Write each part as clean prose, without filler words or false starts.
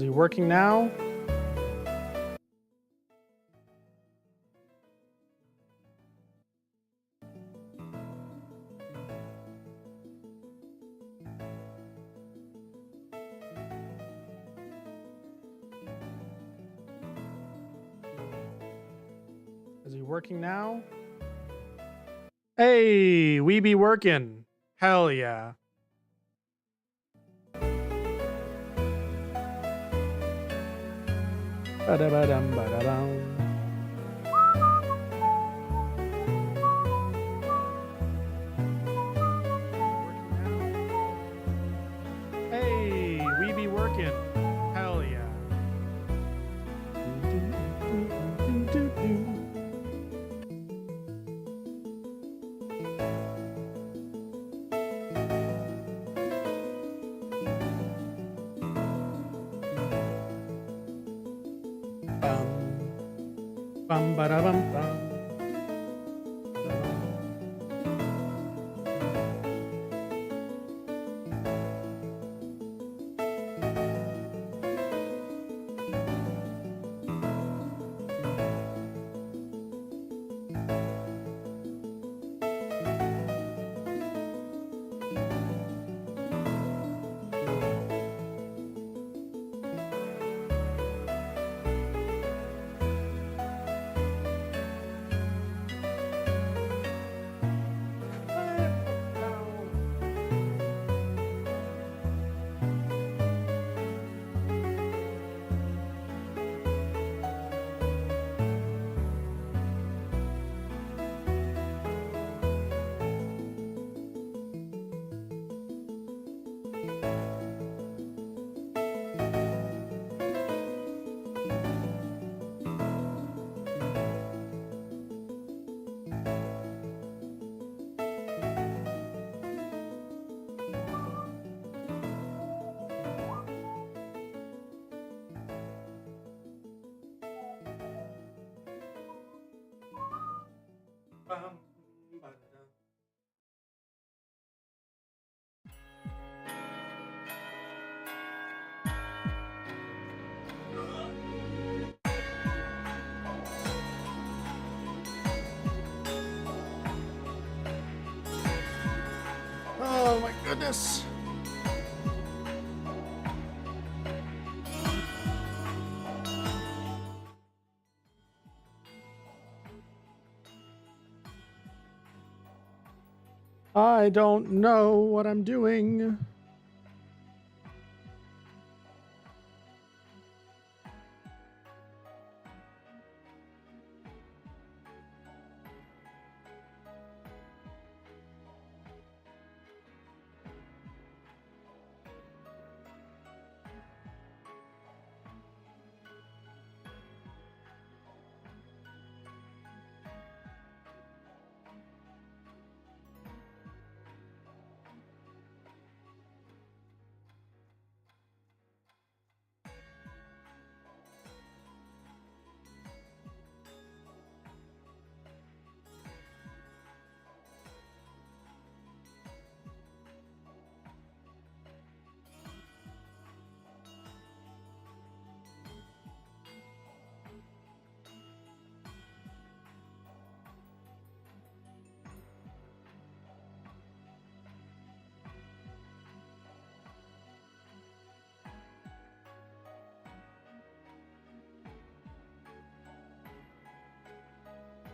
he working now? Is he working now? Hey, we be working. Hell yeah. Ba-da-ba-dum, ba-da-dum. Hey, we be working. Hell yeah. Bum ba da bum bum. Oh my goodness. I don't know what I'm doing.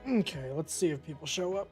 Okay, let's see if people show up.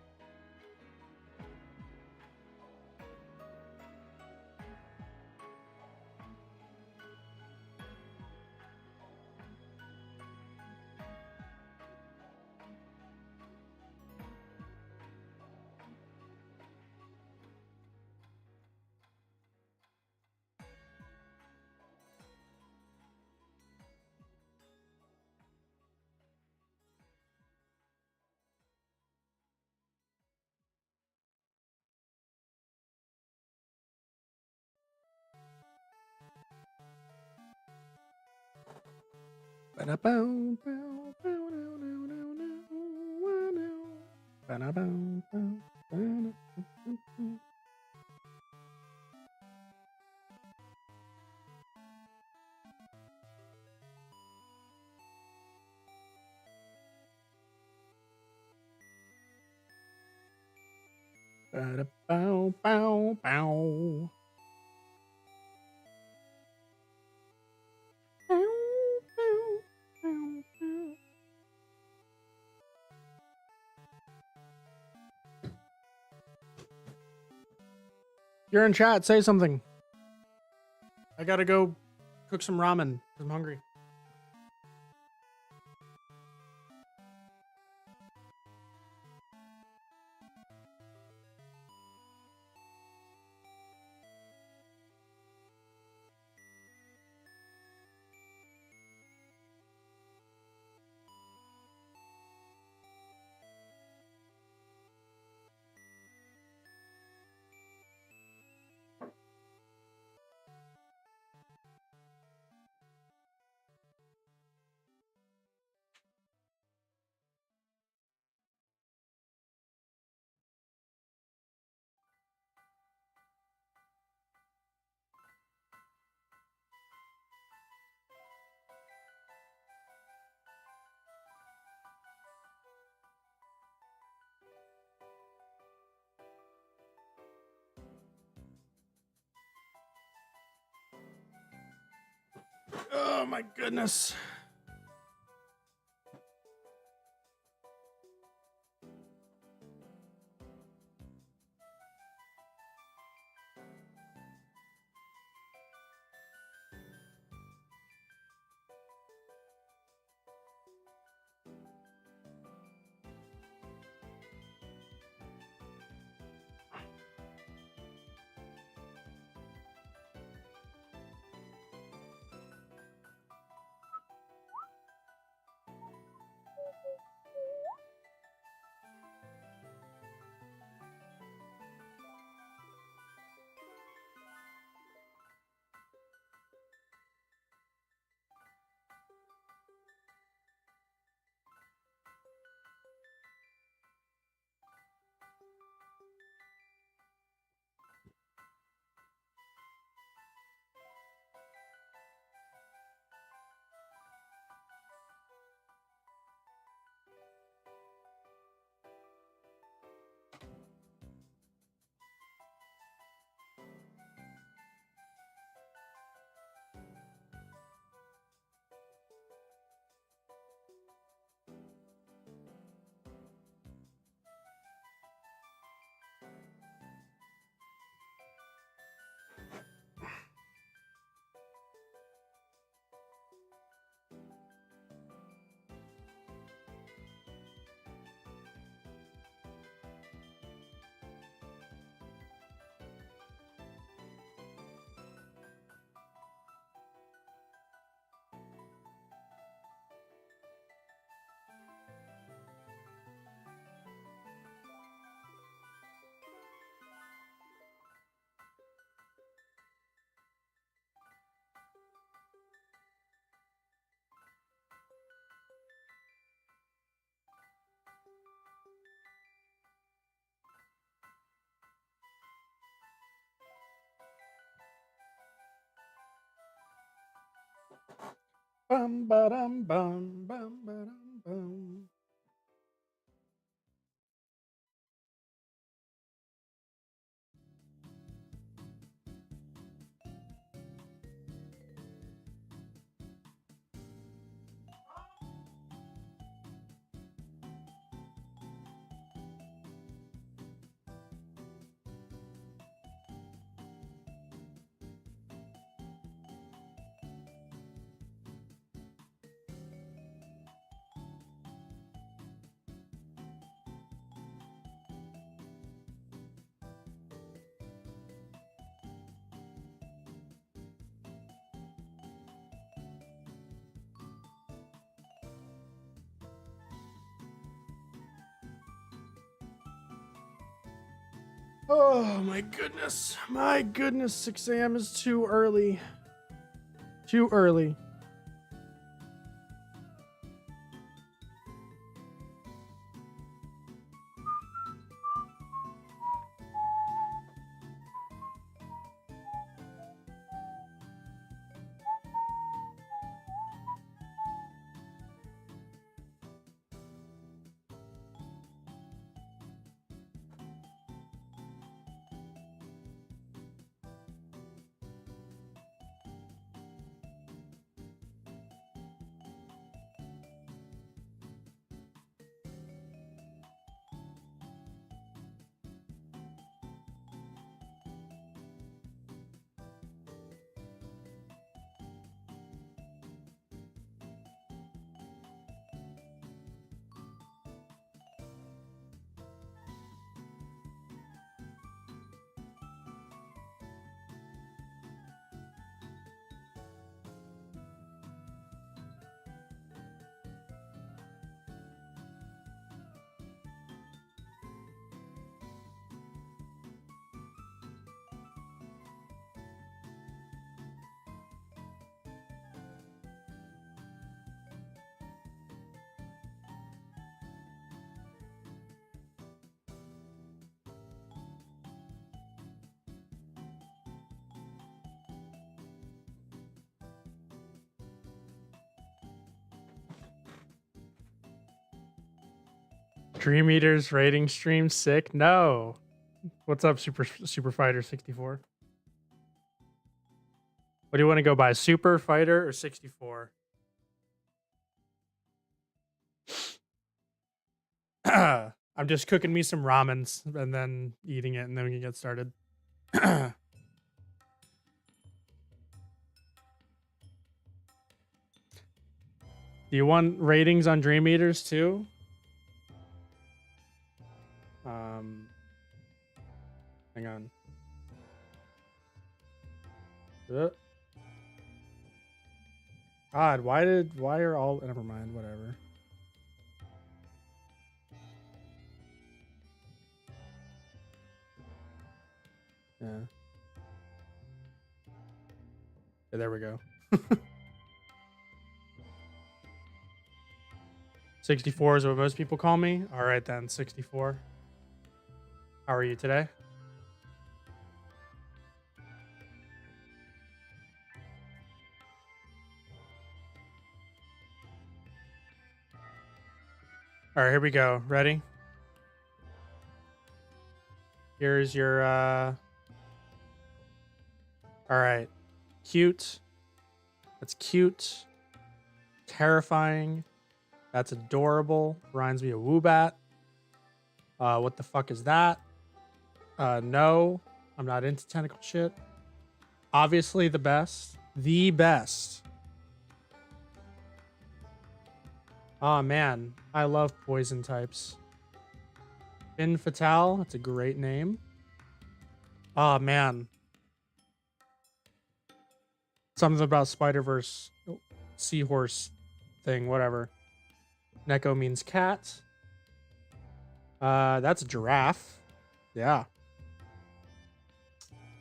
Ba-da-bow, bow, bow. Bow, bow, bow, bow. You're in chat. Say something. I gotta go cook some ramen. I'm hungry. Oh my goodness. Bum ba dum bum bum ba dum bum. Oh my goodness. My goodness, 6 a.m. is too early. Too early. Dream Eaters rating stream sick? No. What's up, Super Fighter 64? What do you want to go by, Super Fighter or 64? I'm just cooking me some ramens and then eating it, and then we can get started. Do you want ratings on Dream Eaters too? Hang on. God, why are all, never mind, whatever. Yeah. Okay, there we go. 64 is what most people call me. All right then, 64. How are you today? All right, here we go. Ready? Here's your all right. Cute. That's cute. Terrifying. That's adorable. Reminds me of Woobat. What the fuck is that? No. I'm not into tentacle shit. Obviously the best. The best. Oh man, I love poison types. Fin Fatale, that's a great name. Oh man. Something about Spider-Verse seahorse thing, whatever. Neko means cat. That's a giraffe. Yeah.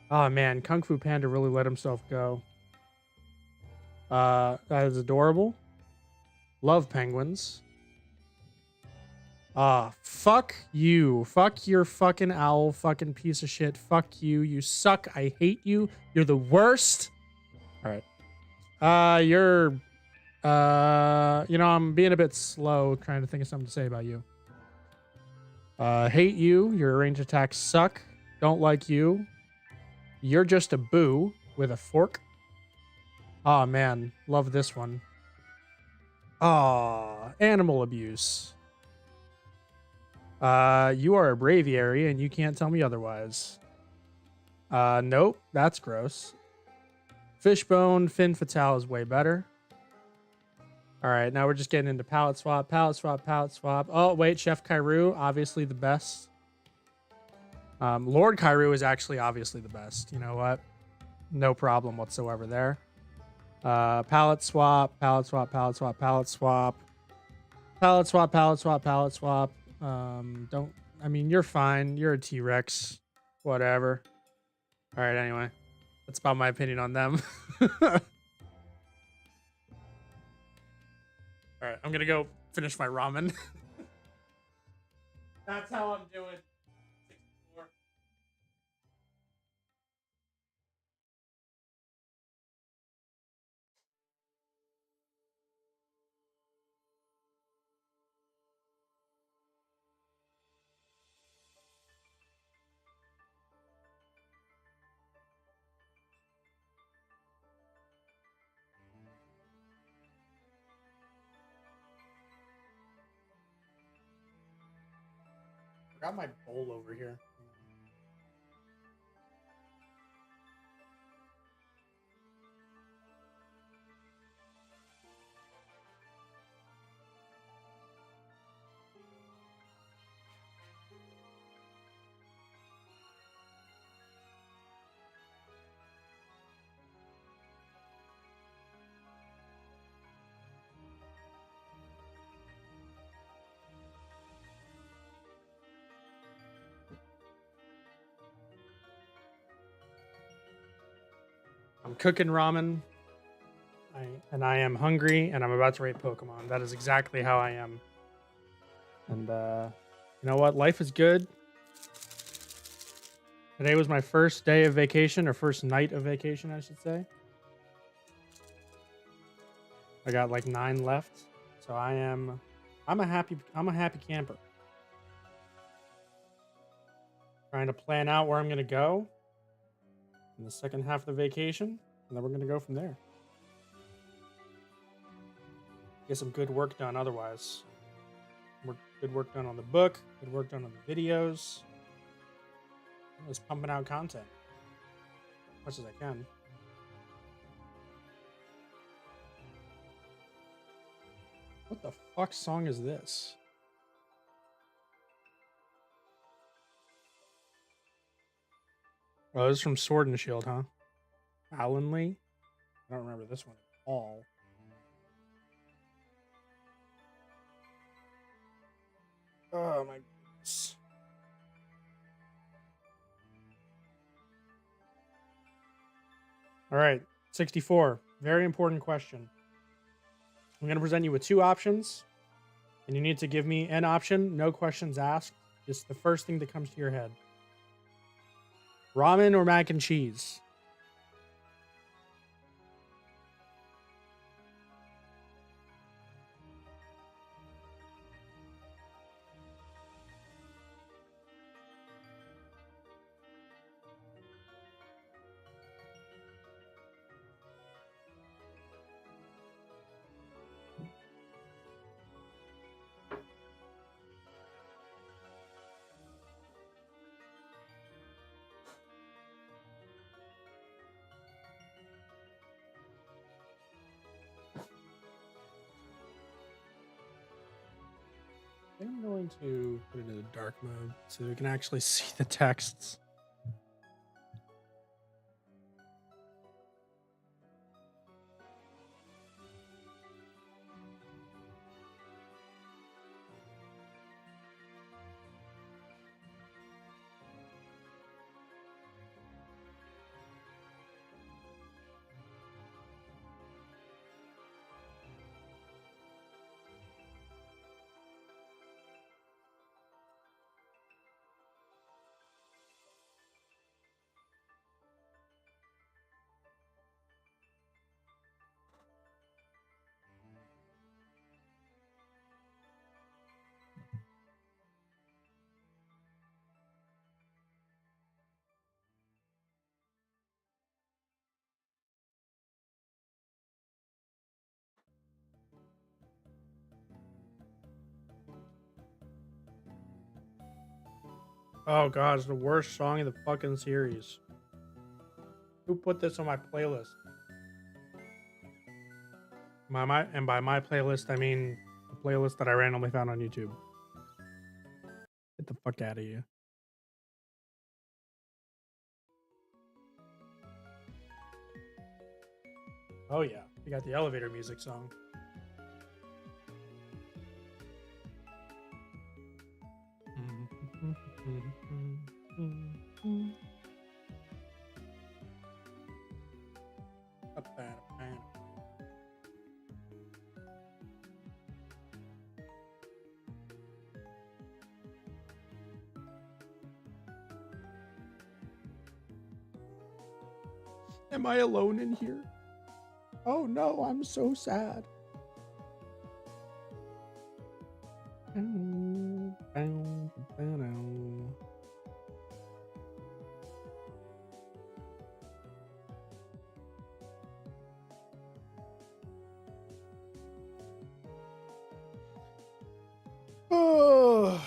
Oh man, Kung Fu Panda really let himself go. That is adorable. Love penguins. Fuck you. Fuck your fucking owl, fucking piece of shit. Fuck you. You suck. I hate you. You're the worst. All right. You know, I'm being a bit slow trying to think of something to say about you. Hate you. Your ranged attacks suck. Don't like you. You're just a boo with a fork. Oh man, love this one. Animal abuse. You are a braviary and you can't tell me otherwise. Nope, that's gross. Fishbone, Fin Fatale is way better. All right, now we're just getting into palette swap, palette swap, palette swap. Oh, wait, Chef Kairu, obviously the best. Lord Kairu is actually obviously the best. You know what? No problem whatsoever there. Palette swap, palette swap, palette swap, palette swap. Palette swap, palette swap, palette swap. I mean, you're fine. You're a T-Rex. Whatever. All right, anyway. That's about my opinion on them. All right, I'm going to go finish my ramen. That's how I'm doing. 64. I got my bowl over here. I'm cooking ramen. I am hungry and I'm about to rate Pokemon. That is exactly how I am. And you know what? Life is good. Today was my first day of vacation, or first night of vacation, I should say. I got like 9 left. So I'm a happy camper. Trying to plan out where I'm going to go in the second half of the vacation, and then we're going to go from there. Get some good work done otherwise. Good work done on the book, good work done on the videos. I'm just pumping out content as much as I can. What the fuck song is this? Oh, this is from Sword and Shield, huh? Alan Lee? I don't remember this one at all. Oh my goodness. All right, 64. Very important question. I'm going to present you with two options, and you need to give me an option, no questions asked. Just the first thing that comes to your head. Ramen or mac and cheese? I'm going to put it in a dark mode so we can actually see the texts. Oh god, it's the worst song in the fucking series. Who put this on my playlist? And by my playlist, I mean the playlist that I randomly found on YouTube. Get the fuck out of here. Oh yeah, we got the elevator music song. Am I alone in here? Oh no, I'm so sad. Oh.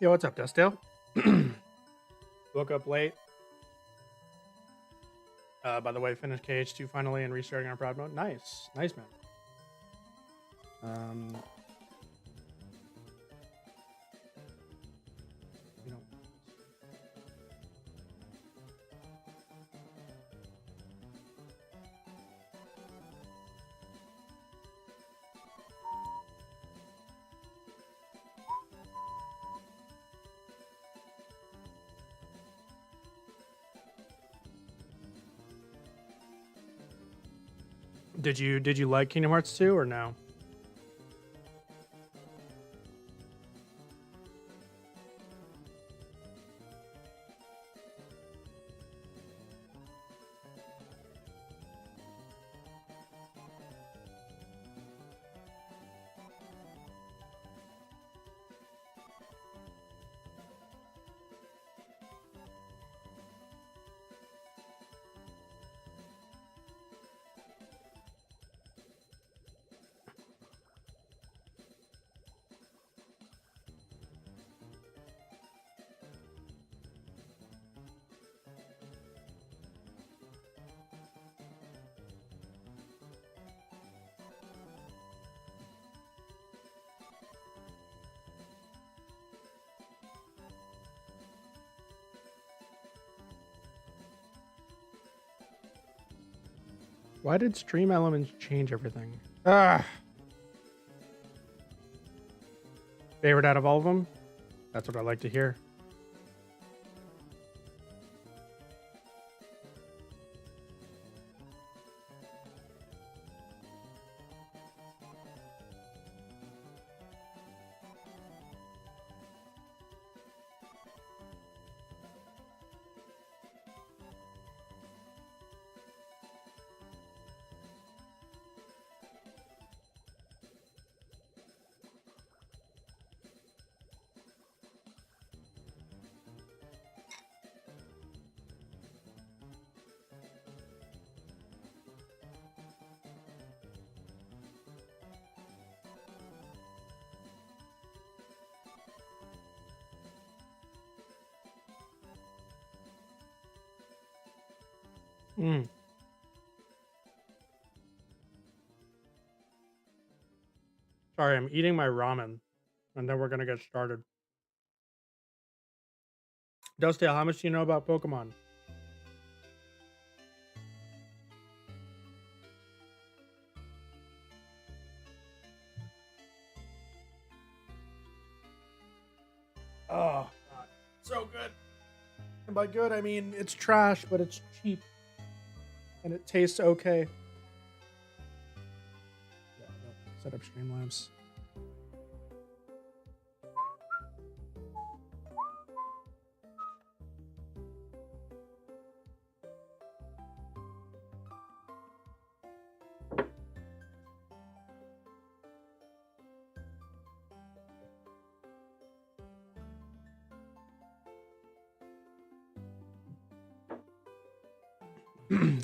Yo, what's up, Dustdale? Woke up late. By the way, finished KH2 finally and restarting our proud mode. Nice. Nice, man. You know. Did you like Kingdom Hearts 2 or no? Why did Stream Elements change everything? Favorite out of all of them? That's what I like to hear. Sorry, I'm eating my ramen, and then we're gonna get started. Dustdale, how much do you know about Pokemon? Oh, God. So good. And by good, I mean it's trash, but it's cheap. And it tastes okay. Yeah, set up Streamlabs.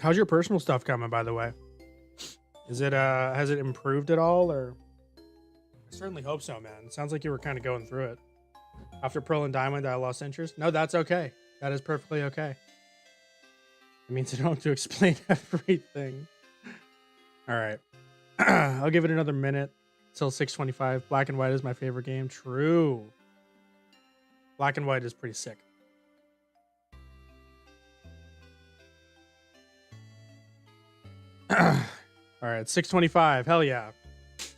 How's your personal stuff coming, by the way? Is it has it improved at all, or? I certainly hope so, man. It sounds like you were kind of going through it. After Pearl and Diamond, I lost interest. No, that's okay. That is perfectly okay. It means I don't have to explain everything. All right. I'll give it another minute till 6:25. Black and White is my favorite game. True. Black and White is pretty sick. All right, 6:25. Hell yeah.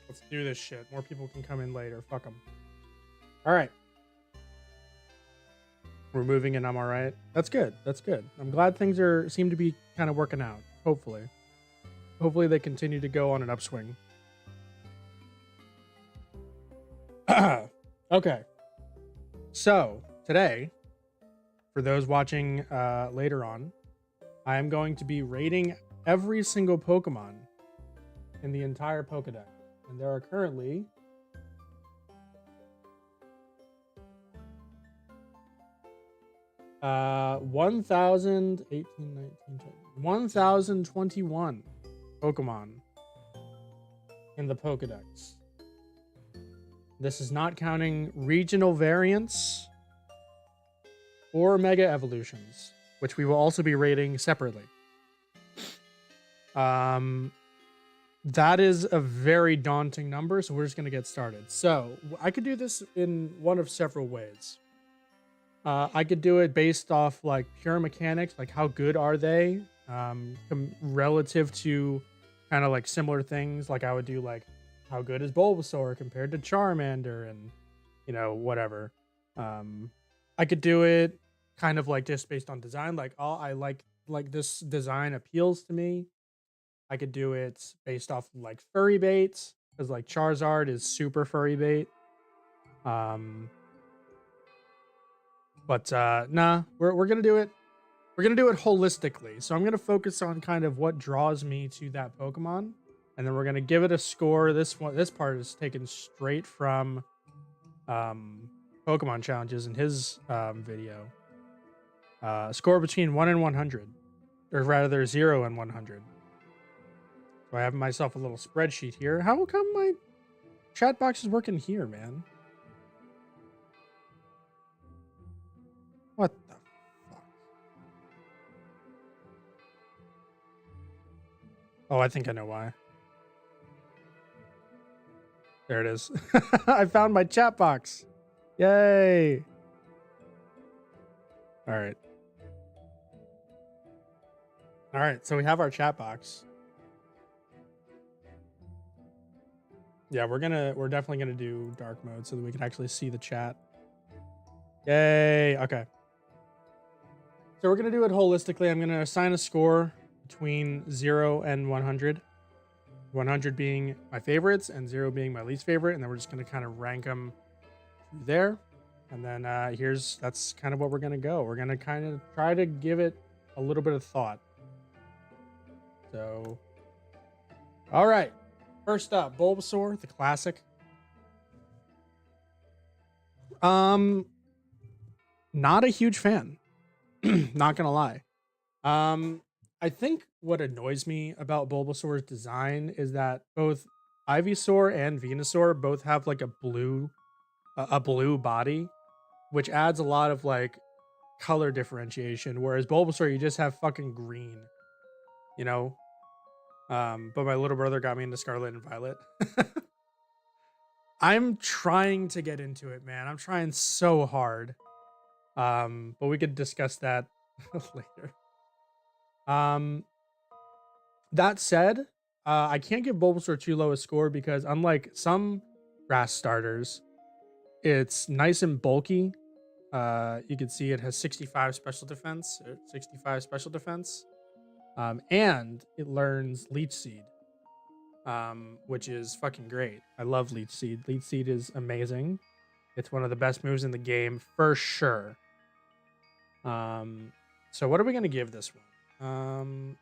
Let's do this shit. More people can come in later. Fuck them. All right. We're moving and I'm all right. That's good. That's good. I'm glad things seem to be kind of working out. Hopefully. Hopefully they continue to go on an upswing. Okay. So today, for those watching later on, I am going to be rating every single Pokemon in the entire Pokedex. And there are currently 1,021 Pokemon in the Pokedex. This is not counting regional variants 4 Mega Evolutions, which we will also be rating separately. That is a very daunting number, so we're just going to get started. So I could do this in one of several ways. I could do it based off like pure mechanics, like how good are they relative to kind of like similar things. Like I would do like how good is Bulbasaur compared to Charmander and, you know, whatever. I could do it kind of like just based on design, like oh, I like this design appeals to me. I could do it based off like furry baits, because like Charizard is super furry bait. But nah, we're gonna do it. We're gonna do it holistically. So I'm gonna focus on kind of what draws me to that Pokemon, and then we're gonna give it a score. This part is taken straight from Pokemon challenges in his video. Score between 1 and 100, or rather 0 and 100. So I have myself a little spreadsheet here. How come my chat box is working here, man? What the fuck? Oh, I think I know why. There it is. I found my chat box. Yay. All right. All right, so we have our chat box. Yeah, we're definitely gonna do dark mode so that we can actually see the chat. Yay. Okay. So we're going to do it holistically. I'm going to assign a score between 0 and 100. 100 being my favorites and 0 being my least favorite. And then we're just going to kind of rank them there. And then that's kind of what we're going to go. We're going to kind of try to give it a little bit of thought. So, all right. First up, Bulbasaur, the classic. Not a huge fan. Not gonna lie. I think what annoys me about Bulbasaur's design is that both Ivysaur and Venusaur both have like a blue body, which adds a lot of like color differentiation, whereas Bulbasaur you just have fucking green, you know. But my little brother got me into Scarlet and Violet. I'm trying to get into it, man. I'm trying so hard. But we could discuss that later. That said, I can't give Bulbasaur too low a score because unlike some grass starters, it's nice and bulky. You can see it has 65 special defense, and it learns Leech Seed, which is fucking great. I love Leech Seed. Leech Seed is amazing. It's one of the best moves in the game for sure. So what are we gonna give this one?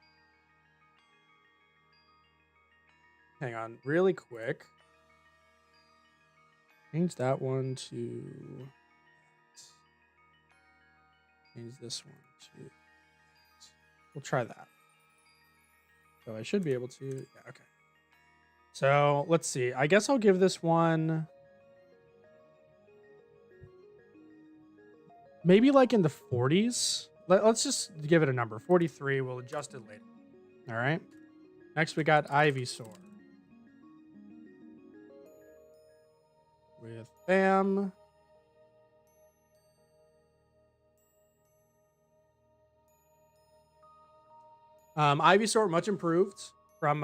Hang on, really quick. Change that one to. Change this one to. We'll try that. So I should be able to. Yeah, okay. So let's see. I guess I'll give this one. Maybe like in the 40s. Let's just give it a number. 43. We'll adjust it later. All right. Next, we got Ivysaur. With Bam. Ivysaur much improved from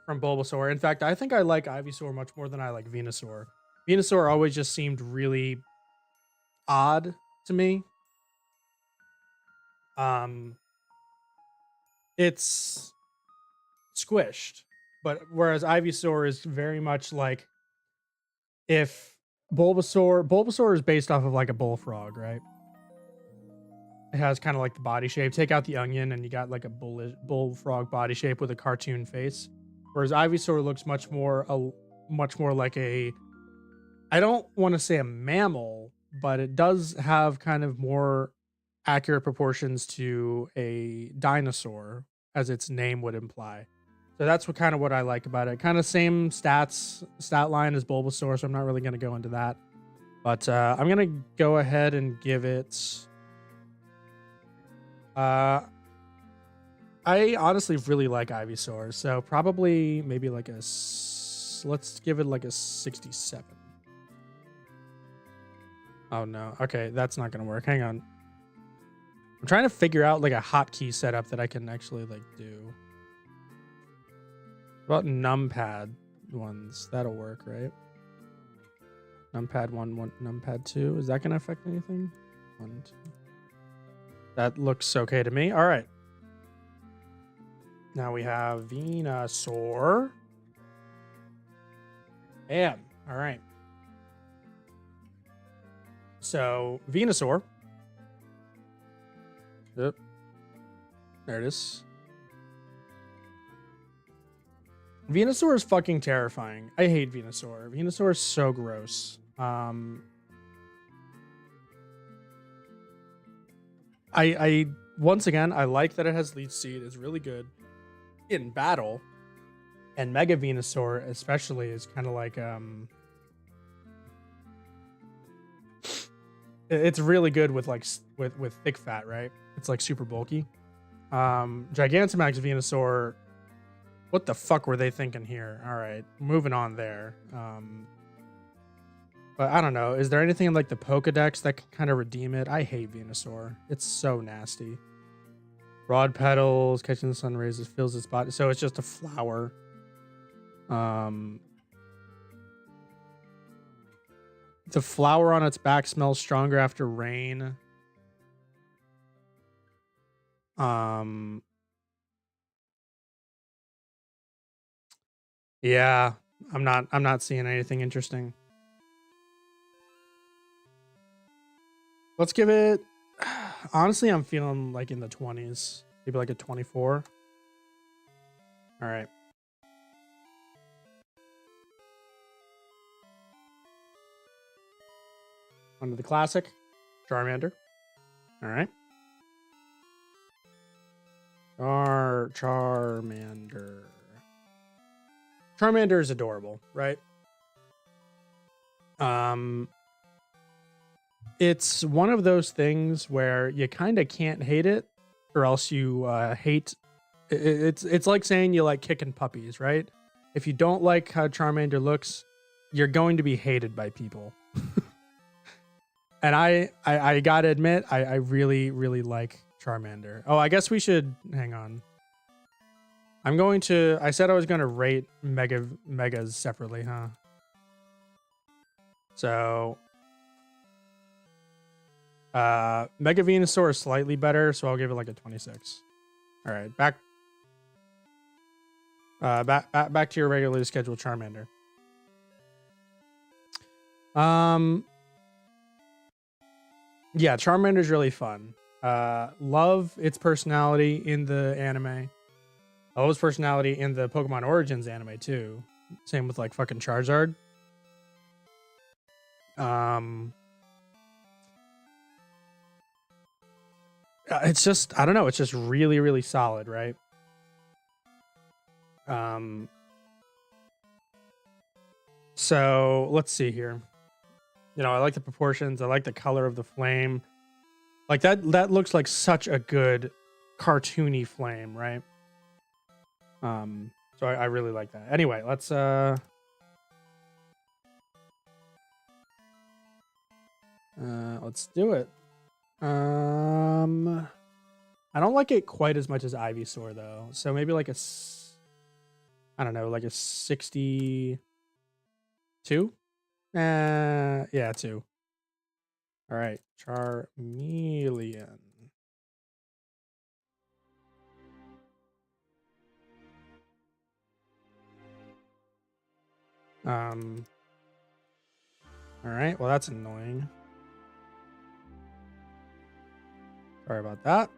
Bulbasaur. In fact, I think I like Ivysaur much more than I like Venusaur. Venusaur always just seemed really odd to me. It's squished, but whereas Ivysaur is very much like if Bulbasaur is based off of like a bullfrog, right? It has kind of like the body shape. Take out the onion and you got like a bullfrog body shape with a cartoon face. Whereas Ivysaur looks much more like a, I don't want to say a mammal, but it does have kind of more accurate proportions to a dinosaur, as its name would imply. So that's what I like about it. Kind of same stat line as Bulbasaur, so I'm not really going to go into that. But I'm gonna go ahead and give it. I honestly really like Ivysaur, so probably maybe like a. Let's give it like a 67. Oh no. Okay, that's not gonna work. Hang on. I'm trying to figure out like a hotkey setup that I can actually like do. What about numpad ones? That'll work, right? Numpad 1, numpad 2. Is that gonna affect anything? 1, 2. That looks okay to me. All right. Now we have Venusaur. Bam. All right. So Venusaur. Yep. There it is. Venusaur is fucking terrifying. I hate Venusaur. Venusaur is so gross. I once again, I like that it has Leech Seed. It's really good in battle. And Mega Venusaur especially is kind of like it's really good with like with thick fat, right? It's like super bulky. Gigantamax Venusaur, what the fuck were they thinking here? All right, moving on there. But I don't know. Is there anything in like the Pokedex that can kind of redeem it? I hate Venusaur. It's so nasty. Broad petals, catching the sun rays, fills its body. So it's just a flower. The flower on its back smells stronger after rain. Yeah, I'm not seeing anything interesting. Let's give it, honestly, I'm feeling like in the 20s, maybe like a 24. All right. Onto the classic, Charmander. All right. Charmander. Charmander is adorable, right? It's one of those things where you kind of can't hate it, or else you hate. It's like saying you like kicking puppies, right? If you don't like how Charmander looks, you're going to be hated by people. And I gotta admit, I really, really like Charmander. Oh, I guess we should hang on. I said I was gonna rate megas separately, huh? So Mega Venusaur is slightly better, so I'll give it like a 26. All right, back to your regularly scheduled Charmander. Yeah, Charmander's really fun. Love its personality in the anime. Love its personality in the Pokemon Origins anime too. Same with like fucking Charizard. It's just, I don't know, it's just really, really solid, right? So let's see here. You know, I like the proportions. I like the color of the flame. Like that looks like such a good cartoony flame, right? So I really like that. Anyway, let's do it. I don't like it quite as much as Ivysaur though. So maybe like I don't know, like a 62? Yeah, 2. All right, Charmeleon. All right, well that's annoying. Sorry about that.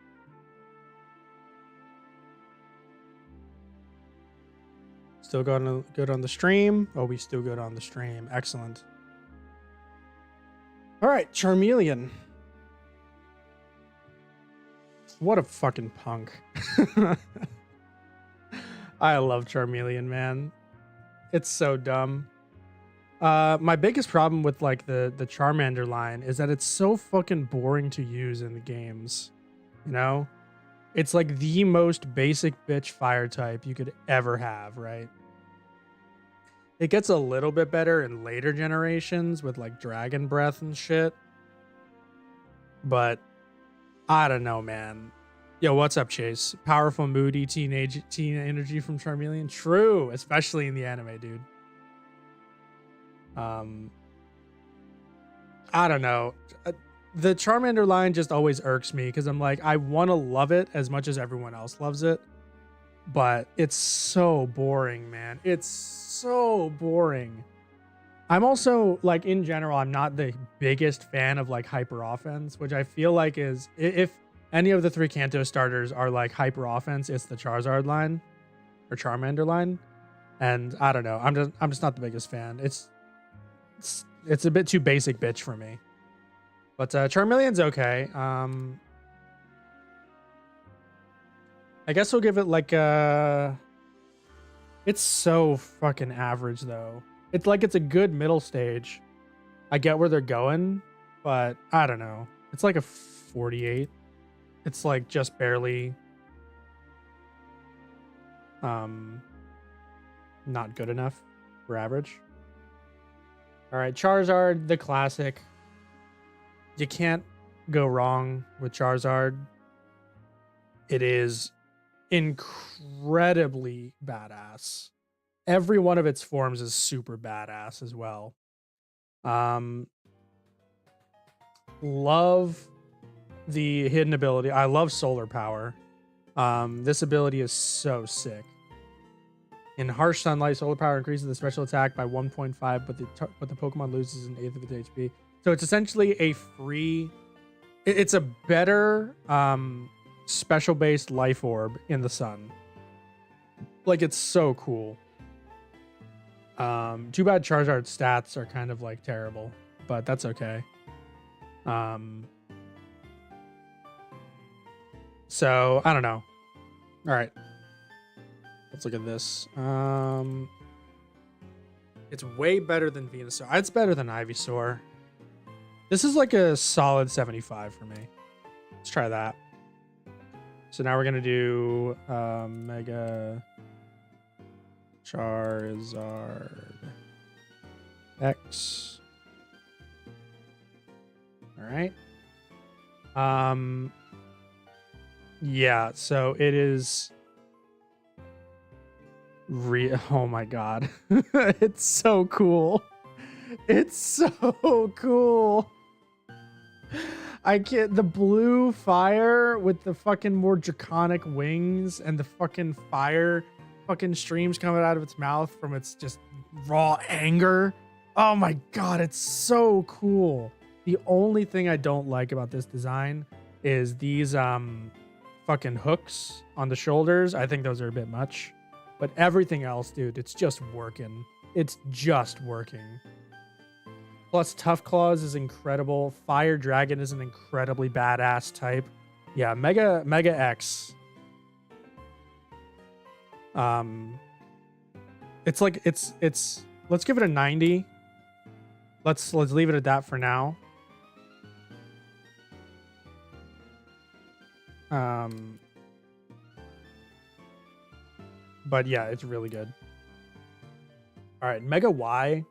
Still good on the stream. Oh, we still good on the stream. Excellent. All right, Charmeleon. What a fucking punk. I love Charmeleon, man. It's so dumb. My biggest problem with like the Charmander line is that it's so fucking boring to use in the games. You know? It's like the most basic bitch fire type you could ever have, right? It gets a little bit better in later generations with like Dragon Breath and shit. But I don't know, man. Yo, what's up, Chase? Powerful, moody teen energy from Charmeleon. True, especially in the anime, dude. I don't know. The Charmander line just always irks me because I'm like, I want to love it as much as everyone else loves it, but it's so boring, man. It's so boring. I'm also like, in general, I'm not the biggest fan of like hyper offense, which I feel like is, if any of the 3 Kanto starters are like hyper offense, it's the Charizard line or Charmander line. And I don't know. I'm just not the biggest fan. It's a bit too basic bitch for me. But Charmeleon's okay. I guess we'll give it like it's so fucking average though. It's like it's a good middle stage. I get where they're going, but I don't know. It's like a 48. It's like just barely not good enough for average. All right, Charizard, the classic. You can't go wrong with Charizard. It is incredibly badass. Every one of its forms is super badass as well. Love the hidden ability. I love solar power. This ability is so sick. In harsh sunlight, solar power increases the special attack by 1.5, but the Pokemon loses an eighth of its HP. So it's essentially a free. It's a better special based life orb in the sun. Like, it's so cool. Too bad Charizard's stats are kind of like terrible, but that's okay. So I don't know. All right. Let's look at this. It's way better than Venusaur. It's better than Ivysaur. This is like a solid 75 for me. Let's try that. So now we're gonna do Mega Charizard X. All right. Yeah, so it is oh my god. It's so cool. It's so cool. I can't. The blue fire with the fucking more draconic wings and the fucking fire fucking streams coming out of its mouth from its just raw anger. Oh my god, it's so cool. The only thing I don't like about this design is these fucking hooks on the shoulders. I think those are a bit much. But everything else, dude, it's just working. It's just working. Plus, Tough Claws is incredible. Fire Dragon is an incredibly badass type. Yeah, Mega X. It's like it's. Let's give it a 90. Let's leave it at that for now. But yeah, it's really good. All right, Mega Y.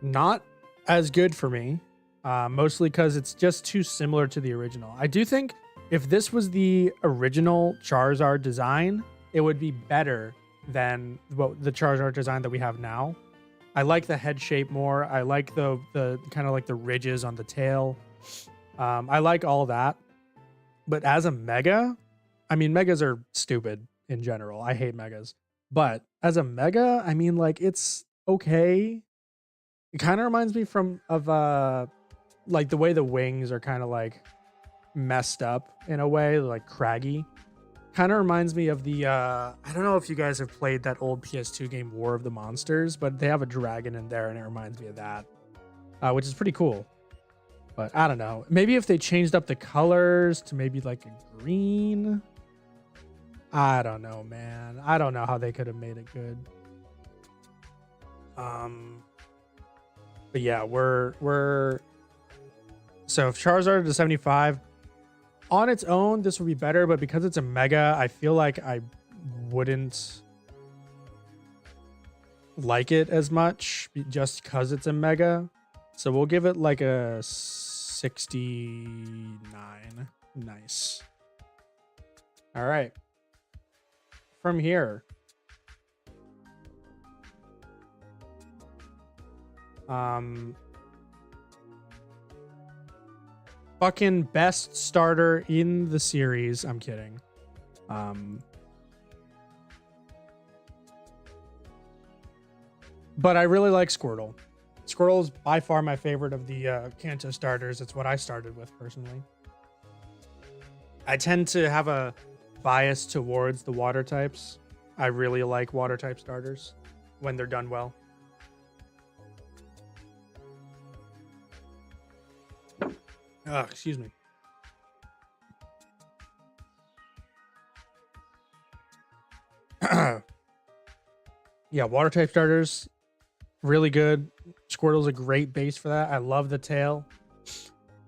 Not as good for me, mostly because it's just too similar to the original. I do think if this was the original Charizard design, it would be better than the Charizard design that we have now. I like the head shape more. I like the kind of like the ridges on the tail. I like all that. But as a Mega, I mean, Megas are stupid in general. I hate Megas. But as a Mega, I mean, like, it's okay. It kind of reminds me of like the way the wings are kind of like messed up in a way, like craggy. Kind of reminds me of the I don't know if you guys have played that old PS2 game War of the Monsters, but they have a dragon in there and it reminds me of that, which is pretty cool. But I don't know. Maybe if they changed up the colors to maybe like a green. I don't know, man. I don't know how they could have made it good. But yeah, we're so if Charizard to 75 on its own, this would be better. But because it's a mega, I feel like I wouldn't like it as much just because it's a mega. So we'll give it like a 69. Nice. All right. From here. Fucking best starter in the series. I'm kidding. But I really like Squirtle. Squirtle is by far my favorite of the Kanto starters. It's what I started with personally. I tend to have a bias towards the water types. I really like water type starters when they're done well. Excuse me. Yeah, water type starters, really good. Squirtle's a great base for that. I love the tail.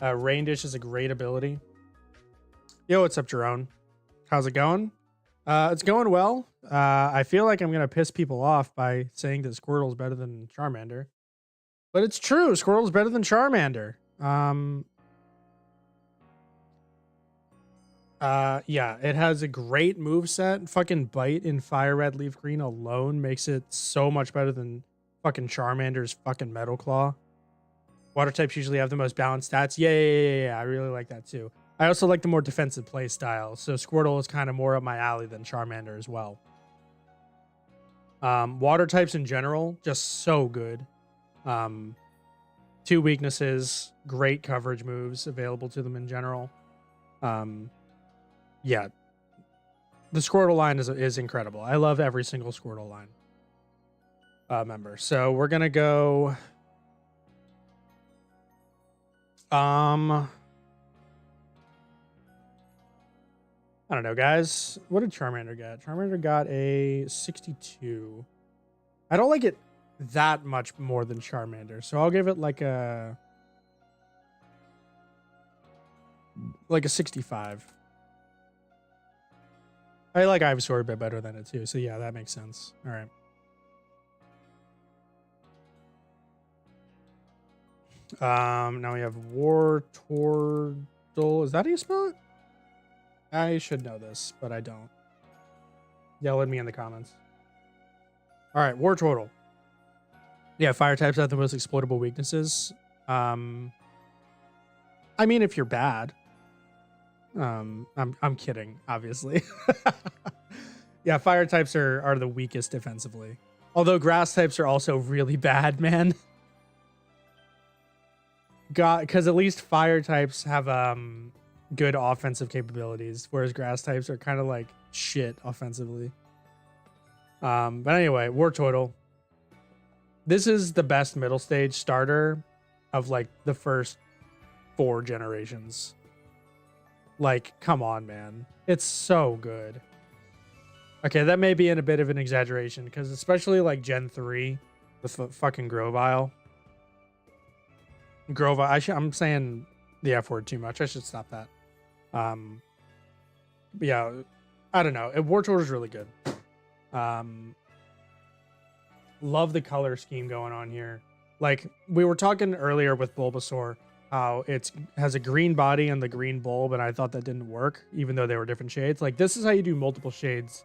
Rain Dish is a great ability. Yo, what's up, Jerome? How's it going? It's going well. I feel like I'm gonna piss people off by saying that Squirtle's better than Charmander, but it's true. Squirtle's better than Charmander. Yeah, it has a great moveset. Fucking Bite in Fire Red Leaf Green alone makes it so much better than fucking Charmander's fucking Metal Claw. Water types usually have the most balanced stats. Yeah. I really like that too. I also like the more defensive play style. So Squirtle is kind of more up my alley than Charmander as well. Water types in general, just so good. 2 weaknesses, great coverage moves available to them in general. Yeah, the Squirtle line is incredible. I love every single Squirtle line member. So we're gonna go. I don't know, guys. What did Charmander get? Charmander got a 62. I don't like it that much more than Charmander, so I'll give it like a 65. I like Ivysaur a bit better than it too, so yeah, that makes sense. All right. Now we have Wartortle. Is that how you spell it? I should know this, but I don't. Yell at me in the comments. All right, Wartortle. Yeah, fire types have the most exploitable weaknesses. I mean, if you're bad. I'm kidding, obviously. Yeah, fire types are the weakest defensively. Although grass types are also really bad, man. Because at least fire types have good offensive capabilities, whereas grass types are kind of like shit offensively. But anyway, Wartortle. This is the best middle stage starter of like the first 4 generations. Like, come on, man. It's so good. Okay, that may be in a bit of an exaggeration, because especially like Gen 3 with fucking Grovyle. I'm saying the F word too much. I should stop that. But yeah, I don't know. Wartortle is really good. Love the color scheme going on here. Like, we were talking earlier with Bulbasaur, how it has a green body and the green bulb, and I thought that didn't work, even though they were different shades. Like, this is how you do multiple shades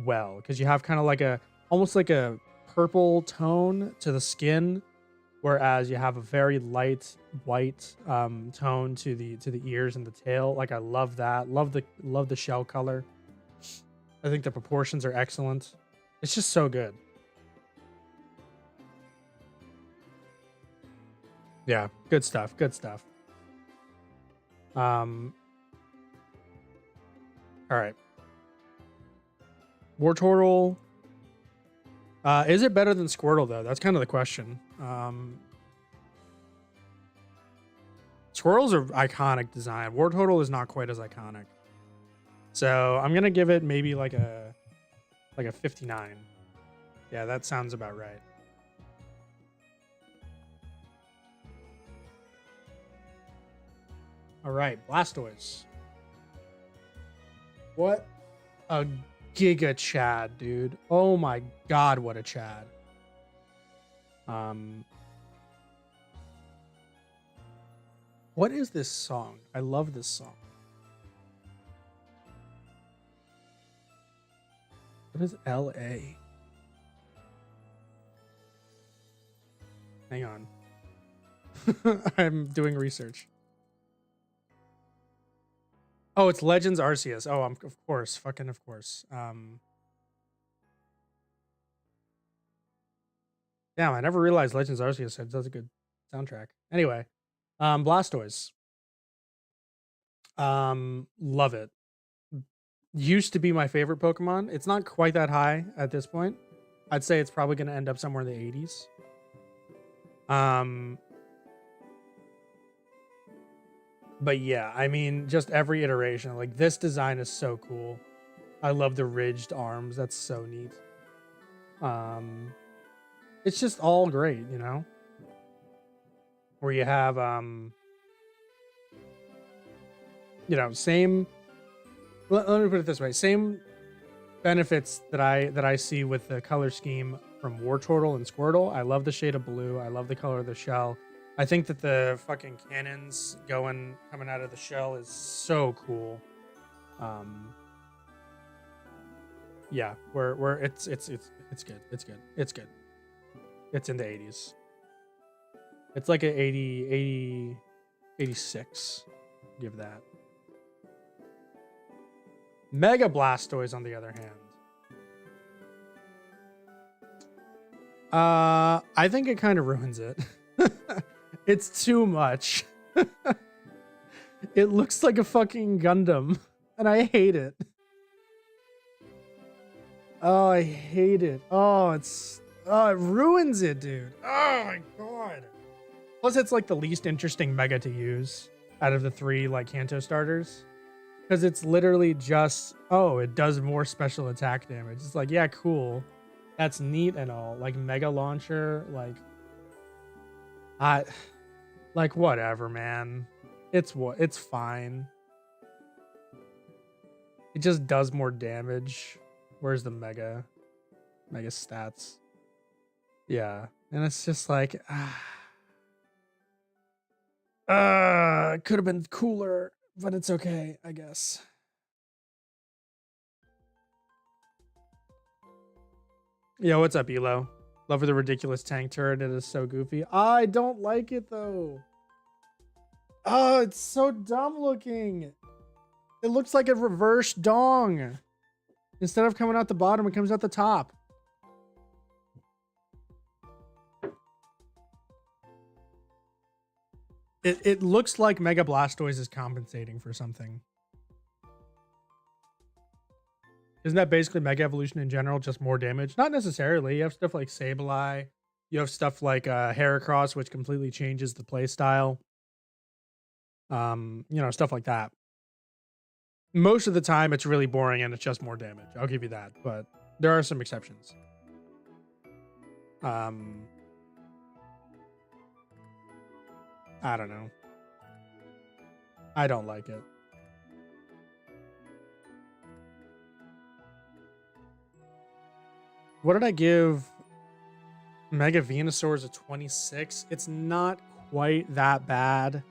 well, because you have kind of like almost like a purple tone to the skin, whereas you have a very light white tone to the ears and the tail. Like, I love that. Love the shell color. I think the proportions are excellent. It's just so good. Yeah, good stuff. Good stuff. All right. Wartortle. Is it better than Squirtle though? That's kind of the question. Squirtles are iconic design. Wartortle is not quite as iconic. So I'm gonna give it maybe like a 59. Yeah, that sounds about right. All right, Blastoise. What a giga Chad, dude. Oh my god, what a Chad. What is this song? I love this song. What is LA? Hang on. I'm doing research. Oh, it's Legends Arceus. Oh, of course. Fucking of course. Damn, I never realized Legends Arceus does a good soundtrack. Anyway, Blastoise. Love it. Used to be my favorite Pokemon. It's not quite that high at this point. I'd say it's probably going to end up somewhere in the 80s. But yeah, I mean, just every iteration. Like, this design is so cool. I love the ridged arms. That's so neat. It's just all great, you know? Where you have, you know, same... Let me put it this way. Same benefits that I see with the color scheme from Wartortle and Squirtle. I love the shade of blue. I love the color of the shell. I think that the fucking cannons coming out of the shell is so cool. Yeah, it's good. It's good. It's good. It's in the 80s. It's like a 86. Give that. Mega Blastoise, on the other hand. I think it kind of ruins it. It's too much. It looks like a fucking Gundam, and I hate it. Oh, I hate it. Oh, it ruins it, dude. Oh my god. Plus, it's like the least interesting Mega to use out of the 3 like Kanto starters. Because it's literally just, oh, it does more special attack damage. It's like, yeah, cool. That's neat and all. Like, Mega Launcher, like, whatever, man. It's fine. It just does more damage. Where's the Mega stats? Yeah. And it's just like, it could have been cooler. But it's okay, I guess. Yo, what's up, Elo? Love the ridiculous tank turret. It is so goofy. I don't like it, though. Oh, it's so dumb looking. It looks like a reverse dong. Instead of coming out the bottom, it comes out the top. It looks like Mega Blastoise is compensating for something. Isn't that basically Mega Evolution in general? Just more damage? Not necessarily. You have stuff like Sableye. You have stuff like Heracross, which completely changes the play style. You know, stuff like that. Most of the time, it's really boring and it's just more damage. I'll give you that. But there are some exceptions. I don't know. I don't like it. What did I give Mega Venusaur's a 26? It's not quite that bad.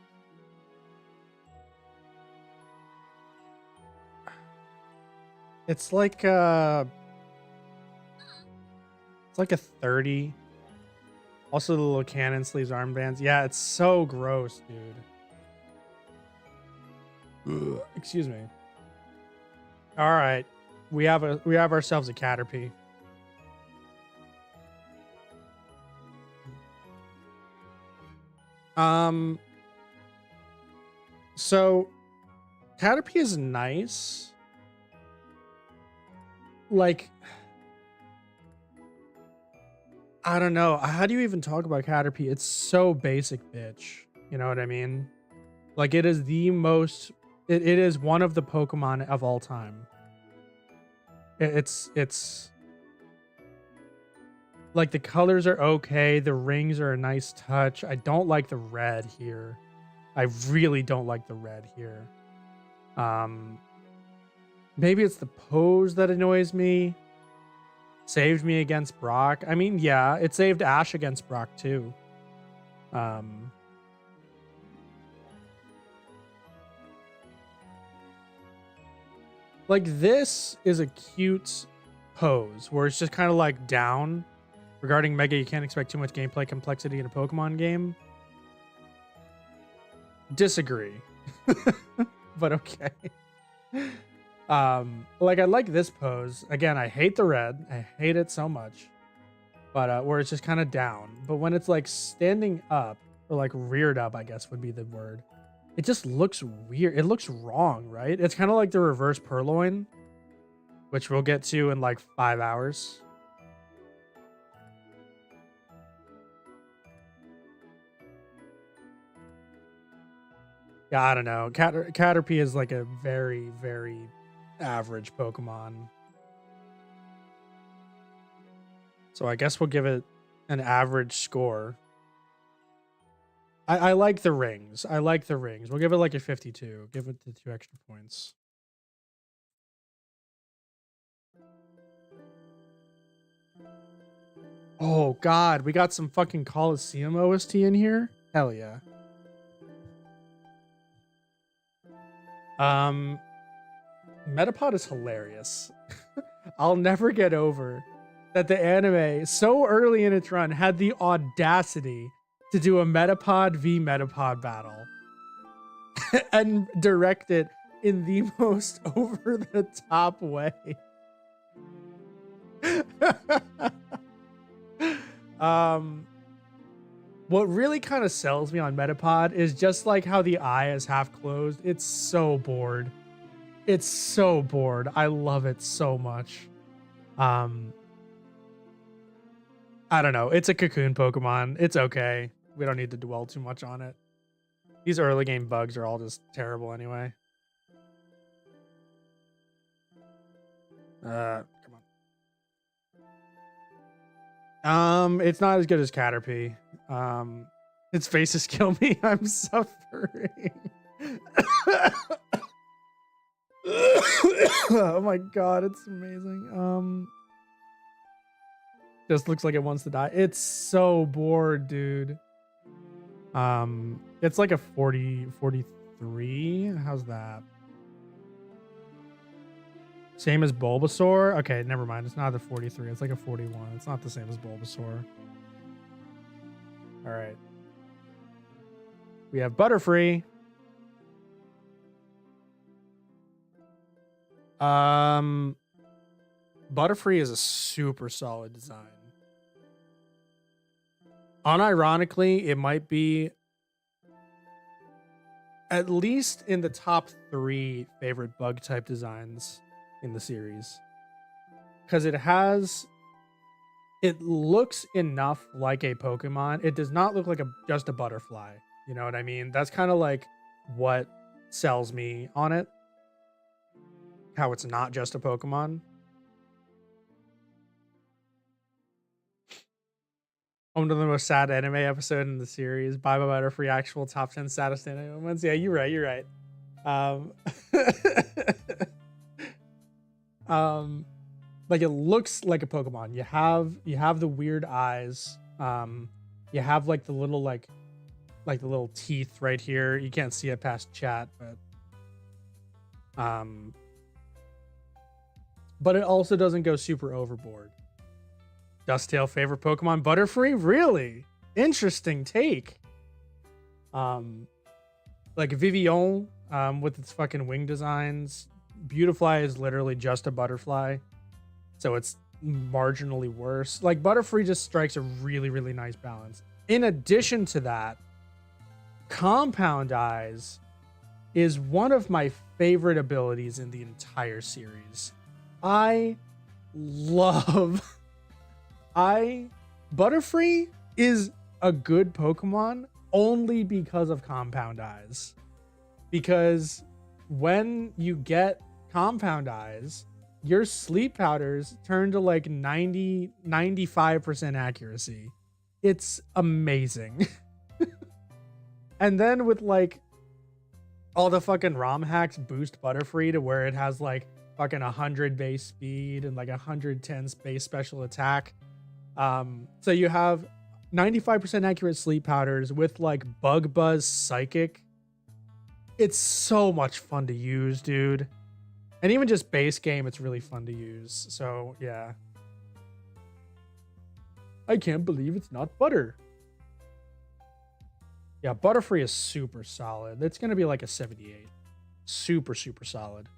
It's like a 30. Also, the little cannon sleeves, armbands. Yeah, it's so gross, dude. Ugh, excuse me. All right, we have ourselves a Caterpie. So Caterpie is nice. Like, I don't know. How do you even talk about Caterpie? It's so basic, bitch. You know what I mean? Like, it is the most... It is one of the Pokemon of all time. It's... Like, the colors are okay. The rings are a nice touch. I don't like the red here. I really don't like the red here. Maybe it's the pose that annoys me. Saved me against Brock. I mean, yeah, it saved Ash against Brock too. Like this is a cute pose where it's just kind of like down. Regarding Mega, you can't expect too much gameplay complexity in a Pokemon game. Disagree. But okay. Like I like this pose. Again, I hate the red. I hate it so much. But where it's just kind of down. But when it's like standing up, or like reared up, I guess would be the word. It just looks weird. It looks wrong, right? It's kind of like the reverse Purloin, which we'll get to in like 5 hours. Yeah, I don't know. Caterpie is like a very, very average Pokemon. So I guess we'll give it an average score. I like the rings. I like the rings. We'll give it like a 52. Give it the 2 extra points. Oh, God. We got some fucking Coliseum OST in here? Hell yeah. Metapod is hilarious. I'll never get over that the anime so early in its run had the audacity to do a Metapod v Metapod battle and direct it in the most over the top way. What really kind of sells me on Metapod is just like how the eye is half closed. It's so bored. It's so bored. I love it so much. I don't know. It's a cocoon Pokemon. It's okay. We don't need to dwell too much on it. These early game bugs are all just terrible anyway. Come on. It's not as good as Caterpie. Its faces kill me. I'm suffering. Oh my god, it's amazing. Just looks like it wants to die. It's so bored, dude. It's like a 43. How's that? Same as Bulbasaur? Okay, never mind. It's not the 43. It's like a 41. It's not the same as Bulbasaur. All right. We have Butterfree. Butterfree is a super solid design. Unironically, it might be at least in the top 3 favorite bug type designs in the series. Because it looks enough like a Pokemon. It does not look like just a butterfly. You know what I mean? That's kind of like what sells me on it. How it's not just a Pokemon. Home to the most sad anime episode in the series. Bye bye Butterfree, actual top 10 saddest anime moments. Yeah, you're right. You're right. Like it looks like a Pokemon. You have the weird eyes. You have like the little like the little teeth right here. You can't see it past chat, but it also doesn't go super overboard. Dusttail favorite Pokemon, Butterfree? Really? Interesting take. Like Vivillon, with its fucking wing designs. Beautifly is literally just a butterfly. So it's marginally worse. Like Butterfree just strikes a really, really nice balance. In addition to that, Compound Eyes is one of my favorite abilities in the entire series. Butterfree is a good Pokemon only because of Compound Eyes. Because when you get Compound Eyes, your sleep powders turn to like 95% accuracy. It's amazing. And then with like all the fucking ROM hacks boost Butterfree to where it has like fucking 100 base speed and like 110 base special attack. So you have 95% accurate sleep powders with like Bug Buzz Psychic. It's so much fun to use, dude. And even just base game, it's really fun to use. So yeah. I can't believe it's not butter. Yeah, Butterfree is super solid. It's going to be like a 78. Super, super solid.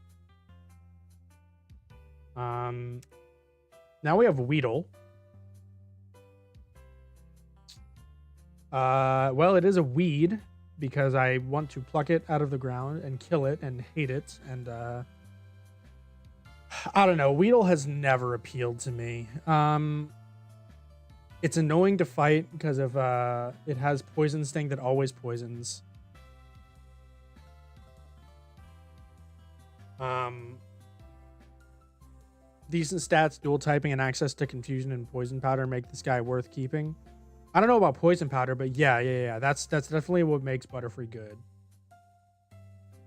Now we have Weedle. Well, it is a weed because I want to pluck it out of the ground and kill it and hate it. And I don't know. Weedle has never appealed to me. It's annoying to fight because of it has Poison Sting that always poisons. Decent stats, dual typing, and access to Confusion and Poison Powder make this guy worth keeping. I don't know about Poison Powder, but yeah. That's definitely what makes Butterfree good.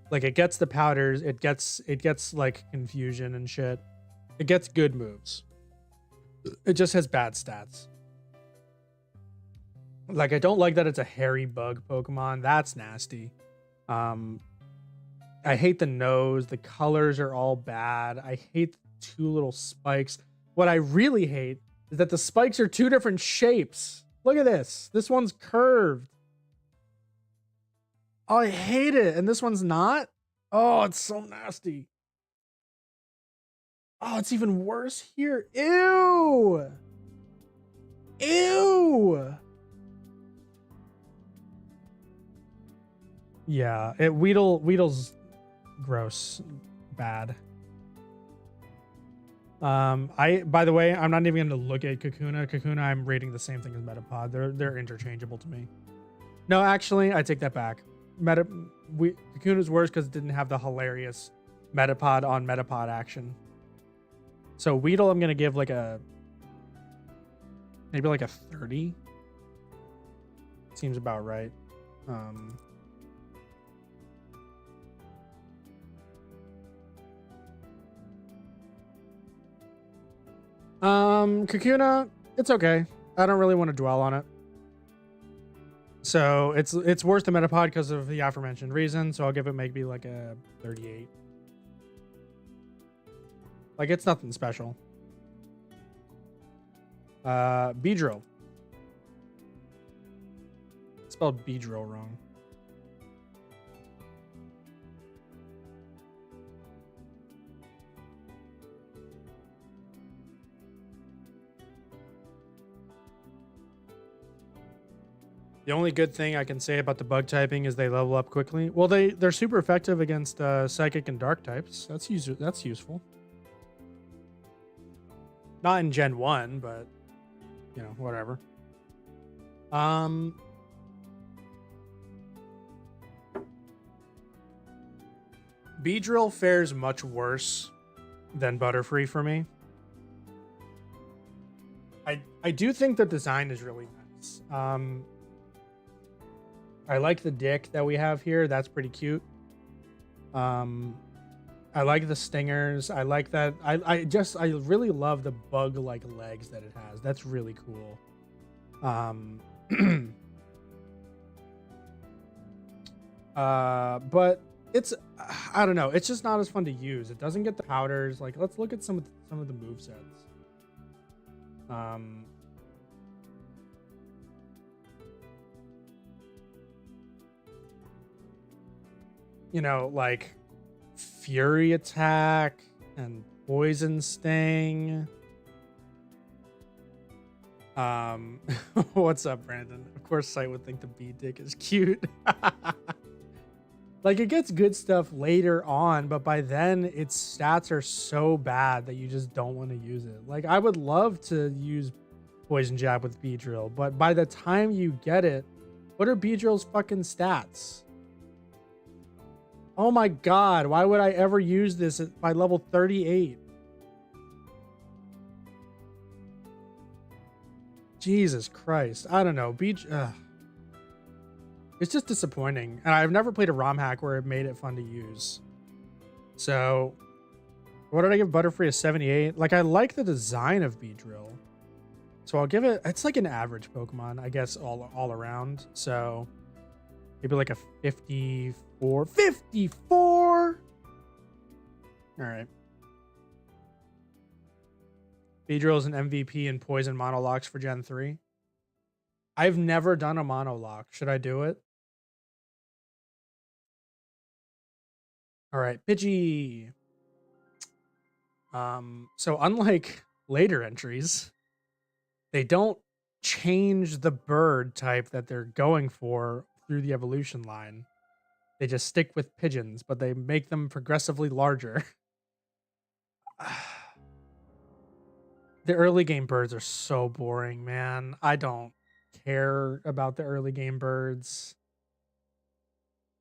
Like it gets the powders, it gets like Confusion and shit. It gets good moves. It just has bad stats. Like I don't like that it's a hairy bug Pokemon. That's nasty. I hate the nose. The colors are all bad. I hate the two little spikes. What I really hate is that the spikes are two different shapes. Look at this. This one's curved. Oh, I hate it. And this one's not? Oh, it's so nasty. Oh, it's even worse here. Ew. Ew. Yeah, Weedle's gross. Bad. By the way, I'm not even gonna look at Kakuna. Kakuna, I'm rating the same thing as Metapod. They're interchangeable to me. No, actually, I take that back. Kakuna's worse because it didn't have the hilarious Metapod on Metapod action. So Weedle, I'm gonna give like maybe like a 30. Seems about right. Kakuna, it's okay. I don't really want to dwell on it. So it's worse than Metapod because of the aforementioned reason. So I'll give it maybe like a 38. Like it's nothing special. Beedrill. Spelled Beedrill wrong. The only good thing I can say about the bug typing is they level up quickly. Well, they're super effective against psychic and dark types. That's useful. Not in Gen 1, but you know, whatever. Beedrill fares much worse than Butterfree for me. I do think the design is really nice. I like the dick that we have here. That's pretty cute. I like the stingers. I like that. I really love the bug-like legs that it has. That's really cool. But it's, I don't know. It's just not as fun to use. It doesn't get the powders. Like, let's look at some of the movesets. You know, like Fury Attack and Poison Sting. What's up, Brandon? Of course, Sight would think the bee dick is cute. Like, it gets good stuff later on, but by then, its stats are so bad that you just don't want to use it. Like, I would love to use Poison Jab with Beedrill, but by the time you get it, what are Beedrill's fucking stats? Oh my god, why would I ever use this by level 38? Jesus Christ. I don't know. It's just disappointing. And I've never played a ROM hack where it made it fun to use. So, what did I give Butterfree? A 78? Like, I like the design of Beedrill. So I'll give it, it's like an average Pokemon, I guess, all around. So, maybe like a 54. 54! Alright. Beedrill is an MVP in Poison Monolocks for Gen 3. I've never done a Monolock. Should I do it? Alright, Pidgey. So unlike later entries, they don't change the bird type that they're going for through the evolution line. They just stick with pigeons, but they make them progressively larger. The early game birds are so boring, man. I don't care about the early game birds.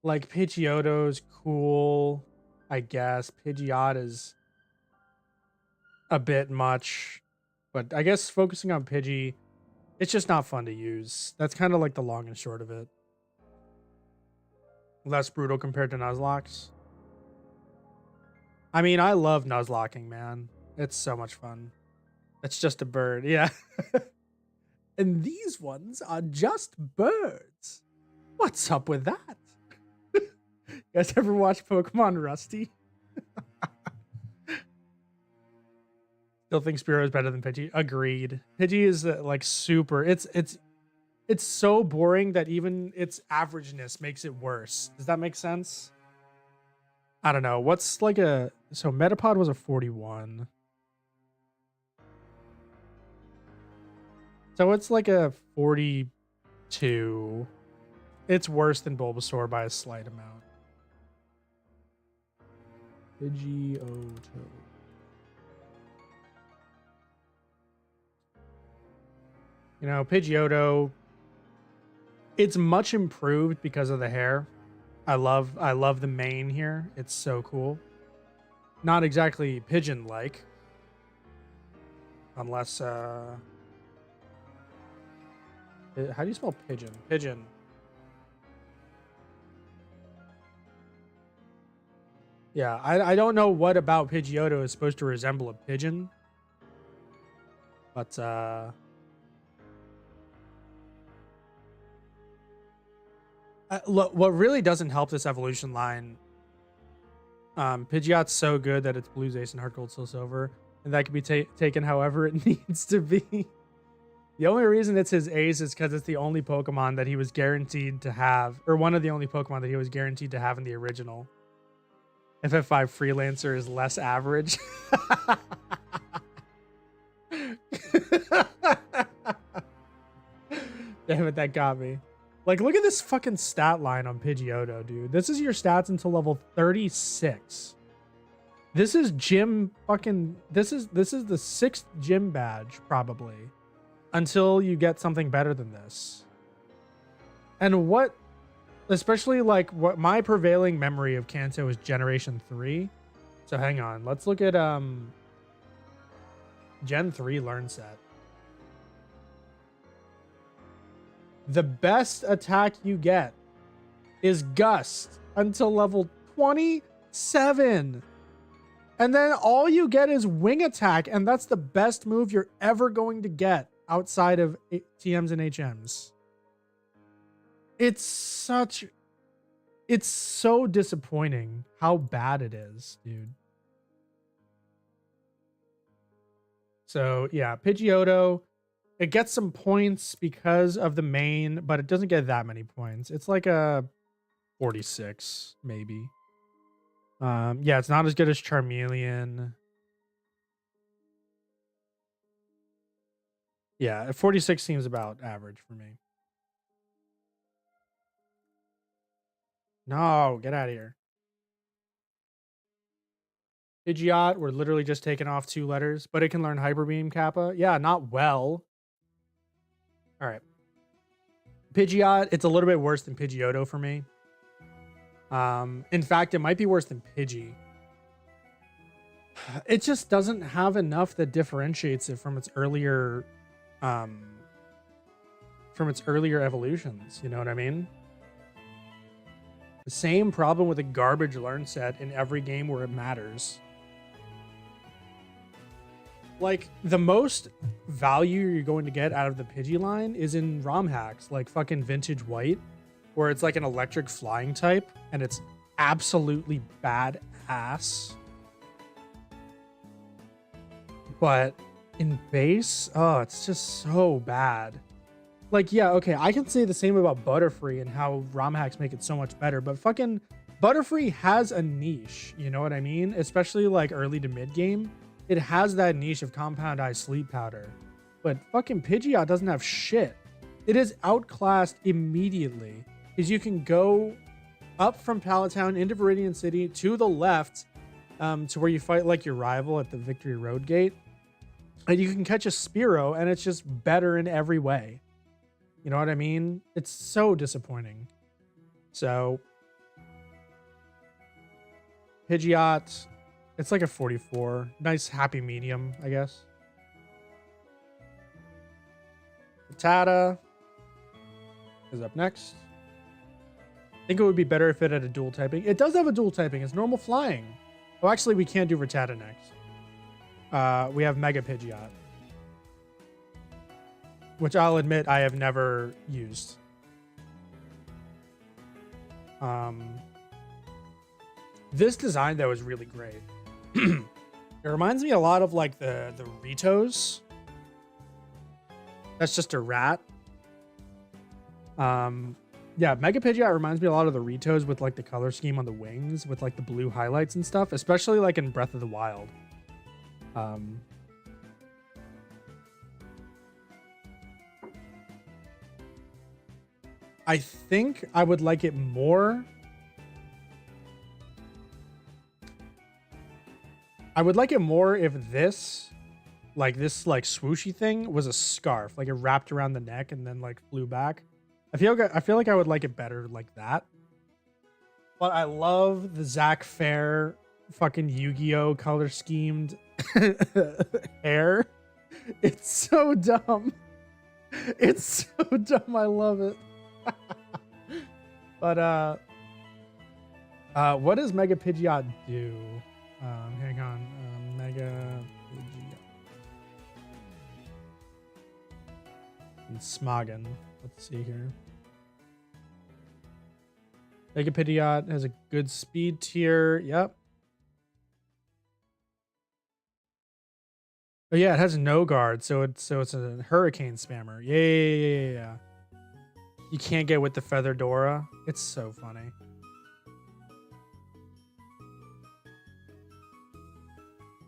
Like, Pidgeotto's cool, I guess. Pidgeot is a bit much, but I guess focusing on Pidgey, it's just not fun to use. That's kind of like the long and short of it. Less brutal compared to Nuzlocke's. I mean, I love Nuzlocking, man. It's so much fun. It's just a bird, yeah. And these ones are just birds. What's up with that? You guys ever watch Pokemon Rusty? Still think Spearow is better than Pidgey. Agreed. Pidgey is like super. It's so boring that even its averageness makes it worse. Does that make sense? I don't know. What's like a, so Metapod was a 41. So it's like a 42. It's worse than Bulbasaur by a slight amount. Pidgeotto. You know, Pidgeotto, it's much improved because of the hair. I love the mane here. It's so cool. Not exactly pigeon-like. Unless, how do you spell pigeon? Pigeon. Yeah, I don't know what about Pidgeotto is supposed to resemble a pigeon. But, look, what really doesn't help this evolution line, Pidgeot's so good that it's Blues Ace and Heart Gold Soul Silver, and that can be taken however it needs to be. The only reason it's his ace is because it's the only Pokemon that he was guaranteed to have, or one of the only Pokemon that he was guaranteed to have in the original. FF5 Freelancer is less average. Damn it, that got me. Like, look at this fucking stat line on Pidgeotto, dude. This is your stats until level 36. This is gym fucking... This is the 6th gym badge, probably. Until you get something better than this. And what... Especially, like, what my prevailing memory of Kanto is Generation 3. So, hang on. Let's look at, Gen 3 Learn Set. The best attack you get is Gust until level 27. And then all you get is Wing Attack, and that's the best move you're ever going to get outside of TMs and HMs. It's so disappointing how bad it is, dude. So, yeah, Pidgeotto, it gets some points because of the main, but it doesn't get that many points. It's like a 46, maybe. Yeah, it's not as good as Charmeleon. Yeah, 46 seems about average for me. No, get out of here. Pidgeot, we're literally just taking off 2 letters, but it can learn Hyper Beam Kappa. Yeah, not well. All right. Pidgeot, it's a little bit worse than Pidgeotto for me. In fact, it might be worse than Pidgey. It just doesn't have enough that differentiates it from its earlier evolutions. You know what I mean? The same problem with a garbage learn set in every game where it matters. Like, the most value you're going to get out of the Pidgey is in ROM hacks, like fucking Vintage White, where it's like an electric flying type, and it's absolutely badass. But in base, oh, it's just so bad. Like, yeah, okay, I can say the same about Butterfree and how ROM hacks make it so much better, but fucking Butterfree has a niche, you know what I mean? Especially like early to mid game. It has that niche of Compound Eye Sleep Powder. But fucking Pidgeot doesn't have shit. It is outclassed immediately. Because you can go up from Pallet Town into Viridian City to the left to where you fight like your rival at the Victory Road Gate. And you can catch a Spearow and it's just better in every way. You know what I mean? It's so disappointing. So Pidgeot, it's like a 44. Nice happy medium, I guess. Rattata is up next. I think it would be better if it had a dual typing. It does have a dual typing. It's normal flying. Oh, actually, we can't do Rattata next. We have Mega Pidgeot, which I'll admit I have never used. This design, though, is really great. It reminds me a lot of like the Ritos. That's just a rat. Yeah, Mega Pidgeot reminds me a lot of the Ritos with like the color scheme on the wings with like the blue highlights and stuff, especially like in Breath of the Wild. I think I would like it more. I would like it more if this swooshy thing was a scarf, like it wrapped around the neck and then like flew back. I feel like I would like it better like that. But I love the Zac Fair fucking Yu-Gi-Oh color schemed hair. It's so dumb. It's so dumb. I love it. But what does Mega Pidgeot do? Hang on. Mega Pidgeot. And Smogon. Let's see here. Mega Pidgeot has a good speed tier. Yep. Oh yeah, it has no guard, so it's a hurricane spammer. Yeah. You can't get with the Featherdora. It's so funny.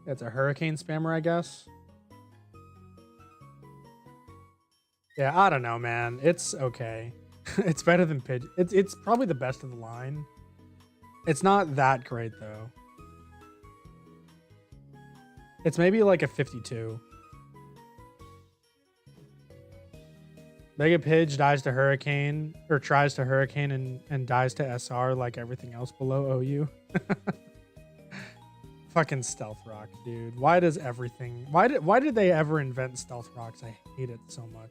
It's a hurricane spammer, I guess. Yeah, I don't know, man. It's okay. It's better than Pidge. It's probably the best of the line. It's not that great though. It's maybe like a 52. Mega Pidge dies to Hurricane, or tries to Hurricane and dies to SR like everything else below OU. Fucking Stealth Rock, dude. Why does everything... Why did they ever invent Stealth Rocks? I hate it so much.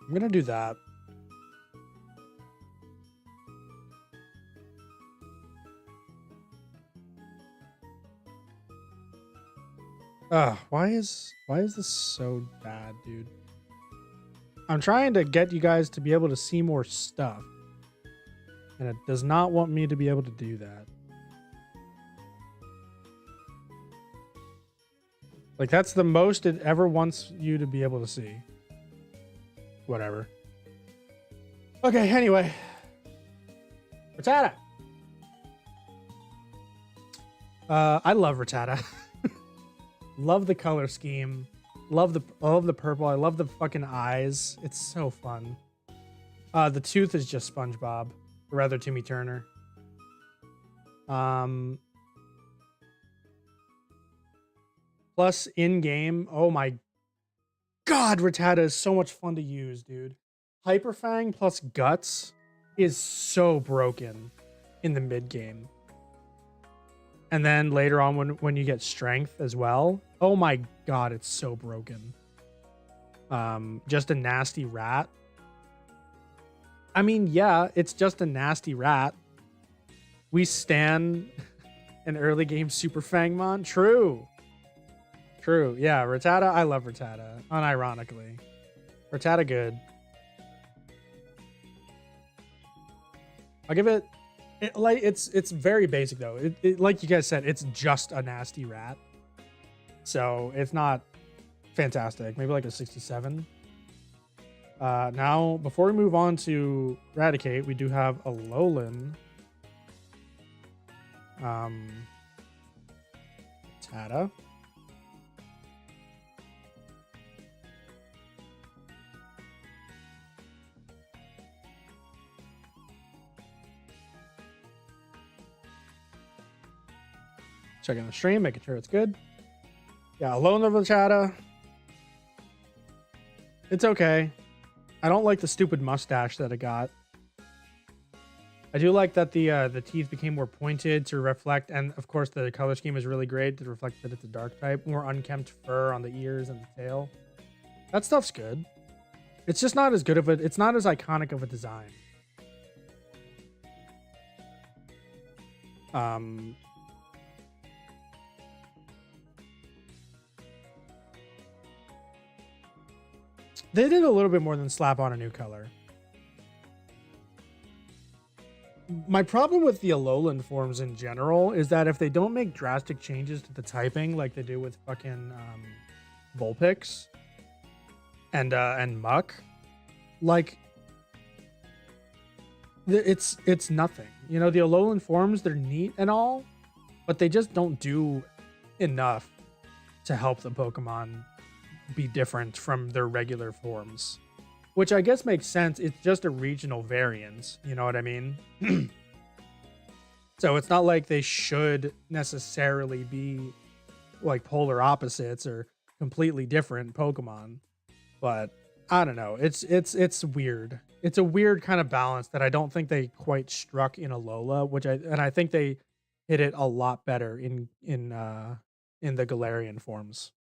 I'm gonna do that. Why is this so bad, dude? I'm trying to get you guys to be able to see more stuff, and it does not want me to be able to do that. Like, that's the most it ever wants you to be able to see. Whatever. Okay, anyway. Rattata. I love Rattata. Love the color scheme. Love the purple. I love the fucking eyes. It's so fun. The tooth is just SpongeBob, or rather Timmy Turner. Plus in game, oh my god, Rattata is so much fun to use, dude. Hyperfang plus Guts is so broken in the mid game. And then later on when you get Strength as well, oh my god, it's so broken. Just a nasty rat. I mean, yeah, it's just a nasty rat. We stan an early game Super Fangmon. True. True. Yeah, Rattata. I love Rattata. Unironically. Rattata good. I'll give it, like it's very basic though. Like you guys said, it's just a nasty rat. So it's not fantastic. Maybe like a 67. Now, before we move on to Raticate, we do have Alolan. Tata. Checking the stream, making sure it's good. Yeah, Alolan Rattata. It's okay. I don't like the stupid mustache that it got. I do like that the teeth became more pointed to reflect, and of course the color scheme is really great to reflect that it's a dark type. More unkempt fur on the ears and the tail. That stuff's good. It's just not as good of a, it's not as iconic of a design. They did a little bit more than slap on a new color. My problem with the Alolan forms in general is that if they don't make drastic changes to the typing like they do with fucking Vulpix and Muck, like it's nothing. You know, the Alolan forms, they're neat and all, but they just don't do enough to help the Pokemon be different from their regular forms, which I guess makes sense. It's just a regional variance, you know what I mean? So it's not like they should necessarily be like polar opposites or completely different Pokemon, but I don't know. It's weird. It's a weird kind of balance that I don't think they quite struck in Alola, which I think they hit it a lot better in the Galarian forms.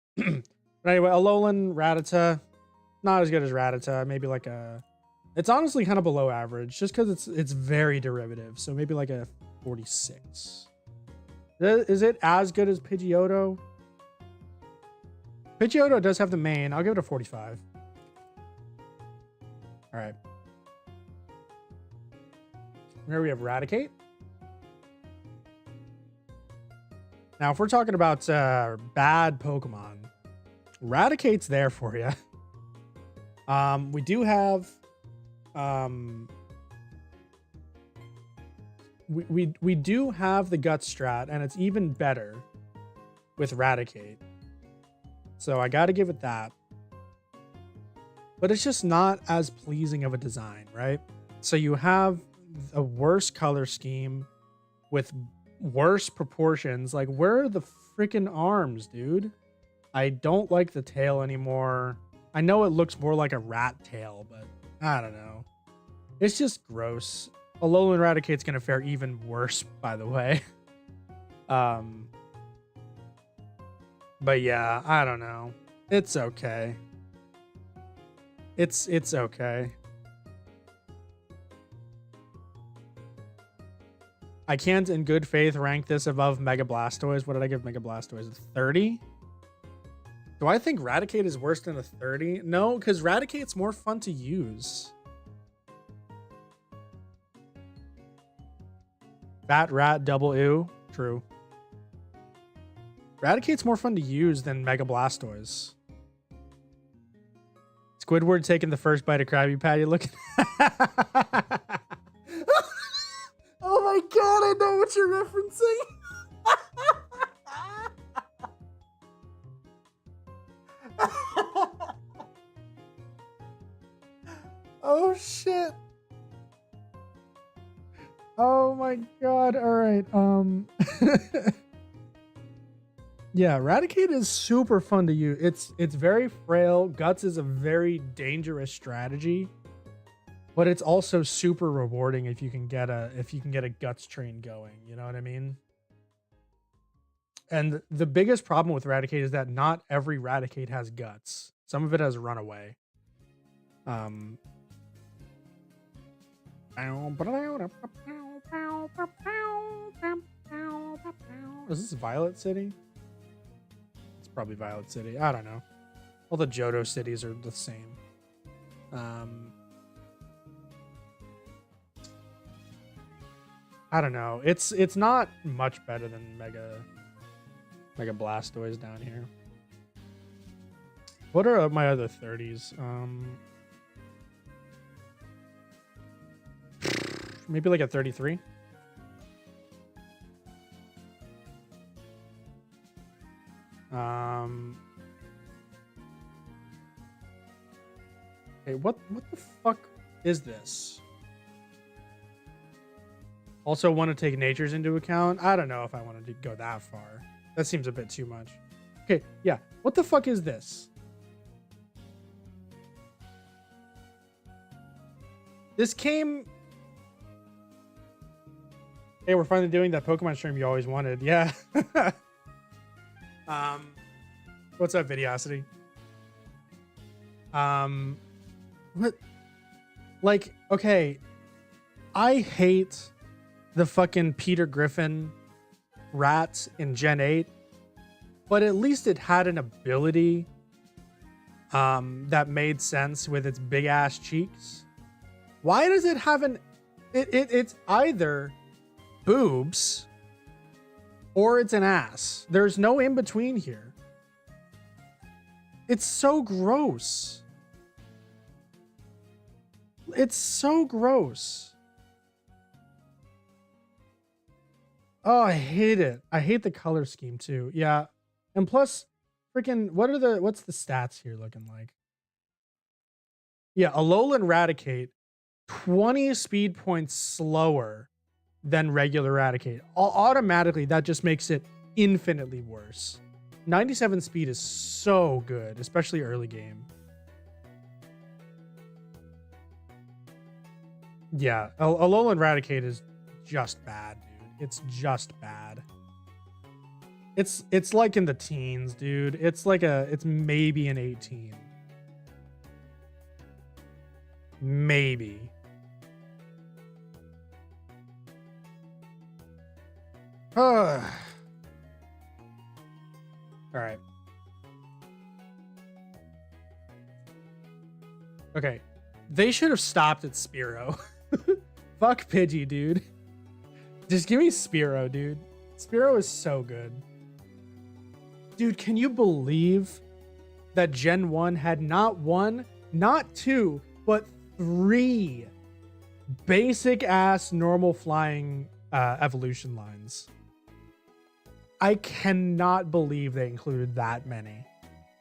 But anyway, Alolan, Rattata, not as good as Rattata. Maybe like a, it's honestly kind of below average just because it's very derivative. So maybe like a 46. Is it as good as Pidgeotto? Pidgeotto does have the main. I'll give it a 45. All right. Here we have Raticate. Now, if we're talking about bad Pokemon, Raticate's there for you. We do have we do have the Guts strat, and it's even better with Raticate. So I got to give it that. But it's just not as pleasing of a design, right? So you have a worse color scheme with worse proportions. Like, where are the freaking arms, dude? I don't like the tail anymore. I know it looks more like a rat tail, but I don't know. It's just gross. Alolan Raticate's gonna fare even worse, by the way. But yeah, I don't know. It's okay. It's okay. I can't in good faith rank this above Mega Blastoise. What did I give Mega Blastoise? A 30? Do I think Raticate is worse than a 30? No, because Raticate's more fun to use. Fat Rat double ew. True. Raticate's more fun to use than Mega Blastoise. Squidward taking the first bite of Krabby Patty. Look at oh my god, I know what you're referencing. Oh shit. Oh my god. All right. Yeah, Raticate is super fun to use. It's very frail. Guts is a very dangerous strategy, but it's also super rewarding if you can get a Guts train going, you know what I mean? And the biggest problem with Raticate is that not every Raticate has Guts. Some of it has Runaway. Is this Violet City? It's probably Violet City. I don't know. All the Johto cities are the same. I don't know. It's not much better than Mega Blastoise down here. What are my other 30s? Maybe like a 33. Okay, what the fuck is this? Also want to take natures into account? I don't know if I wanted to go that far. That seems a bit too much. Okay, yeah. What the fuck is this? This came... Hey, we're finally doing that Pokemon stream you always wanted. Yeah. What's up, Videosity? What? Like, okay. I hate the fucking Peter Griffin rats in Gen 8, but at least it had an ability that made sense with its big ass cheeks. Why does it have an it's either boobs or it's an ass? There's no in between here. It's so gross. It's so gross. Oh, I hate it. I hate the color scheme too. Yeah. And plus, freaking, what's the stats here looking like? Yeah, Alolan Raticate, 20 speed points slower than regular Raticate. Automatically, that just makes it infinitely worse. 97 speed is so good, especially early game. Yeah, Alolan Raticate is just bad, dude. It's just bad. It's like in the teens, dude. It's maybe an 18. Maybe. All right. Okay. They should have stopped at Spearow. Fuck Pidgey, dude. Just give me Spearow, dude. Spearow is so good. Dude, can you believe that Gen 1 had not one, not two, but three basic ass normal flying evolution lines? I cannot believe they included that many.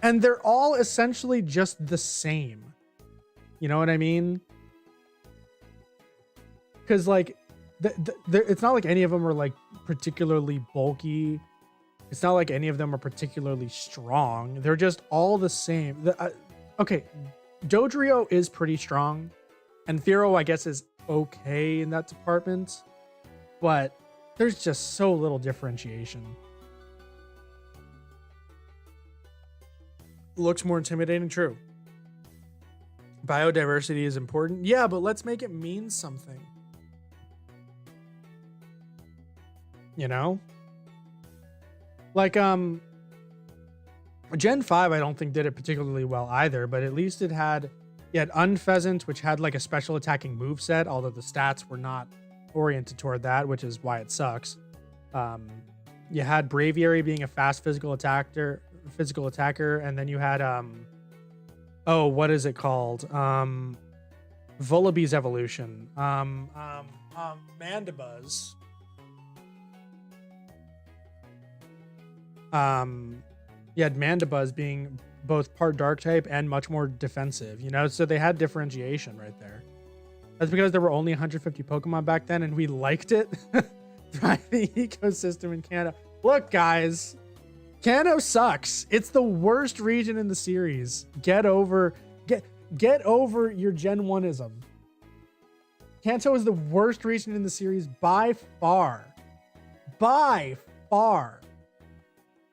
And they're all essentially just the same. You know what I mean? Because like, it's not like any of them are like particularly bulky. It's not like any of them are particularly strong. They're just all the same. Okay, Dodrio is pretty strong, and Fearow, I guess, is okay in that department, but there's just so little differentiation. Looks more intimidating, true. Biodiversity is important. Yeah, but let's make it mean something. You know? Like, Gen 5, I don't think did it particularly well either, but at least you had Unpheasant, which had like a special attacking moveset, although the stats were not oriented toward that, which is why it sucks. You had Braviary being a fast physical attacker, and then you had what is it called? Vullaby's evolution. Mandibuzz. You had Mandibuzz being both part dark type and much more defensive, you know, so they had differentiation right there. That's because there were only 150 Pokemon back then and we liked it. Thriving ecosystem in Kanto. Look, guys, Kanto sucks. It's the worst region in the series. Get over your Gen 1ism. Kanto is the worst region in the series by far. By far.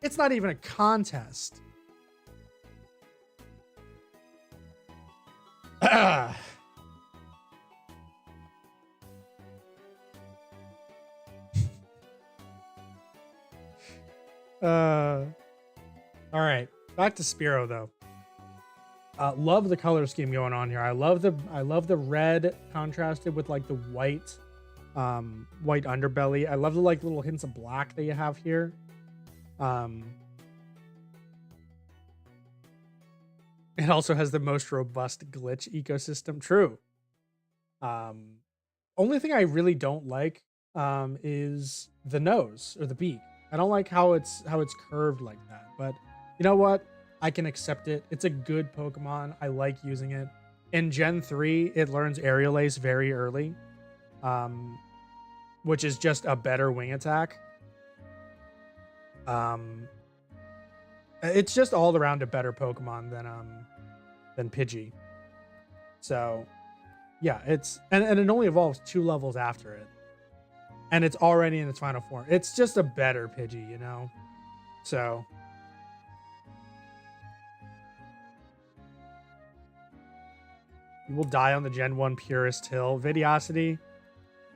It's not even a contest. All right, back to Spearow though. Love the color scheme going on here. I love the red contrasted with like the white white underbelly. I love the like little hints of black that you have here. It also has the most robust glitch ecosystem. True. Only thing I really don't like is the nose or the beak. I don't like how it's curved like that. But you know what? I can accept it. It's a good Pokemon. I like using it. In Gen 3, it learns Aerial Ace very early, which is just a better wing attack. It's just all around a better Pokemon than Pidgey. So yeah, it's and it only evolves 2 levels after it. And it's already in its final form. It's just a better Pidgey, you know? So you will die on the Gen 1 Purist Hill. Vidiosity,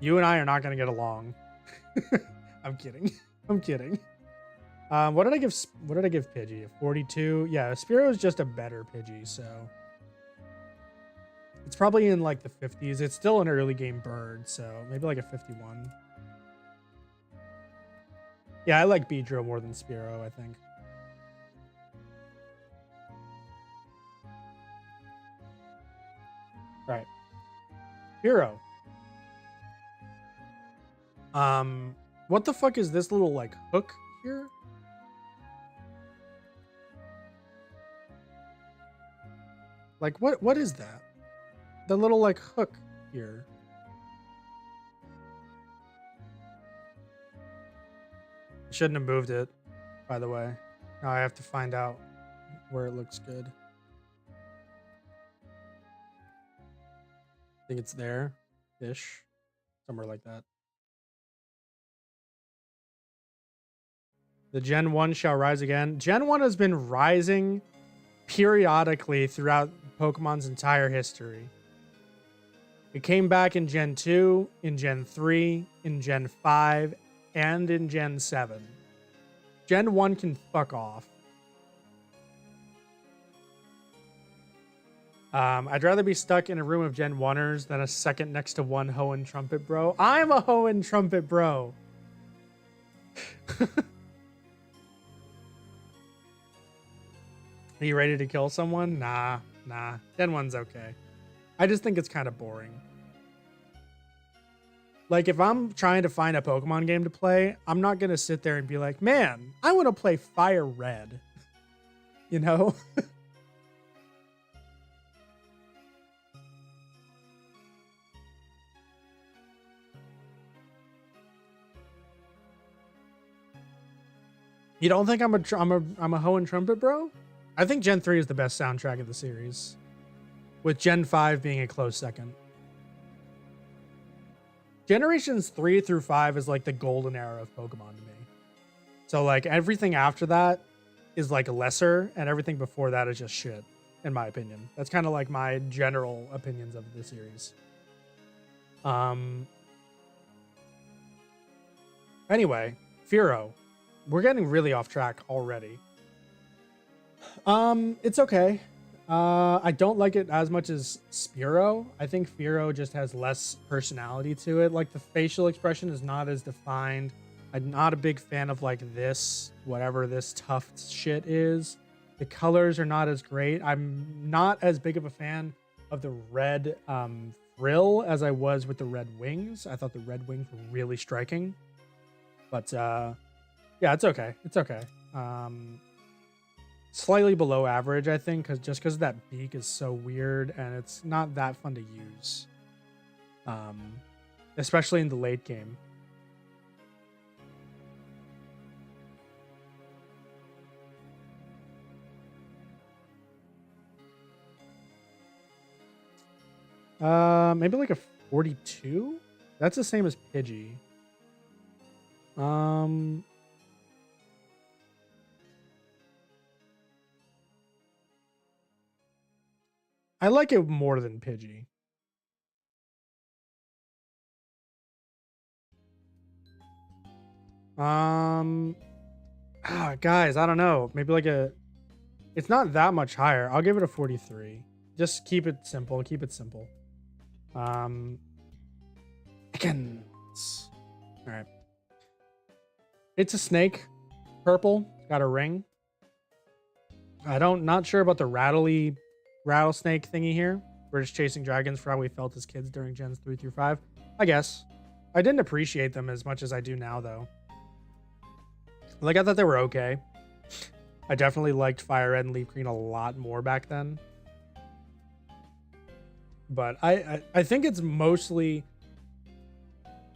you and I are not going to get along. I'm kidding. I'm kidding. What did I give Pidgey? A 42? Yeah, Spearow is just a better Pidgey, so it's probably in like the 50s. It's still an early game bird, so maybe like a 51. Yeah, I like Beedrill more than Spearow, I think. Right. Spearow. What the fuck is this little like hook here? Like what is that? The little like hook here. I shouldn't have moved it, by the way. Now I have to find out where it looks good. I think it's there ish. Somewhere like that. The Gen 1 shall rise again. Gen 1 has been rising periodically throughout Pokemon's entire history. It came back in Gen 2, in Gen 3, in Gen 5, and in Gen 7. Gen 1 can fuck off. I'd rather be stuck in a room of Gen 1ers than a second next to one Hoenn Trumpet Bro. I'm a Hoenn Trumpet Bro. Are you ready to kill someone? Nah. Gen 1's okay. I just think it's kind of boring. Like, if I'm trying to find a Pokemon game to play, I'm not going to sit there and be like, man, I want to play Fire Red. You know? You don't think I'm a Hoenn Trumpet Bro? I think Gen 3 is the best soundtrack of the series, with Gen 5 being a close second. Generations 3 through 5 is like the golden era of Pokemon to me. So like everything after that is like lesser, and everything before that is just shit, in my opinion. That's kind of like my general opinions of the series. Anyway, Fearow. We're getting really off track already. It's okay. I don't like it as much as Spearow. I think Fearow just has less personality to it. Like the facial expression is not as defined. I'm not a big fan of like this, whatever this tuft shit is. The colors are not as great. I'm not as big of a fan of the red frill as I was with the red wings. I thought the red wings were really striking. But yeah, it's okay. It's okay. Slightly below average, I think, because that beak is so weird and it's not that fun to use, especially in the late game. Maybe like a 42. That's the same as Pidgey. I like it more than Pidgey. Guys, I don't know. Maybe like it's not that much higher. I'll give it a 43. Just keep it simple. Keep it simple. Ekans. All right. It's a snake. Purple. Got a ring. Not sure about the rattlesnake thingy here. We're just chasing dragons for how we felt as kids during gens 3 through 5. I guess. I didn't appreciate them as much as I do now, though. Like, I thought they were okay. I definitely liked Fire Red and Leaf Green a lot more back then. But I think it's mostly...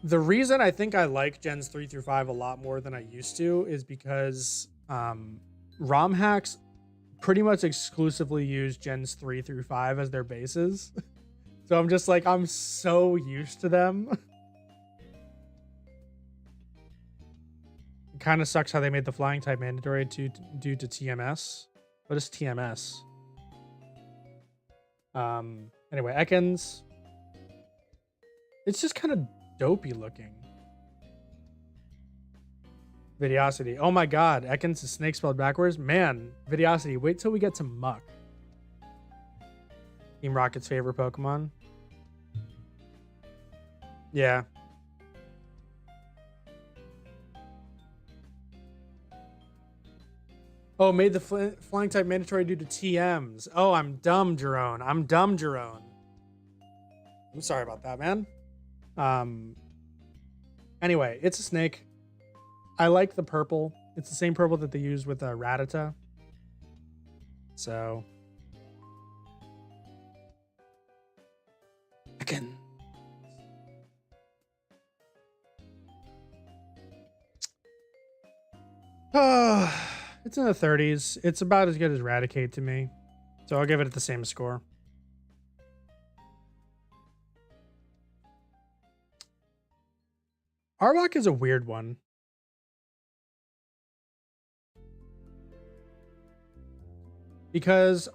The reason I think I like gens 3 through 5 a lot more than I used to is because ROM hacks pretty much exclusively use gens 3 through 5 as their bases. So I'm just like, I'm so used to them. It kind of sucks how they made the flying type mandatory due to TMS. What is TMS? Anyway, Ekans. It's just kind of dopey looking. Vidiosity. Oh my god, Ekans is snake spelled backwards. Man, Vidiosity, wait till we get to Muck. Team Rocket's favorite Pokemon. Yeah. Oh, made the flying type mandatory due to TMs. Oh, I'm dumb, Jerome. I'm dumb, Jerome. I'm sorry about that, man. Anyway, it's a snake. I like the purple. It's the same purple that they used with Rattata. So. Again. It's in the 30s. It's about as good as Raticate to me. So I'll give it the same score. Arbok is a weird one. Because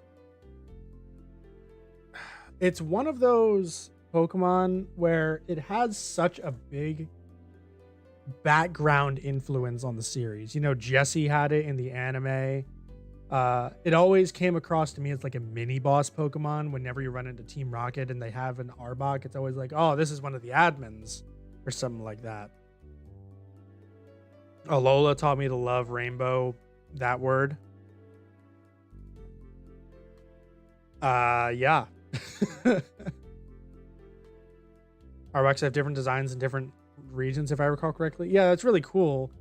it's one of those Pokemon where it has such a big background influence on the series. You know, Jessie had it in the anime. It always came across to me as like a mini boss Pokemon whenever you run into Team Rocket and they have an Arbok. It's always like, oh, this is one of the admins or something like that. Alola taught me to love Rainbow, that word. Yeah. Arboks have different designs in different regions, if I recall correctly. Yeah, that's really cool.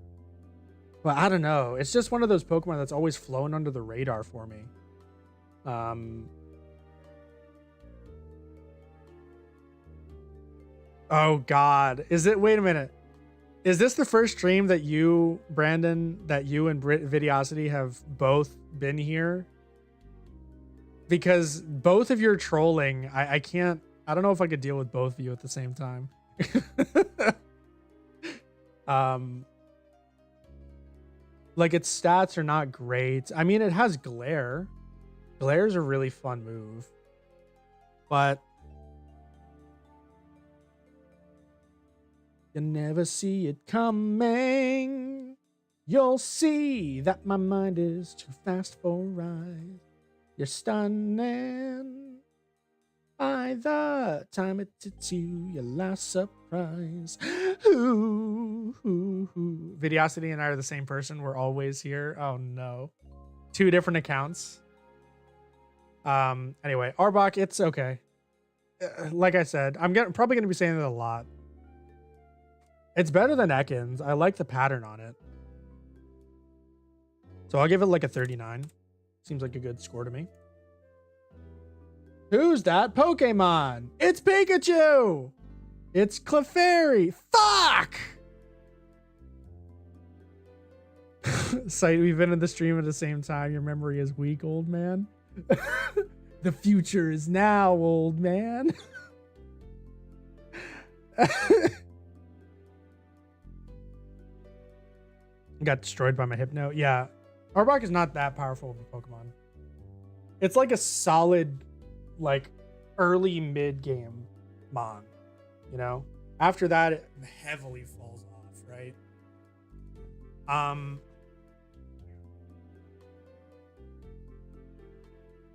But I don't know. It's just one of those Pokemon that's always flown under the radar for me. Oh, God. Is it... Wait a minute. Is this the first stream that you, Brandon, that you and Vidiosity have both been here? Because both of your trolling, I can't... I don't know if I could deal with both of you at the same time. Like, its stats are not great. I mean, it has Glare. Glare's a really fun move. But you never see it coming. You'll see that my mind is too fast for eyes. You're stunning. By the time it hits you, your last surprise. Vidiosity and I are the same person. We're always here. Oh no. 2 different accounts. Anyway, Arbok, it's okay. Like I said, I'm probably gonna be saying it a lot. It's better than Ekans. I like the pattern on it. So I'll give it like a 39. Seems like a good score to me. Who's that Pokemon? It's Pikachu! It's Clefairy. Fuck! Sight, we've been in the stream at the same time. Your memory is weak, old man. The future is now, old man. Got destroyed by my Hypno. Yeah. Arbok is not that powerful of a Pokemon. It's like a solid like early mid game Mon, you know? After that, it heavily falls off, right?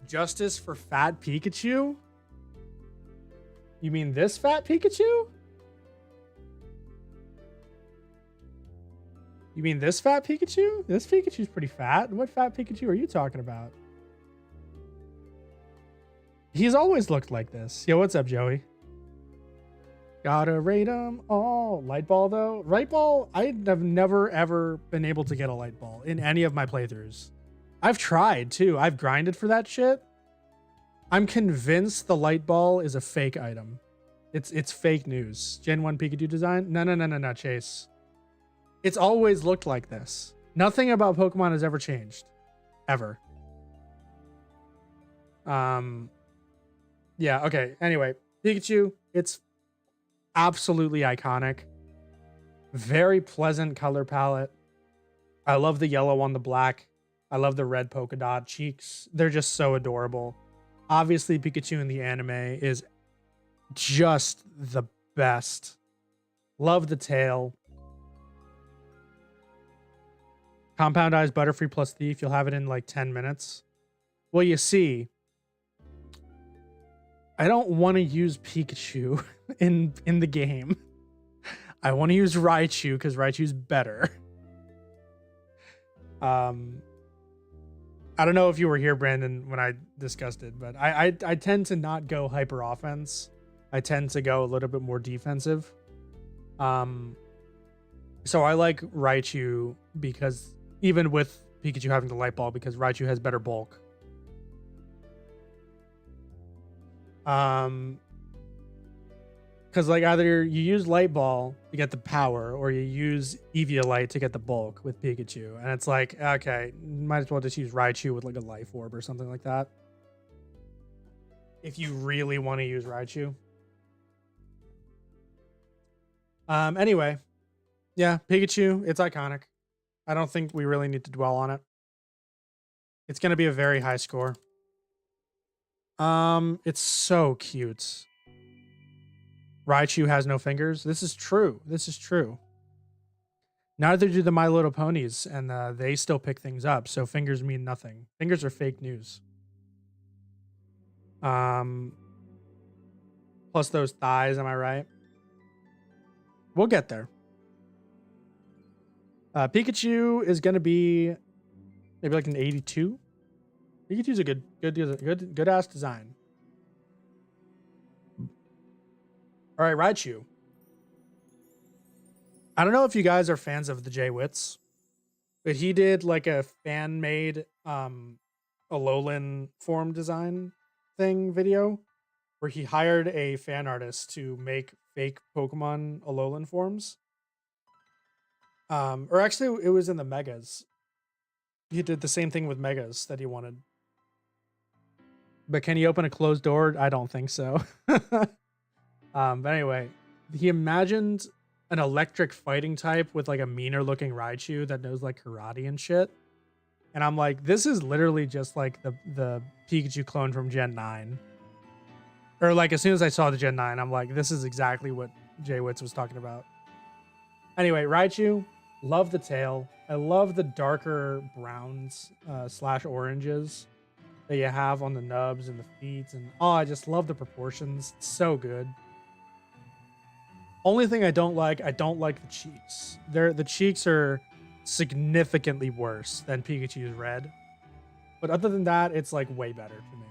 Justice for fat Pikachu? You mean this fat Pikachu? You mean this fat Pikachu? This Pikachu's pretty fat. What fat Pikachu are you talking about? He's always looked like this. Yo, what's up, Joey? Gotta rate them all. Light ball, though. Light ball, I have never, ever been able to get a light ball in any of my playthroughs. I've tried, too. I've grinded for that shit. I'm convinced the light ball is a fake item. It's fake news. Gen 1 Pikachu design? No, Chase. It's always looked like this. Nothing about Pokemon has ever changed. Ever. Yeah, okay. Anyway, Pikachu, it's absolutely iconic. Very pleasant color palette. I love the yellow on the black. I love the red polka dot cheeks. They're just so adorable. Obviously, Pikachu in the anime is just the best. Love the tail. Compound Eyes Butterfree plus Thief. You'll have it in like 10 minutes. Well, you see, I don't want to use Pikachu in the game. I want to use Raichu because Raichu's better. I don't know if you were here, Brandon, when I discussed it, but I tend to not go hyper offense. I tend to go a little bit more defensive. So I like Raichu because even with Pikachu having the light ball, because Raichu has better bulk. Because like either you use light ball to get the power or you use Eviolite to get the bulk with Pikachu, and it's like, okay, might as well just use Raichu with like a life orb or something like that if you really want to use Raichu. Anyway, yeah, Pikachu, it's iconic. I don't think we really need to dwell on it. It's going to be a very high score. It's so cute. Raichu has no fingers. This is true. This is true. Neither do the My Little Ponies, and they still pick things up, so fingers mean nothing. Fingers are fake news. Plus those thighs, am I right? We'll get there. Pikachu is going to be maybe like an 82. Pikachu's a good ass design. All right, Raichu. I don't know if you guys are fans of the Jay Witz, but he did like a fan-made Alolan form design thing video where he hired a fan artist to make fake Pokemon Alolan forms. Or actually, it was in the Megas. He did the same thing with Megas that he wanted. But can he open a closed door? I don't think so. But anyway, he imagined an electric fighting type with like a meaner looking Raichu that knows like karate and shit. And I'm like, this is literally just like the Pikachu clone from Gen 9. Or like as soon as I saw the Gen 9, I'm like, this is exactly what Jay Witz was talking about. Anyway, Raichu, love the tail. I love the darker browns / oranges that you have on the nubs and the feet. And oh, I just love the proportions. It's so good. Only thing I don't like the cheeks. The cheeks are significantly worse than Pikachu's red. But other than that, it's like way better to me.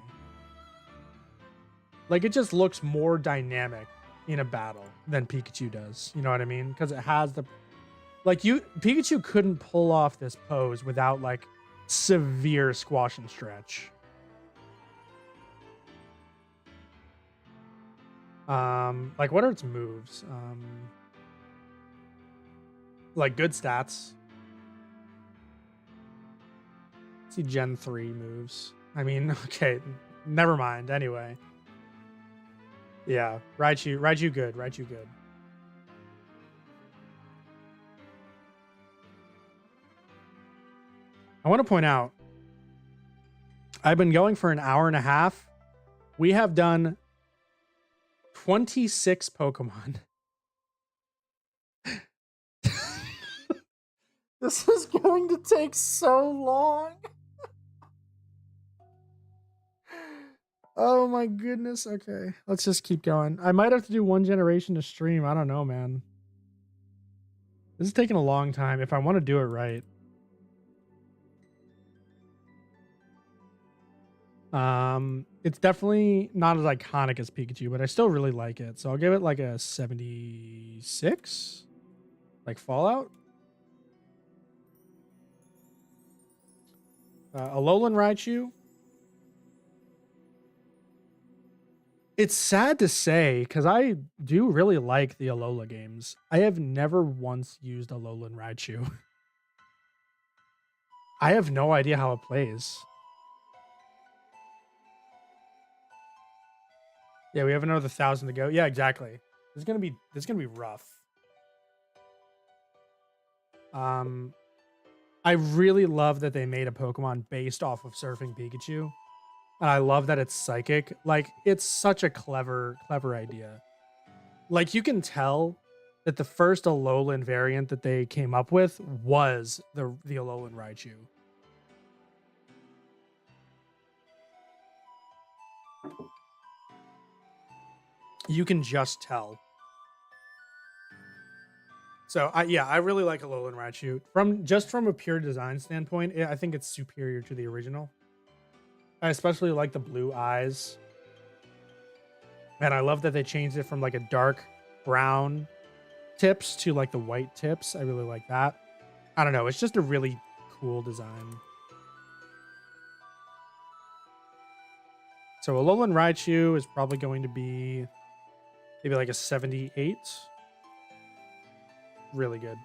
Like it just looks more dynamic in a battle than Pikachu does. You know what I mean? Because it has the Pikachu couldn't pull off this pose without like severe squash and stretch. Like what are its moves? Like good stats. Let's see Gen 3 moves. I mean, okay, never mind. Anyway. Yeah, Raichu good. Raichu good. I want to point out, I've been going for an hour and a half We have done 26 Pokemon. This is going to take so long. Oh my goodness. Okay, let's just keep going. I might have to do one generation to stream. I don't know, man. This is taking a long time if I want to do it right. It's definitely not as iconic as Pikachu, but I still really like it. So I'll give it like a 76, like Fallout. Alolan Raichu. It's sad to say because I do really like the Alola games. I have never once used Alolan Raichu. I have no idea how it plays. Yeah, we have another 1,000 to go. Yeah, exactly. This is gonna be rough. I really love that they made a Pokemon based off of Surfing Pikachu. And I love that it's psychic. Like, it's such a clever idea. Like, you can tell that the first Alolan variant that they came up with was the Alolan Raichu. You can just tell. So, I really like Alolan Raichu. From a pure design standpoint, I think it's superior to the original. I especially like the blue eyes. And I love that they changed it from like a dark brown tips to like the white tips. I really like that. I don't know. It's just a really cool design. So Alolan Raichu is probably going to be maybe like a 78. Really good.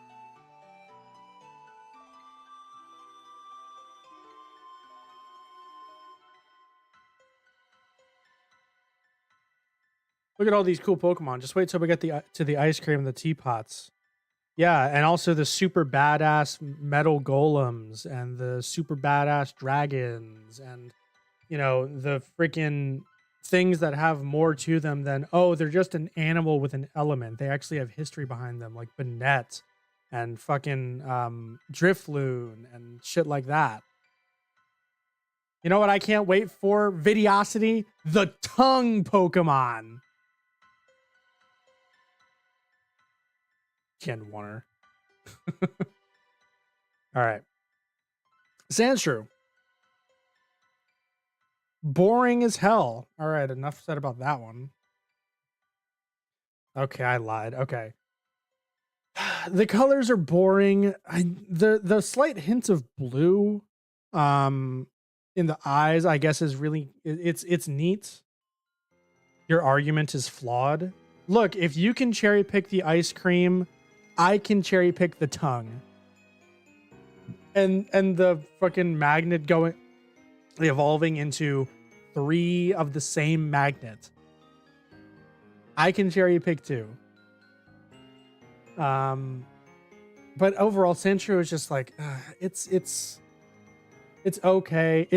Look at all these cool Pokemon. Just wait till we get to the ice cream and the teapots. Yeah, and also the super badass metal golems and the super badass dragons and, you know, the freaking things that have more to them than, oh, they're just an animal with an element. They actually have history behind them, like Banette and fucking Drifloon and shit like that. You know what I can't wait for? Videosity, the tongue Pokemon. Ken Warner. All right. Sandshrew. Boring as hell. All right, enough said about that one. Okay, I lied. Okay. The colors are boring. The slight hints of blue in the eyes, I guess, is really it's neat. Your argument is flawed. Look, if you can cherry pick the ice cream, I can cherry pick the tongue. And the fucking magnet evolving into 3 of the same magnet. I can cherry pick 2. But overall, Sandshrew is just like it's okay.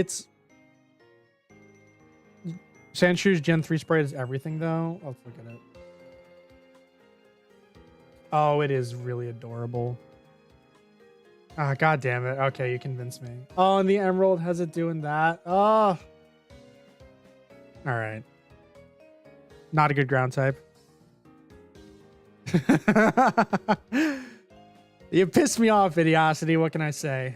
Sandshrew's Gen 3 sprite is everything though. Let's look at it. Oh, it is really adorable. Ah, god damn it. Okay, you convinced me. Oh, and the Emerald has it doing that. Oh. All right. Not a good ground type. You pissed me off, Videosity. What can I say?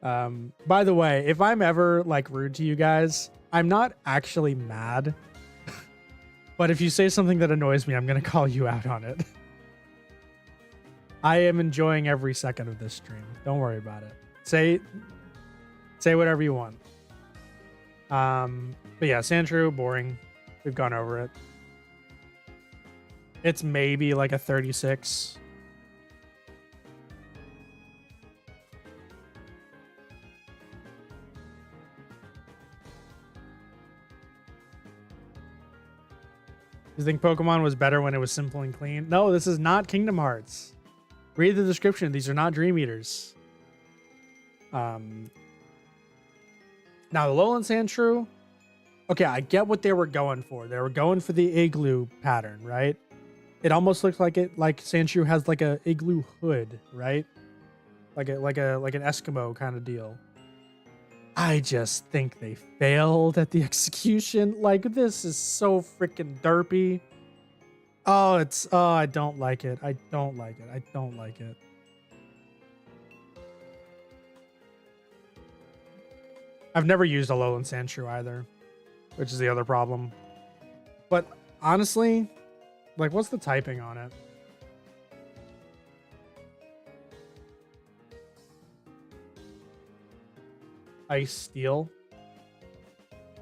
By the way, if I'm ever like rude to you guys, I'm not actually mad. But if you say something that annoys me, I'm going to call you out on it. I am enjoying every second of this stream. Don't worry about it. Say whatever you want. But yeah, Sandshrew, boring. We've gone over it. It's maybe like a 36. You think Pokemon was better when it was simple and clean? No, this is not Kingdom Hearts. Read the description. These are not Dream Eaters. Now the Alolan Sandshrew, okay, I get what they were going for. They were going for the igloo pattern, right? It almost looks like Sandshrew has like a igloo hood, right? Like an Eskimo kind of deal. I just think they failed at the execution. Like, this is so freaking derpy. Oh, I don't like it. I don't like it. I don't like it. I've never used Alolan Sandshrew either, which is the other problem. But honestly, like, what's the typing on it? Ice Steel.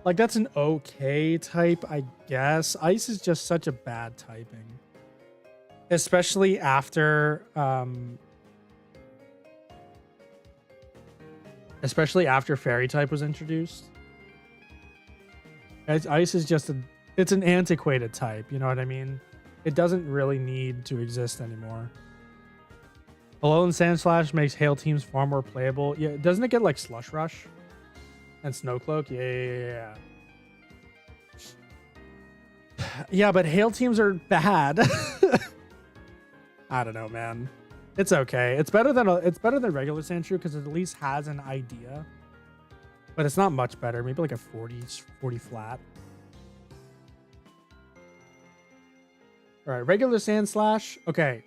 Like, that's an okay type, I guess. Ice is just such a bad typing. Especially after Fairy type was introduced. Ice is just it's an antiquated type, you know what I mean? It doesn't really need to exist anymore. Alolan Sandslash makes Hail teams far more playable. Yeah, doesn't it get like Slush Rush and Snowcloak? Yeah. Yeah, but Hail teams are bad. I don't know, man. It's okay. It's better than regular Sandshrew because it at least has an idea. But it's not much better. Maybe like a 40 flat. All right, regular Sandslash. Okay,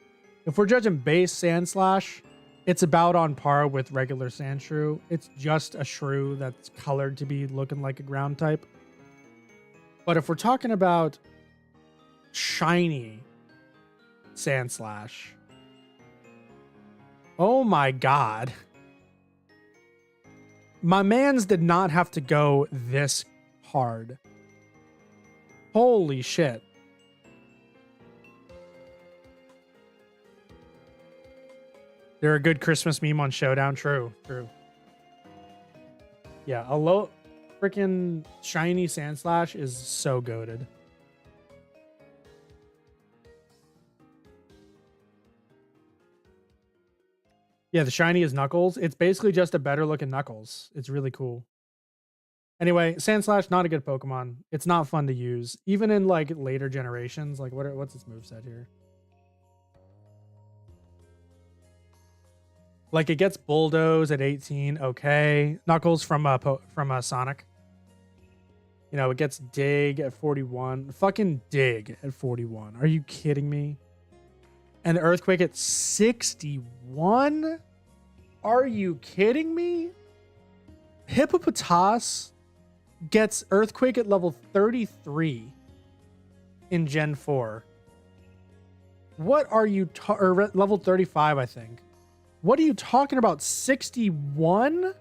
if we're judging base Sandslash, it's about on par with regular Sandshrew. It's just a shrew that's colored to be looking like a ground type. But if we're talking about shiny Sandslash, oh my god. My mans did not have to go this hard. Holy shit. They're a good Christmas meme on Showdown. True. Yeah, a low freaking shiny Sandslash is so goated. Yeah, the shiny is Knuckles. It's basically just a better looking Knuckles. It's really cool. Anyway, Sandslash, not a good Pokemon. It's not fun to use. Even in like later generations. Like what's its moveset here? Like, it gets Bulldoze at 18. Okay. Knuckles from Sonic. You know, it gets Dig at 41. Fucking Dig at 41. Are you kidding me? And Earthquake at 61? Are you kidding me? Hippopotas gets Earthquake at level 33 in Gen 4. What are you or level 35, I think. What are you talking about? 61?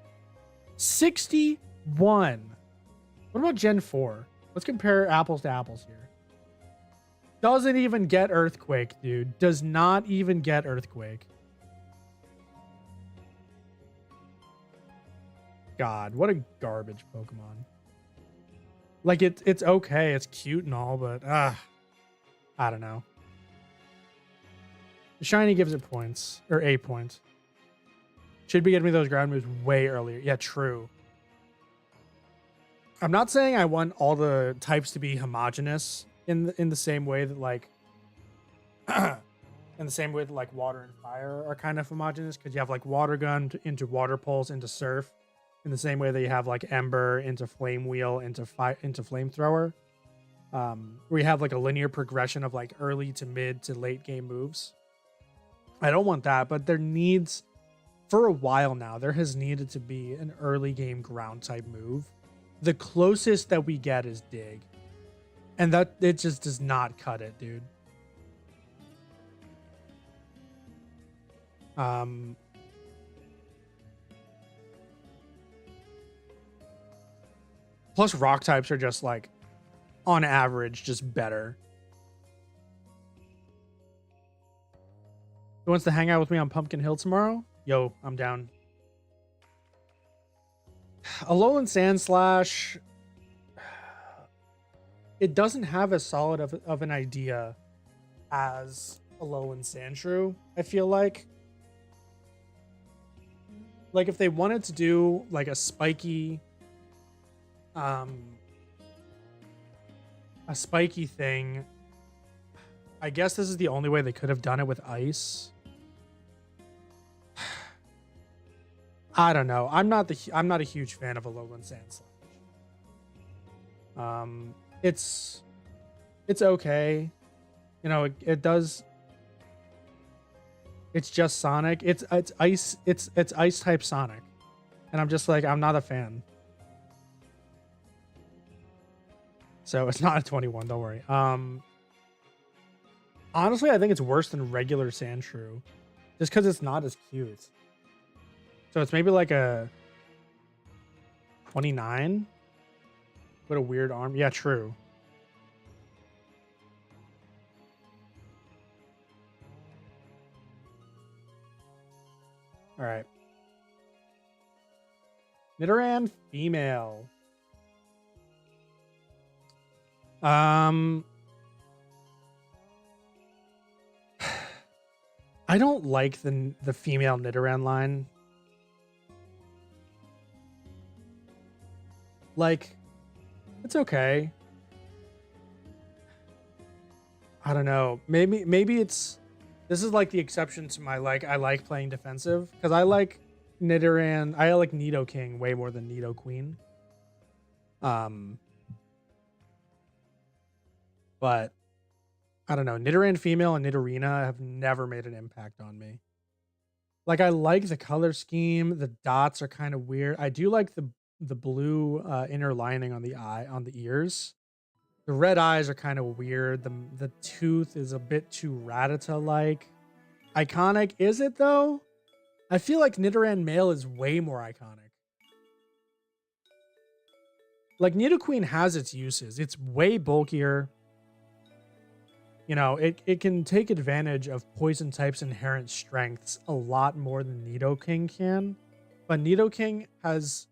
61. What about Gen 4? Let's compare apples to apples here. Doesn't even get Earthquake, dude. Does not even get Earthquake. God, what a garbage Pokemon. Like, it's okay. It's cute and all, but I don't know. The shiny gives it points, or 8 points. Should be getting me those ground moves way earlier. Yeah, true. I'm not saying I want all the types to be homogenous in the same way that like water and fire are kind of homogenous, because you have like Water Gun into Water Pulse into Surf, in the same way that you have like Ember into Flame Wheel into Flamethrower. We have like a linear progression of like early to mid to late game moves. I don't want that, but there needs, for a while now, there has needed to be an early game ground type move. The closest that we get is Dig. And that it just does not cut it, dude. Plus rock types are just like, on average, just better. Who wants to hang out with me on Pumpkin Hill tomorrow? Yo, I'm down. Alolan Sandslash, it doesn't have as solid of an idea as Alolan Sandshrew, I feel like. Like, if they wanted to do like a spiky Um, a spiky thing. I guess this is the only way they could have done it with ice. I don't know. I'm not a huge fan of Alolan Sandslash. It's okay. You know, it does. It's just Sonic. It's ice. It's ice type Sonic, and I'm just like, I'm not a fan. So it's not a 21. Don't worry. Honestly, I think it's worse than regular Sandshrew, just because it's not as cute. So it's maybe like a 29. What a weird arm. Yeah, true. All right. Nidoran female. I don't like the female Nidoran line. Like, it's okay. I don't know. Maybe it's this is like the exception to my like I like playing defensive because I like Nidoran. I like Nidoking way more than Nidoqueen. But I don't know. Nidoran female and Nidorina have never made an impact on me. Like I like the color scheme. The dots are kind of weird. I do like the blue inner lining on the ears. The red eyes are kind of weird. The tooth is a bit too Rattata like. Iconic, is it though? I feel like Nidoran male is way more iconic. Like Nidoqueen has its uses. It's way bulkier. You know, it can take advantage of poison type's inherent strengths a lot more than Nidoking can. But Nidoking has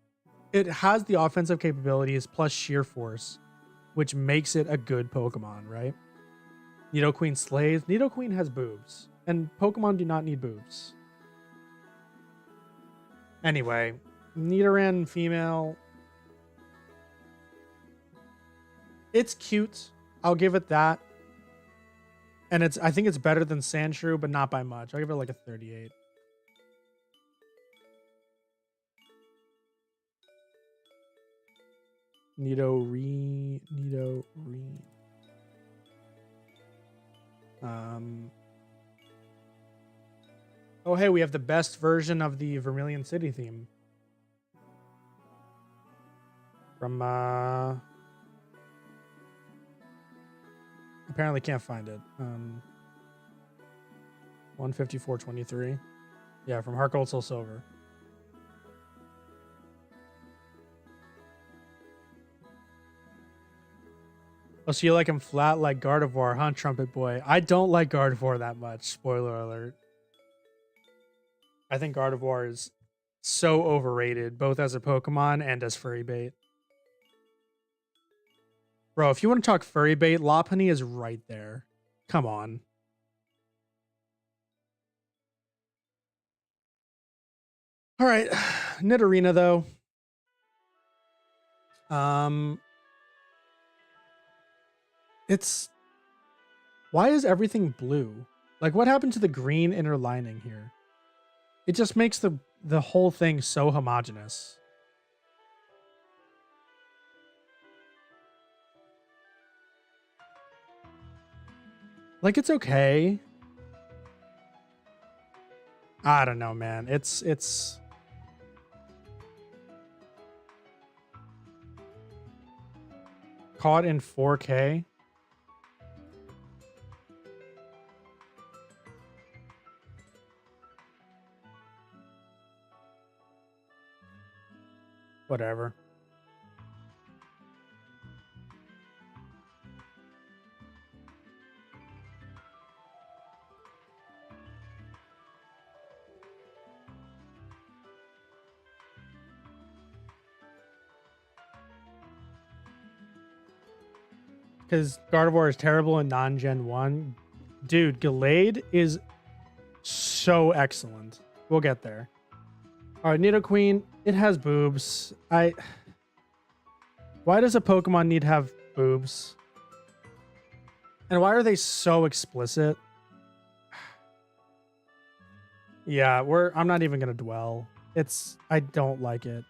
the offensive capabilities plus sheer force, which makes it a good Pokemon, right? Nidoqueen slays. Nidoqueen has boobs, and Pokemon do not need boobs. Anyway, Nidoran female. It's cute. I'll give it that. And I think it's better than Sandshrew, but not by much. I'll give it like a 38. Nidorine. Oh, hey, we have the best version of the Vermilion City theme. From, apparently can't find it. 154.23. Yeah, from Heart Gold Soul Silver. Oh, so you like him flat like Gardevoir, huh, Trumpet Boy? I don't like Gardevoir that much. Spoiler alert. I think Gardevoir is so overrated, both as a Pokemon and as furry bait. Bro, if you want to talk furry bait, Lopunny is right there. Come on. All right, Nidorina though. It's why is everything blue? Like, what happened to the green inner lining here? It just makes the whole thing so homogenous. Like, it's okay. I don't know, man. It's caught in 4K. Whatever. Because Gardevoir is terrible in non-Gen 1. Dude, Gallade is so excellent. We'll get there. All right, Nidoqueen, it has boobs. Why does a Pokemon need to have boobs? And why are they so explicit? Yeah, I'm not even gonna dwell. I don't like it.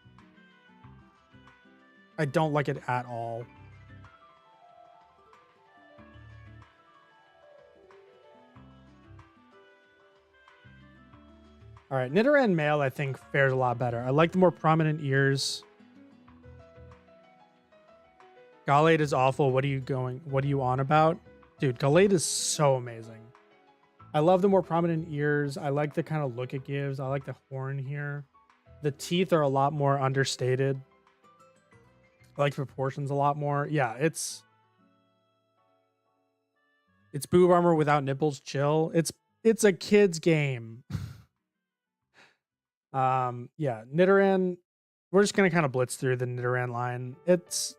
I don't like it at all. All right, Nidoran male, I think, fares a lot better. I like the more prominent ears. Gallade is awful. What are you on about? Dude, Gallade is so amazing. I love the more prominent ears. I like the kind of look it gives. I like the horn here. The teeth are a lot more understated. I like proportions a lot more. Yeah, it's boob armor without nipples. Chill. It's a kid's game. Yeah, Nidoran. We're just gonna kind of blitz through the Nidoran line. It's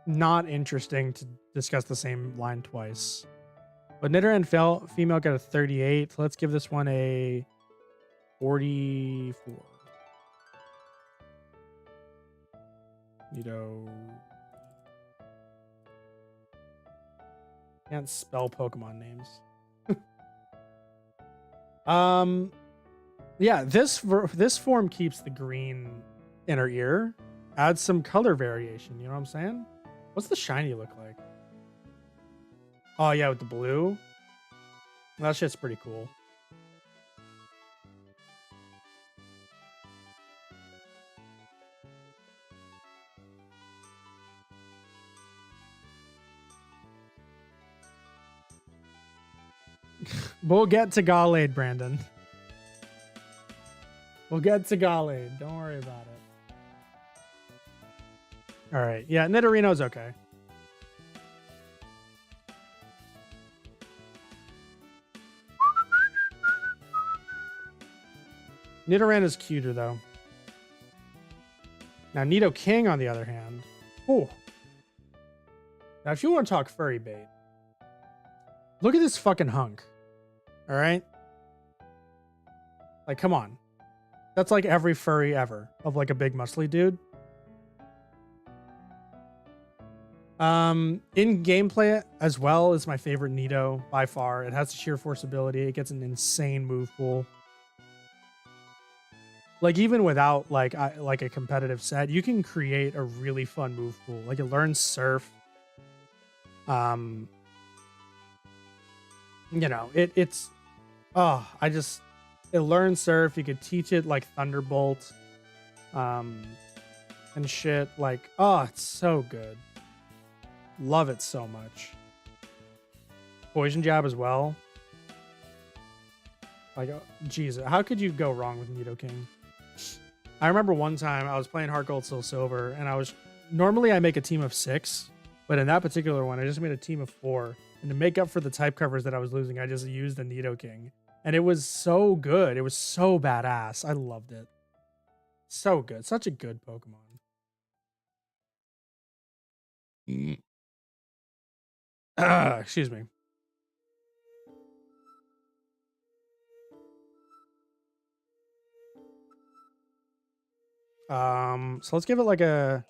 not interesting to discuss the same line twice. But Nidoran female got a 38. Let's give this one a 44. Nido. Can't spell Pokemon names. Yeah, this form keeps the green inner ear. Adds some color variation. You know what I'm saying? What's the shiny look like? Oh yeah, with the blue. That shit's pretty cool. We'll get to Gallade, Brandon. We'll get to Gallade. Don't worry about it. All right. Yeah, Nidorino's okay. Nidoran is cuter, though. Now, Nidoking, on the other hand. Oh. Now, if you want to talk furry bait, look at this fucking hunk. All right? Like, come on. That's like every furry ever of like a big muscly dude. In gameplay as well is my favorite Nido by far. It has the sheer force ability. It gets an insane move pool. Like even without like a competitive set, you can create a really fun move pool. Like it learns Surf. You know, it's it learns Surf. You could teach it like Thunderbolt, and shit. Like, oh, it's so good. Love it so much. Poison Jab as well. Like, Jesus, how could you go wrong with Nidoking? I remember one time I was playing Heart Gold Soul Silver, and normally I make a team of 6, but in that particular one, I just made a team of 4. And to make up for the type covers that I was losing, I just used the Nidoking. And it was so good. It was so badass. I loved it. So good. Such a good Pokemon. Excuse me. So let's give it like a.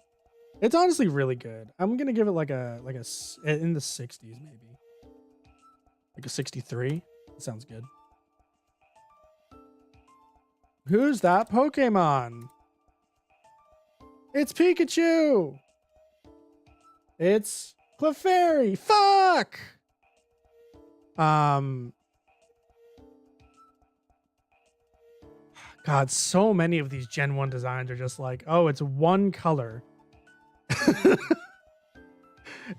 It's honestly really good. I'm gonna give it like a in the 60s maybe. Like a 63. That sounds good. Who's that Pokemon? It's Pikachu. It's Clefairy. Fuck. God, so many of these Gen 1 designs are just like, oh, it's one color.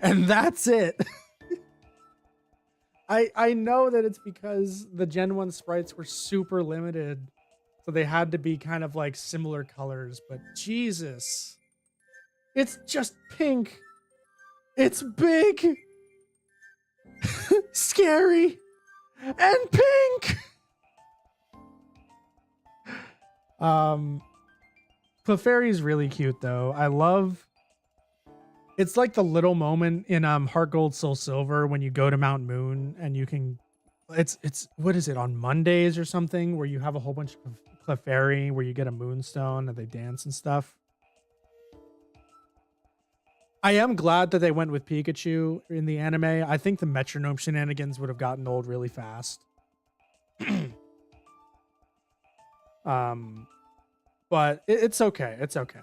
And that's it. I know that it's because the Gen 1 sprites were super limited. So they had to be kind of like similar colors, but Jesus. It's just pink. It's big. Scary. And pink. Clefairy is really cute though. I love it's like the little moment in Heart Gold Soul Silver when you go to Mount Moon and you can it's what is it on Mondays or something where you have a whole bunch of Clefairy where you get a moonstone and they dance and stuff. I am glad that they went with Pikachu in the anime. I think the metronome shenanigans would have gotten old really fast. But it's okay. It's okay.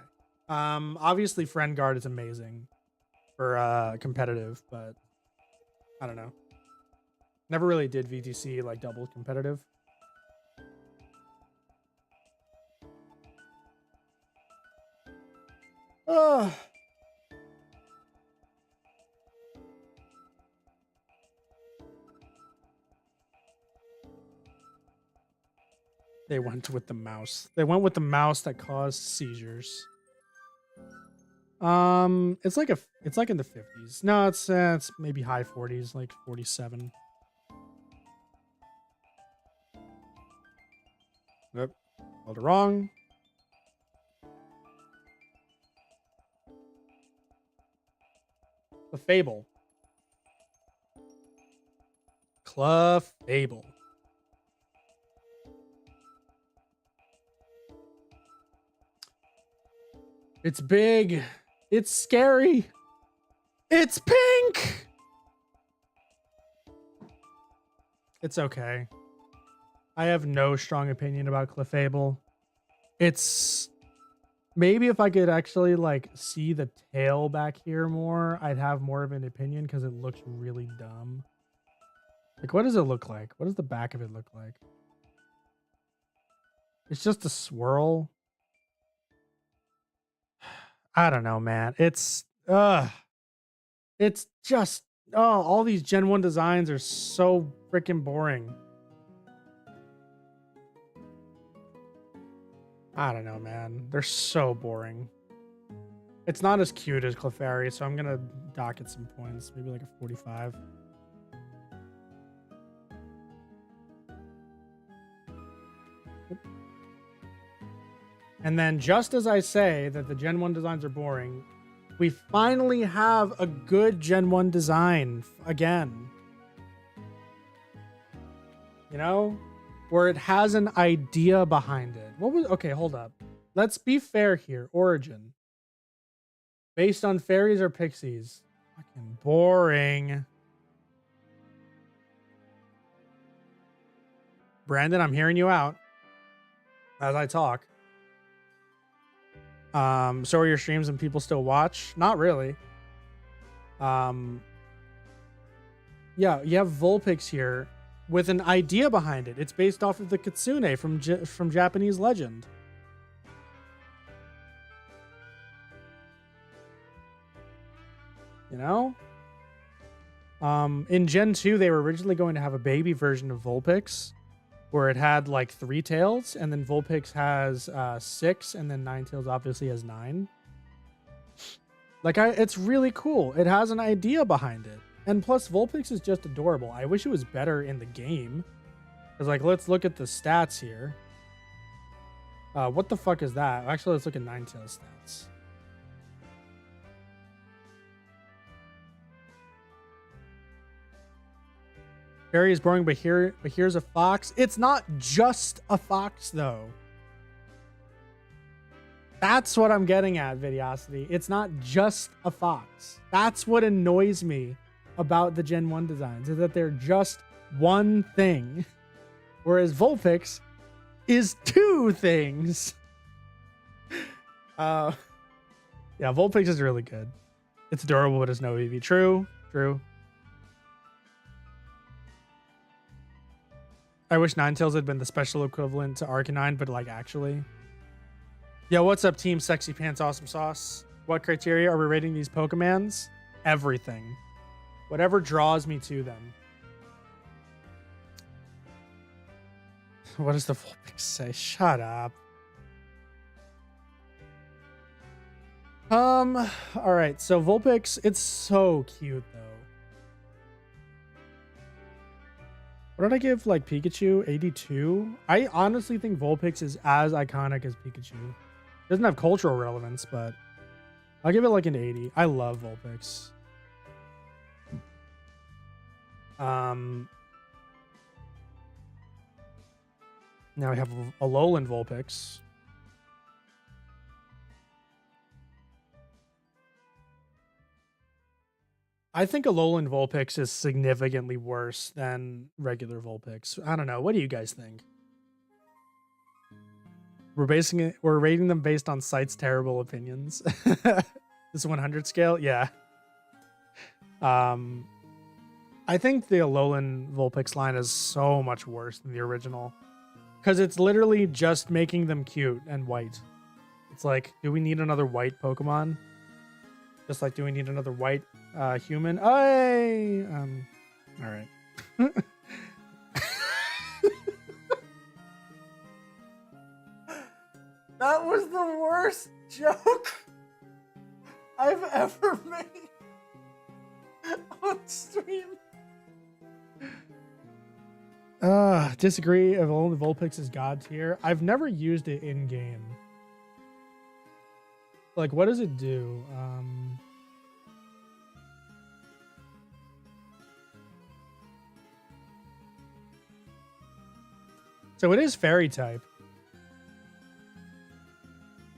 Obviously Friend Guard is amazing for competitive, but I don't know. Never really did VTC like double competitive. Oh. They went with the mouse. They went with the mouse that caused seizures. It's like in the 50s. No, it's maybe high 40s, like 47. Yep. Spelled it wrong. Clefable. Clefable. It's big. It's scary. It's pink. It's okay. I have no strong opinion about Clefable. It's maybe if I could actually like see the tail back here more, I'd have more of an opinion because it looks really dumb. Like, what does it look like? What does the back of it look like? It's just a swirl. I don't know, man. It's just all these Gen 1 designs are so freaking boring. I don't know, man. They're so boring. It's not as cute as Clefairy, so I'm gonna dock it some points, maybe like a 45. And then just as I say that the Gen 1 designs are boring, we finally have a good Gen 1 design again. You know? Where it has an idea behind it. Okay, hold up. Let's be fair here. Origin. Based on fairies or pixies. Fucking boring. Brandon, I'm hearing you out as I talk. So are your streams and people still watch? Not really. Yeah, you have Vulpix here with an idea behind it. It's based off of the Kitsune from Japanese legend. You know? In Gen 2, they were originally going to have a baby version of Vulpix where it had like 3 tails, and then Vulpix has 6, and then Ninetales obviously has 9. Like, it's really cool. It has an idea behind it. And plus, Vulpix is just adorable. I wish it was better in the game. Because, like, let's look at the stats here. What the fuck is that? Actually, let's look at Ninetales stats. Fairy is boring, but here's a fox. It's not just a fox, though. That's what I'm getting at, Videosity. It's not just a fox. That's what annoys me about the Gen 1 designs, is that they're just one thing. Whereas Vulpix is 2 things. Yeah, Vulpix is really good. It's adorable, but it's no EV. True. I wish Ninetales had been the special equivalent to Arcanine, but like actually. Yo, what's up, Team Sexy Pants Awesome Sauce? What criteria are we rating these Pokemons? Everything. Whatever draws me to them. What does the Vulpix say? Shut up. Alright, so Vulpix, it's so cute though. What did I give like Pikachu? 82? I honestly think Vulpix is as iconic as Pikachu. Doesn't have cultural relevance, but I'll give it like an 80. I love Vulpix. Now we have a Alolan Vulpix. I think Alolan Vulpix is significantly worse than regular Vulpix. I don't know. What do you guys think? We're rating them based on site's terrible opinions. This 100 scale, yeah. I think the Alolan Vulpix line is so much worse than the original because it's literally just making them cute and white. It's like, do we need another white Pokemon? Just like, do we need another white human? Hey, all right. That was the worst joke I've ever made on stream. Disagree if only Vulpix is god tier. I've never used it in game. Like, what does it do? So it is fairy type.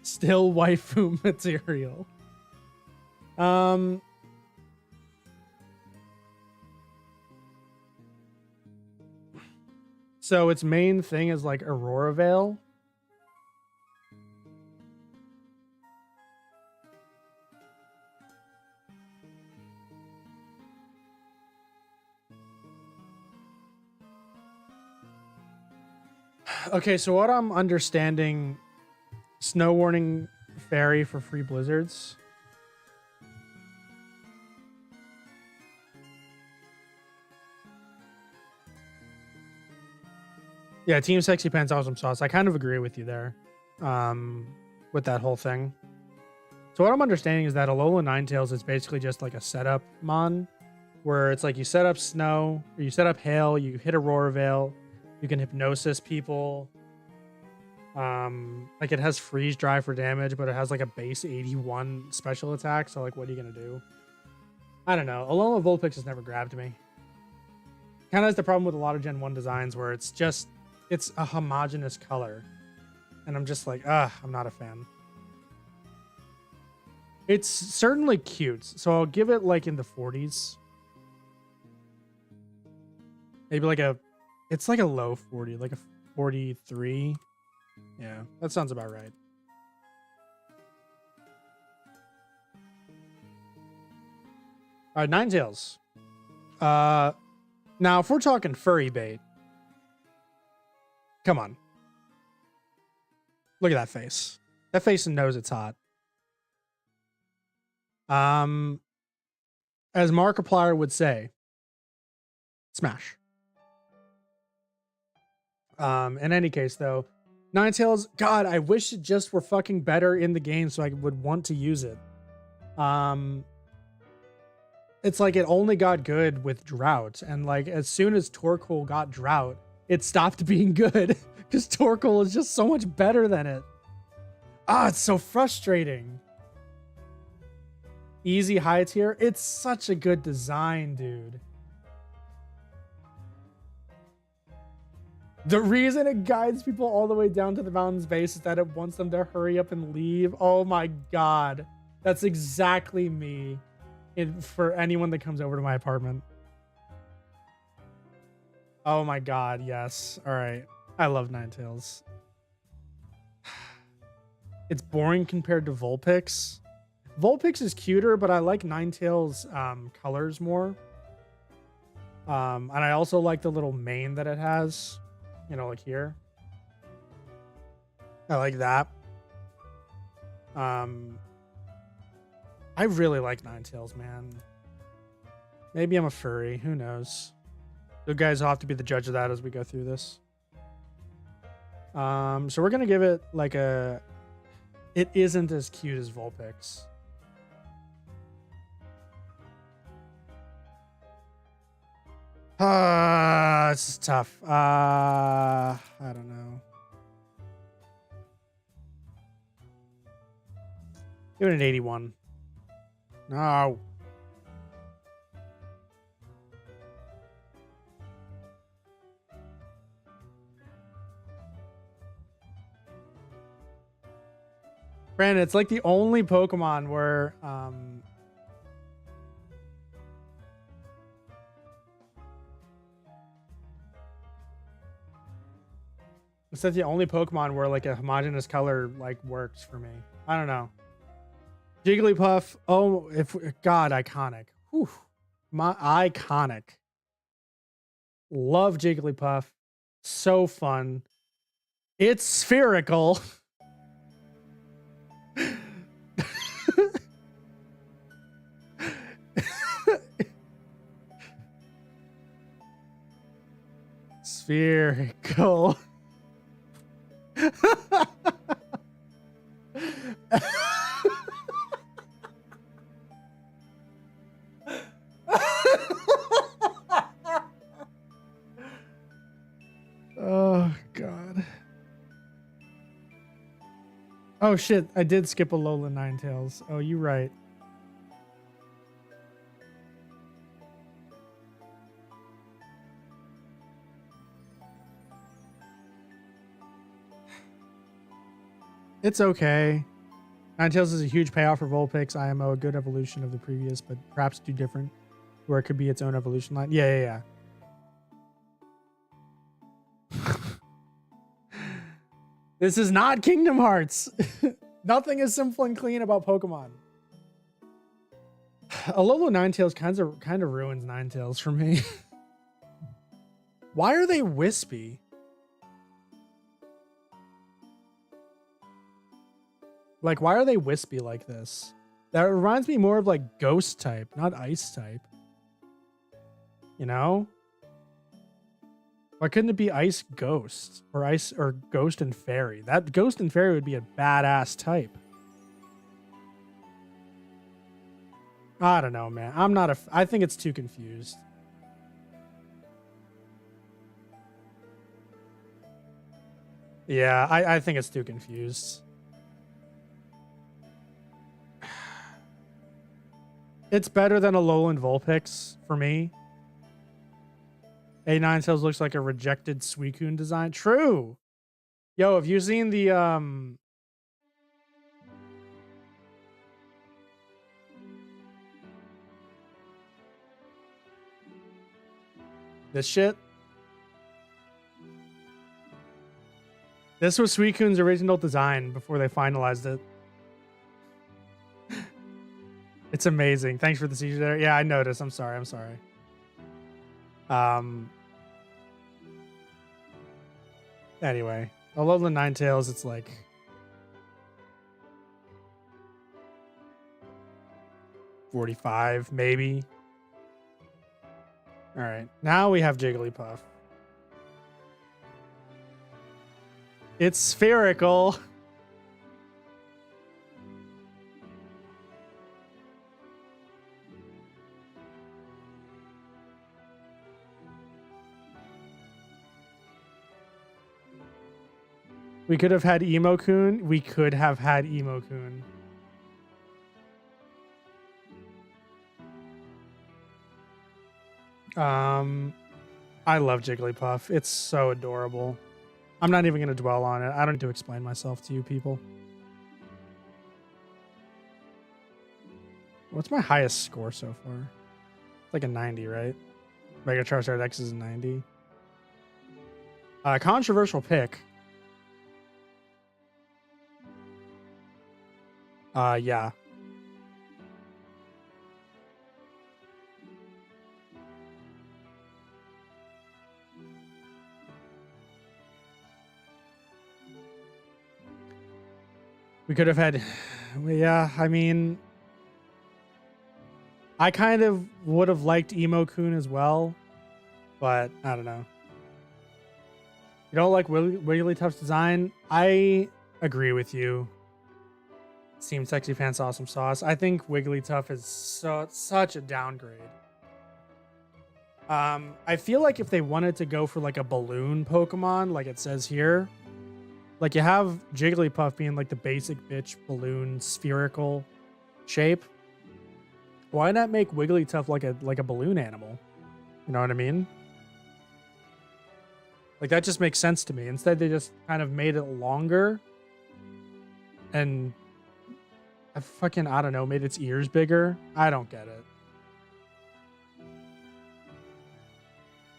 Still waifu material. So its main thing is like Aurora Veil. Okay, so what I'm understanding, Snow Warning Fairy for free blizzards. Yeah, Team Sexy Pants Awesome Sauce. I kind of agree with you there, with that whole thing. So what I'm understanding is that Alolan Ninetales is basically just like a setup mon, where it's like you set up Snow, or you set up Hail, you hit Aurora Veil, you can Hypnosis people. Like it has Freeze Dry for damage, but it has like a base 81 special attack. So like, what are you gonna do? I don't know. Alolan Vulpix has never grabbed me. Kind of has the problem with a lot of Gen 1 designs where it's a homogeneous color. And I'm just like, I'm not a fan. It's certainly cute. So I'll give it like in the 40s. Maybe like it's like a low 40, like a 43. Yeah, that sounds about right. All right, Ninetales. Now if we're talking furry bait, come on. Look at that face. That face knows it's hot. As Markiplier would say, smash. In any case, though, Ninetales, God, I wish it just were fucking better in the game so I would want to use it. It's like it only got good with Drought, and like as soon as Torkoal got Drought, it stopped being good because Torkoal is just so much better than it. It's so frustrating. Easy high tier. It's such a good design, dude. The reason it guides people all the way down to the mountain's base is that it wants them to hurry up and leave. Oh my God. That's exactly me for anyone that comes over to my apartment. Oh my God, yes. All right. I love Ninetales. It's boring compared to Vulpix. Vulpix is cuter, but I like Ninetales' colors more. And I also like the little mane that it has. You know, like here. I like that. I really like Ninetales, man. Maybe I'm a furry. Who knows? You guys will have to be the judge of that as we go through this. So we're going to give it like a... It isn't as cute as Vulpix. This is tough. I don't know. Give it an 81. No. Brandon, it's like the only Pokemon where It's that the only Pokemon where like a homogeneous color like works for me. I don't know. Jigglypuff. Oh, God, iconic. Whew. My iconic. Love Jigglypuff. So fun. It's spherical. Spherical. Oh, God. Oh, shit. I did skip Alolan Ninetales. Oh, you're right. It's okay. Ninetales is a huge payoff for Vulpix, IMO, a good evolution of the previous, but perhaps too different, where it could be its own evolution line. Yeah. This is not Kingdom Hearts. Nothing is simple and clean about Pokemon. Alolan Ninetales kind of ruins Ninetales for me. Why are they wispy? Like, why are they wispy like this? That reminds me more of like ghost type, not ice type. You know? Why couldn't it be ice ghost or ice or ghost and fairy? That ghost and fairy would be a badass type. I don't know, man. I think it's too confused. Yeah, I think it's too confused. It's better than Alolan Vulpix for me. A9 looks like a rejected Suicune design. True. Yo, have you seen the this shit? This was Suicune's original design before they finalized it. It's amazing. Thanks for the seizure there. Yeah, I noticed. I'm sorry. Anyway, Alolan Ninetales, it's like $45, maybe. All right, now we have Jigglypuff. It's spherical. We could have had Emo-kun. We could have had Emo-kun. I love Jigglypuff. It's so adorable. I'm not even going to dwell on it. I don't need to explain myself to you people. What's my highest score so far? It's like a 90, right? Mega Charizard X is a 90. Controversial pick. Yeah. We could have had, yeah, I mean, I kind of would have liked Emo-kun as well, but I don't know. You don't like Wigglytuff's design? I agree with you. Team Sexy Pants Awesome Sauce. I think Wigglytuff is such a downgrade. I feel like if they wanted to go for like a balloon Pokemon, like it says here, like you have Jigglypuff being like the basic bitch balloon spherical shape. Why not make Wigglytuff like a balloon animal? You know what I mean? Like that just makes sense to me. Instead, they just kind of made it longer and I don't know, made its ears bigger. I don't get it.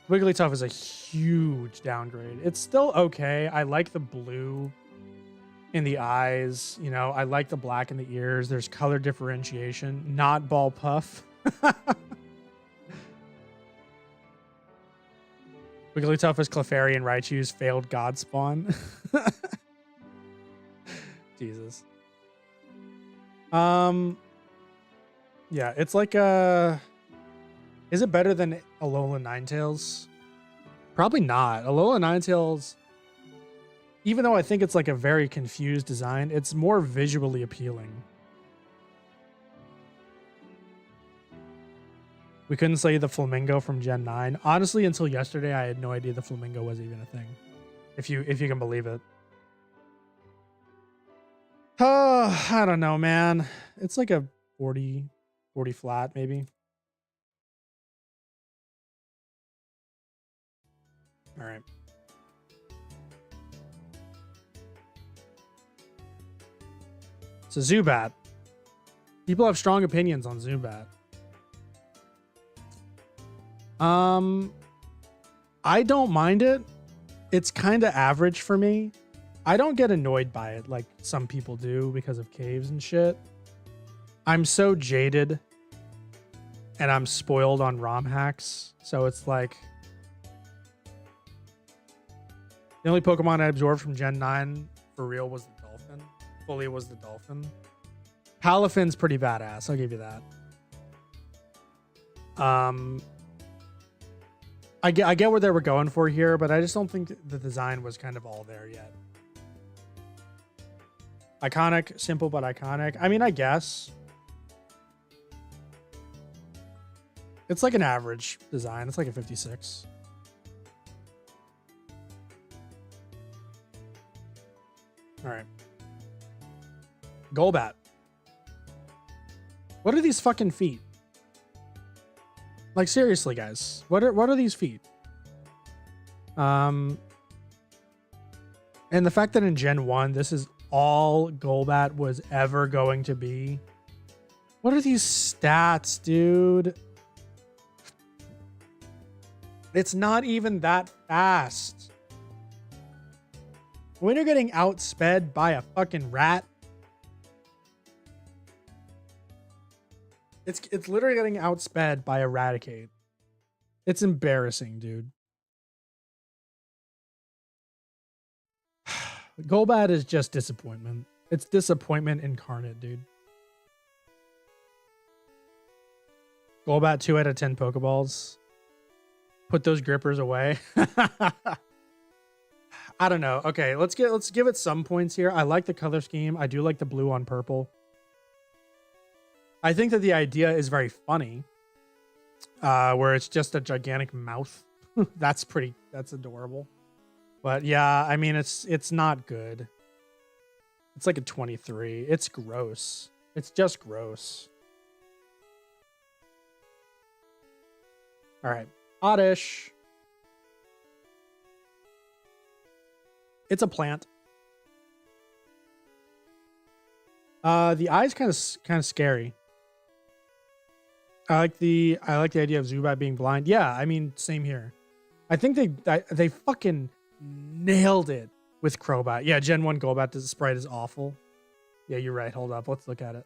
Wigglytuff is a huge downgrade. It's still okay. I like the blue in the eyes. You know, I like the black in the ears. There's color differentiation. Not ball puff. Wigglytuff is Clefairy and Raichu's failed god spawn. Jesus. Yeah, it's like is it better than Alola Ninetales? Probably not. Alola Ninetales, even though I think it's like a very confused design, it's more visually appealing. We couldn't say the Flamingo from Gen 9. Honestly, until yesterday, I had no idea the Flamingo was even a thing. If you can believe it. Oh, I don't know, man. It's like a 40 flat, maybe. All right. So Zubat. People have strong opinions on Zubat. I don't mind it. It's kind of average for me. I don't get annoyed by it like some people do because of caves and shit. I'm so jaded and I'm spoiled on ROM hacks. So it's like the only Pokemon I absorbed from Gen 9 for real was the Dolphin. Fully was the Dolphin. Palafin's pretty badass. I'll give you that. I get where they were going for here, but I just don't think the design was kind of all there yet. Iconic, simple but iconic. I mean, I guess. It's like an average design. It's like a 56. All right. Golbat. What are these fucking feet? Like, seriously, guys. What are these feet? And the fact that in Gen 1, this is all Golbat was ever going to be. What are these stats, dude? It's not even that fast. When you're getting outsped by a fucking rat, it's literally getting outsped by Eradicate. It's embarrassing, dude. Golbat is just disappointment. It's disappointment incarnate, dude. Golbat 2 out of 10 Pokeballs. Put those grippers away. I don't know. Okay, let's give it some points here. I like the color scheme. I do like the blue on purple. I think that the idea is very funny. Where it's just a gigantic mouth. That's adorable. But yeah, I mean it's not good. It's like a 23. It's gross. It's just gross. All right. Oddish. It's a plant. The eye's kind of scary. I like the idea of Zubat being blind. Yeah, I mean, same here. I think they fucking nailed it with Crobat. Yeah, Gen 1 Golbat sprite is awful. Yeah, you're right. Hold up. Let's look at it.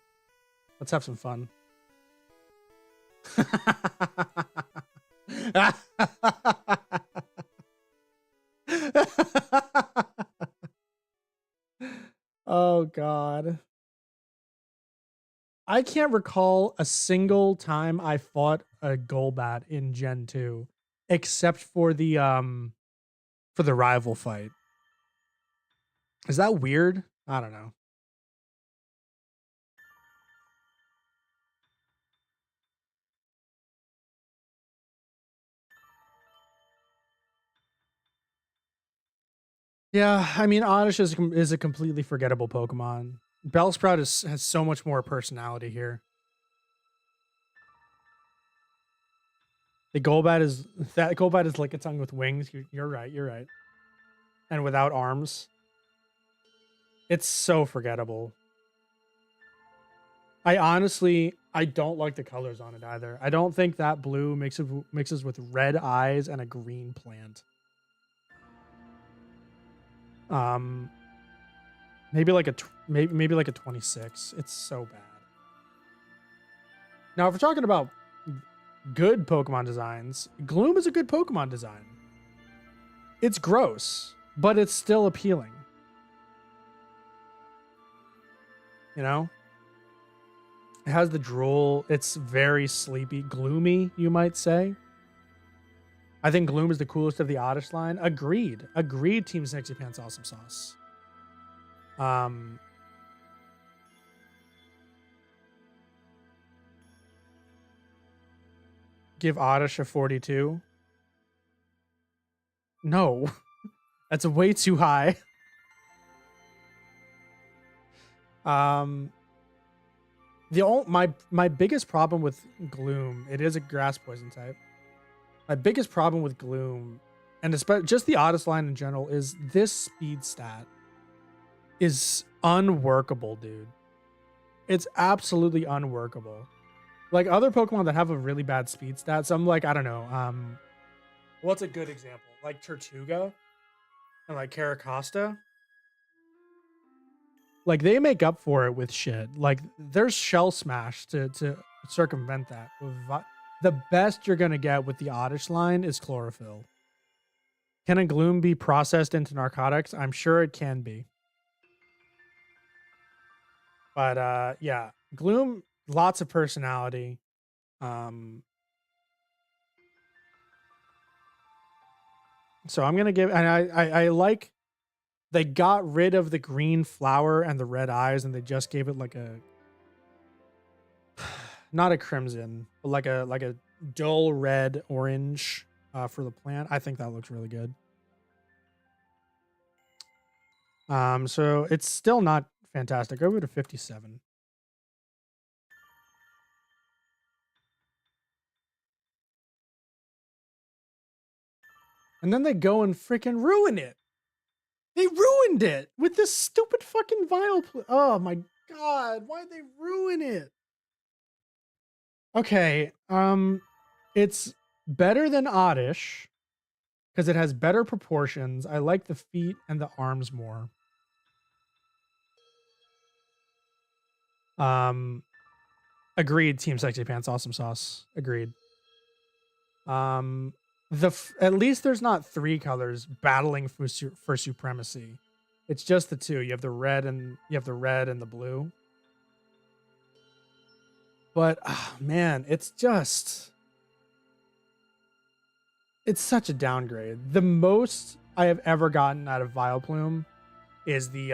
Let's have some fun. Oh, God. I can't recall a single time I fought a Golbat in Gen 2, except for the rival fight. Is that weird? I don't know. Yeah, I mean, Oddish is a completely forgettable Pokemon. Bellsprout has so much more personality here. Golbat is Lickitung with wings. You're right. You're right. And without arms. It's so forgettable. I honestly, I don't like the colors on it either. I don't think that blue mixes with red eyes and a green plant. Maybe like maybe like a 26. It's so bad. Now, if we're talking about good Pokemon designs, Gloom is a good Pokemon design. It's gross, but it's still appealing. You know? It has the drool. It's very sleepy, gloomy, you might say. I think Gloom is the coolest of the Oddish line. Agreed. Agreed, Team Sexy Pants Awesome Sauce. Give Oddish a 42. No. That's way too high. My biggest problem with Gloom, it is a grass poison type. My biggest problem with Gloom, and especially just the Oddish line in general, is this speed stat is unworkable, dude. It's absolutely unworkable. Like other Pokemon that have a really bad speed stat, some like, I don't know, what's a good example? Like Tortuga and like Caracosta. Like they make up for it with shit. Like there's Shell Smash to circumvent that. The best you're gonna get with the Oddish line is Chlorophyll. Can a Gloom be processed into narcotics? I'm sure it can be. But yeah, Gloom, lots of personality. So I'm gonna give, and I like, they got rid of the green flower and the red eyes, and they just gave it like a, not a crimson, but like a dull red orange for the plant. I think that looks really good. So it's still not fantastic. Over to 57. And then they go and freaking ruin it. They ruined it with this stupid fucking vial. Oh my god, why'd they ruin it? Okay, it's better than Oddish because it has better proportions. I like the feet and the arms more. Agreed. Team Sexy Pants, Awesome Sauce. Agreed. At least there's not three colors battling for supremacy. It's just the two. You have the red and the blue. But oh, man, it's such a downgrade. The most I have ever gotten out of Vileplume is the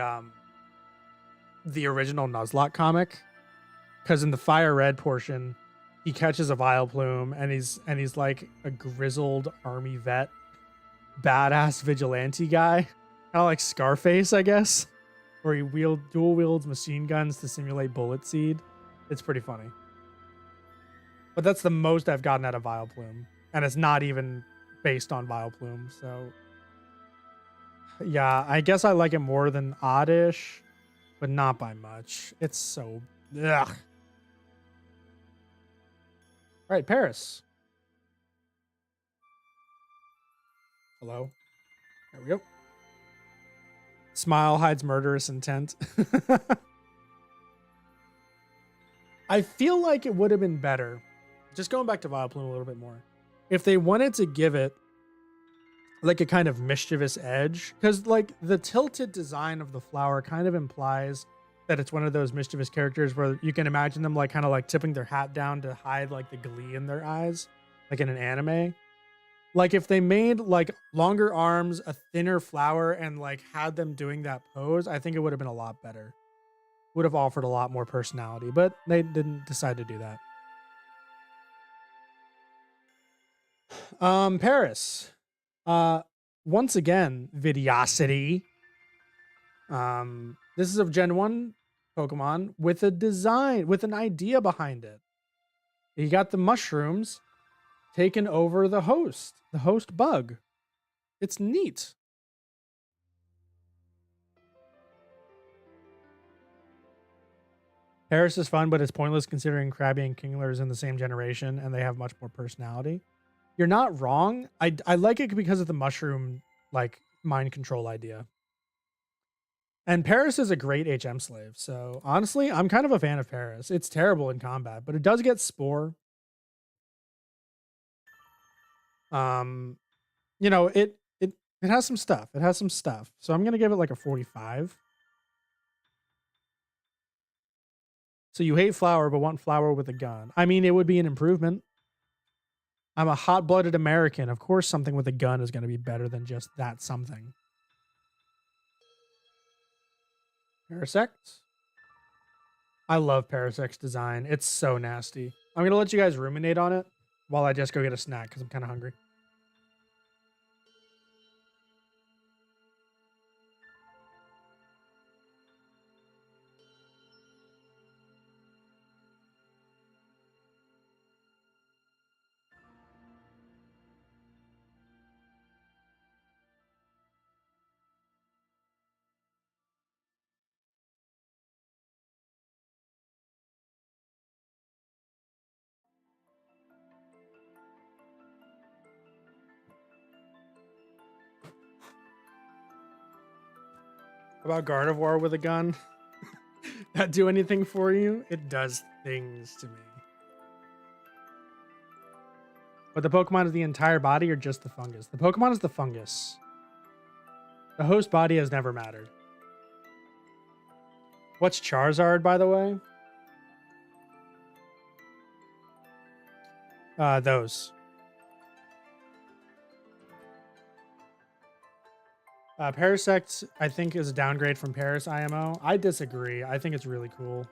original Nuzlocke comic, because in the Fire Red portion, he catches a Vileplume and he's like a grizzled army vet, badass vigilante guy, kind of like Scarface, I guess, where he dual wields machine guns to simulate bullet seed. It's pretty funny. But that's the most I've gotten out of Vileplume, and it's not even based on Vileplume. So yeah, I guess I like it more than Oddish, but not by much. It's so ugh. All right, Paris. Hello. There we go. Smile hides murderous intent. I feel like it would have been better, just going back to Vileplume a little bit more, if they wanted to give it like a kind of mischievous edge, because like the tilted design of the flower kind of implies that it's one of those mischievous characters where you can imagine them like kind of like tipping their hat down to hide like the glee in their eyes, like in an anime. Like if they made like longer arms, a thinner flower, and like had them doing that pose, I think it would have been a lot better. Would have offered a lot more personality, but they didn't decide to do that. Paris. Once again, Vidiosity. This is of Gen 1 Pokemon with a design, with an idea behind it. You got the mushrooms taken over the host bug. It's neat. Paris is fun, but it's pointless considering Krabby and Kingler is in the same generation and they have much more personality. You're not wrong. I like it because of the mushroom like mind control idea. And Paris is a great HM slave. So honestly, I'm kind of a fan of Paris. It's terrible in combat, but it does get Spore. You know, it has some stuff. It has some stuff. So I'm gonna give it like a 45. So you hate flour, but want flour with a gun. I mean, it would be an improvement. I'm a hot-blooded American. Of course, something with a gun is going to be better than just that something. Parasect. I love Parasect's design. It's so nasty. I'm going to let you guys ruminate on it while I just go get a snack because I'm kind of hungry. About Gardevoir with a gun? That do anything for you? It does things to me. But the Pokemon is the entire body or just the fungus? The Pokemon is the fungus. The host body has never mattered. What's Charizard, by the way? Those. Parasect, I think, is a downgrade from Paris IMO. I disagree. I think it's really cool.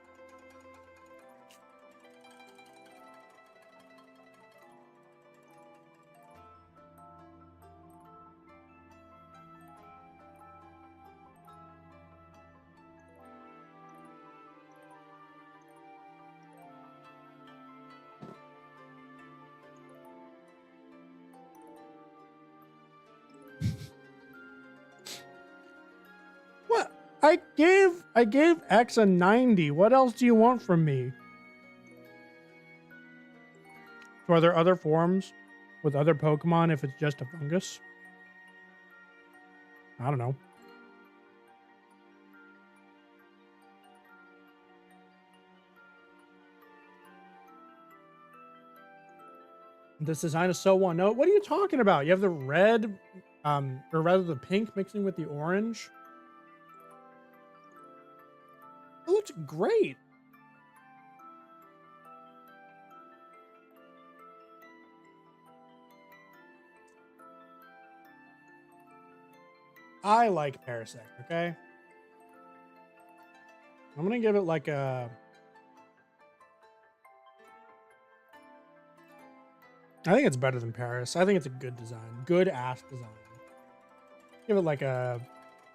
What? I gave X a 90. What else do you want from me? So are there other forms with other Pokemon if it's just a fungus? I don't know. This design is so one note. What are you talking about? You have the red, or rather the pink mixing with the orange. It looks great. I like Parasect, okay? I'm gonna give it like a... I think it's better than Paris. I think it's a good design. Good ass design. Give it like a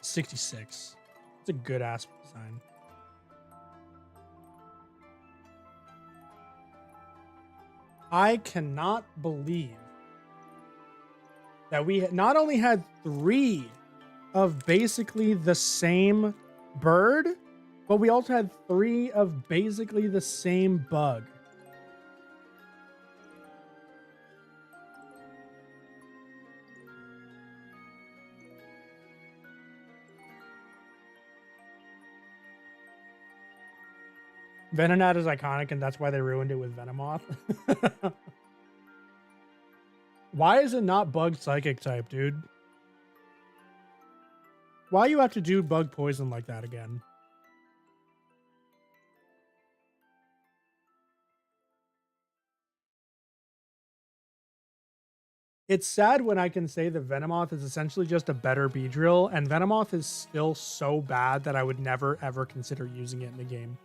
66. It's a good ass design. I cannot believe that we not only had 3 of basically the same bird, but we also had 3 of basically the same bug. Venonat is iconic, and that's why they ruined it with Venomoth. Why is it not bug psychic type, dude? Why you have to do bug poison like that again? It's sad when I can say that Venomoth is essentially just a better Beedrill, and Venomoth is still so bad that I would never ever consider using it in a game.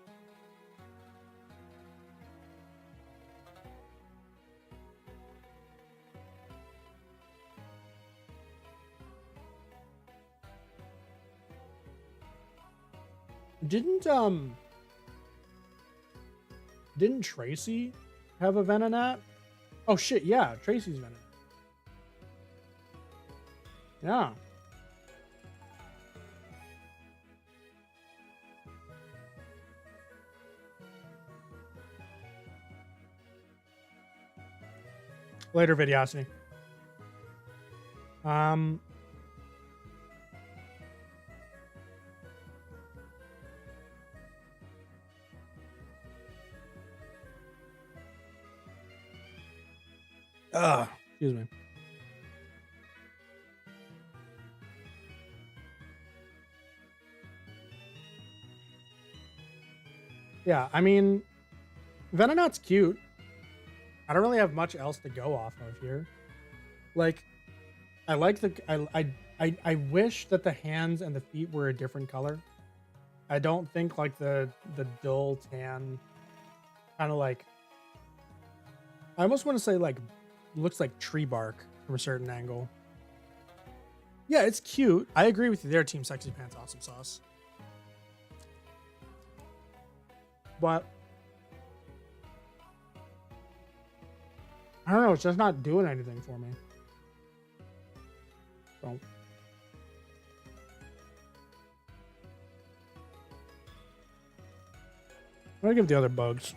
Didn't Tracy have a Venonat? Oh shit, yeah, Tracy's Venonat. Yeah. Later, Videosity. Excuse me. Yeah, I mean, Venonat's cute. I don't really have much else to go off of here. Like, I like the I wish that the hands and the feet were a different color. I don't think like the dull tan, kind of like, I almost want to say like looks like tree bark from a certain angle. Yeah, it's cute. I agree with you there, Team Sexy Pants Awesome Sauce. But I don't know, it's just not doing anything for me. So I'm gonna give the other bugs.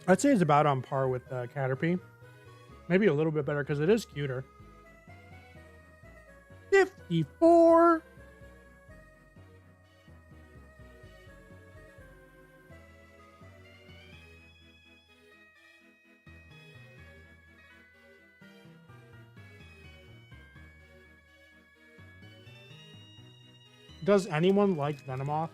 I'd say it's about on par with Caterpie. Maybe a little bit better because it is cuter. 54. Does anyone like Venomoth?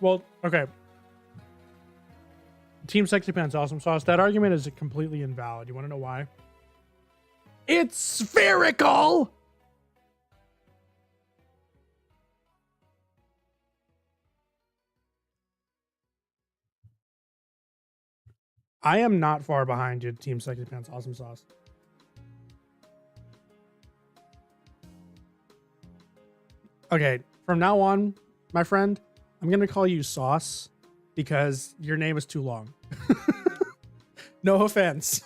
Well, okay. Team Sexy Pants Awesome Sauce. That argument is completely invalid. You want to know why? It's spherical! I am not far behind you, Team Sexy Pants Awesome Sauce. Okay, from now on, my friend, I'm going to call you Sauce because your name is too long. No offense.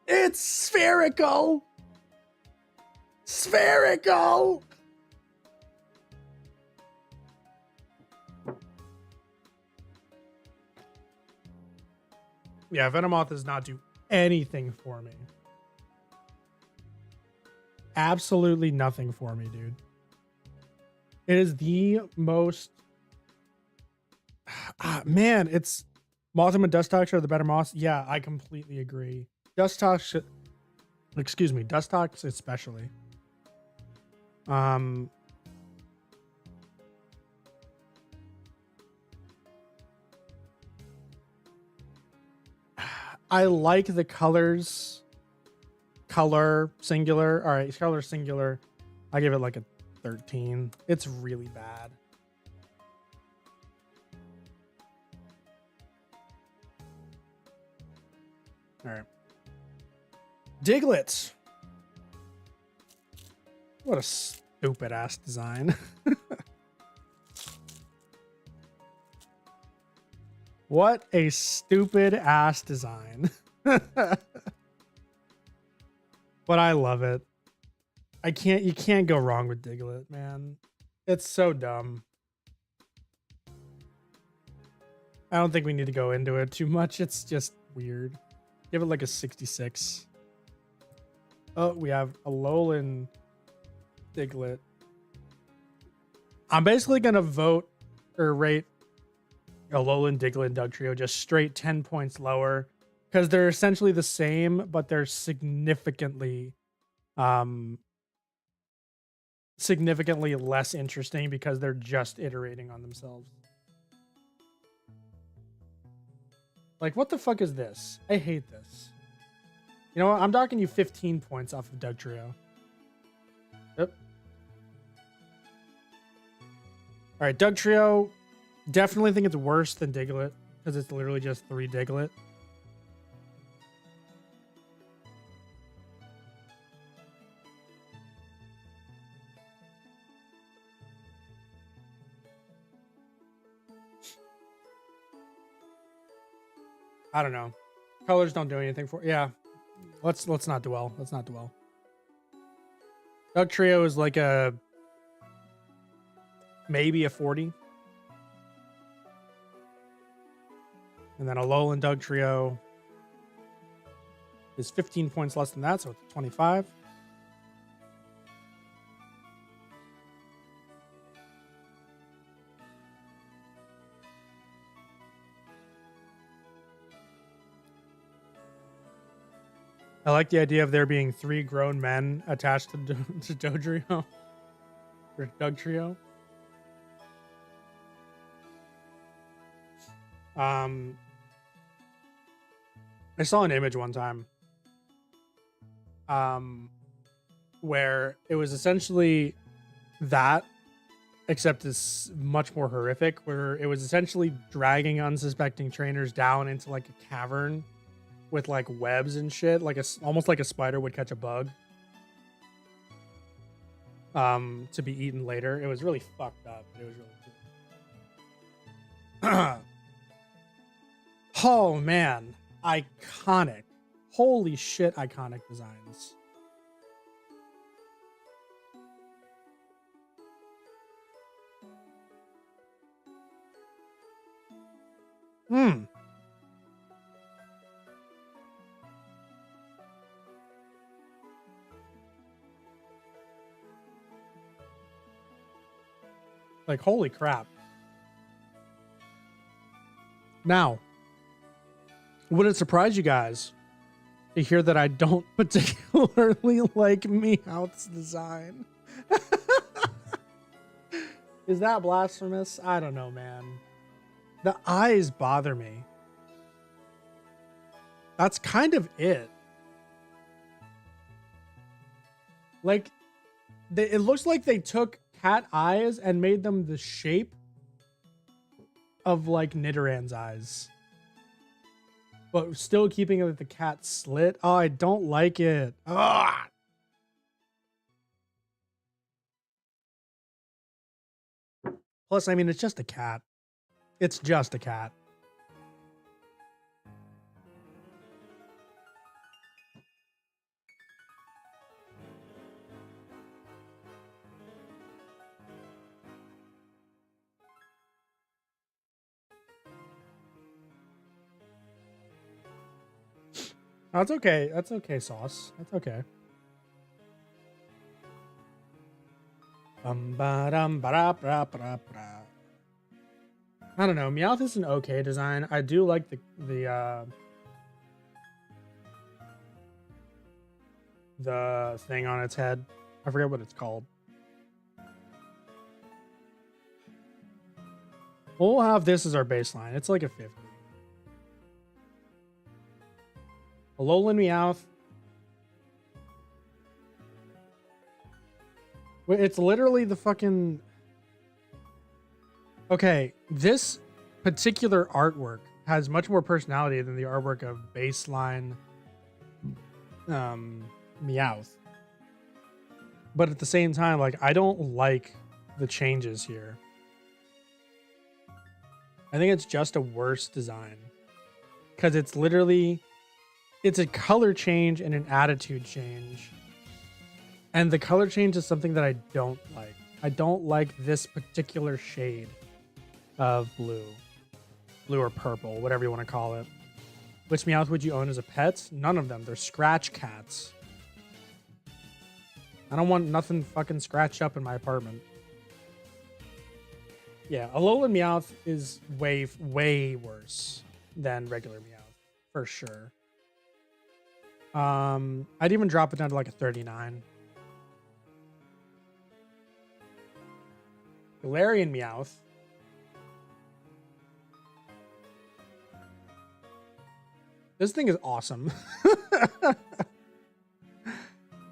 It's spherical. Spherical. Yeah, Venomoth does not do anything for me. Absolutely nothing for me, dude. It is the most... man, it's... Mothim and Dustox are the better moths. Yeah, I completely agree. Dustox... Excuse me, Dustox especially. I like the colors. Color singular. All right, color singular. I give it like a 13. It's really bad. All right. Diglett. What a stupid ass design. What a stupid ass design. But I love it. You can't go wrong with Diglett, man. It's so dumb. I don't think we need to go into it too much. It's just weird. Give it like a 66. Oh, we have a Alolan Diglett. I'm basically going to vote or rate Alolan, Diglett, and Dugtrio just straight 10 points lower because they're essentially the same, but they're significantly less interesting because they're just iterating on themselves. Like, what the fuck is this? I hate this. You know what? I'm docking you 15 points off of Dugtrio. Yep. All right, Dugtrio. Definitely think it's worse than Diglett because it's literally just 3 Diglett. I don't know. Colors don't do anything for. Yeah, let's not dwell. Let's not dwell. Dugtrio is like a maybe a 40. And then Alolan Dugtrio is 15 points less than that, so it's 25. I like the idea of there being 3 grown men attached to Dodrio or Dugtrio. I saw an image one time where it was essentially that, except it's much more horrific, where it was essentially dragging unsuspecting trainers down into like a cavern with like webs and shit, like almost like a spider would catch a bug to be eaten later. It was really fucked up, but it was really cool. Oh man, iconic. Holy shit, iconic designs. Like, holy crap. Now, would it surprise you guys to hear that I don't particularly like Meowth's design? Is that blasphemous? I don't know, man. The eyes bother me. That's kind of it. Like, it looks like they took cat eyes and made them the shape of like Nidorann's eyes, but still keeping it the cat slit. Oh, I don't like it. Ah. Plus, I mean, it's just a cat. It's just a cat. That's okay. That's okay, Sauce. That's okay. I don't know. Meowth is an okay design. I do like the thing on its head. I forget what it's called. We'll have this as our baseline. It's like a 50. Alolan Meowth. It's literally the fucking... Okay, this particular artwork has much more personality than the artwork of baseline Meowth. But at the same time, like, I don't like the changes here. I think it's just a worse design. Because it's literally... It's a color change and an attitude change. And the color change is something that I don't like. I don't like this particular shade of blue. Blue or purple, whatever you want to call it. Which Meowth would you own as a pet? None of them. They're scratch cats. I don't want nothing fucking scratched up in my apartment. Yeah, Alolan Meowth is way worse than regular Meowth. For sure. I'd even drop it down to like a 39. Galarian Meowth. This thing is awesome.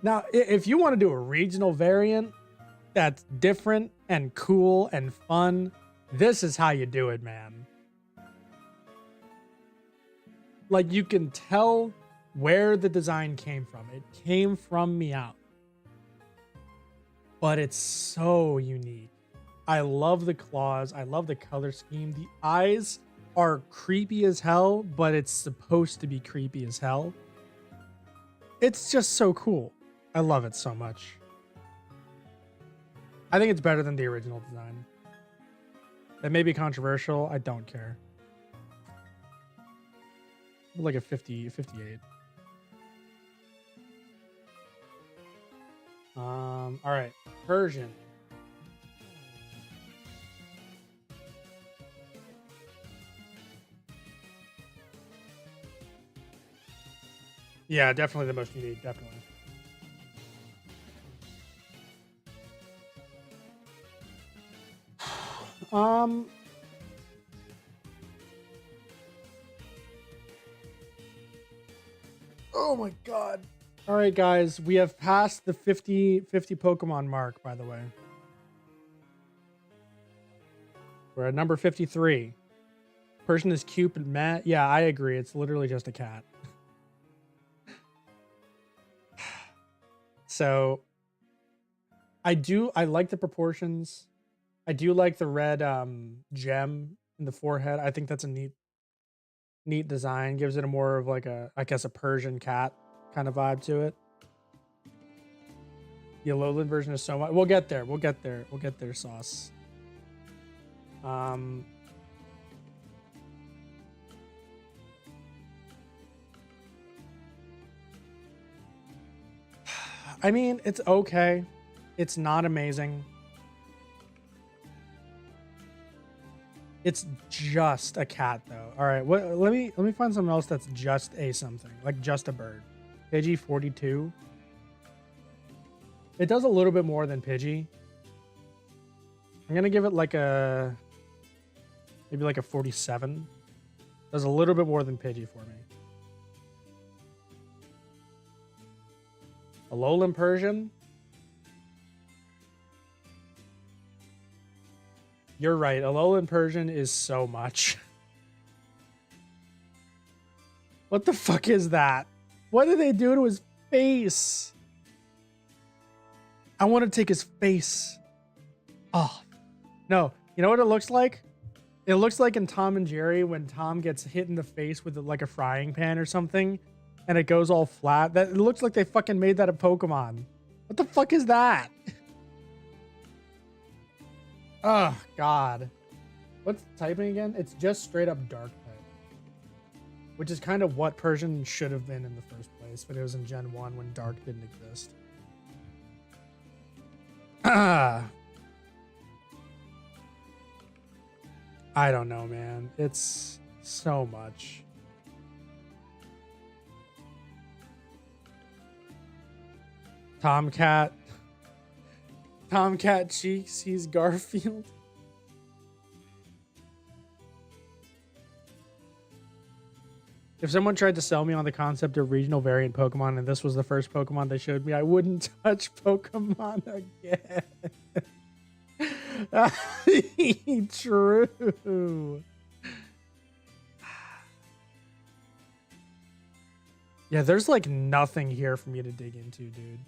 Now, if you want to do a regional variant that's different and cool and fun, this is how you do it, man. Like, you can tell where the design came from. It came from Meowth. But it's so unique. I love the claws. I love the color scheme. The eyes are creepy as hell, but it's supposed to be creepy as hell. It's just so cool. I love it so much. I think it's better than the original design. That may be controversial. I don't care. Like a 50, 58. All right. Persian. Yeah, definitely the most unique. Definitely. Oh my god. All right, guys, we have passed the 50 Pokemon mark, by the way. We're at number 53. Person is cute and meh. Yeah, I agree. It's literally just a cat. So I like the proportions. I do like the red gem in the forehead. I think that's a neat design. Gives it a more of like a, I guess, a Persian cat kind of vibe to it. The Alolan version is so much. We'll get there. We'll get there. We'll get there, Sauce. I mean, it's okay. It's not amazing. It's just a cat, though. All right, let me find something else that's just a something, like just a bird. Pidgey 42. It does a little bit more than Pidgey. I'm gonna give it like a maybe like a 47. Does a little bit more than Pidgey for me. Alolan Persian. You're right. Alolan Persian is so much. What the fuck is that? What did they do to his face? I want to take his face. Oh, no. You know what it looks like? It looks like in Tom and Jerry when Tom gets hit in the face with like a frying pan or something and it goes all flat. That it looks like they fucking made that a Pokemon. What the fuck is that? Oh, God. What's the typing again? It's just straight up dark type. Which is kind of what Persian should have been in the first place, but it was in Gen 1 when dark didn't exist. I don't know, man. It's so much. Tomcat. Tomcat cheeks. He's Garfield. If someone tried to sell me on the concept of regional variant Pokemon and this was the first Pokemon they showed me, I wouldn't touch Pokemon again. True. Yeah, there's like nothing here for me to dig into, dude.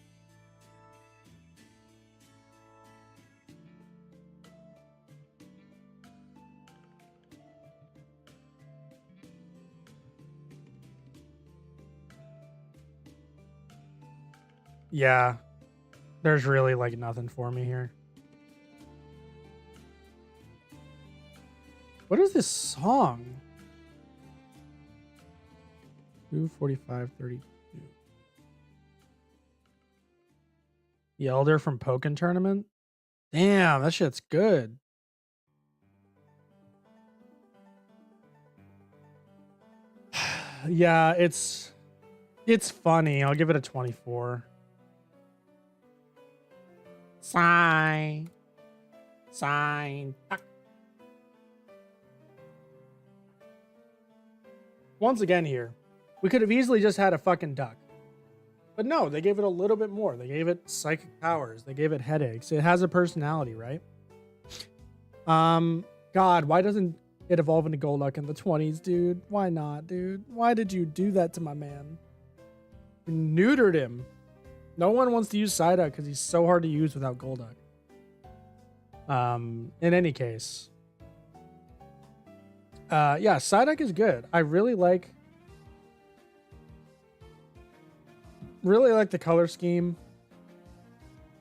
Yeah, there's really like nothing for me here. What is this song? 2:45:32. The Elder from Pokken Tournament? Damn, that shit's good. Yeah, it's funny. I'll give it a 24. Sign. Once again here, we could have easily just had a fucking duck. But no, they gave it a little bit more. They gave it psychic powers. They gave it headaches. It has a personality, right? God, why doesn't it evolve into Golduck in the 20s, dude? Why not, dude? Why did you do that to my man? You neutered him. No one wants to use Psyduck because he's so hard to use without Golduck. In any case. Yeah, Psyduck is good. I really like the color scheme.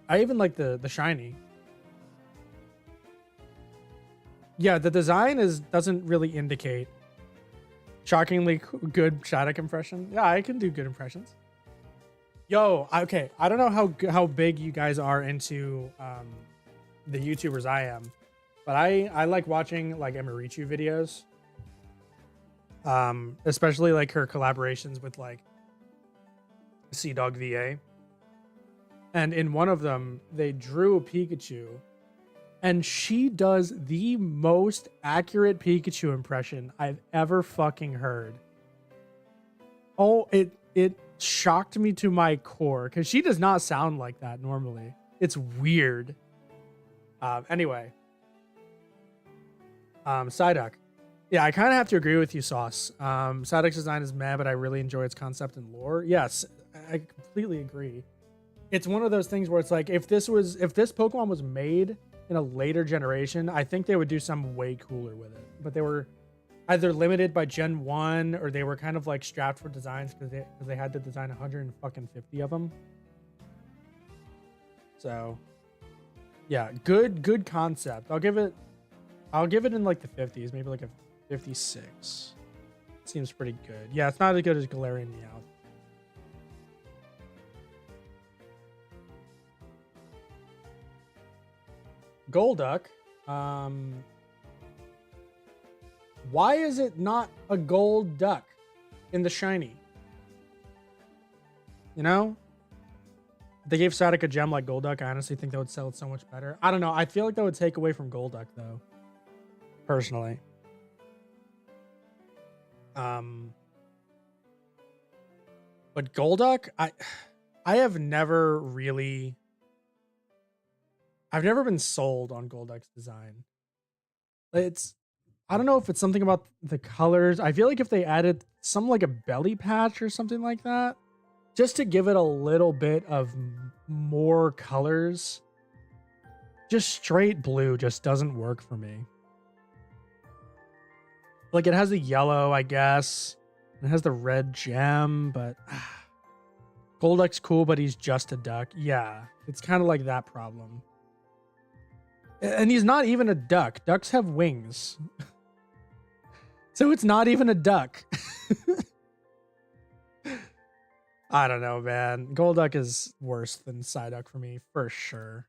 I even like the shiny. Yeah, the design doesn't really indicate shockingly good Psyduck impression. Yeah, I can do good impressions. Yo, okay, I don't know how big you guys are into the YouTubers I am, but I like watching like Emirichu videos. Especially like her collaborations with like Sea-Dog VA. And in one of them, they drew a Pikachu, and she does the most accurate Pikachu impression I've ever fucking heard. Oh, it shocked me to my core because she does not sound like that normally. It's weird. Anyway, Psyduck. Yeah, I kind of have to agree with you, Sauce. Psyduck's design is meh, but I really enjoy its concept and lore. Yes, I completely agree. It's one of those things where it's like if this Pokemon was made in a later generation, I think they would do something way cooler with it. But they were either limited by Gen 1 or they were kind of like strapped for designs because they had to design 150 of them. So yeah, good concept. I'll give it in like the 50s, maybe like a 56. Seems pretty good. Yeah, it's not as good as Galarian Meowth. Golduck. Why is it not a gold duck in the shiny? You know? If they gave Psyduck a gem like Golduck, I honestly think that would sell it so much better. I don't know. I feel like that would take away from Golduck though. Personally. But Golduck, I've never been sold on Golduck's design. I don't know if it's something about the colors. I feel like if they added some like a belly patch or something like that, just to give it a little bit of more colors, just straight blue just doesn't work for me. Like it has the yellow, I guess. It has the red gem, but Golduck's cool, but he's just a duck. Yeah, it's kind of like that problem. And he's not even a duck. Ducks have wings. So it's not even a duck. I don't know, man. Golduck is worse than Psyduck for me, for sure.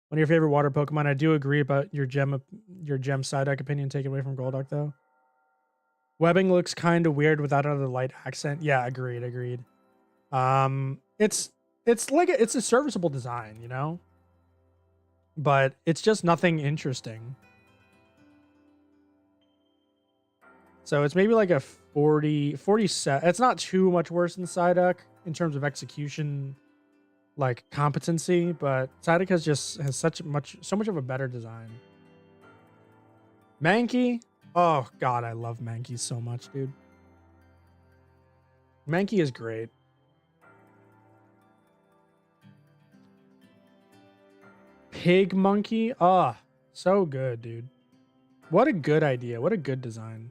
One of your favorite water Pokemon. I do agree about your gem Psyduck opinion taken away from Golduck, though. Webbing looks kind of weird without another light accent. Yeah, agreed. It's a serviceable design, you know? But it's just nothing interesting. So it's maybe like a 47. It's not too much worse than Psyduck in terms of execution, like competency, but Psyduck has so much of a better design. Mankey. Oh god, I love Mankey so much, dude. Mankey is great. Pig Monkey. Ah, so good, dude. What a good idea. What a good design.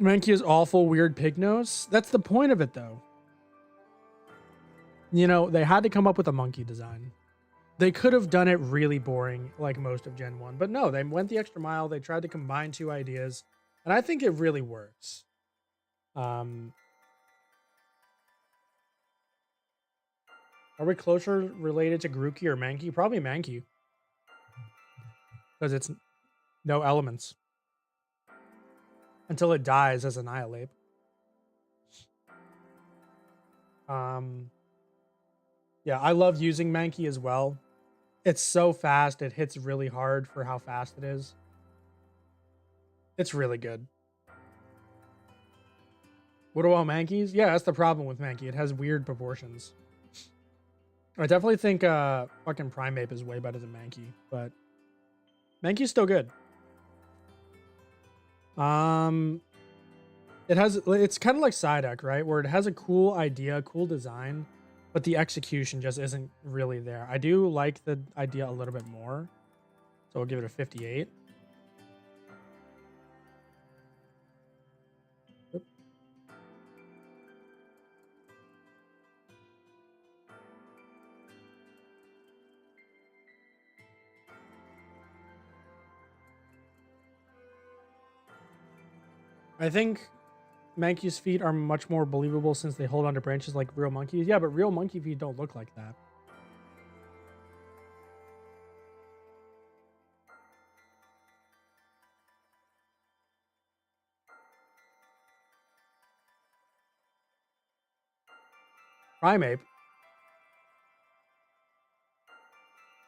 Mankey is awful, weird pig nose. That's the point of it, though. You know, they had to come up with a monkey design. They could have done it really boring, like most of Gen 1. But no, they went the extra mile. They tried to combine two ideas. And I think it really works. Are we closer related to Grookey or Mankey? Probably Mankey. Because it's no elements. Until it dies as Annihilate. Yeah, I love using Mankey as well. It's so fast. It hits really hard for how fast it is. It's really good. What about Mankeys? Yeah, that's the problem with Mankey. It has weird proportions. I definitely think fucking Primeape is way better than Mankey, but Mankey's still good. It's kind of like Psyduck, right? Where it has a cool idea, cool design, but the execution just isn't really there. I do like the idea a little bit more. So we'll give it a 58. Oop. I think Mankey's feet are much more believable since they hold onto branches like real monkeys. Yeah, but real monkey feet don't look like that. Primeape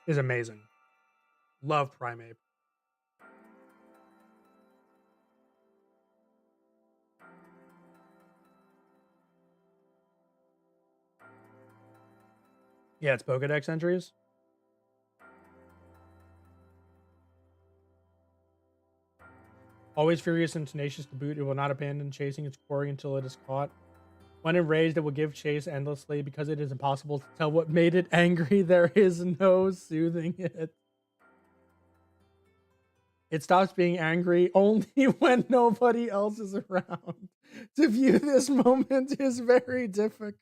is amazing. Love Primeape. Yeah, it's Pokedex entries. Always furious and tenacious to boot, it will not abandon chasing its quarry until it is caught. When enraged, it will give chase endlessly because it is impossible to tell what made it angry. There is no soothing it. It stops being angry only when nobody else is around. To view this moment is very difficult.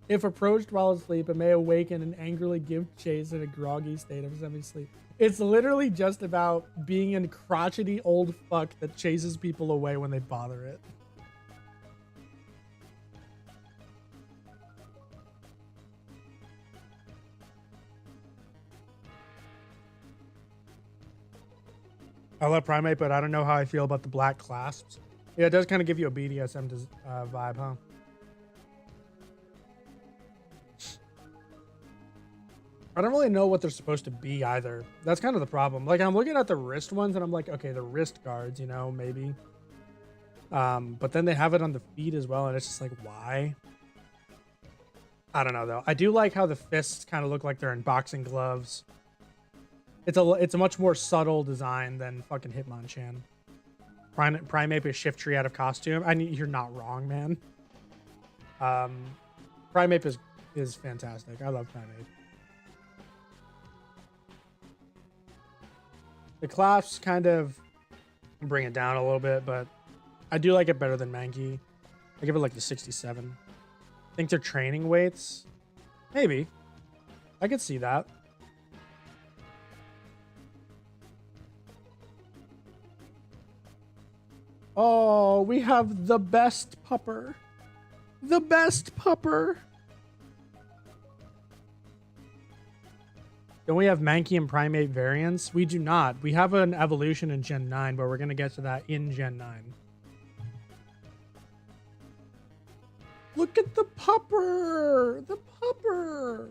If approached while asleep, it may awaken and angrily give chase in a groggy state of semi-sleep. It's literally just about being a crotchety old fuck that chases people away when they bother it. I love Primeape, but I don't know how I feel about the black clasps. Yeah, it does kind of give you a BDSM vibe, huh? I don't really know what they're supposed to be either. That's kind of the problem. Like, I'm looking at the wrist ones and I'm like, okay, the wrist guards, you know, maybe. But then they have it on the feet as well, and it's just like, why? I don't know though. I do like how the fists kind of look like they're in boxing gloves. It's a much more subtle design than fucking Hitmonchan. Primeape is Shiftry out of costume. I mean, you're not wrong, man. Primeape is fantastic. I love Primeape. The clasps kind of bring it down a little bit, but I do like it better than Mankey. I give it like the 67. I think they're training weights. Maybe. I could see that. Oh, we have the best pupper. The best pupper. Don't we have Mankey and Primeape variants? We do not. We have an evolution in Gen 9, but we're going to get to that in Gen 9. Look at the pupper! The pupper!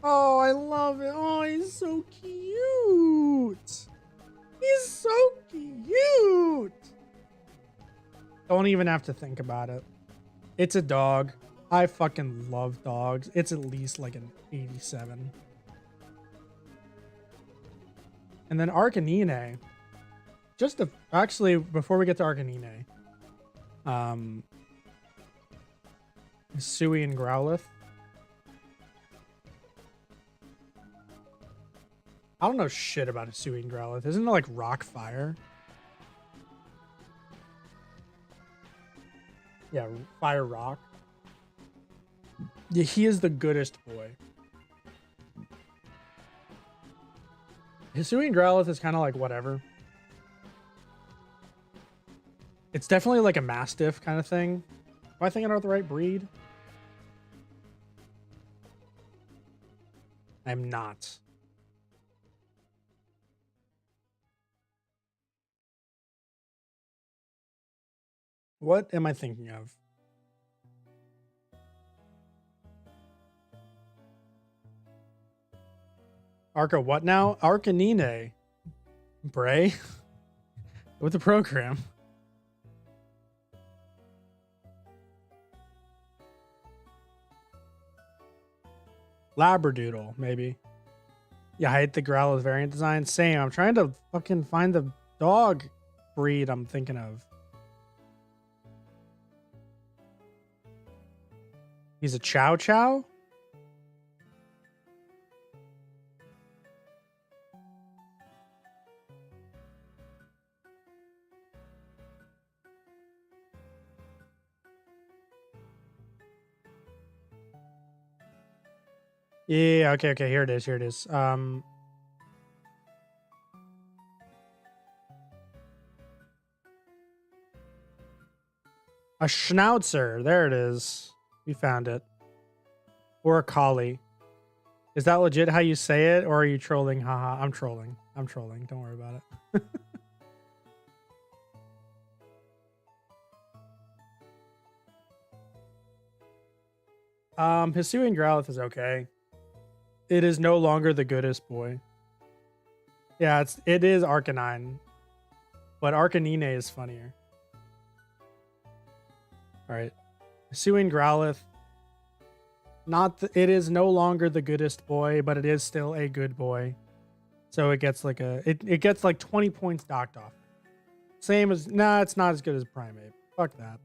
Oh, I love it. Oh, he's so cute. He's so cute. Don't even have to think about it. It's a dog. I fucking love dogs. It's at least like an 87. And then Arcanine. Actually, before we get to Arcanine, Sui and Growlithe. I don't know shit about a Sui and Growlithe. Isn't it like rock fire? Yeah, fire rock. Yeah, he is the goodest boy. Hisuian Growlithe is kind of like whatever. It's definitely like a Mastiff kind of thing. Am I thinking about the right breed? I'm not. What am I thinking of? Arca what now? Arcanine. Bray? With the program. Labradoodle, maybe. Yeah, I hate the Growlithe variant design. Same. I'm trying to fucking find the dog breed I'm thinking of. He's a Chow Chow? Yeah, okay, here it is, a Schnauzer, there it is. We found it. Or a Collie. Is that legit how you say it, or are you trolling? Haha, I'm trolling. Don't worry about it. Hisuian Growlithe is okay. It is no longer the goodest boy. Yeah, it is Arcanine. But Arcanine is funnier. Alright. Hisuian Growlithe. It is no longer the goodest boy, but it is still a good boy. So it gets like it gets like 20 points docked off. Same as it's not as good as Primeape. Fuck that.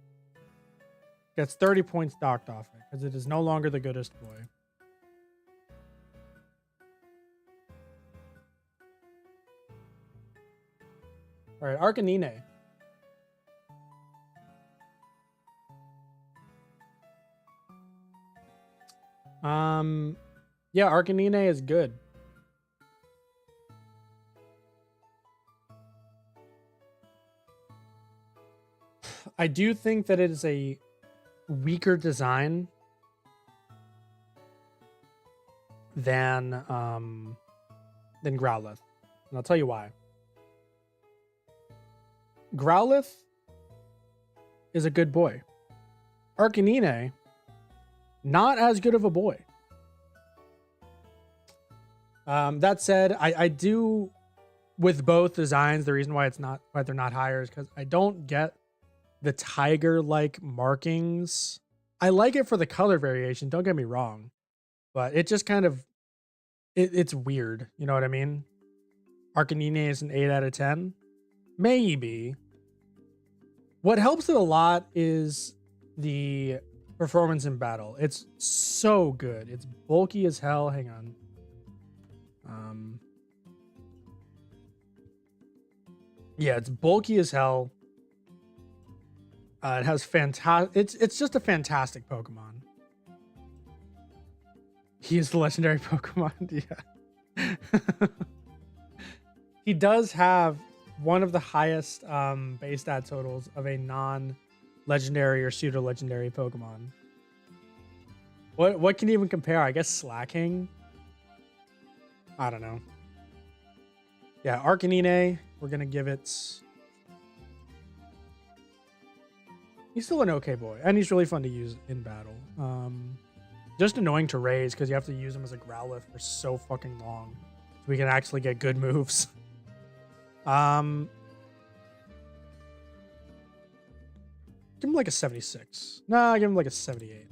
Gets 30 points docked off it because it is no longer the goodest boy. All right, Arcanine. Yeah, Arcanine is good. I do think that it is a weaker design than Growlithe. And I'll tell you why. Growlithe is a good boy. Arcanine, not as good of a boy. That said, I do with both designs. The reason why they're not higher is because I don't get the tiger-like markings. I like it for the color variation. Don't get me wrong, but it just kind of it's weird. You know what I mean? Arcanine is an 8 out of 10, maybe. What helps it a lot is the performance in battle. It's so good. It's bulky as hell. Hang on. Yeah, it's bulky as hell. It has fantastic. It's just a fantastic Pokemon. He is the legendary Pokemon. Yeah. He does have one of the highest base stat totals of a non-legendary or pseudo-legendary Pokemon. What can you even compare? I guess Slacking. I don't know. Yeah, Arcanine, we're gonna give it. He's still an okay boy, and he's really fun to use in battle. Just annoying to raise because you have to use him as a Growlithe for so fucking long, so we can actually get good moves. Give him like a 76. Nah, give him like a 78.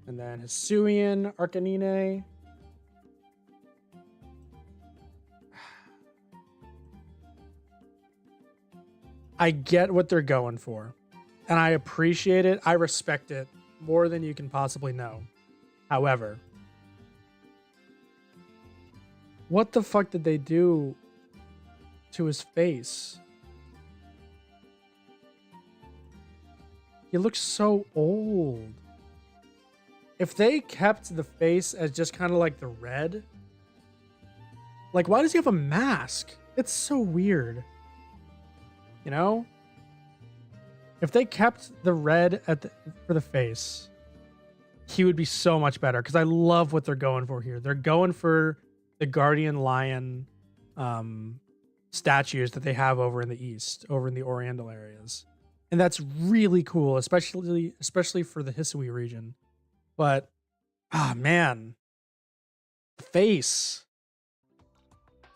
And then Hisuian, Arcanine. I get what they're going for, and I appreciate it. I respect it more than you can possibly know. However, what the fuck did they do to his face? He looks so old. If they kept the face as just kind of like the red, like, why does he have a mask? It's so weird. You know? If they kept the red for the face, he would be so much better, because I love what they're going for here. They're going for the Guardian Lion statues that they have over in the east, over in the Oriental areas. And that's really cool, especially for the Hisui region. But, man, the face.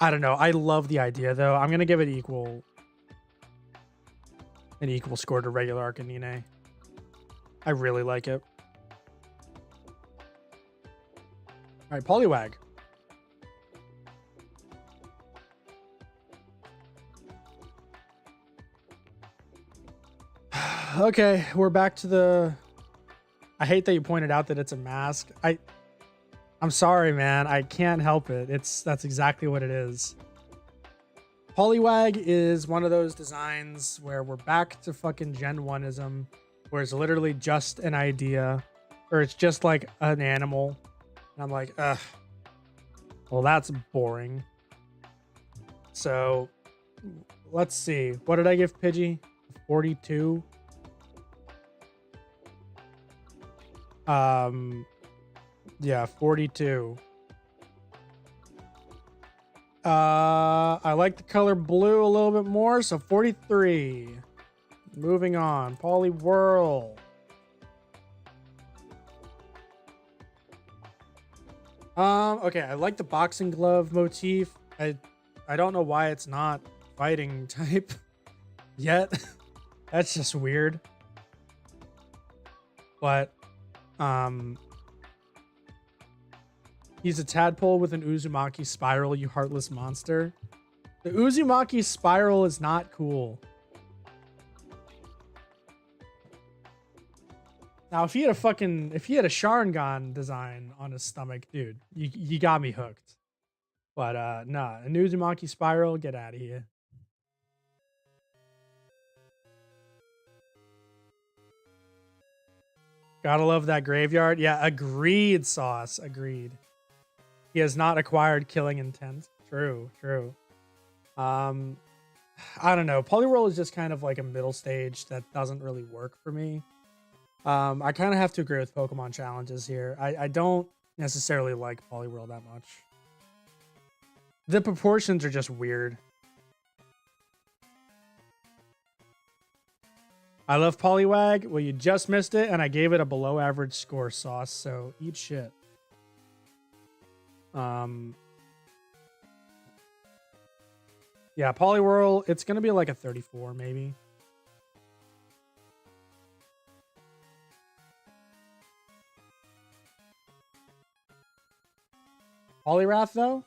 I don't know. I love the idea, though. I'm going to give it an equal score to regular Arcanine. I really like it. right, Poliwag. Okay, we're back to the... I hate that you pointed out that it's a mask. I'm sorry, man. I can't help it. That's exactly what it is. Poliwag is one of those designs where we're back to fucking Gen 1ism, where it's literally just an idea, or it's just like an animal. And I'm like, ugh. Well, that's boring. So, let's see. What did I give Pidgey? 42? Yeah, 42. I like the color blue a little bit more, so 43. Moving on. Poliwhirl. Okay, I like the boxing glove motif. I don't know why it's not fighting type yet. That's just weird. But he's a tadpole with an Uzumaki spiral, you heartless monster. The Uzumaki spiral is not cool. Now, if he had a Sharingan design on his stomach, dude, you got me hooked. But nah, an Uzumaki spiral, get out of here. Gotta love that graveyard. Yeah, agreed, Sauce. Agreed. He has not acquired killing intent. True, true. I don't know. Poliwhirl is just kind of like a middle stage that doesn't really work for me. I kind of have to agree with Pokemon challenges here. I don't necessarily like Poliwhirl that much. The proportions are just weird. I love Poliwag. Well, you just missed it, and I gave it a below average score, Sauce, so eat shit. Yeah, Poliwhirl, it's gonna be like a 34, maybe. Poliwrath, though?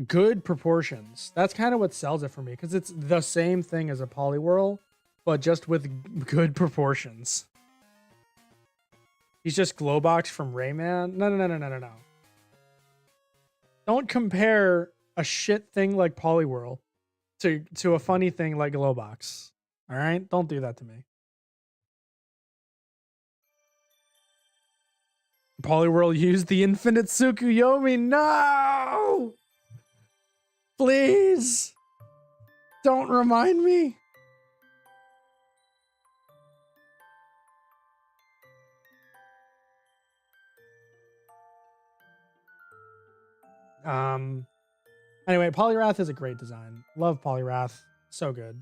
Good proportions. That's kind of what sells it for me, because it's the same thing as a Poliwhirl, but just with good proportions. He's just Glowbox from Rayman? No. Don't compare a shit thing like Poliwhirl to a funny thing like Glowbox. All right? Don't do that to me. Poliwhirl used the infinite Tsukuyomi. No! Please! Don't remind me. Anyway, Poliwrath is a great design. Love Poliwrath. So good.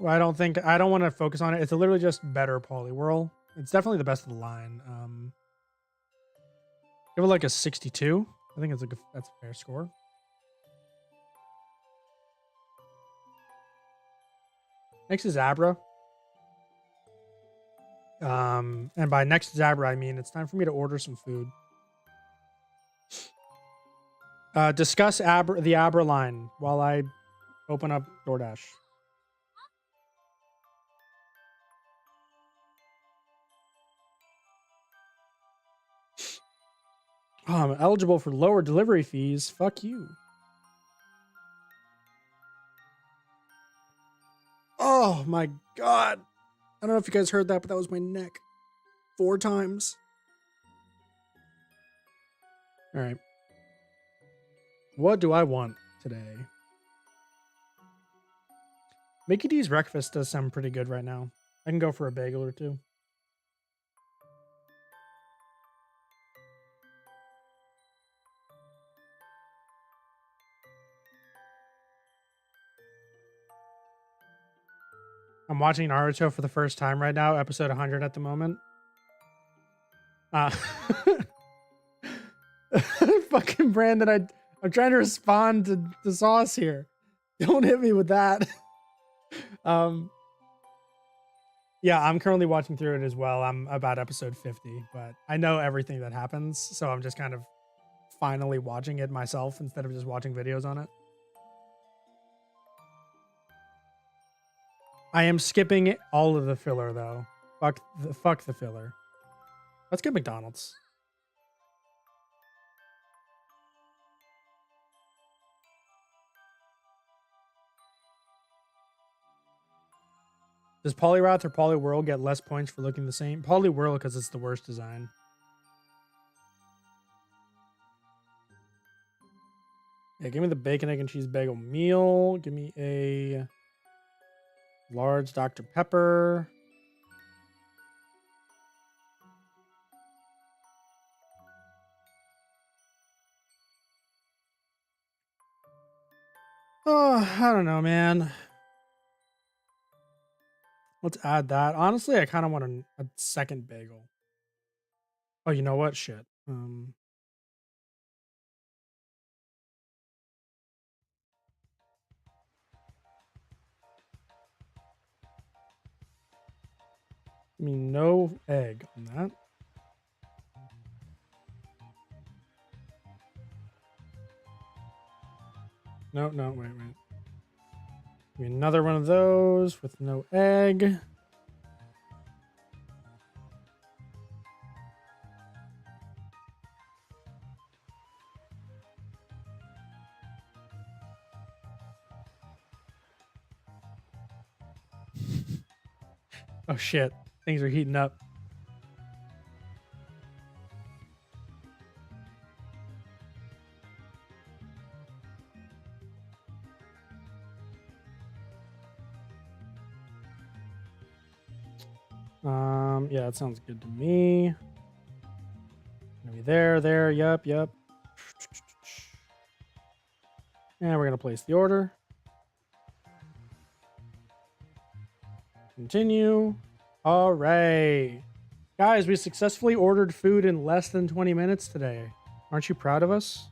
I don't want to focus on it. It's literally just better Poliwhirl. It's definitely the best of the line. Give it like a 62. I think that's a fair score. Next is Abra. And by next Zabra, I mean it's time for me to order some food. Discuss the Abra line while I open up DoorDash. Oh, I'm eligible for lower delivery fees. Fuck you. Oh my god. I don't know if you guys heard that, but that was my neck. 4 times. All right. What do I want today? Mickey D's breakfast does sound pretty good right now. I can go for a bagel or two. I'm watching Naruto for the first time right now, episode 100 at the moment. Fucking Brandon, I'm trying to respond to Sauce here. Don't hit me with that. Yeah, I'm currently watching through it as well. I'm about episode 50, but I know everything that happens, so I'm just kind of finally watching it myself instead of just watching videos on it. I am skipping all of the filler though. Fuck the filler. Let's get McDonald's. Does Poliwrath or Poliwhirl get less points for looking the same? Poliwhirl because it's the worst design. Yeah, give me the bacon, egg, and cheese bagel meal. Give me a large Dr. Pepper. Oh, I don't know, man. Let's add that. Honestly, I kind of want a second bagel. Oh, you know what? Shit. I mean, no egg on that. No, wait. Give me another one of those with no egg. Oh shit, things are heating up. Yeah, that sounds good to me. Gonna be there, yep. And we're gonna place the order. Continue. All right. Guys, we successfully ordered food in less than 20 minutes today. Aren't you proud of us?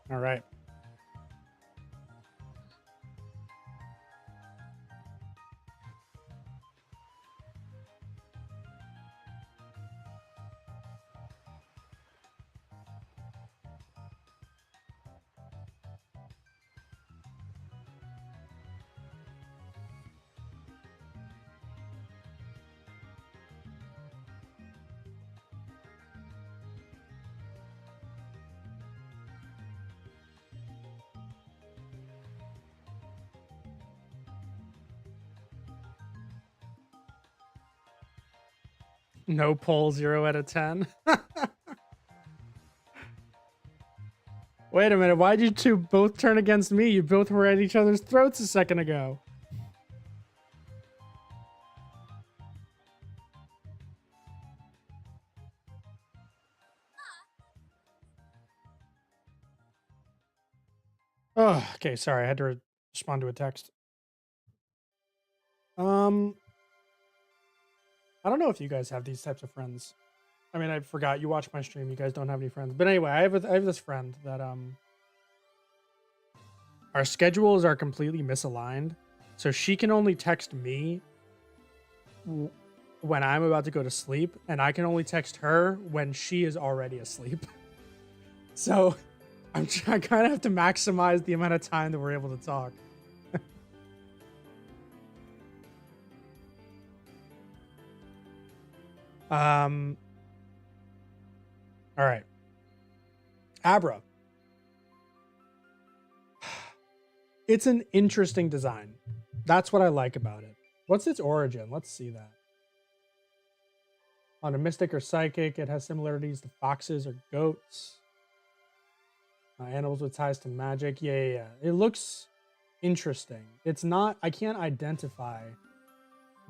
All right. No poll, 0 out of 10. Wait a minute. Why'd you two both turn against me? You both were at each other's throats a second ago. Oh, okay. Sorry. I had to respond to a text. I don't know if you guys have these types of friends. I mean, I forgot you watch my stream. You guys don't have any friends. But anyway, I have this friend that our schedules are completely misaligned. So she can only text me when I'm about to go to sleep, and I can only text her when she is already asleep. So I kind of have to maximize the amount of time that we're able to talk. All right. Abra. It's an interesting design. That's what I like about it. What's its origin? Let's see that. On a mystic or psychic, it has similarities to foxes or goats. Animals with ties to magic. Yeah. It looks interesting. It's not, I can't identify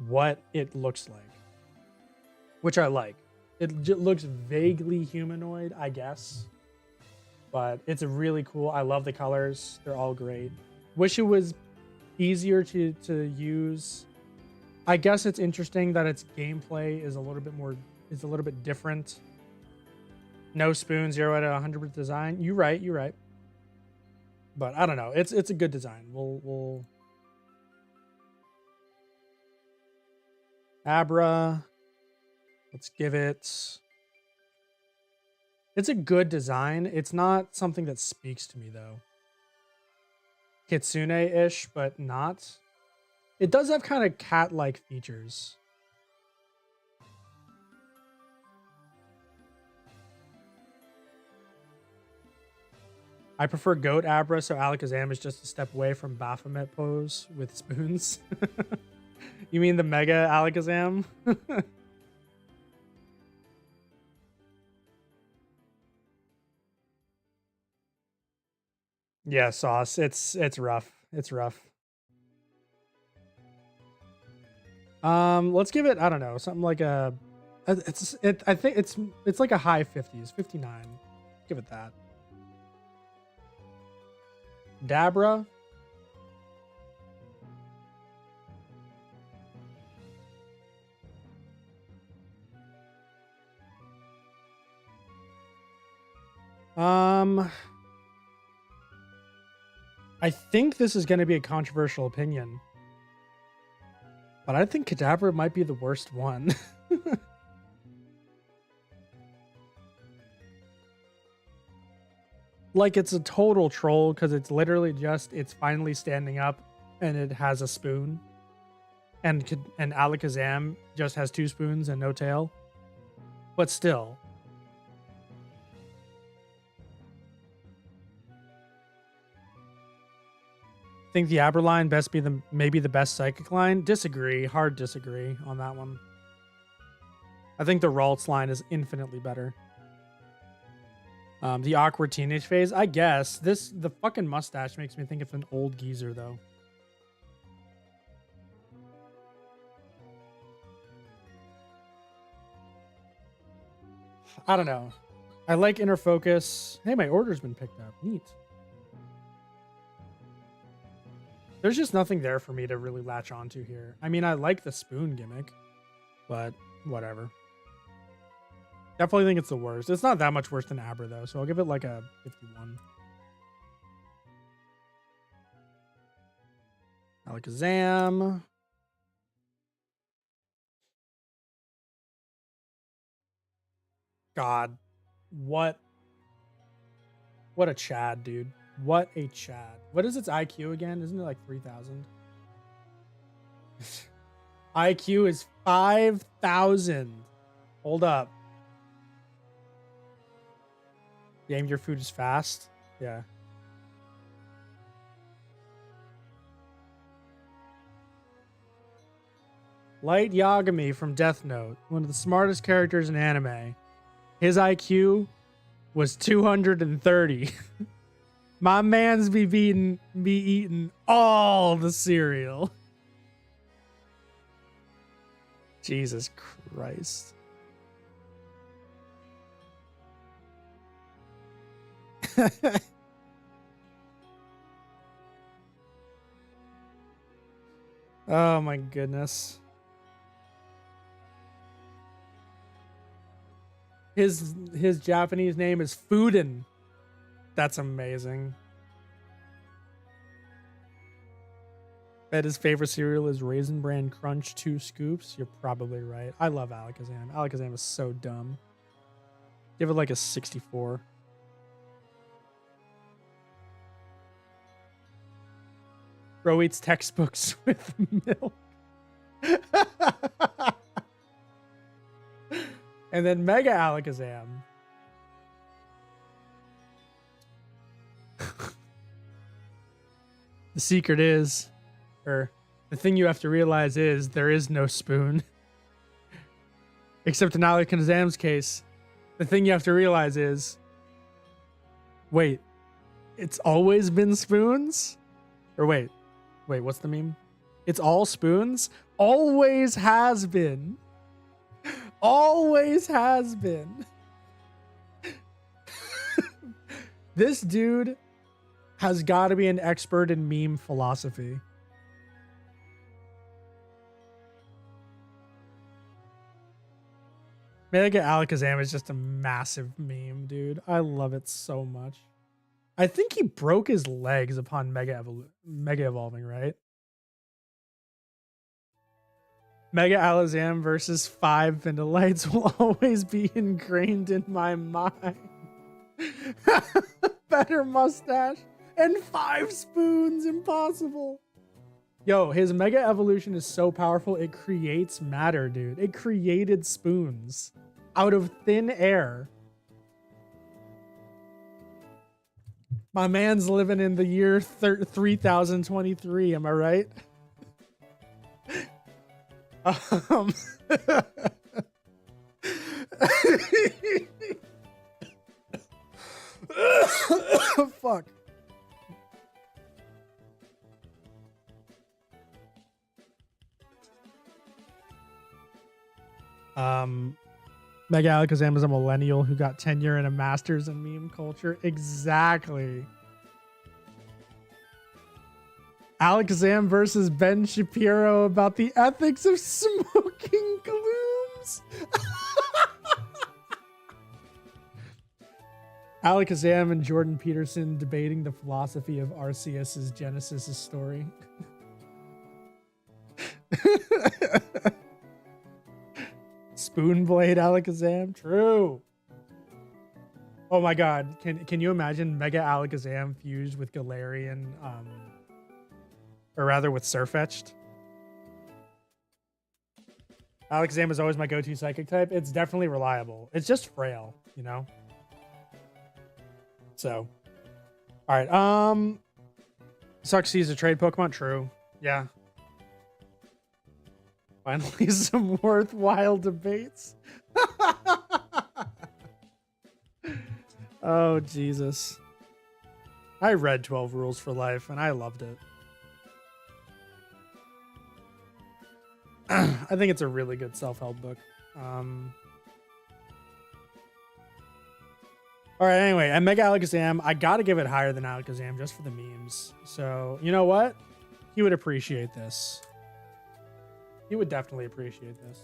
what it looks like, which I like. It looks vaguely humanoid, I guess, but it's a really cool. I love the colors. They're all great. Wish it was easier to use. I guess it's interesting that its gameplay is a little bit different. No spoon, 0 out of 100 design. You're right. But I don't know. It's a good design. We'll Abra. Let's give it. It's a good design. It's not something that speaks to me though. Kitsune-ish, but not. It does have kind of cat-like features. I prefer Goat Abra, so Alakazam is just a step away from Baphomet pose with spoons. You mean the Mega Alakazam? Yeah, Sauce. It's rough. It's rough. Let's give it, I don't know, something like a I think it's like a high 50s, 59. Give it that. Dabra. I think this is going to be a controversial opinion, but I think Kadabra might be the worst one. Like, it's a total troll because it's literally just it's finally standing up and it has a spoon, and Alakazam just has 2 spoons and no tail, but still. Think the Aber line best be maybe the best psychic line? Disagree. Hard disagree on that one. I think the Ralts line is infinitely better. The awkward teenage phase, I guess. The fucking mustache makes me think of an old geezer though. I don't know. I like Inner Focus. Hey, my order's been picked up. Neat. There's just nothing there for me to really latch onto here. I mean, I like the spoon gimmick, but whatever. Definitely think it's the worst. It's not that much worse than Abra, though, so I'll give it like a 51. Alakazam. God. What a Chad, dude. What a Chad. What is its IQ again? Isn't it like 3,000? IQ is 5,000. Hold up. Game your food is fast. Yeah. Light Yagami from Death Note, one of the smartest characters in anime. His IQ was 230. My man's be eating all the cereal. Jesus Christ. Oh my goodness. His Japanese name is Fuden. That's amazing. Bet his favorite cereal is Raisin Bran Crunch 2 scoops. You're probably right. I love Alakazam. Alakazam is so dumb. Give it like a 64. Bro eats textbooks with milk. And then Mega Alakazam. The secret is, or the thing you have to realize is, there is no spoon. Except in Alakazam's case, the thing you have to realize is, wait, it's always been spoons? Or wait, what's the meme? It's all spoons? Always has been. Always has been. This dude has got to be an expert in meme philosophy. Mega Alakazam is just a massive meme, dude. I love it so much. I think he broke his legs upon mega evolving, right? Mega Alakazam versus 5 Vandalites will always be ingrained in my mind. Better mustache and 5 spoons, impossible. Yo, his Mega Evolution is so powerful, it creates matter, dude. It created spoons out of thin air. My man's living in the year 3023, am I right? Fuck. Mega Alakazam is a millennial who got tenure and a master's in meme culture. Exactly. Alakazam versus Ben Shapiro about the ethics of smoking glooms. Alakazam and Jordan Peterson debating the philosophy of Arceus's Genesis story. Spoonblade Alakazam, true. Oh my god, can you imagine Mega Alakazam fused with Galarian, or rather with Sirfetch'd? Alakazam is always my go-to psychic type. It's definitely reliable. It's just frail, you know? So, all right. Sucks he's a trade Pokemon. True. Yeah. Finally, some worthwhile debates. Oh, Jesus. I read 12 Rules for Life, and I loved it. I think it's a really good self-help book. All right, anyway, and Mega Alakazam, I gotta give it higher than Alakazam just for the memes. So, you know what? He would appreciate this. He would definitely appreciate this.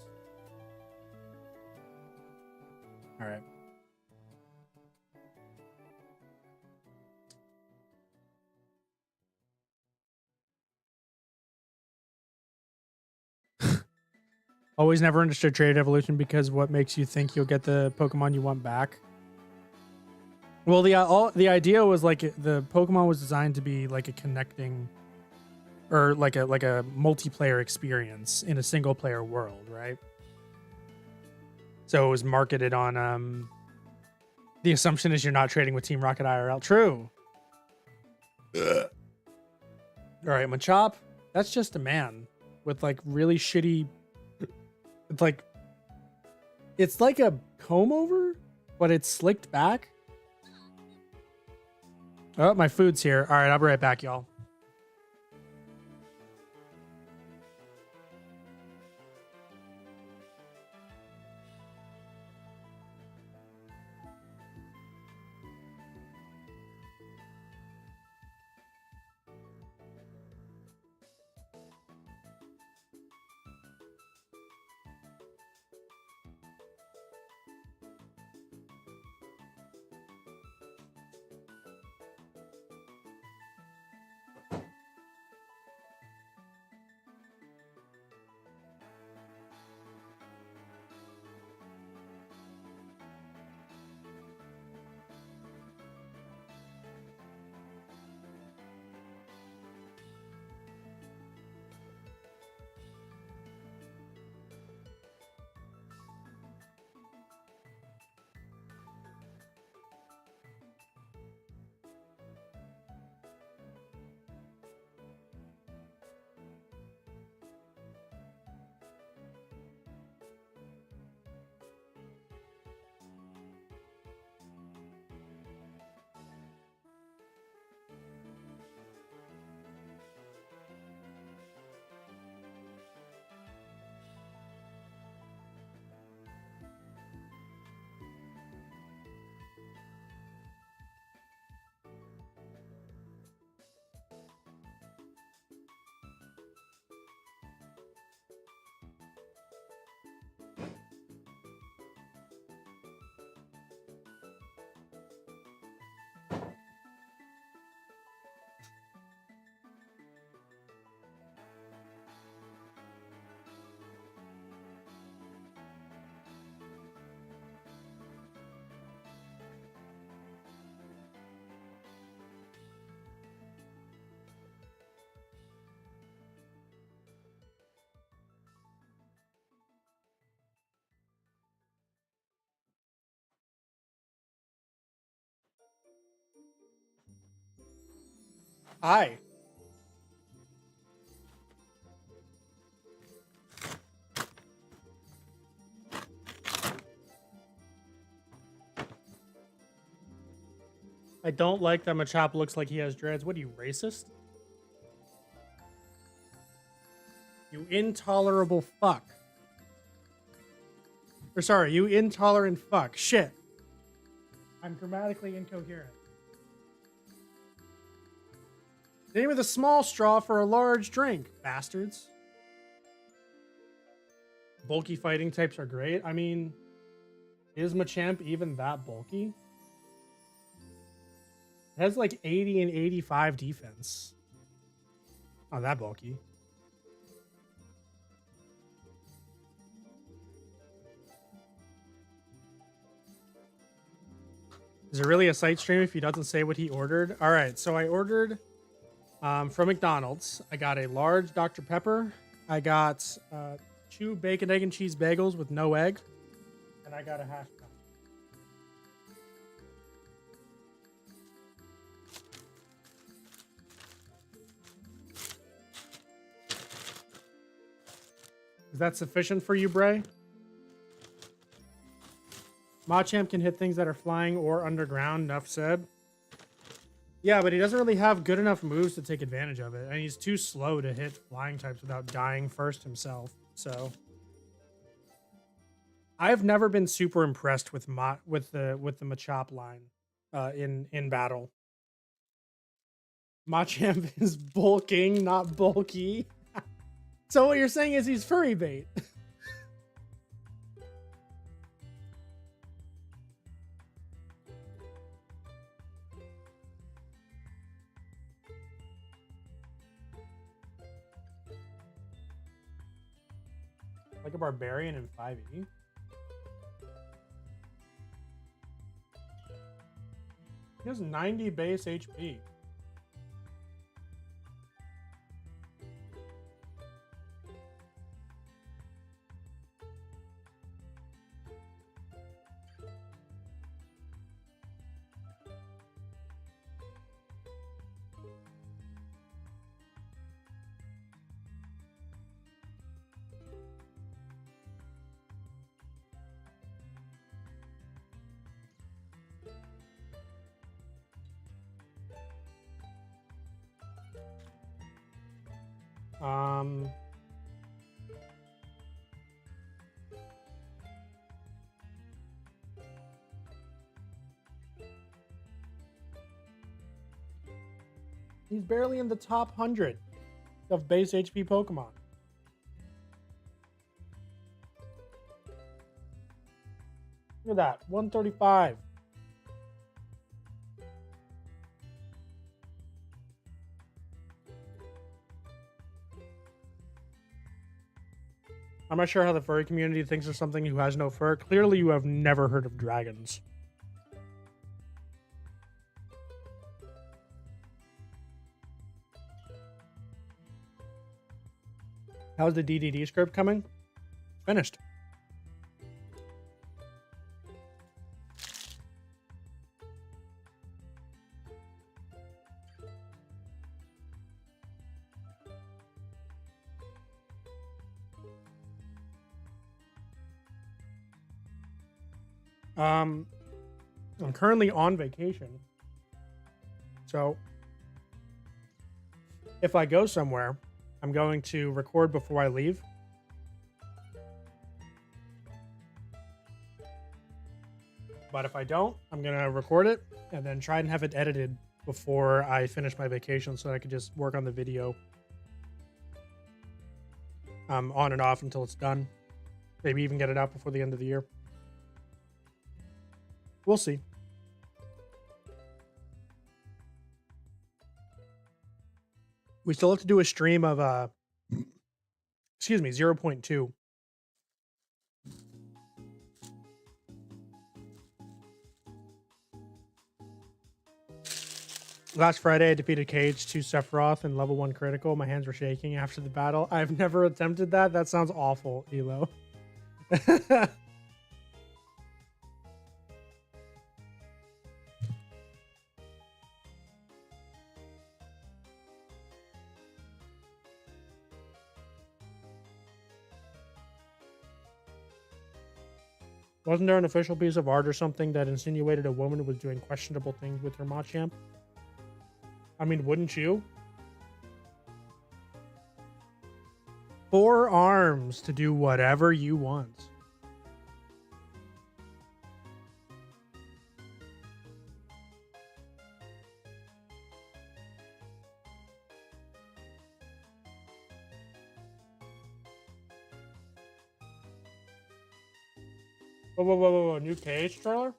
All right. Always never understood trade evolution because what makes you think you'll get the Pokemon you want back? Well, the idea was like the Pokemon was designed to be like a connecting, or like a multiplayer experience in a single player world, right? So it was marketed on the assumption is you're not trading with Team Rocket IRL. True. All right, Machop, that's just a man with like really shitty. It's like a comb over, but it's slicked back. Oh, my food's here. All right, I'll be right back, y'all. Hi. I don't like that Machop looks like he has dreads. What are you, racist? You intolerable fuck. Or sorry, you intolerant fuck. Shit. I'm grammatically incoherent. Name of the small straw for a large drink, bastards. Bulky fighting types are great. I mean, is Machamp even that bulky? It has like 80 and 85 defense. Not that bulky. Is it really a site stream if he doesn't say what he ordered? All right, so I ordered from McDonald's. I got a large Dr. Pepper. I got 2 bacon, egg, and cheese bagels with no egg. And I got a hash brown. Is that sufficient for you, Bray? Machamp can hit things that are flying or underground, enough said. Yeah, but he doesn't really have good enough moves to take advantage of it. And he's too slow to hit flying types without dying first himself. So I've never been super impressed with the Machop line in battle. Machamp is bulking, not bulky. So what you're saying is he's furry bait. Like a barbarian in 5e. He has 90 base HP. He's barely in the top 100 of base HP Pokemon. Look at that, 135. I'm not sure how the furry community thinks of something who has no fur. Clearly, you have never heard of dragons. How's the DDD script coming? Finished. I'm currently on vacation. So if I go somewhere, I'm going to record before I leave. But if I don't, I'm going to record it and then try and have it edited before I finish my vacation so that I can just work on the video on and off until it's done. Maybe even get it out before the end of the year. We'll see. We still have to do a stream of, excuse me, 0.2. Last Friday, I defeated Cage 2 Sephiroth and level 1 critical. My hands were shaking after the battle. I've never attempted that. That sounds awful, Elo. Wasn't there an official piece of art or something that insinuated a woman was doing questionable things with her Machamp? I mean, wouldn't you? 4 arms to do whatever you want. Whoa. New cage trailer?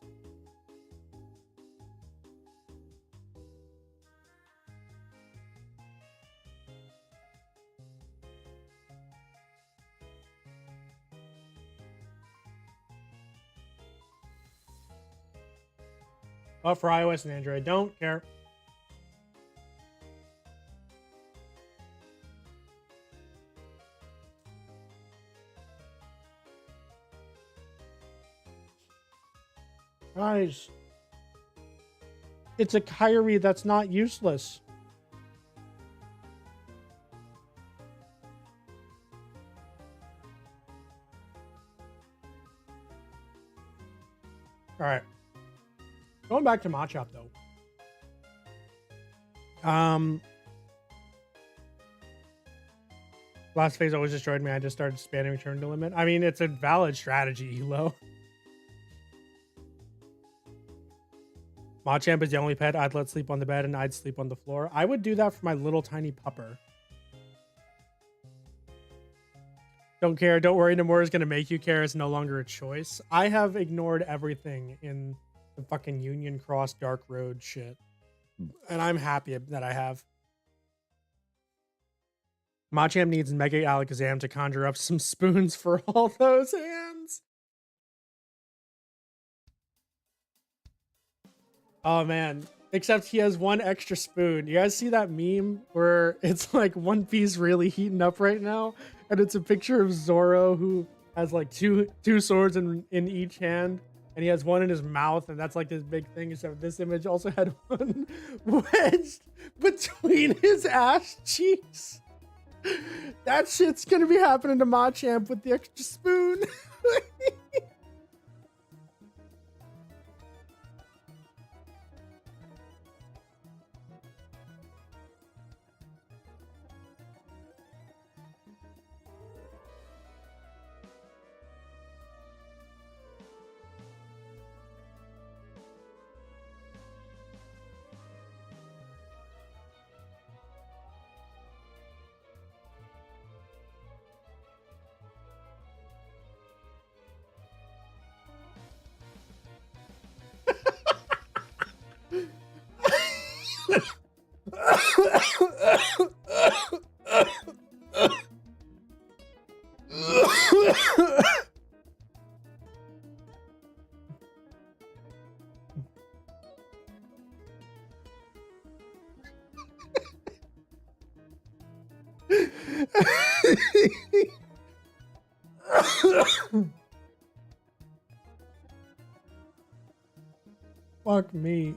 Oh, for iOS and Android. Don't care. Guys, it's a Kyrie that's not useless. All right. Going back to Machop though. Last phase always destroyed me. I just started spamming return to limit. I mean, it's a valid strategy, Elo. Machamp is the only pet I'd let sleep on the bed and I'd sleep on the floor. I would do that for my little tiny pupper. Don't care. Don't worry. Nomura is going to make you care. It's no longer a choice. I have ignored everything in the fucking Union Cross Dark Road shit. And I'm happy that I have. Machamp needs Mega Alakazam to conjure up some spoons for all those hands. Oh man, except he has 1 extra spoon. You guys see that meme where it's like One Piece really heating up right now? And it's a picture of Zoro who has like two swords in each hand. And he has 1 in his mouth, and that's like this big thing. Except this image also had 1 wedged between his ass cheeks. That shit's gonna be happening to Machamp with the extra spoon. Fuck me.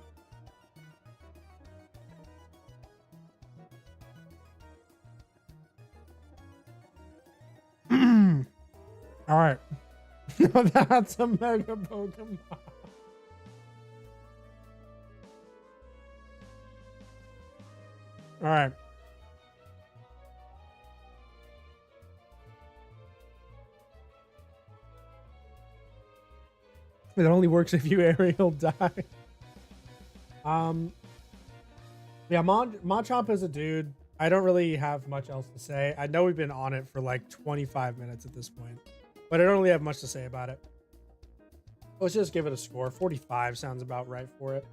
All right. That's a mega Pokemon. All right. It only works if you aerial die. Yeah, Machop is a dude. I don't really have much else to say. I know we've been on it for like 25 minutes at this point, but I don't really have much to say about it. Let's just give it a score. 45 sounds about right for it.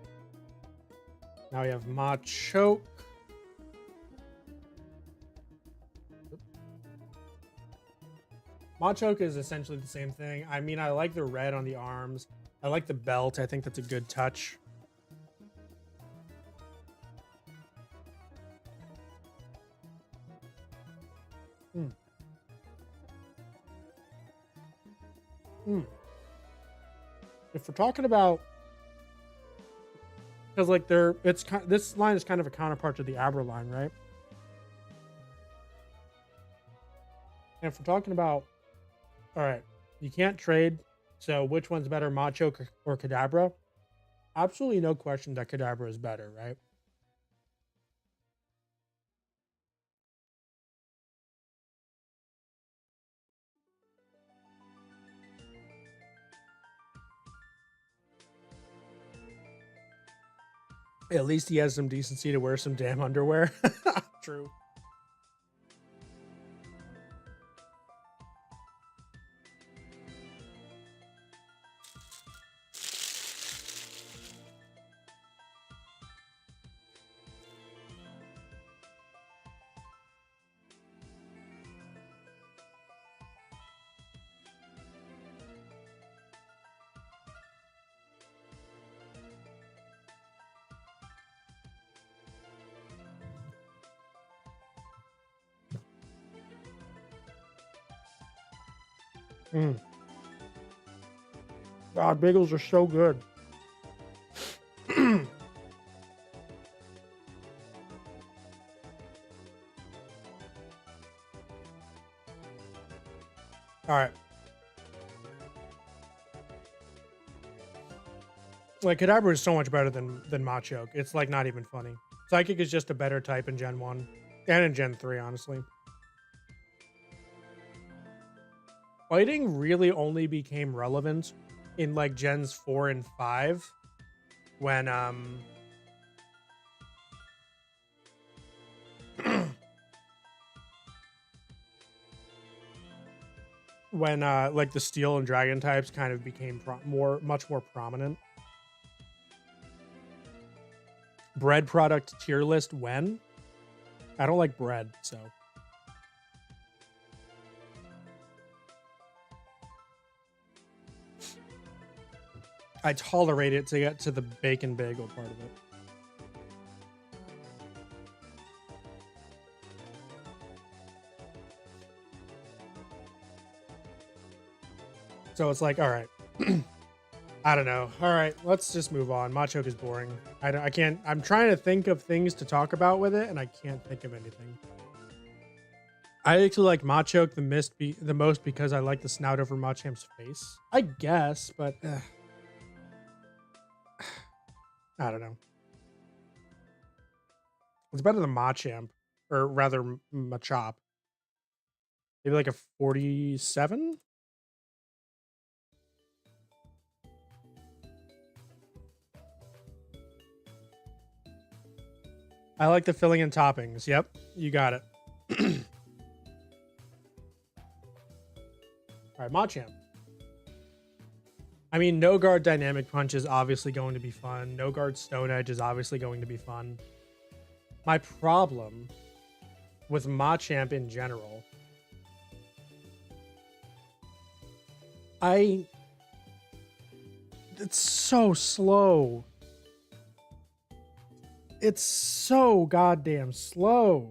Now we have Machoke. Machoke is essentially the same thing. I mean, I like the red on the arms. I like the belt. I think that's a good touch. If we're talking about, because like this line is kind of a counterpart to the Abra line, right? And if we're talking about, all right, you can't trade So which one's better, Machoke or Kadabra? Absolutely no question that Kadabra is better, right? At least he has some decency to wear some damn underwear. True. God, bagels are so good. All right. Like Kadabra is so much better than Machoke. It's like not even funny. Psychic is just a better type in Gen 1 and in Gen 3, honestly. Fighting really only became relevant in like Gens 4 and 5 when when like the steel and dragon types kind of became much more prominent. Bread product tier list when? I don't like bread, so. I tolerate it to get to the bacon bagel part of it. So it's like, all right. I don't know. All right, let's just move on. Machoke is boring. I can't. I'm trying to think of things to talk about with it, and I can't think of anything. I actually like Machoke the most because I like the snout over Machamp's face. I guess, but I don't know. It's better than Machamp, or rather Machop. Maybe like a 47. I like the filling and toppings. Yep, you got it. All right, Machamp. I mean, No Guard Dynamic Punch is obviously going to be fun. No Guard Stone Edge is obviously going to be fun. My problem with Machamp in general, it's so slow. It's so goddamn slow.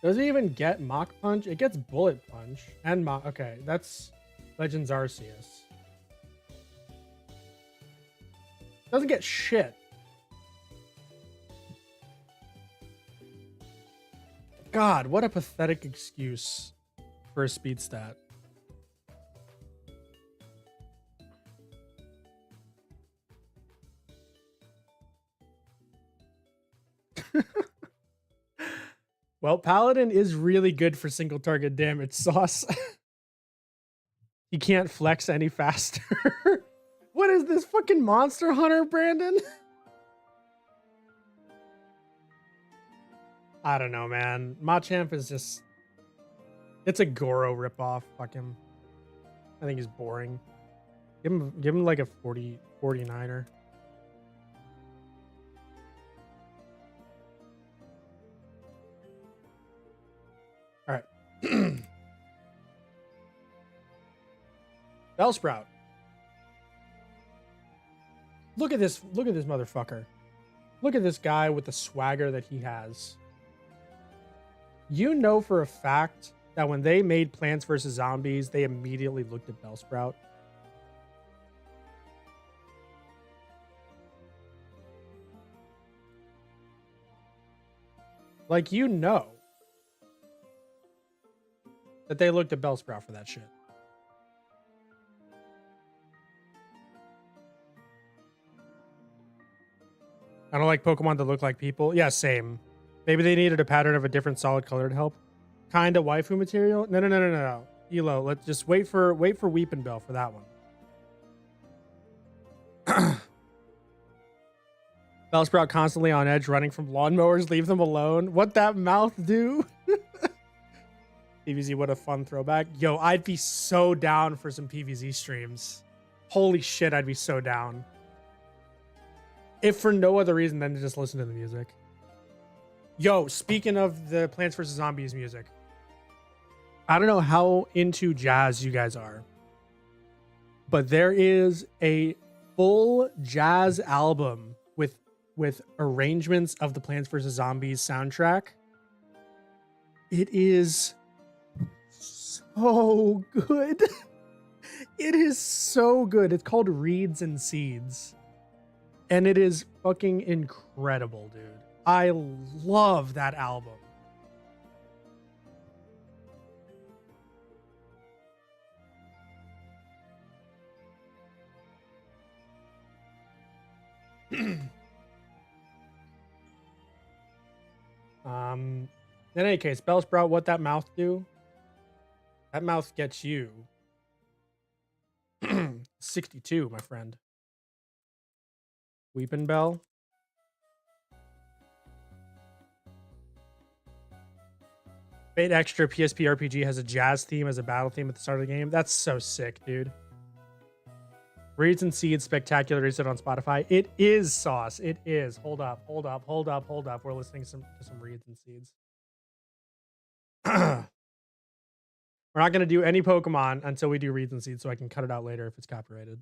Does it even get Mach Punch? It gets Bullet Punch and Mach. Okay, that's Legends Arceus. Doesn't get shit. God, what a pathetic excuse for a speed stat. Well, Paladin is really good for single target damage, Sauce. He can't flex any faster. What is this fucking Monster Hunter, Brandon? I don't know, man. Machamp is just... It's a Goro ripoff. Fuck him. I think he's boring. Give him like a 49er. All right. Bellsprout. Look at this motherfucker. Look at this guy with the swagger that he has. You know for a fact that when they made Plants vs. Zombies, they immediately looked at Bellsprout. Like, you know that they looked at Bellsprout for that shit. I don't like Pokemon that look like people. Yeah, same. Maybe they needed a pattern of a different solid color to help. Kinda waifu material? No. Elo, let's just wait for Weepin' Bell for that one. Bellsprout constantly on edge, running from lawnmowers. Leave them alone. What that mouth do? PVZ, what a fun throwback. Yo, I'd be so down for some PVZ streams. Holy shit, I'd be so down. If for no other reason than to just listen to the music. Yo, speaking of the Plants vs. Zombies music, I don't know how into jazz you guys are, but there is a full jazz album with arrangements of the Plants vs. Zombies soundtrack. It is so good. It is so good. It's called Reeds and Seeds. And it is fucking incredible, dude. I love that album. In any case, Bellsprout, what that mouth do? That mouth gets you 62, my friend. Weepin' Bell. Fate Extra PSP RPG has a jazz theme as a battle theme at the start of the game. That's so sick, dude. Reeds and Seeds Spectacular. Is it on Spotify? It is, Sauce. It is. Hold up. We're listening to some Reeds and Seeds. We're not going to do any Pokemon until we do Reeds and Seeds, so I can cut it out later if it's copyrighted.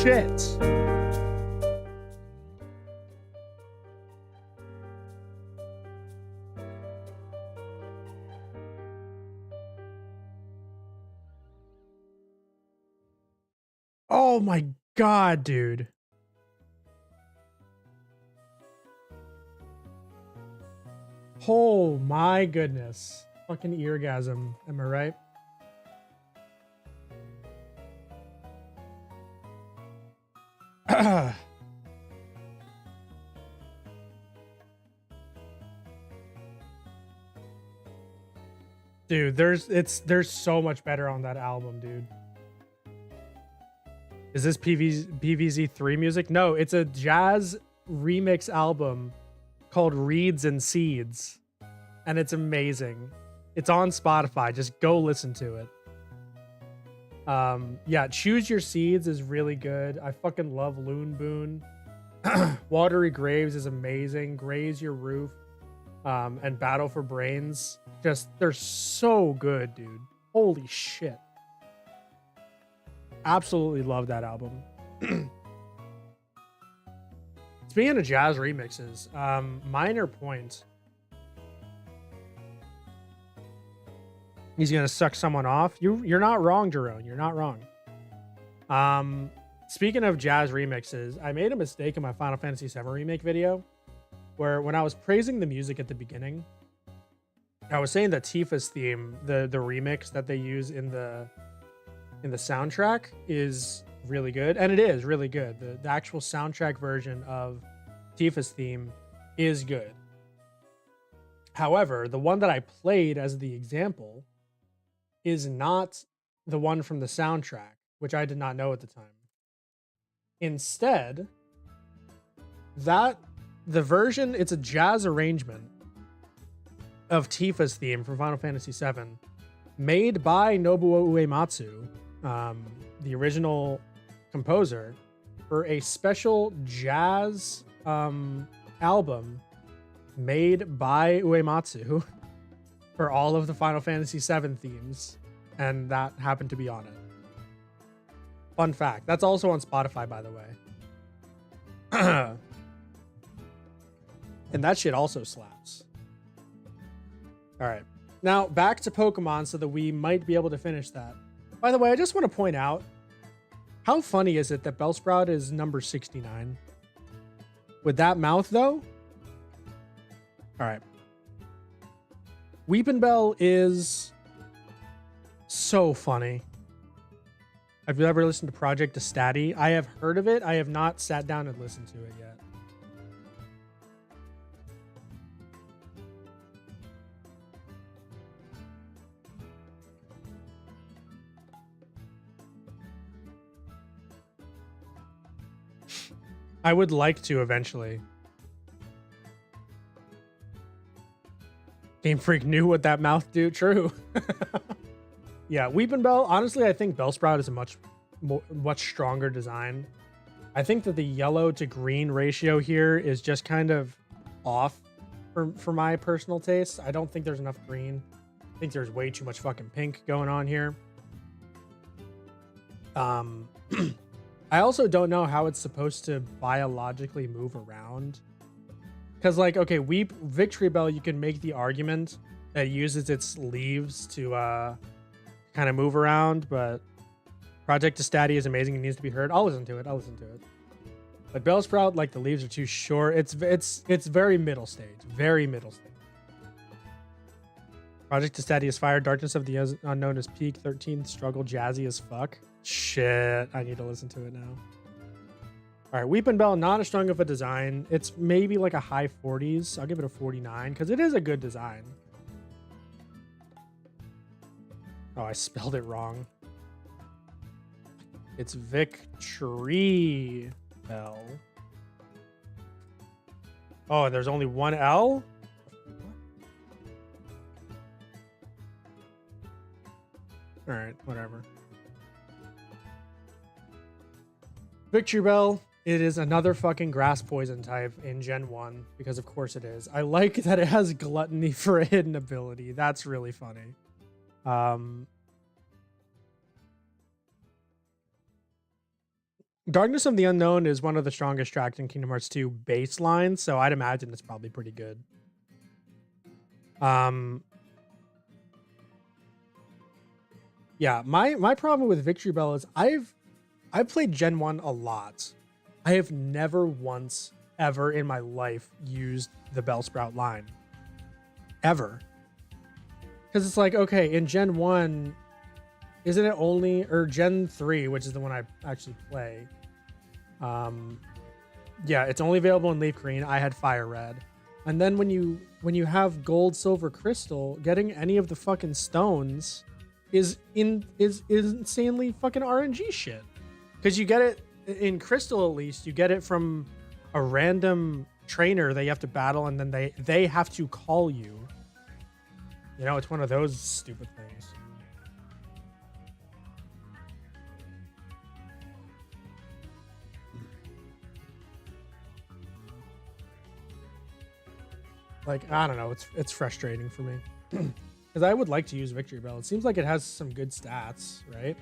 shit. Oh my god, dude. Oh my goodness. Fucking eargasm. Am I right? Dude, there's so much better on that album, dude. Is this PVZ3 music? No, it's a jazz remix album called Reeds and Seeds, and it's amazing. It's on Spotify. Just go listen to it. Yeah, Choose Your Seeds is really good. I fucking love Loon Boon. Watery Graves is amazing. Graze Your Roof, and Battle for Brains. Just, they're so good, dude. Holy shit. Absolutely love that album. Speaking of jazz remixes, Minor Point. He's gonna suck someone off. You're not wrong, Jerome. You're not wrong. Speaking of jazz remixes, I made a mistake in my Final Fantasy VII remake video, where when I was praising the music at the beginning, I was saying that Tifa's theme, the remix that they use in the soundtrack, is really good, and it is really good. The actual soundtrack version of Tifa's theme is good. However, the one that I played as the example is not the one from the soundtrack, which I did not know at the time. Instead, the version, it's a jazz arrangement of Tifa's theme from Final Fantasy VII, made by Nobuo Uematsu, the original composer, for a special jazz album made by Uematsu for all of the Final Fantasy VII themes, and that happened to be on it. Fun fact. That's also on Spotify, by the way. And that shit also slaps. All right. Now, back to Pokemon so that we might be able to finish that. By the way, I just want to point out, how funny is it that Bellsprout is number 69? With that mouth, though? All right. Weepinbell is so funny. Have you ever listened to Project Estati? I have heard of it. I have not sat down and listened to it yet. I would like to eventually. Game Freak knew what that mouth do. True. Yeah, Weepinbell. Honestly, I think Bellsprout is a much stronger design. I think that the yellow to green ratio here is just kind of off for my personal taste. I don't think there's enough green. I think there's way too much fucking pink going on here. I also don't know how it's supposed to biologically move around. Because, like, okay, Victory Bell, you can make the argument that it uses its leaves to kind of move around, but Project Estati is amazing. It needs to be heard. I'll listen to it. But Bellsprout, like, the leaves are too short. It's very middle stage. Very middle stage. Project Estati is fire. Darkness of the Unknown is peak. 13th struggle jazzy as fuck. Shit, I need to listen to it now. All right, Weepinbell, not as strong of a design. It's maybe like a high 40s. I'll give it a 49 because it is a good design. Oh, I spelled it wrong. It's Victory Bell. Oh, and there's only one L? All right, whatever. Victory Bell, it is another fucking grass poison type in Gen 1, because of course it is. I like that it has Gluttony for a hidden ability. That's really funny. Darkness of the Unknown is one of the strongest tracks in Kingdom Hearts 2 baseline, so I'd imagine it's probably pretty good. Yeah, my problem with Victory Bell is I've played Gen 1 a lot. I have never once ever in my life used the Bellsprout line. Ever. Because it's like, okay, in Gen 1, isn't it only, or Gen 3, which is the one I actually play. Yeah, it's only available in Leaf Green. I had Fire Red. And then when you have Gold, Silver, Crystal, getting any of the fucking stones is insanely fucking RNG shit. Because you get it in Crystal, at least you get it from a random trainer that you have to battle, and then they have to call you. You know, it's one of those stupid things. Like, I don't know, it's frustrating for me. Because I would like to use Victory Bell. It seems like it has some good stats, right?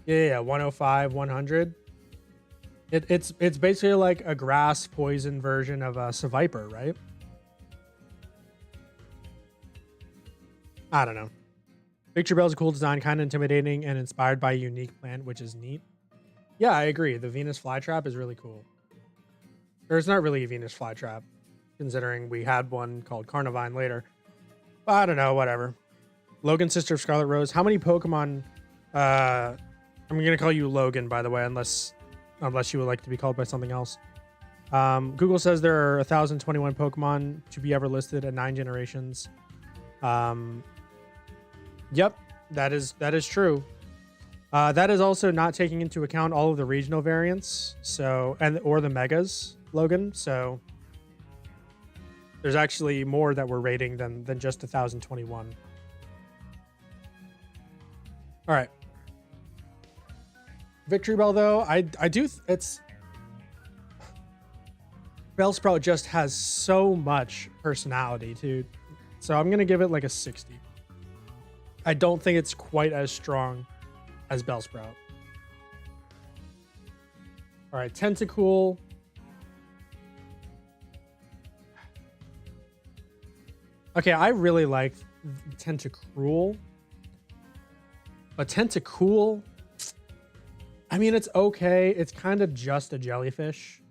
Yeah, 105, 100. It's basically like a grass poison version of a Seviper, right? I don't know. Victory Bell is a cool design, kind of intimidating, and inspired by a unique plant, which is neat. Yeah, I agree. The Venus flytrap is really cool. Or it's not really a Venus flytrap, considering we had one called Carnivine later. But I don't know, whatever. Logan, sister of Scarlet Rose. How many Pokemon? I'm gonna call you Logan, by the way, unless you would like to be called by something else. Google says there are 1,021 Pokemon to be ever listed at 9 generations. Yep, that is true. That is also not taking into account all of the regional variants, or the megas, Logan. So there's actually more that we're rating than just 1,021. All right. Victory Bell, though, it's Bellsprout just has so much personality, dude. So I'm gonna give it like a 60. I don't think it's quite as strong as Bellsprout. All right, Tentacool. Okay, I really like Tentacruel, but Tentacool, I mean, it's okay. It's kind of just a jellyfish.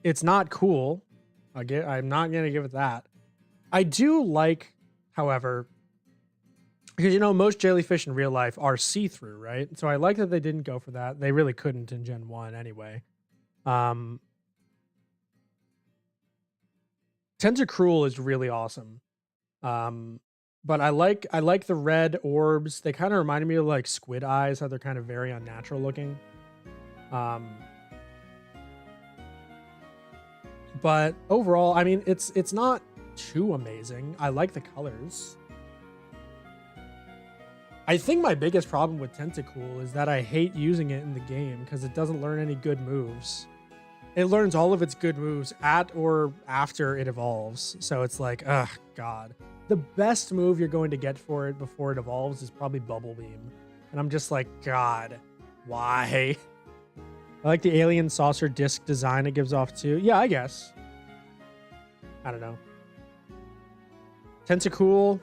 It's not cool. I'm not gonna give it that. I do like, however, because most jellyfish in real life are see-through, right? So I like that they didn't go for that. They really couldn't in Gen 1 anyway. Tentacruel is really awesome. But I like the red orbs. They kind of remind me of like squid eyes, how they're kind of very unnatural looking. But overall, I mean, it's not too amazing. I like the colors. I think my biggest problem with Tentacool is that I hate using it in the game because it doesn't learn any good moves. It learns all of its good moves at or after it evolves. So it's like, ugh, God. The best move you're going to get for it before it evolves is probably Bubble Beam. And I'm just like, God, why? I like the alien saucer disc design it gives off too. Yeah, I guess. I don't know. Tentacool.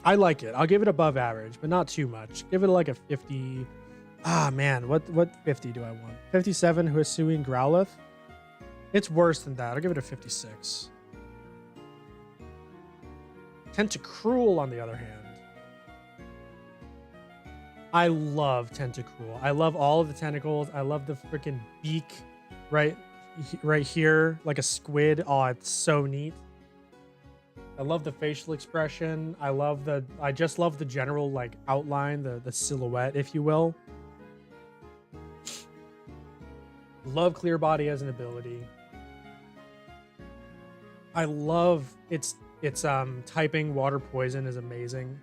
I like it. I'll give it above average, but not too much. Give it like a 50. Ah, man. What 50 do I want? 57 Hisuian Growlithe. It's worse than that. I'll give it a 56. Tentacruel, on the other hand. I love Tentacruel. I love all of the tentacles. I love the freaking beak right here, like a squid. Oh, it's so neat. I love the facial expression. I just love the general like outline, the silhouette, if you will. Love Clear Body as an ability. I love its typing Water Poison is amazing.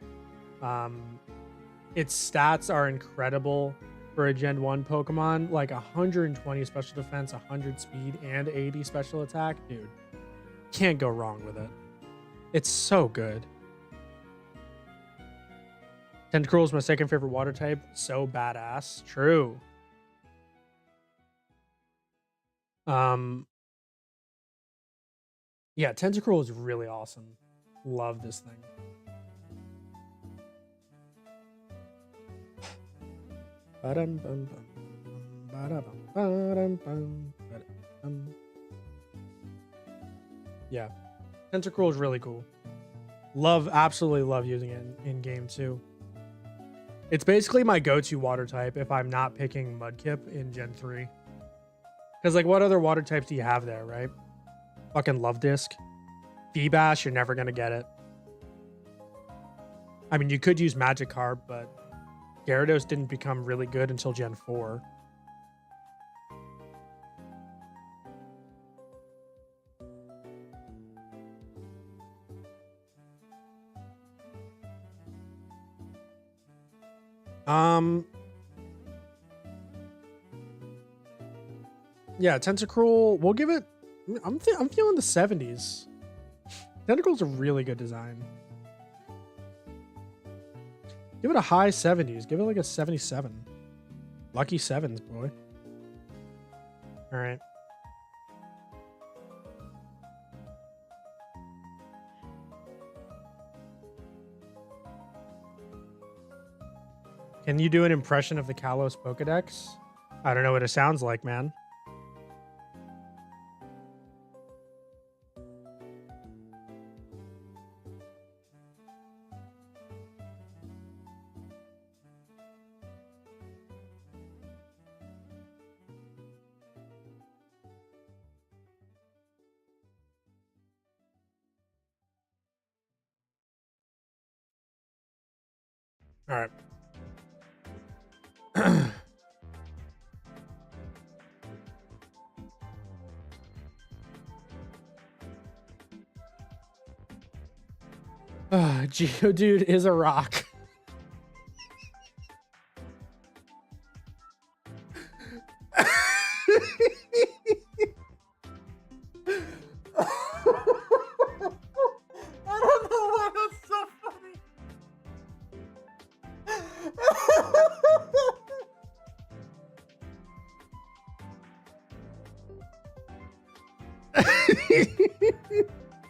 Its stats are incredible for a Gen 1 Pokemon. Like 120 special defense, 100 speed, and 80 special attack. Dude, can't go wrong with it. It's so good. Tentacruel is my second favorite water type. So badass. True. Yeah, Tentacruel is really awesome. Love this thing. Yeah, Tentacruel is really cool. Absolutely love using it in game too. It's basically my go-to water type if I'm not picking Mudkip in Gen 3. Because, like, what other water types do you have there, right? Fucking Love Disc. Feebash, you're never going to get it. I mean, you could use Magikarp, but Gyarados didn't become really good until Gen 4. Yeah, Tentacruel, we'll give it... I'm feeling the 70s. Tentacruel's a really good design. Give it a high 70s. Give it like a 77. Lucky sevens, boy. All right. Can you do an impression of the Kalos Pokedex? I don't know what it sounds like, man. All right. Geodude is a rock. I don't know why that's so funny.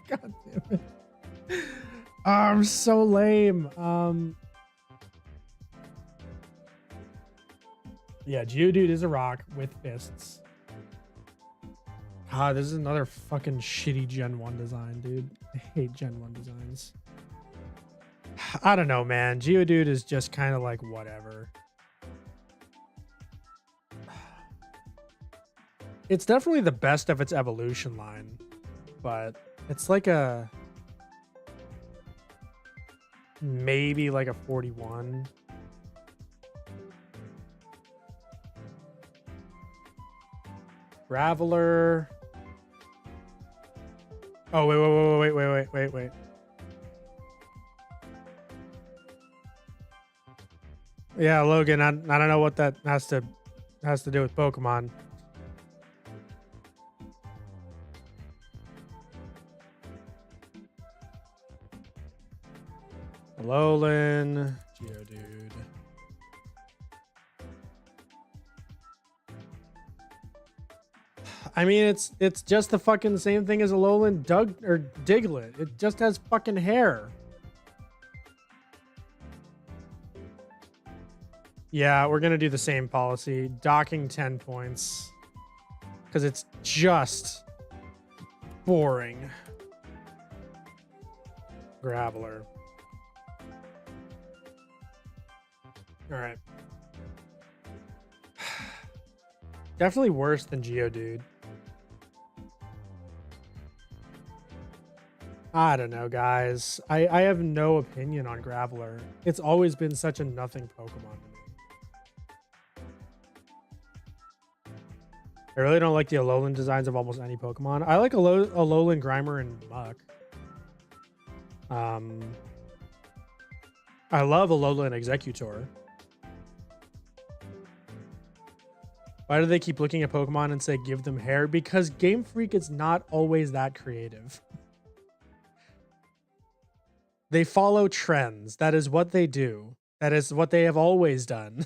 God damn it. I'm so lame. Yeah, Geodude is a rock with fists. God, this is another fucking shitty Gen 1 design, dude. I hate Gen 1 designs. I don't know, man. Geodude is just kind of like whatever. It's definitely the best of its evolution line, but it's like a... maybe like a 41. Graveler. Oh, wait. Yeah, Logan, I don't know what that has to do with Pokemon. Alolan, Geodude. I mean, it's just the fucking same thing as Alolan Diglett. It just has fucking hair. Yeah, we're gonna do the same policy. Docking 10 points. Because it's just boring. Graveler. Alright. Definitely worse than Geodude. I don't know, guys. I have no opinion on Graveler. It's always been such a nothing Pokemon to me. I really don't like the Alolan designs of almost any Pokemon. I like Alolan, Grimer, and Muk. I love Alolan Executor. Why do they keep looking at Pokemon and say give them hair? Because Game Freak is not always that creative. They follow trends. That is what they do. That is what they have always done.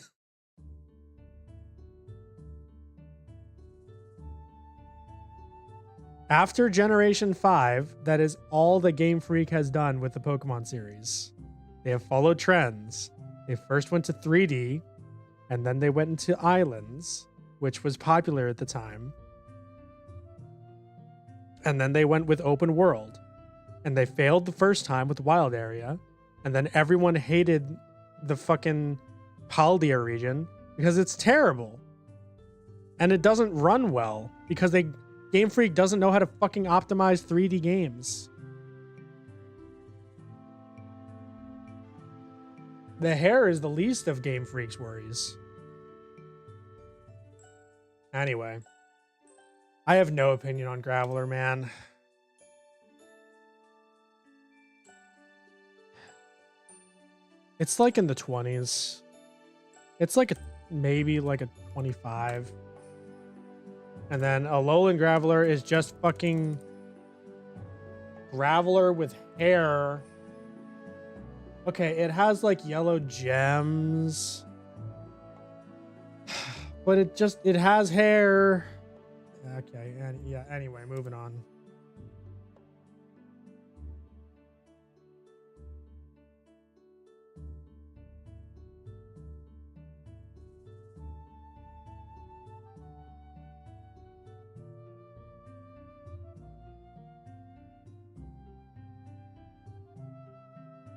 After Generation 5, that is all that Game Freak has done with the Pokemon series. They have followed trends. They first went to 3D, and then they went into Islands, which was popular at the time. And then they went with Open World. And they failed the first time with Wild Area. And then everyone hated the fucking Paldea region because it's terrible. And it doesn't run well because Game Freak doesn't know how to fucking optimize 3D games. The hair is the least of Game Freak's worries. Anyway. I have no opinion on Graveler, man. It's like in the 20s. It's like maybe like a 25. And then Alolan Graveler is just fucking Graveler with hair. Okay, it has like yellow gems. But it has hair. Okay, yeah, anyway, moving on.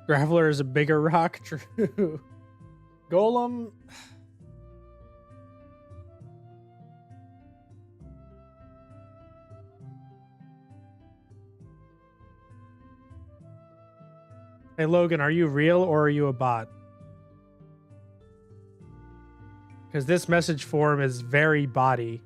Graveler is a bigger rock, true. Golem. Hey Logan, are you real or are you a bot? Because this message form is very body.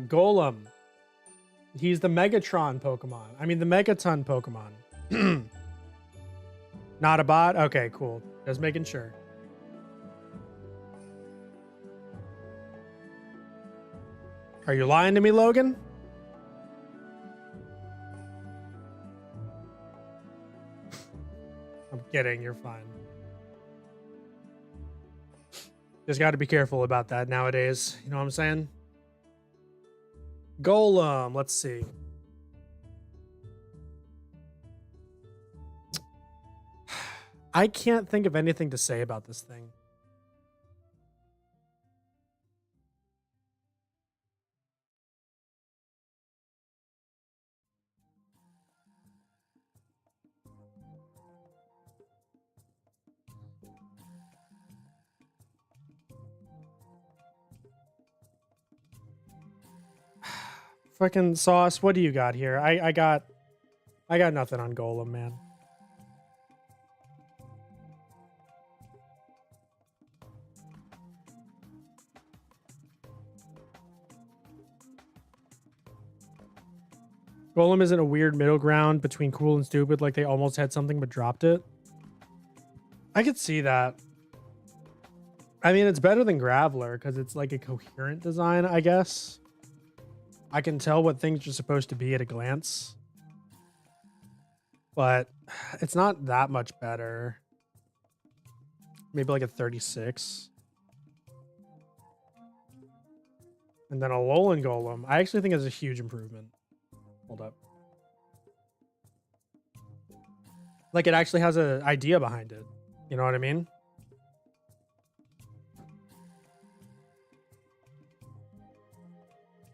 Golem. He's the Megatron Pokemon. I mean, the Megaton Pokemon. Not a bot? Okay, cool. Just making sure. Are you lying to me, Logan? I'm kidding. You're fine. Just got to be careful about that nowadays. You know what I'm saying? Golem. Let's see. I can't think of anything to say about this thing. Fucking Sauce, what do you got here? I got nothing on Golem, man. Golem isn't a weird middle ground between cool and stupid, like they almost had something but dropped it. I could see that. I mean, it's better than Graveler because it's like a coherent design, I guess. I can tell what things are supposed to be at a glance. But it's not that much better. Maybe like a 36. And then a Alolan Golem. I actually think is a huge improvement. Hold up. Like it actually has an idea behind it. You know what I mean?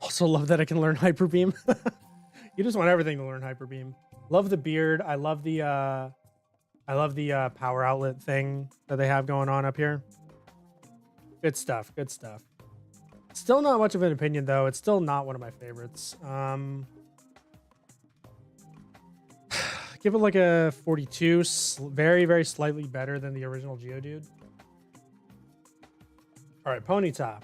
Also love that I can learn Hyper Beam. You just want everything to learn Hyper Beam. Love the beard. I love the power outlet thing that they have going on up here. Good stuff. Good stuff. Still not much of an opinion though. It's still not one of my favorites. Give it like a 42. Very, very slightly better than the original Geodude. All right, Ponyta.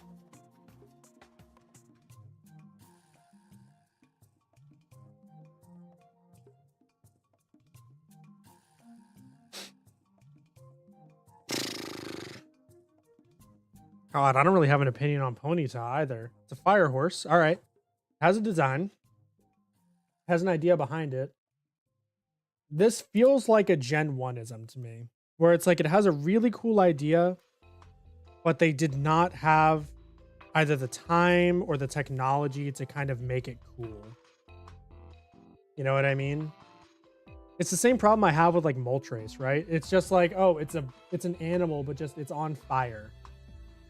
God, I don't really have an opinion on Ponyta either. It's a fire horse. All right. Has a design. Has an idea behind it. This feels like a Gen 1ism to me, where it's like it has a really cool idea, but they did not have either the time or the technology to kind of make it cool. You know what I mean? It's the same problem I have with like Moltres, right? It's just like, oh, it's an animal, but just it's on fire.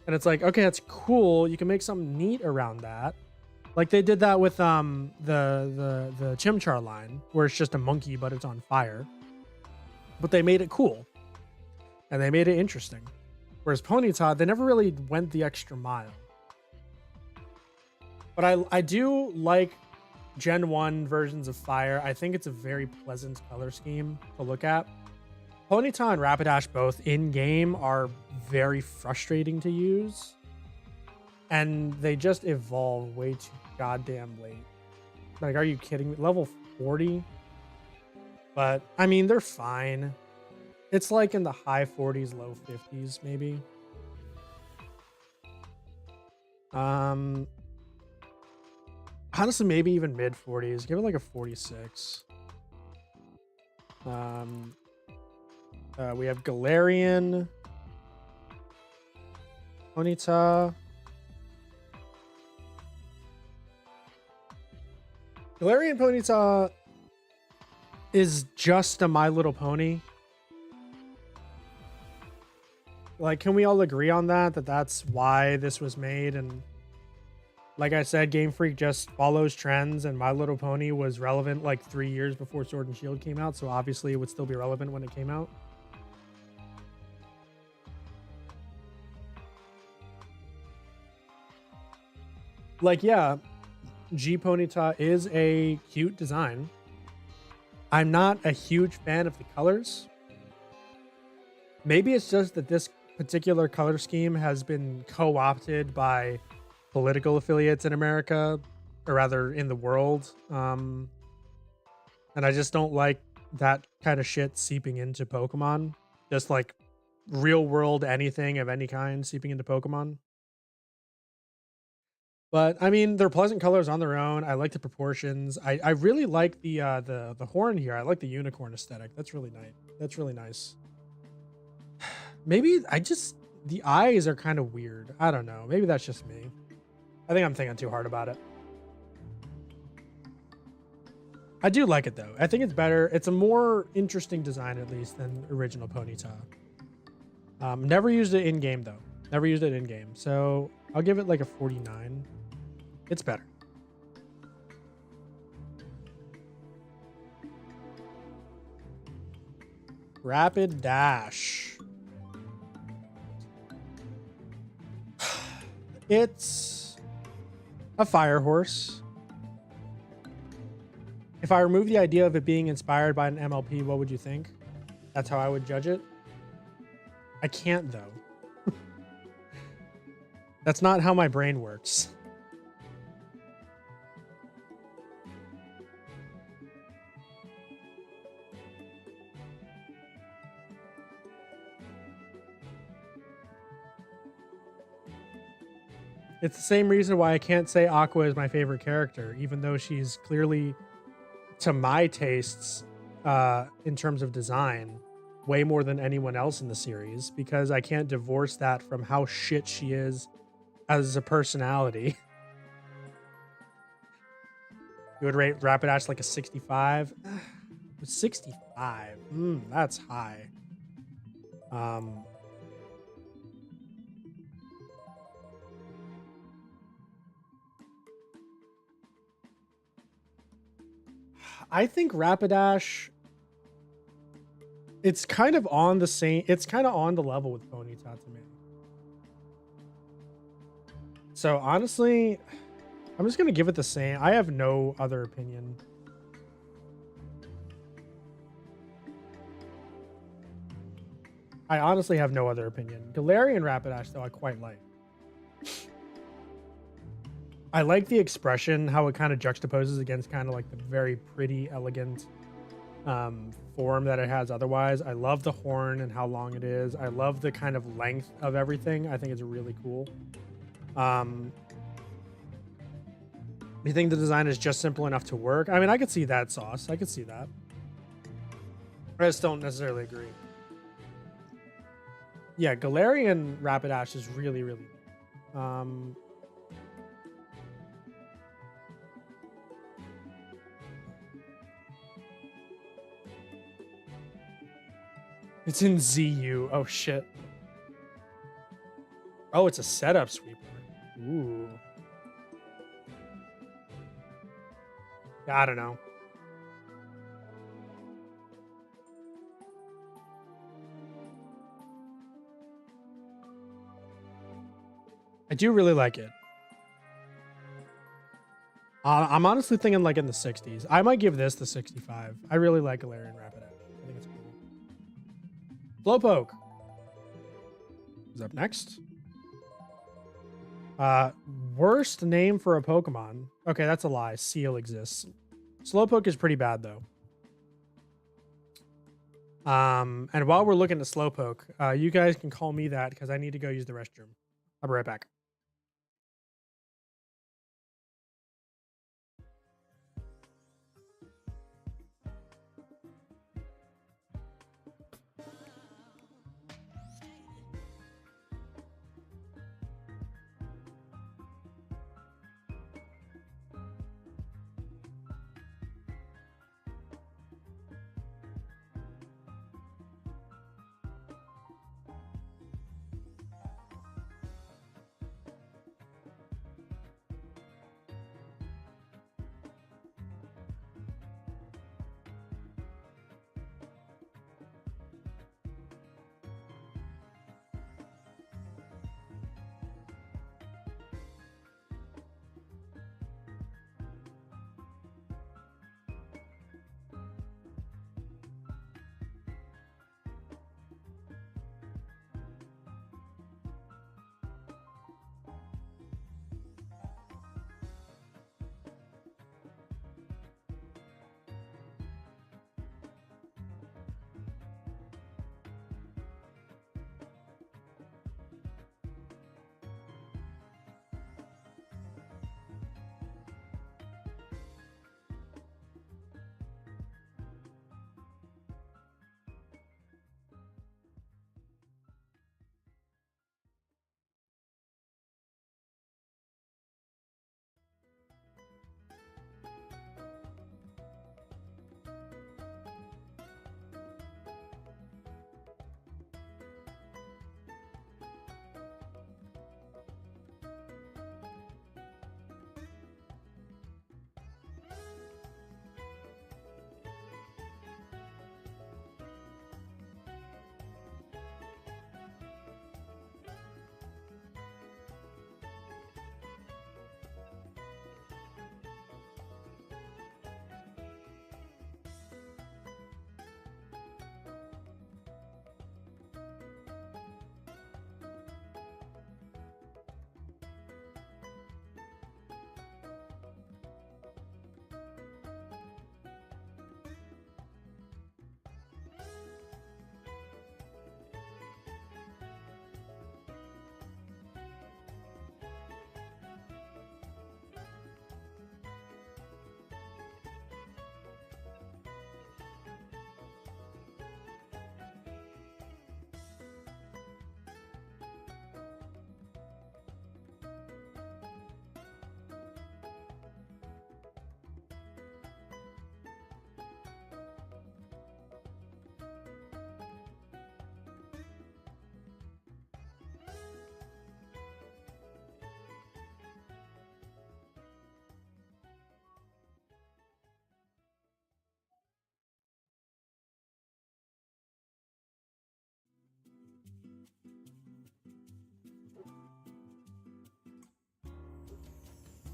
And it's like, okay, that's cool. You can make something neat around that. Like they did that with the Chimchar line, where it's just a monkey, but it's on fire. But they made it cool. And they made it interesting. Whereas Ponyta, they never really went the extra mile. But I do like Gen 1 versions of Fire. I think it's a very pleasant color scheme to look at. Ponyta and Rapidash both in-game are very frustrating to use. And they just evolve way too goddamn late. Like, are you kidding me? Level 40? But, I mean, they're fine. It's like in the high 40s, low 50s, maybe. Honestly, maybe even mid 40s. Give it like a 46. We have Galarian, Ponyta. Galarian Ponyta is just a My Little Pony. Like, can we all agree on that? That's why this was made? And like I said, Game Freak just follows trends, and My Little Pony was relevant like 3 years before Sword and Shield came out, so obviously it would still be relevant when it came out. Like, yeah, G Ponyta is a cute design. I'm not a huge fan of the colors. Maybe it's just that this particular color scheme has been co-opted by political affiliates in America, or rather in the world. And I just don't like that kind of shit seeping into Pokemon. Just like real world anything of any kind seeping into Pokemon. But I mean, they're pleasant colors on their own. I like the proportions. I really like the horn here. I like the unicorn aesthetic. That's really nice. That's really nice. Maybe the eyes are kind of weird. I don't know. Maybe that's just me. I think I'm thinking too hard about it. I do like it though. I think it's better. It's a more interesting design at least than original Ponyta. Never used it in game though. Never used it in game. So I'll give it like a 49. It's better. Rapidash. It's a fire horse. If I remove the idea of it being inspired by an MLP, what would you think? That's how I would judge it. I can't though. That's not how my brain works. It's the same reason why I can't say Aqua is my favorite character, even though she's clearly, to my tastes, in terms of design, way more than anyone else in the series, because I can't divorce that from how shit she is as a personality. You would rate Rapidash like a 65? 65. That's high. I think Rapidash, it's kind of on the same, it's kind of on the level with Ponyta to me. So honestly, I'm just going to give it the same. I have no other opinion. I honestly have no other opinion. Galarian Rapidash, though, I quite like. I like the expression, how it kind of juxtaposes against kind of like the very pretty, elegant form that it has otherwise. I love the horn and how long it is. I love the kind of length of everything. I think it's really cool. You think the design is just simple enough to work? I mean, I could see that, Sauce. I could see that. I just don't necessarily agree. Yeah, Galarian Rapidash is really, really it's in ZU. Oh shit. Oh, it's a setup sweeper. Ooh. I don't know. I do really like it. I'm honestly thinking like in the 60s. I might give this the 65. I really like Galarian Rapidash. I think it's cool. Slowpoke is up next. Worst name for a Pokemon. Okay, that's a lie. Seal exists. Slowpoke is pretty bad though. And while we're looking at Slowpoke, you guys can call me that because I need to go use the restroom. I'll be right back.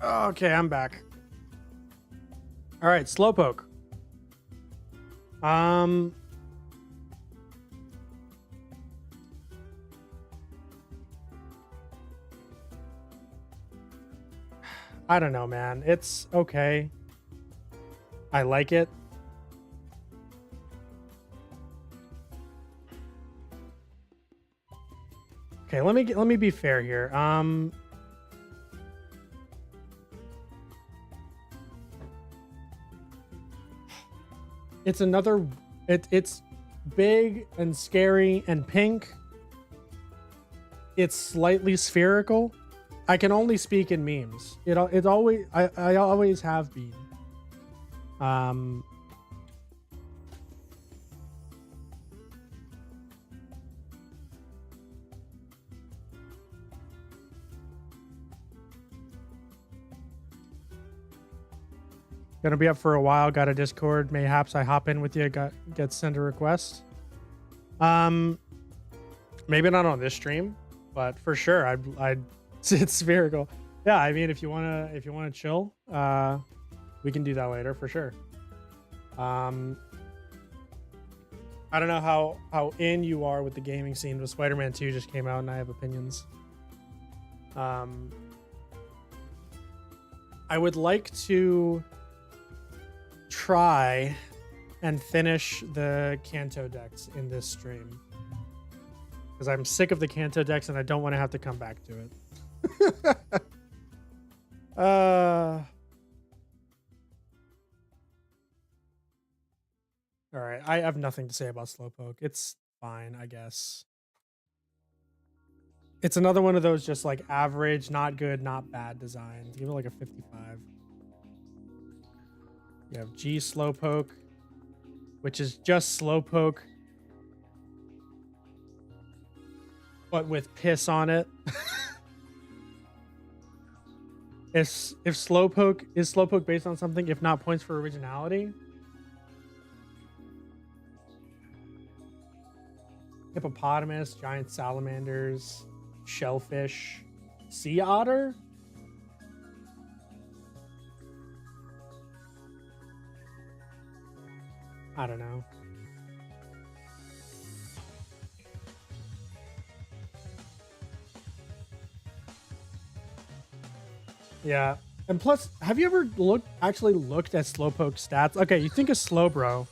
Okay, I'm back. All right, Slowpoke. I don't know, man. It's okay. I like it. Okay, let me be fair here. It's another. It's big and scary and pink. It's slightly spherical. I can only speak in memes. It always I always have been. Gonna be up for a while. Got a Discord. Mayhaps I hop in with you. Get sent a request. Maybe not on this stream, but for sure, I'd it's spherical. Yeah, I mean, if you wanna chill, we can do that later for sure. I don't know how in you are with the gaming scene, but Spider-Man 2 just came out, and I have opinions. I would like to try and finish the Kanto decks in this stream because I'm sick of the Kanto decks and I don't want to have to come back to it. All right, I have nothing to say about Slowpoke. It's fine, I guess. It's another one of those just like average, not good, not bad designs. Give it like a 55. You have G Slowpoke, which is just Slowpoke, but with piss on it. If Slowpoke is Slowpoke based on something, if not points for originality. Hippopotamus, giant salamanders, shellfish, sea otter. I don't know. Yeah. And plus, have you ever actually looked at Slowpoke stats? Okay, you think of Slowbro.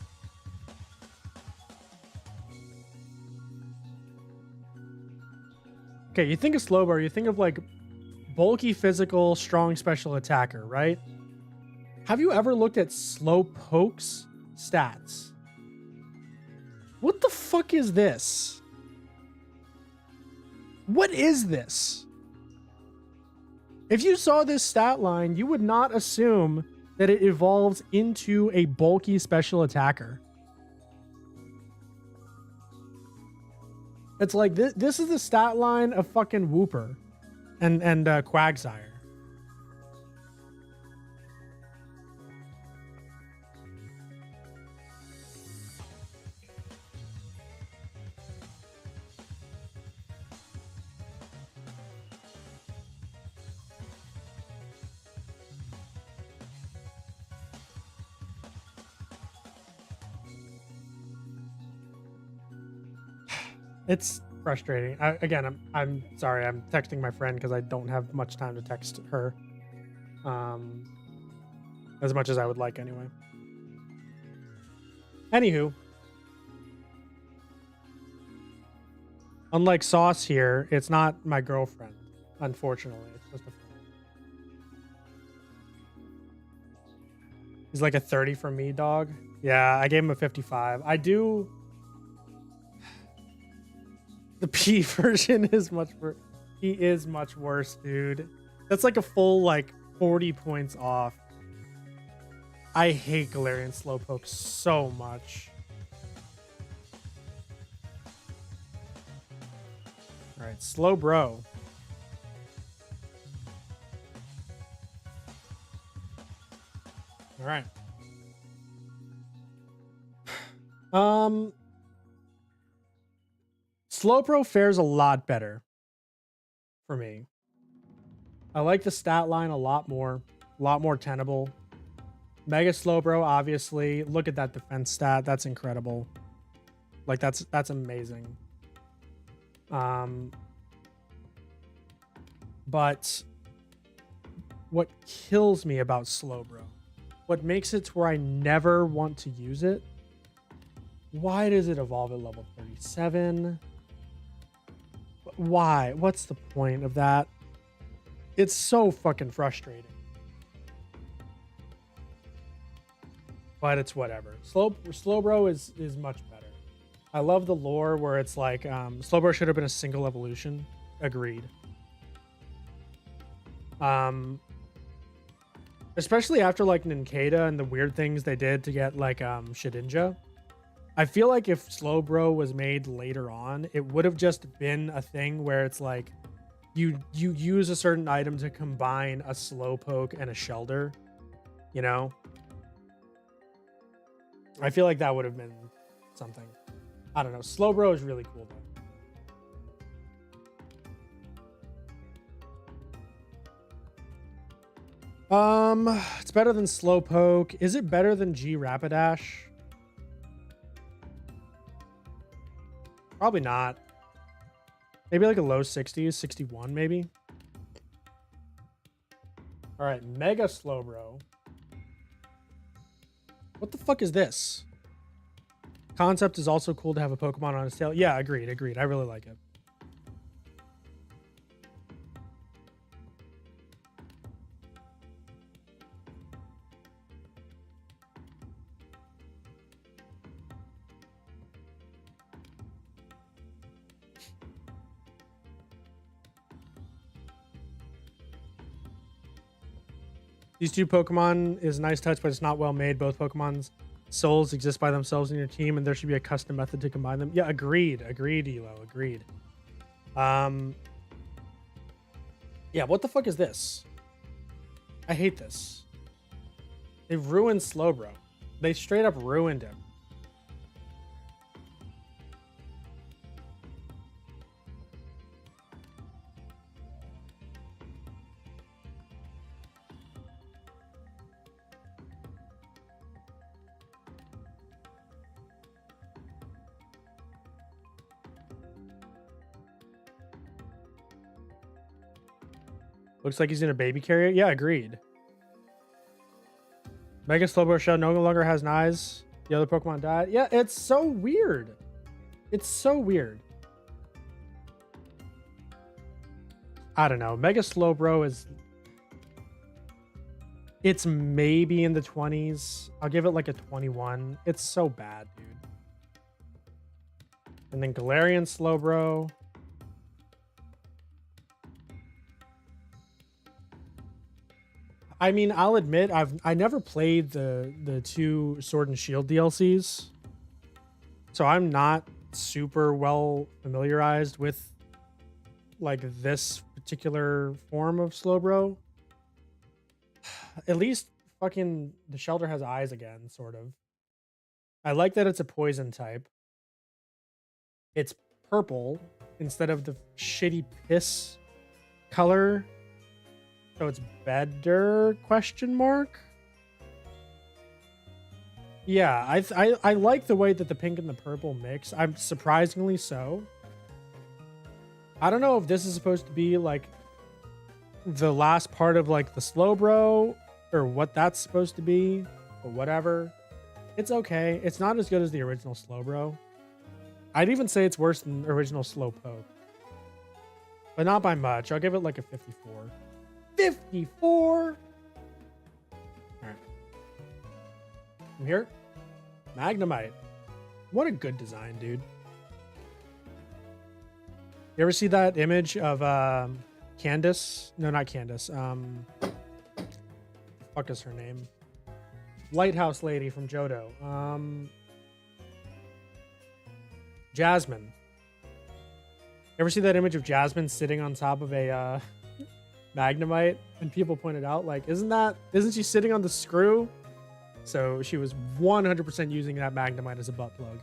Okay, you think of Slowbro, you think of like bulky physical, strong special attacker, right? Have you ever looked at Slowpoke's stats? What the fuck is this? What is this? If you saw this stat line, you would not assume that it evolves into a bulky special attacker. It's like this is the stat line of fucking Wooper and Quagsire. It's frustrating. Again, I'm sorry. I'm texting my friend because I don't have much time to text her. As much as I would like anyway. Anywho. Unlike Sauce here, it's not my girlfriend, unfortunately. It's just a friend. He's like a 30 for me, dog. Yeah, I gave him a 55. I do... The P version is much worse. He is much worse, dude. That's like a full, like, 40 points off. I hate Galarian Slowpoke so much. All right, Slowbro. All right. Slowbro fares a lot better for me. I like the stat line a lot more tenable. Mega Slowbro, obviously. Look at that defense stat. That's incredible. Like that's amazing. But what kills me about Slowbro, what makes it to where I never want to use it, why does it evolve at level 37? Why? What's the point of that? It's so fucking frustrating. But it's whatever. Slowbro is much better. I love the lore where it's like Slowbro should have been a single evolution. Agreed. Especially after like Ninkata and the weird things they did to get like Shedinja. I feel like if Slowbro was made later on, it would have just been a thing where it's like you use a certain item to combine a Slowpoke and a Shelder, you know? I feel like that would have been something. I don't know. Slowbro is really cool though. It's better than Slowpoke. Is it better than G Rapidash? Probably not. Maybe like a low 60s, 61 maybe. All right, Mega Slowbro. What the fuck is this? Concept is also cool to have a Pokemon on its tail. Yeah, agreed. I really like it. These two Pokemon is a nice touch, but it's not well made. Both Pokemon's souls exist by themselves in your team, and there should be a custom method to combine them. Yeah, agreed, Elo, agreed. Yeah, what the fuck is this? I hate this. They ruined Slowbro. They straight up ruined him. Looks like he's in a baby carrier. Yeah, agreed. Mega Slowbro Shell no longer has eyes. The other Pokemon died. Yeah, it's so weird. It's so weird. I don't know. Mega Slowbro is... It's maybe in the 20s. I'll give it like a 21. It's so bad, dude. And then Galarian Slowbro. I mean, I'll admit I never played the two Sword and Shield DLCs, so I'm not super well familiarized with like this particular form of Slowbro. At least fucking the Shelter has eyes again, sort of. I like that it's a poison type. It's purple instead of the shitty piss color. So it's better, question mark? Yeah, I like the way that the pink and the purple mix. I'm surprisingly so. I don't know if this is supposed to be like the last part of like the Slowbro or what that's supposed to be, but whatever. It's okay. It's not as good as the original Slowbro. I'd even say it's worse than original Slowpoke. But not by much. I'll give it like a 54. 54. All right. From here, Magnemite. What a good design, dude. You ever see that image of Candace? No, not Candace. The fuck is her name? Lighthouse lady from Johto. Jasmine. Ever see that image of Jasmine sitting on top of a Magnemite, and people pointed out like, isn't she sitting on the screw? So she was 100% using that Magnemite as a butt plug.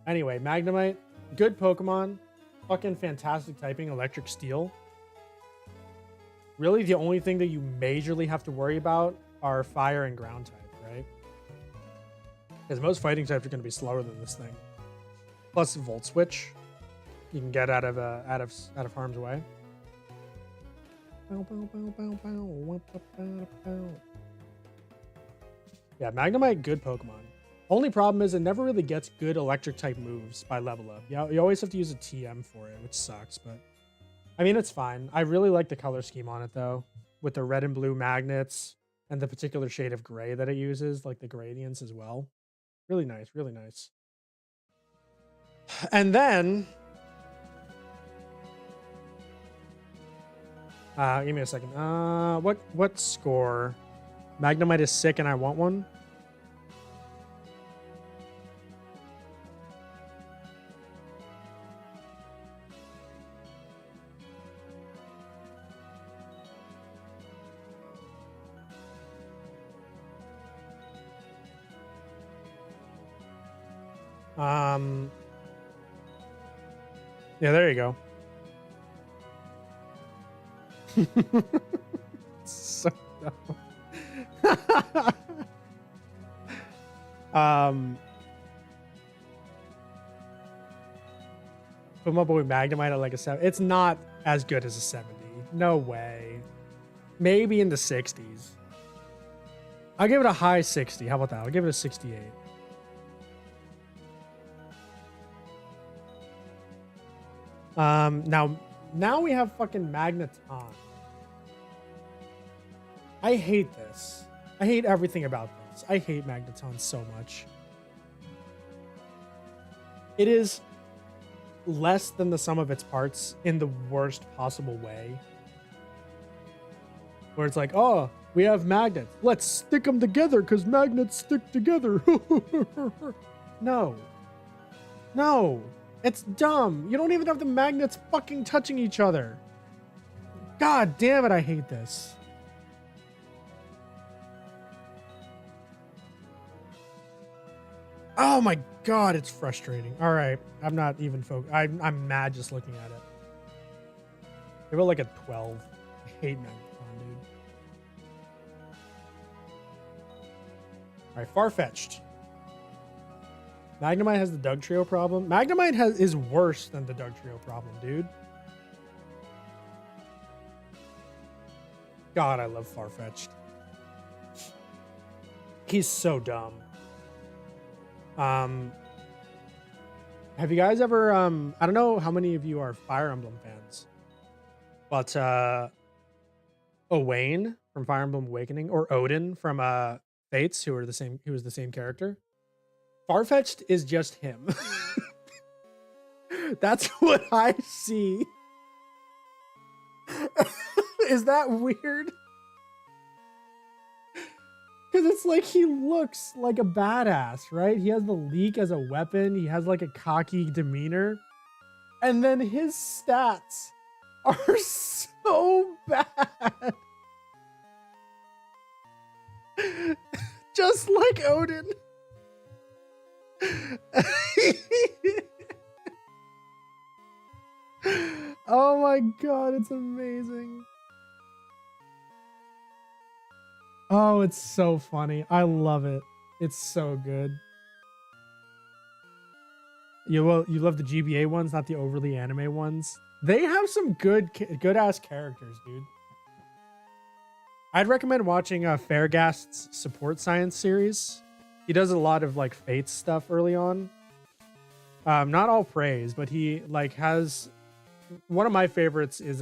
Anyway, Magnemite, good Pokemon, fucking fantastic typing, Electric Steel. Really, the only thing that you majorly have to worry about are Fire and Ground type, right? Because most fighting types are going to be slower than this thing. Plus Volt Switch, you can get out of harm's way. Yeah, Magnemite, good Pokemon. Only problem is it never really gets good electric type moves by level up. You always have to use a TM for it, which sucks, but I mean, it's fine. I really like the color scheme on it though, with the red and blue magnets and the particular shade of gray that it uses, like the gradients as well. Really nice, really nice. And then, give me a second. What score? Magnemite is sick and I want one. Yeah, there you go. So dumb. Put my boy Magnemite at like a 7. It's not as good as a 70. No way. Maybe in the 60s. I'll give it a high 60. How about that? I'll give it a 68. Now we have fucking Magneton. I hate this. I hate everything about this. I hate Magneton so much. It is less than the sum of its parts in the worst possible way. Where it's like, oh, we have magnets. Let's stick them together because magnets stick together. No. No. It's dumb. You don't even have the magnets fucking touching each other. God damn it, I hate this. Oh my god, it's frustrating. All right, I'm not even focused. I'm mad just looking at it. Give it like a 12. I hate Magneton, dude. All right, Farfetch'd. Magnemite has the Dugtrio problem. Magnemite is worse than the Dugtrio problem, dude. God, I love Farfetch'd. He's so dumb. Have you guys ever I don't know how many of you are Fire Emblem fans, but Owain from Fire Emblem Awakening or Odin from Fates, who was the same character. Farfetch'd is just him. That's what I see. Is that weird? Because it's like he looks like a badass, right? He has the leek as a weapon. He has like a cocky demeanor. And then his stats are so bad. Just like Odin. Oh my god, it's amazing. Oh, it's so funny. I love it. It's so good. You love the GBA ones, not the overly anime ones. They have some good ass characters, dude. I'd recommend watching Fairghast's Support Science series. He does a lot of like Fates stuff early on. Not all praise, but he like has one of my favorites is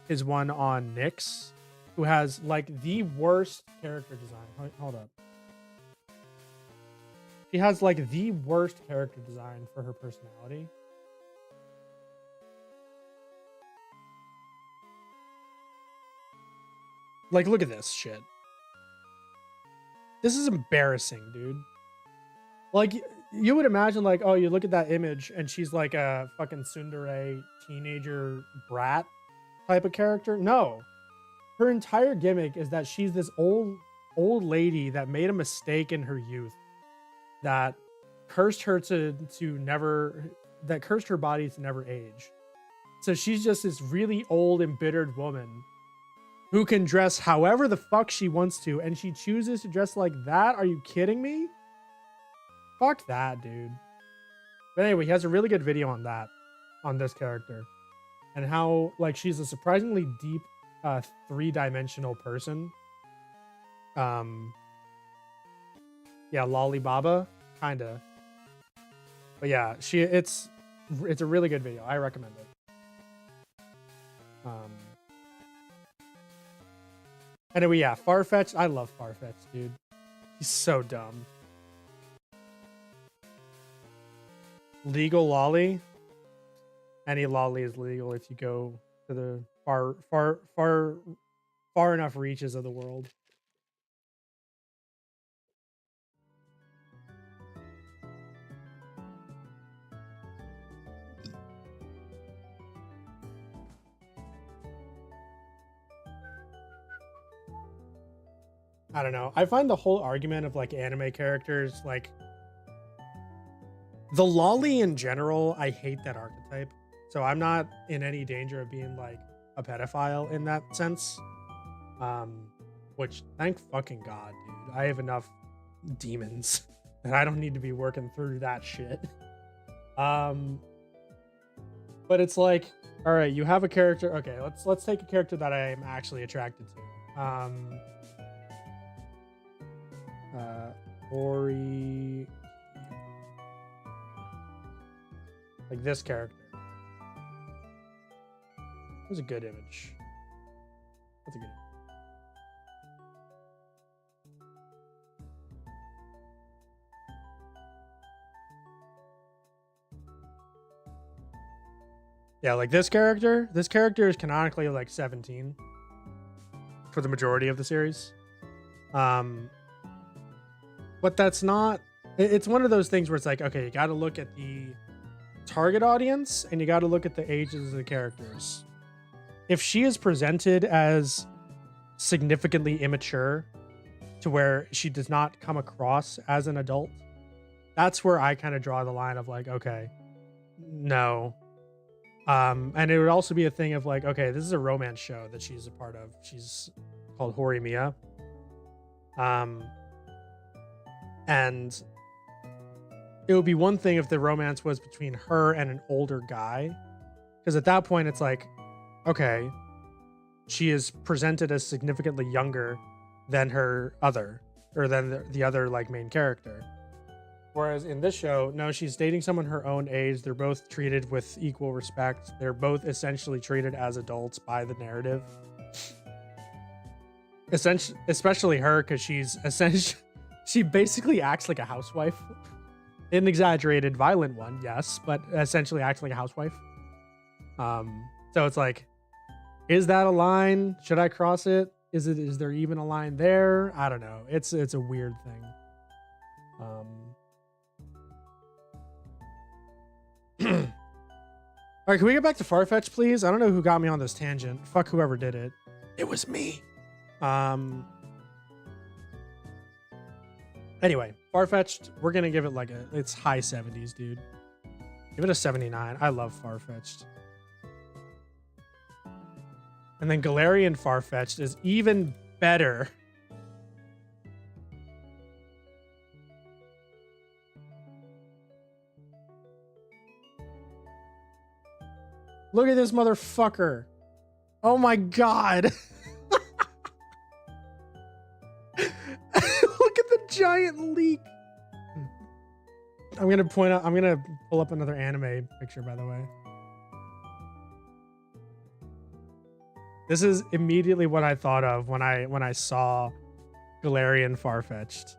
his one on Nyx, who has like the worst character design. Hold up. She has like the worst character design for her personality. Like, look at this shit. This is embarrassing, dude. Like, you would imagine, like, oh, you look at that image and she's like a fucking tsundere teenager brat type of character. No. Her entire gimmick is that she's this old lady that made a mistake in her youth that cursed her cursed her body to never age. So she's just this really old, embittered woman who can dress however the fuck she wants to, and she chooses to dress like that? Are you kidding me? Fuck that, dude. But anyway, he has a really good video on that, on this character, and how like she's a surprisingly deep Yeah, Lollibaba, kinda. But yeah, it's a really good video. I recommend it. Anyway, yeah, Farfetch'd. I love Farfetch'd, dude. He's so dumb. Legal lolly. Any lolly is legal if you go to the far enough reaches of the world. I don't know. I find the whole argument of like anime characters, like the lolly in general, I hate that archetype. So I'm not in any danger of being like a pedophile in that sense. Which thank fucking God, dude. I have enough demons that I don't need to be working through that shit. But it's like, all right, you have a character. Okay, let's take a character that I am actually attracted to. Ori, like this character. It was a good image. That's a good image. Yeah, like this character is canonically like 17 for the majority of the series. But that's not, it's one of those things where it's like, okay, you got to look at the target audience and you got to look at the ages of the characters. If she is presented as significantly immature to where she does not come across as an adult, that's where I kind of draw the line of like, okay, no. And it would also be a thing of like, okay, this is a romance show that she's a part of. She's called Horimiya. And it would be one thing if the romance was between her and an older guy. Because at that point, it's like, okay, she is presented as significantly younger than her other, or than the other like main character. Whereas in this show, no, she's dating someone her own age. They're both treated with equal respect. They're both essentially treated as adults by the narrative. Especially her, because she's essentially, she basically acts like a housewife. An exaggerated, violent one, yes, but essentially acts like a housewife. So it's like, is that a line? Should I cross it? Is there even a line there? I don't know. It's a weird thing. All right, can we get back to Farfetch, please? I don't know who got me on this tangent. Fuck whoever did it. It was me. Anyway, Farfetch'd, we're gonna give it like it's high 70s, dude. Give it a 79. I love Farfetch'd. And then Galarian Farfetch'd is even better. Look at this motherfucker. Oh my God. Look at the giant leak. I'm going to pull up another anime picture, by the way. This is immediately what I thought of when I saw Galarian Farfetch'd.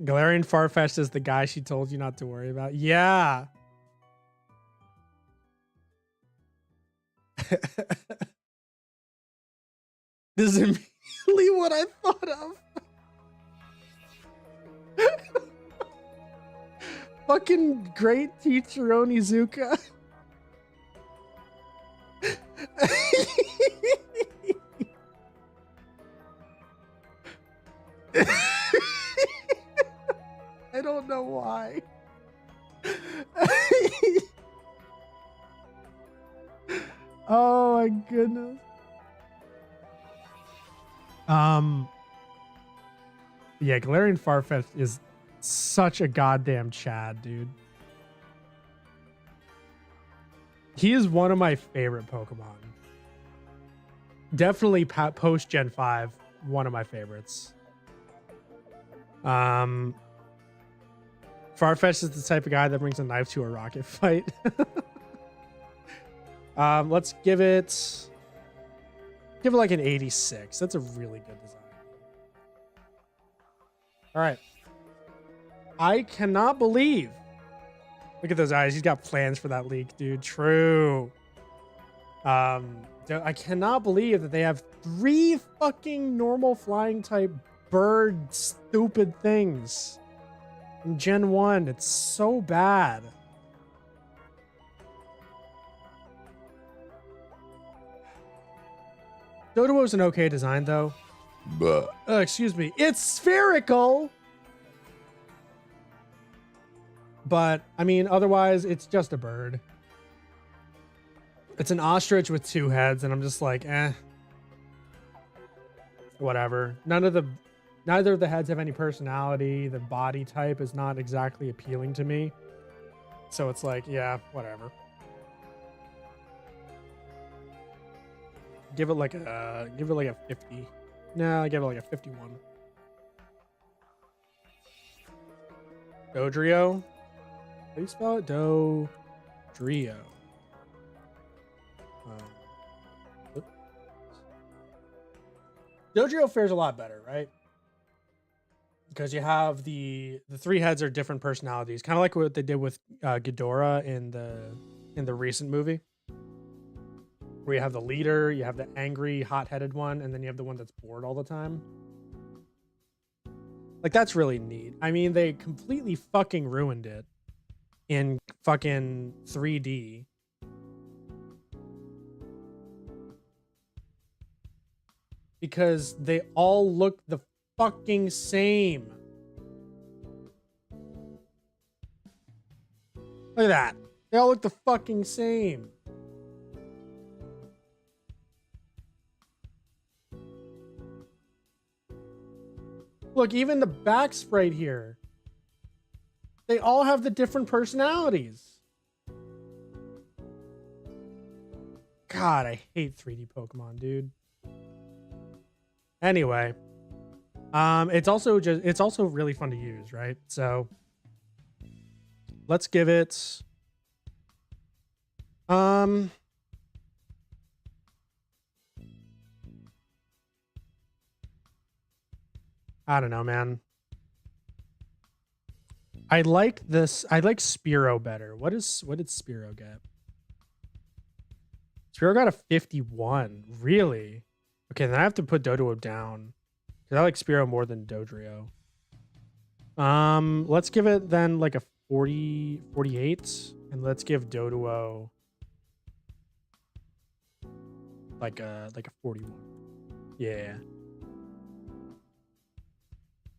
Galarian Farfetch'd is the guy she told you not to worry about. Yeah. This is immediately what I thought of. Fucking great teacher Onizuka. I don't know why. Oh my goodness. Yeah, Galarian Farfetch'd is such a goddamn Chad, dude. He is one of my favorite Pokemon. Definitely post Gen 5, one of my favorites. Farfetch'd is the type of guy that brings a knife to a rocket fight. Let's give it like an 86. That's a really good design. All right. I cannot believe. Look at those eyes. He's got plans for that leak, dude. True. I cannot believe that they have 3 fucking normal flying type bird stupid things in Gen 1. It's so bad. Doduo's an okay design though. Excuse me. It's spherical. But I mean, otherwise it's just a bird. It's an ostrich with 2 heads, and I'm just like, whatever. Neither of the heads have any personality. The body type is not exactly appealing to me. So it's like, yeah, whatever. Give it like a 50. No, I give it like a 51. Dodrio. How do you spell it? Dodrio. Dodrio fares a lot better, right? Because you have the 3 heads are different personalities, kind of like what they did with Ghidorah in the recent movie, where you have the leader, you have the angry, hot-headed one, and then you have the one that's bored all the time. Like, that's really neat. I mean, they completely fucking ruined it in fucking 3D. Because they all look the fucking same. Look at that. They all look the fucking same. Look, even the back sprite here. They all have the different personalities. God, I hate 3D Pokemon, dude. Anyway, it's also really fun to use, right? So let's give it I don't know, man. I like Spearow better. What did Spearow get? Spearow got a 51. Really? Okay, then I have to put Doduo down. Because I like Spearow more than Dodrio. Let's give it then like a 48. And let's give Doduo like a 41. Yeah.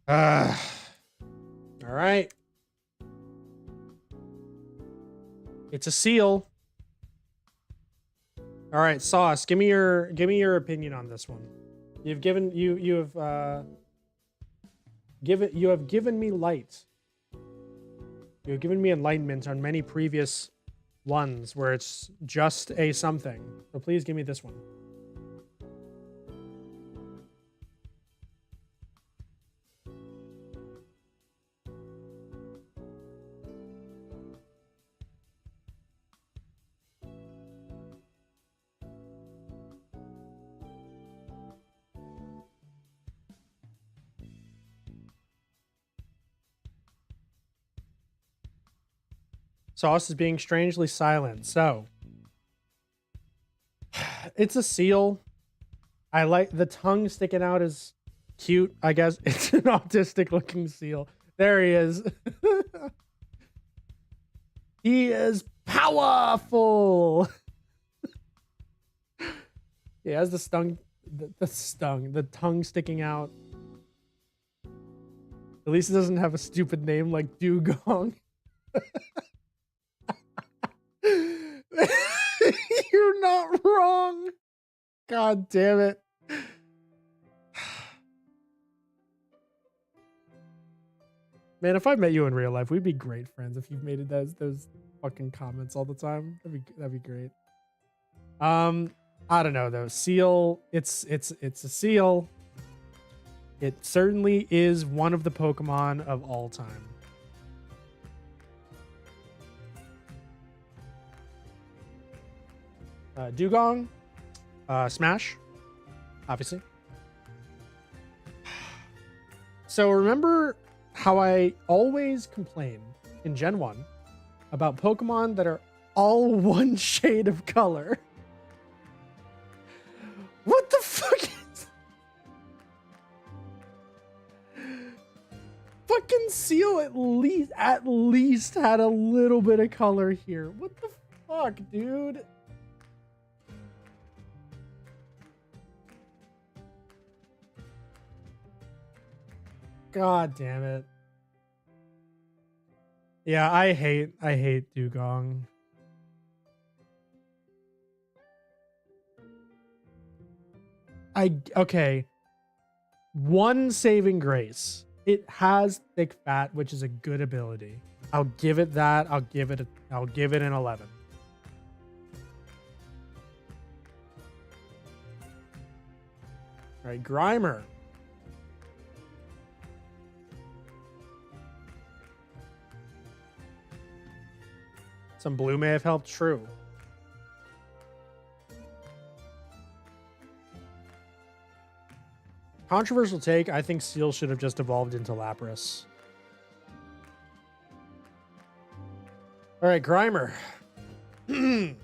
All right. It's a seal. All right, Sauce, give me your opinion on this one. You have given me light. You have given me enlightenment on many previous ones where it's just a something. So please give me this one. Sauce is being strangely silent. So it's a seal. I like the tongue sticking out is cute, I guess. It's an autistic looking seal. There he is. He is powerful. He has the tongue sticking out. At least it doesn't have a stupid name like Dugong. You're not wrong. God damn it. Man, if I met you in real life, we'd be great friends if you've made it those fucking comments all the time. That'd be great. I don't know though. Seal, it's a seal. It certainly is one of the Pokemon of all time. Dugong, Smash, obviously. So remember how I always complain in Gen 1 about Pokemon that are all one shade of color? What the fuck is... Fucking Seal at least had a little bit of color here. What the fuck, dude? God damn it. Yeah, I hate Dugong. Okay. One saving grace. It has thick fat, which is a good ability. I'll give it that. I'll give it an 11. All right, Grimer. Some blue may have helped, true. Controversial take, I think Seal should have just evolved into Lapras. All right, Grimer. If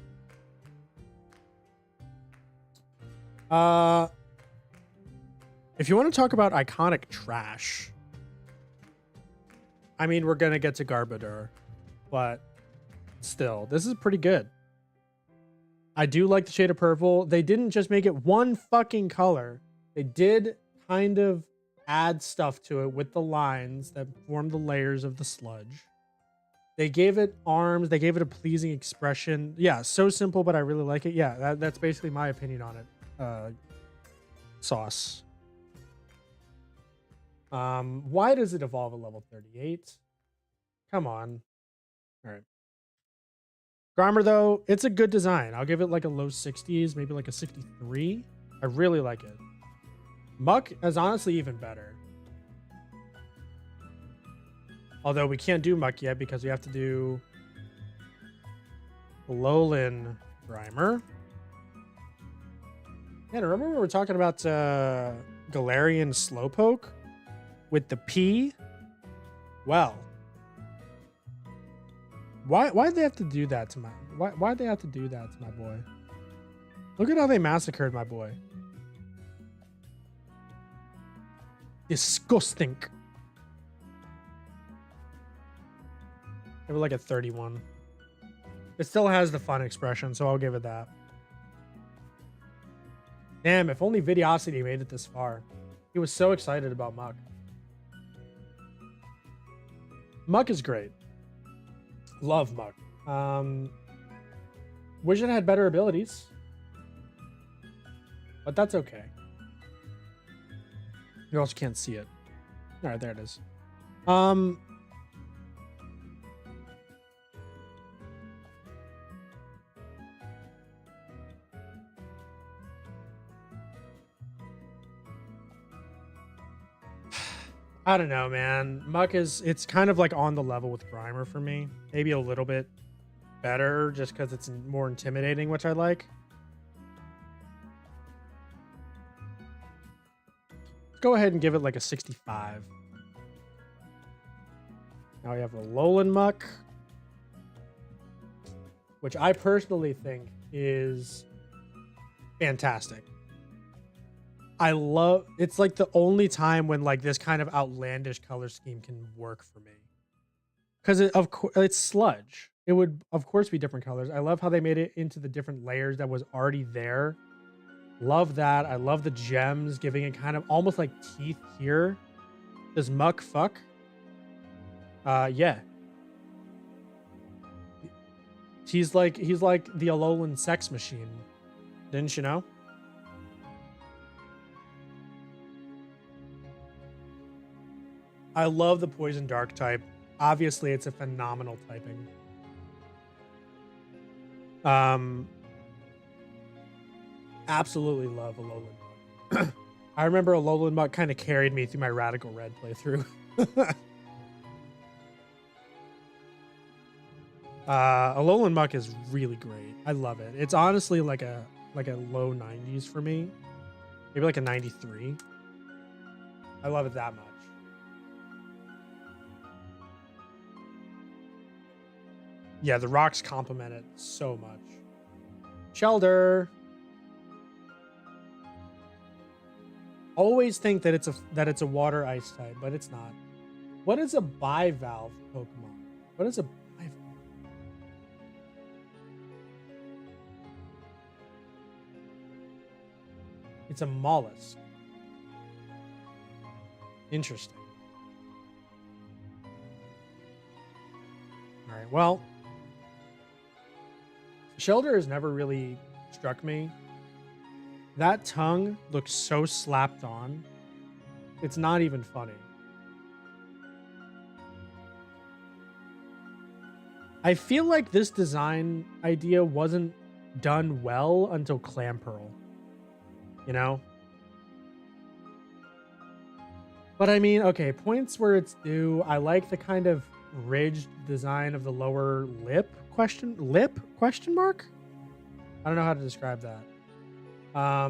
you want to talk about iconic trash, I mean, we're going to get to Garbodor, but still, this is pretty good. I do like the shade of purple. They didn't just make it one fucking color. They did kind of add stuff to it with the lines that form the layers of the sludge. They gave it arms. They gave it a pleasing expression. Yeah, so simple, but I really like it. Yeah, that's basically my opinion on it. Sauce. Why does it evolve at level 38? Come on. All right. Grimer, though, it's a good design. I'll give it like a low 60s, maybe like a 63. I really like it. Muck is honestly even better. Although we can't do Muck yet because we have to do Alolan Grimer. Yeah, remember when we were talking about Galarian Slowpoke with the P? Well, why'd they have to do that to my... Why'd they have to do that to my boy? Look at how they massacred my boy. Disgusting. Give it like a 31. It still has the fun expression, so I'll give it that. Damn, if only Videosity made it this far. He was so excited about Muck. Muck is great. Love Muck. Wish it had better abilities. But that's okay. You also can't see it. All right, there it is. I don't know, man. Muck it's kind of like on the level with Grimer for me. Maybe a little bit better just because it's more intimidating, which I like. Let's go ahead and give it like a 65. Now we have a Alolan Muck, which I personally think is fantastic. I love, it's like the only time when like this kind of outlandish color scheme can work for me. Because of course it's sludge. It would of course be different colors. I love how they made it into the different layers that was already there. Love that. I love the gems giving it kind of almost like teeth here. Does Muck fuck? Yeah. He's like the Alolan sex machine. Didn't you know? I love the poison dark type. Obviously, it's a phenomenal typing. Absolutely love Alolan Muck. I remember Alolan Muck kind of carried me through my Radical Red playthrough. Alolan Muck is really great. I love it. It's honestly like a low 90s for me. Maybe like a 93. I love it that much. Yeah, the rocks complement it so much. Shelder. Always think that it's a water ice type, but it's not. What is a bivalve Pokemon? What is a bivalve? It's a mollusk. Interesting. All right. Well, Shelder has never really struck me. That tongue looks so slapped on. It's not even funny. I feel like this design idea wasn't done well until Clamperl. You know? But I mean, okay, points where it's due. I like the kind of ridged design of the lower lip? Question mark? I don't know how to describe that. I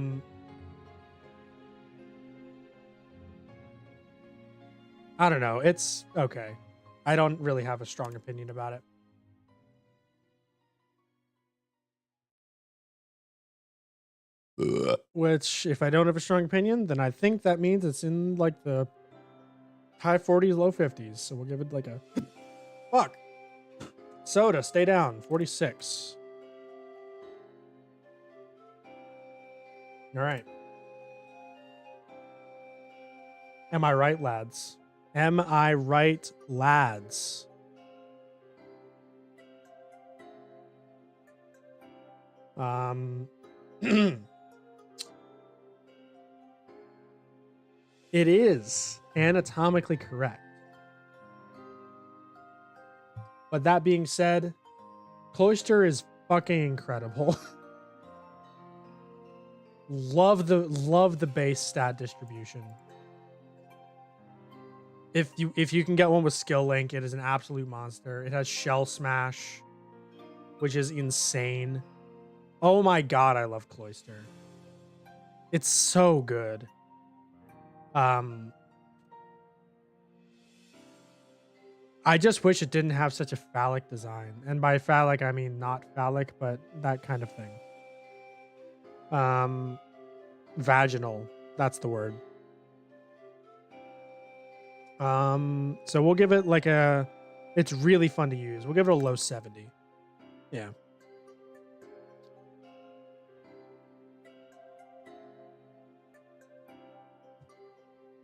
don't know. It's okay. I don't really have a strong opinion about it. Which, if I don't have a strong opinion, then I think that means it's in like the high 40s, low 50s. So we'll give it like a fuck. Soda, stay down. 46. All right. Am I right, lads? Am I right, lads? It is anatomically correct. But that being said, Cloyster is fucking incredible. Love the base stat distribution. If you can get one with Skill Link, it is an absolute monster. It has Shell Smash, which is insane. Oh my god, I love Cloyster. It's so good. I just wish it didn't have such a phallic design. And by phallic, I mean not phallic, but that kind of thing. Vaginal. That's the word. So we'll give it like a... It's really fun to use. We'll give it a low 70. Yeah.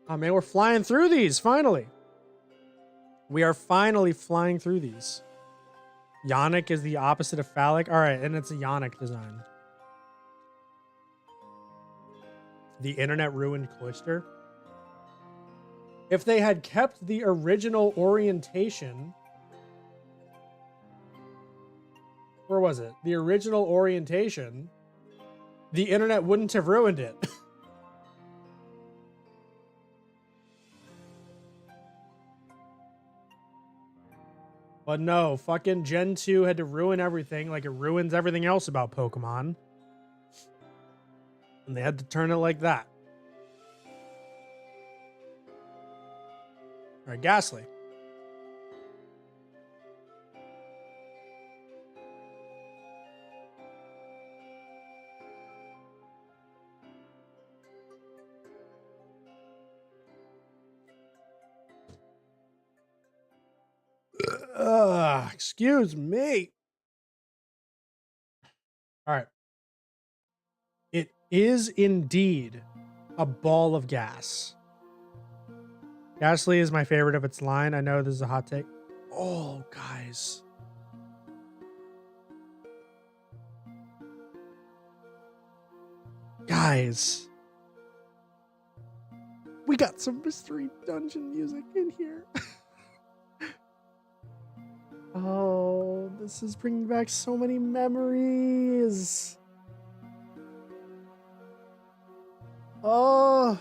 Oh man, we're flying through these, finally. We are finally flying through these. Yannick is the opposite of phallic. All right, and it's a Yannick design. The internet ruined Cloyster. If they had kept the original orientation... Where was it? The original orientation, the internet wouldn't have ruined it. But no, fucking Gen 2 had to ruin everything like it ruins everything else about Pokemon. And they had to turn it like that. All right, Ghastly. Excuse me. All right. It is indeed a ball of gas. Ghastly is my favorite of its line. I know this is a hot take. Oh, guys. Guys. We got some mystery dungeon music in here. Oh, this is bringing back so many memories. Oh.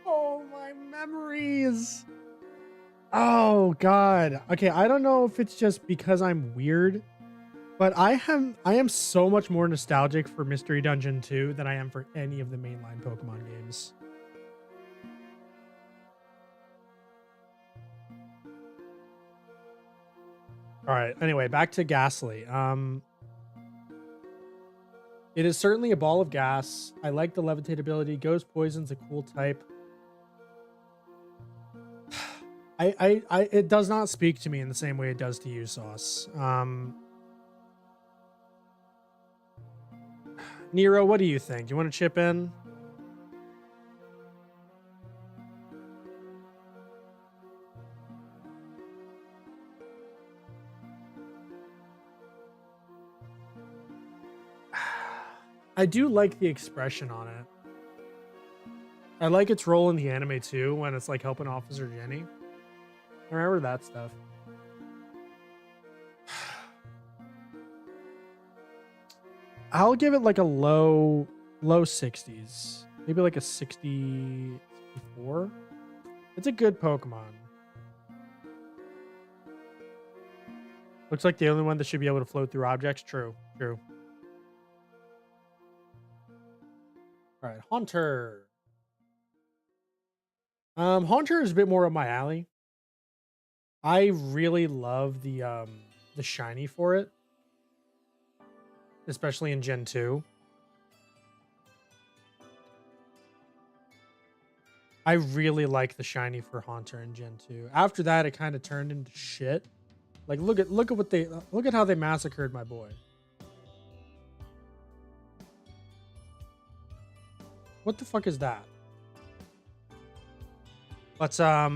Oh, my memories. Oh God. Okay, I don't know if it's just because I'm weird, but I am so much more nostalgic for Mystery Dungeon 2 than I am for any of the mainline Pokemon games. All right. Anyway, back to Ghastly. It is certainly a ball of gas. I like the levitate ability. Ghost Poison's a cool type. It does not speak to me in the same way it does to you, Sauce. Nero, what do you think? You want to chip in? I do like the expression on it. I like its role in the anime too, when it's like helping Officer Jenny. I remember that stuff. I'll give it like a low 60s. Maybe like a 64. It's a good Pokemon. Looks like the only one that should be able to float through objects. True. All right, Haunter. Haunter is a bit more up my alley. I really love the shiny for it, especially in Gen 2. I really like the shiny for Haunter in Gen 2. After that, it kind of turned into shit. Like look at how they massacred my boy. What the fuck is that? Let's I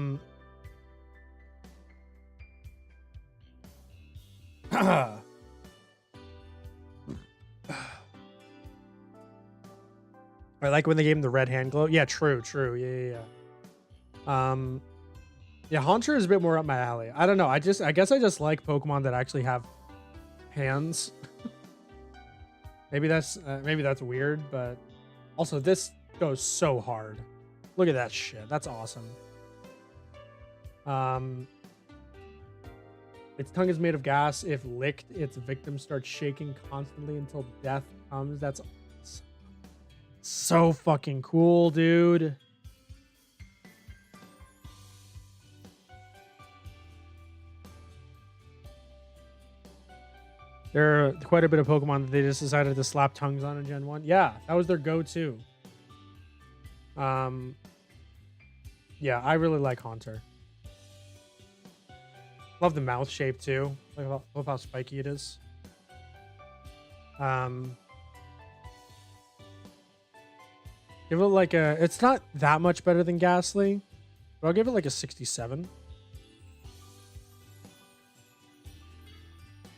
like when they gave him the red hand glow. Yeah, true. Yeah. Yeah, Haunter is a bit more up my alley. I don't know. I guess I just like Pokemon that actually have hands. maybe that's weird, but also this goes so hard. Look at that shit. That's awesome. Its tongue is made of gas. If licked, its victim starts shaking constantly until death comes. That's so fucking cool, dude. There are quite a bit of Pokemon that they just decided to slap tongues on in Gen 1. Yeah, that was their go-to. Yeah, I really like Haunter. Love the mouth shape too. Love how spiky it is. Give it like a. It's not that much better than Ghastly, but I'll give it like a 67.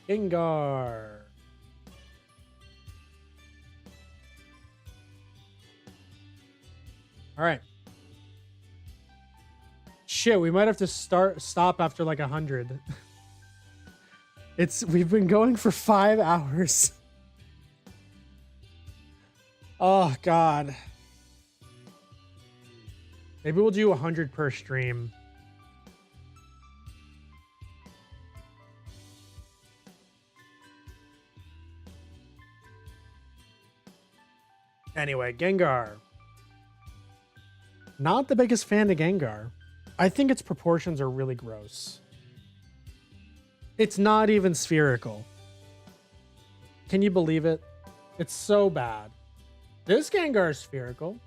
Gengar. All right. Shit, we might have to stop after like 100. We've been going for 5 hours. Oh God. Maybe we'll do 100 per stream. Anyway, Gengar. Not the biggest fan of Gengar. I think its proportions are really gross. It's not even spherical. Can you believe it? It's so bad. This Gengar is spherical.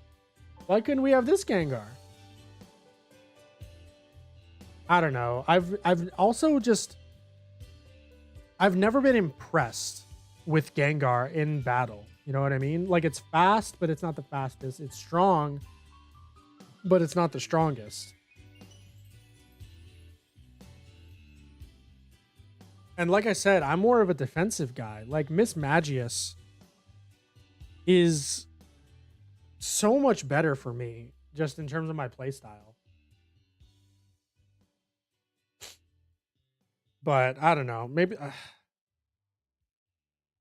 Why couldn't we have this Gengar? I don't know. I've also just... I've never been impressed with Gengar in battle. You know what I mean? Like, it's fast, but it's not the fastest. It's strong, but it's not the strongest. And like I said, I'm more of a defensive guy. Like Miss Magius is so much better for me just in terms of my playstyle. But I don't know. Maybe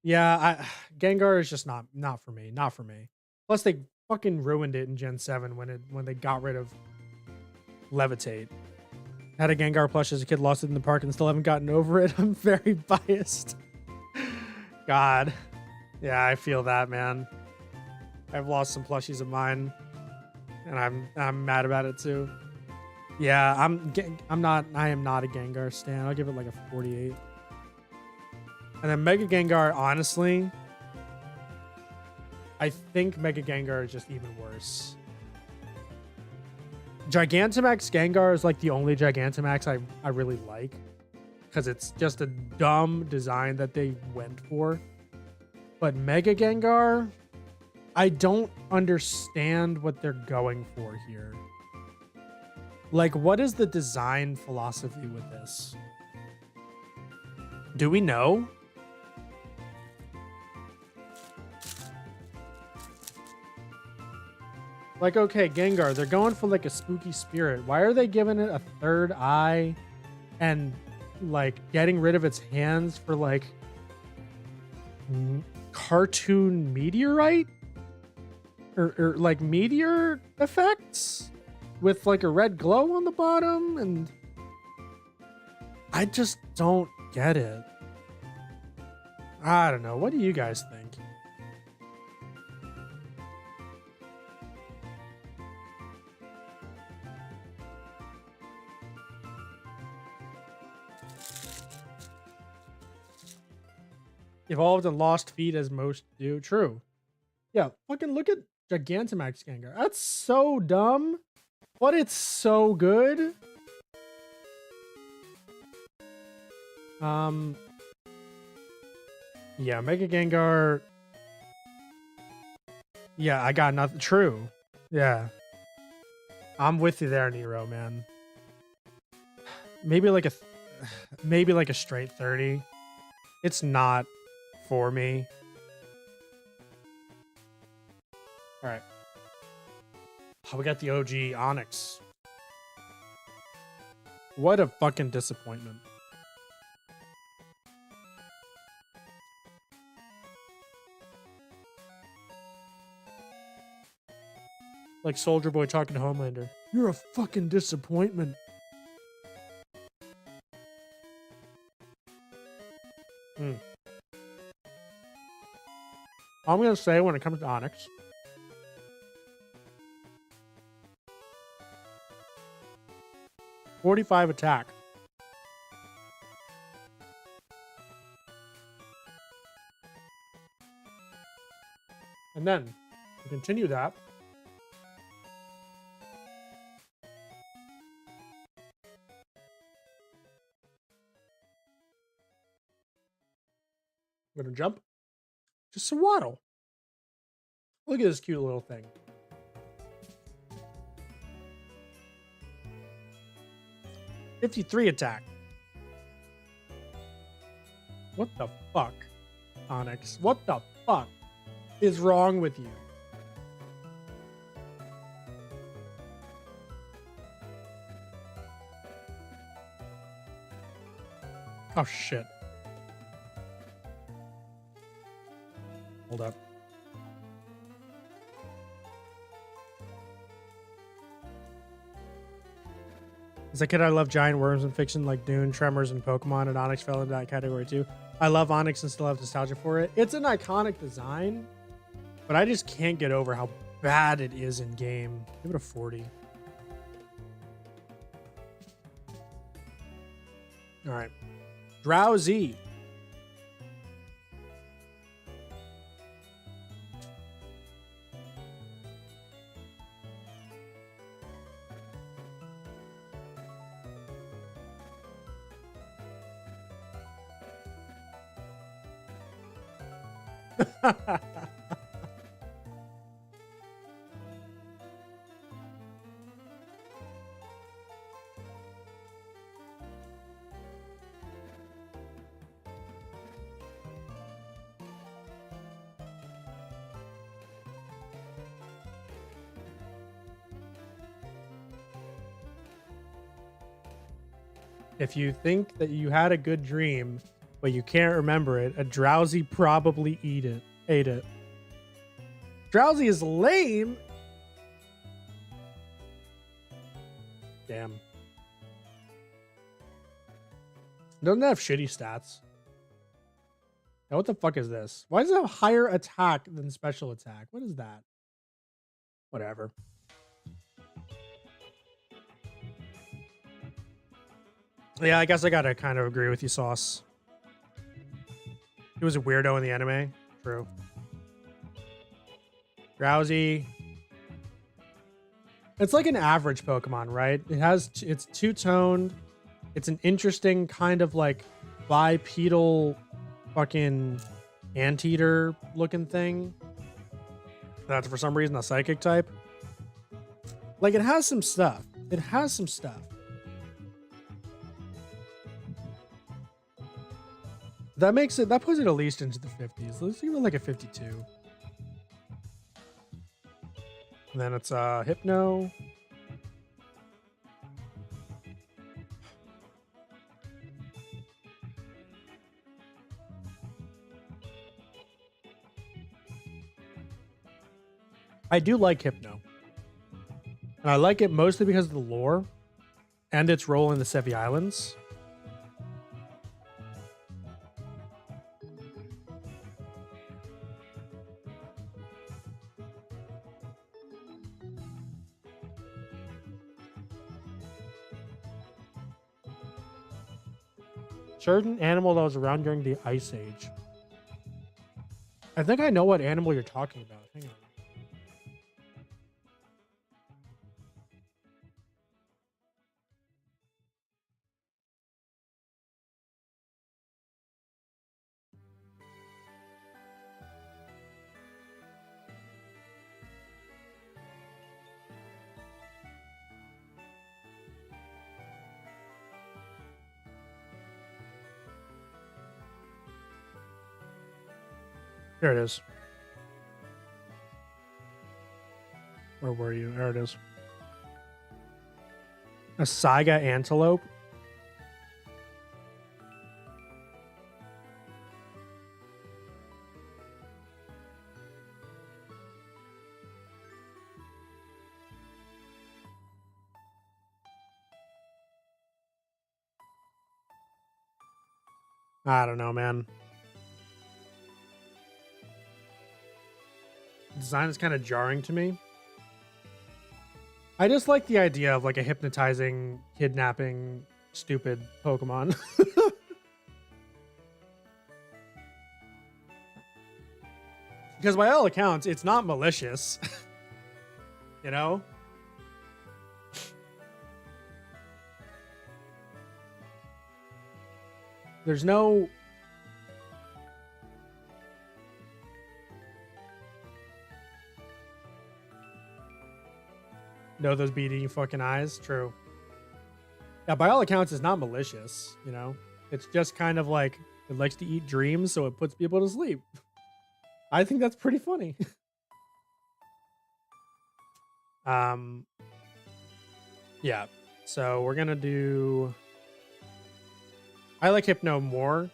yeah, Gengar is just not for me. Not for me. Plus they fucking ruined it in Gen 7 when they got rid of Levitate. Had a Gengar plush as a kid, lost it in the park, and still haven't gotten over it. I'm very biased. God. Yeah, I feel that, man. I've lost some plushies of mine, and I'm mad about it too. Yeah, I am not a Gengar stan. I'll give it like a 48. And then Mega Gengar, honestly, I think Mega Gengar is just even worse. Gigantamax Gengar is like the only Gigantamax I really like, because it's just a dumb design that they went for. But Mega Gengar, I don't understand what they're going for here. Like, what is the design philosophy with this? Do we know? Like, okay, Gengar, they're going for like a spooky spirit. Why are they giving it a third eye and like getting rid of its hands for like cartoon meteorite or like meteor effects with like a red glow on the bottom? And I just don't get it. I don't know. What do you guys think? Evolved and lost feet as most do. True. Yeah, fucking look at Gigantamax Gengar. That's so dumb, but it's so good. Yeah, Mega Gengar. Yeah, I got nothing. True. Yeah. I'm with you there, Nero, man. Maybe like a straight 30. It's not for me. All right. Oh, we got the OG Onyx. What a fucking disappointment. Like Soldier Boy talking to Homelander. You're a fucking disappointment. I'm going to say when it comes to Onyx, .45 attack. And then, to continue that, I'm going to jump. Just a waddle. Look at this cute little thing. .53 attack. What the fuck, Onyx? What the fuck is wrong with you? Oh shit. Hold up. As a kid, I love giant worms in fiction like Dune, Tremors, and Pokemon, and Onyx fell into that category too. I love Onyx and still have nostalgia for it. It's an iconic design, but I just can't get over how bad it is in game. Give it a 40. All right. Drowsy. If you think that you had a good dream, but you can't remember it, a Drowsy probably ate it. Drowsy is lame. Damn. Doesn't have shitty stats. Now, what the fuck is this? Why does it have higher attack than special attack? What is that? Whatever. Yeah, I guess I gotta kind of agree with you, Sauce. He was a weirdo in the anime. True. Drowsy. It's like an average Pokemon, right? It's two-toned. It's an interesting kind of like bipedal fucking anteater looking thing. That's for some reason a psychic type. Like it has some stuff. It has some stuff. That makes it, that puts it at least into the 50s. Let's give it like a 52. And then it's Hypno. I do like Hypno. And I like it mostly because of the lore and its role in the Sevi Islands. Certain animal that was around during the Ice Age. I think I know what animal you're talking about. Hang on. There it is. Where were you? There it is. A Saiga antelope. I don't know, man. Design is kind of jarring to me. I just like the idea of like a hypnotizing, kidnapping, stupid Pokemon. Because by all accounts, it's not malicious. You know? There's no... No, those beady fucking eyes. True. Yeah, by all accounts, it's not malicious, you know? It's just kind of like, it likes to eat dreams, so it puts people to sleep. I think that's pretty funny. Yeah. So we're gonna do... I like Hypno more.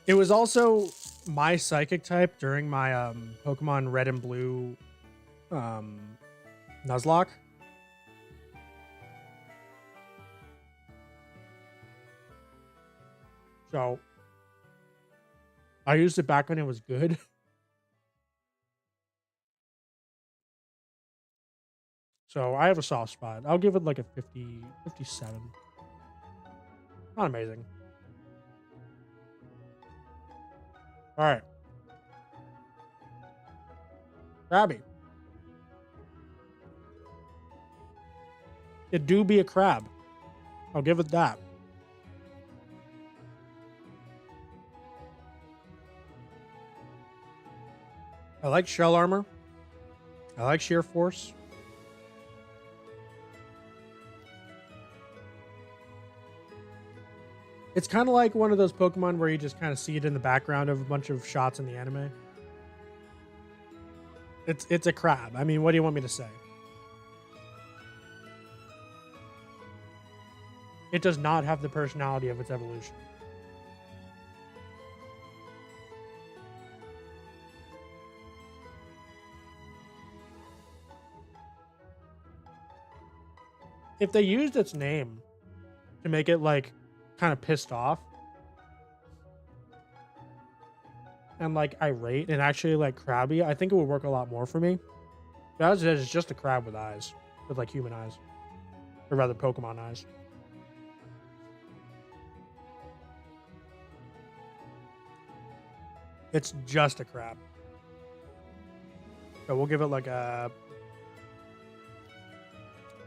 It was also my psychic type during my Pokemon Red and Blue Nuzlocke. So I used it back when it was good. So I have a soft spot. I'll give it like a 50, 57. Not amazing. All right. Krabby. It do be a crab. I'll give it that. I like shell armor. I like sheer force. It's kind of like one of those Pokemon where you just kind of see it in the background of a bunch of shots in the anime. It's a crab. I mean, what do you want me to say? it does not have the personality of its evolution. If they used its name to make it like kind of pissed off and like irate and actually like crabby, I think it would work a lot more for me. But as it is, it's just a crab with eyes, with like human eyes, or rather Pokemon eyes. It's just a crab. So we'll give it like a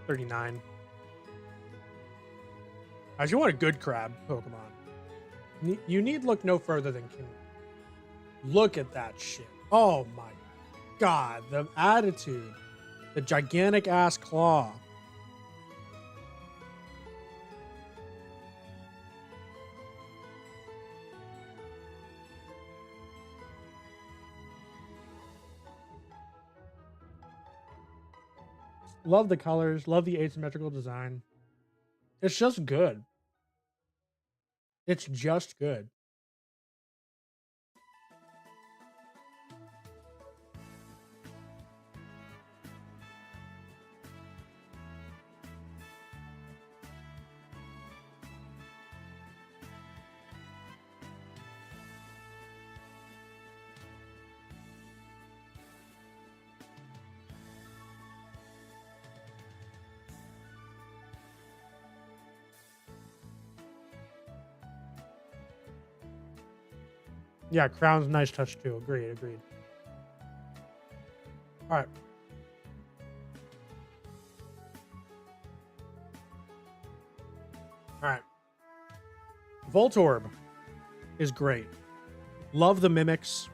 39. I actually want a good crab Pokemon. You need look no further than King. Look at that shit. Oh my god. The attitude. The gigantic ass claw. Love the colors. Love the asymmetrical design. It's just good. It's just good. Yeah, crown's nice touch too. Agreed. All right. All right. Voltorb is great. Love the mimics.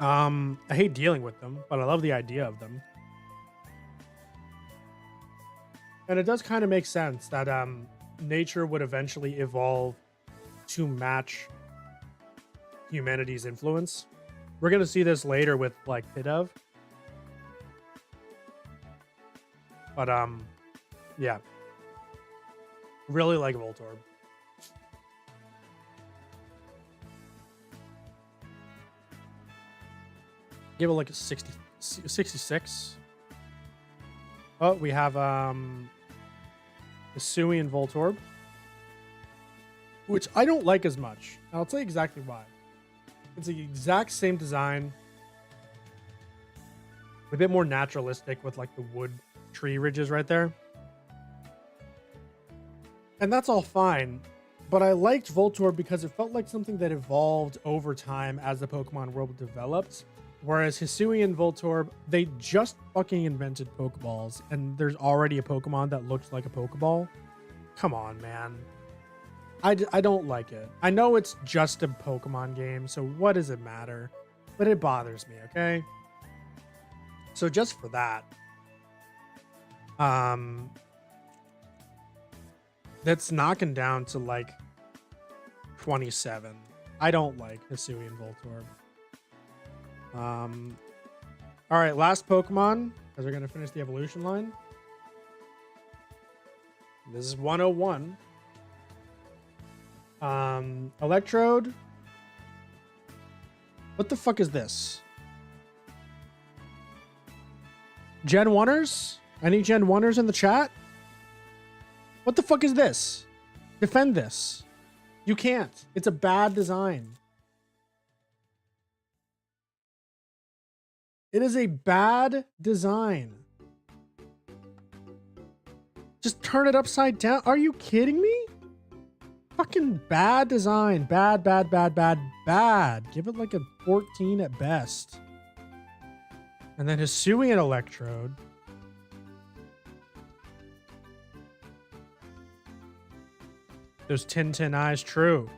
I hate dealing with them, but I love the idea of them. And it does kind of make sense that nature would eventually evolve to match humanity's influence. We're gonna see this later with like Pidove. But yeah. Really like Voltorb. Give it like a 66. Oh, we have Hisuian Voltorb, which I don't like as much. And I'll tell you exactly why. It's the exact same design, a bit more naturalistic with like the wood tree ridges right there. And that's all fine, but I liked Voltorb because it felt like something that evolved over time as the Pokemon world developed. Whereas Hisuian Voltorb, they just fucking invented Pokeballs, and there's already a Pokemon that looks like a Pokeball. Come on, man. I don't like it. I know it's just a Pokemon game, so what does it matter? But it bothers me, okay? So just for that, that's knocking down to like 27. I don't like Hisuian Voltorb. All right, last Pokemon, as we're gonna finish the evolution line. This is 101. Electrode. What the fuck is this? Gen 1ers? Any Gen 1ers in the chat? What the fuck is this? Defend this. You can't. It's a bad design. It is a bad design. Just turn it upside down. Are you kidding me? Fucking bad design. Bad. Give it like a 14 at best. And then Hisuian Electrode. Those Tintin eyes, true.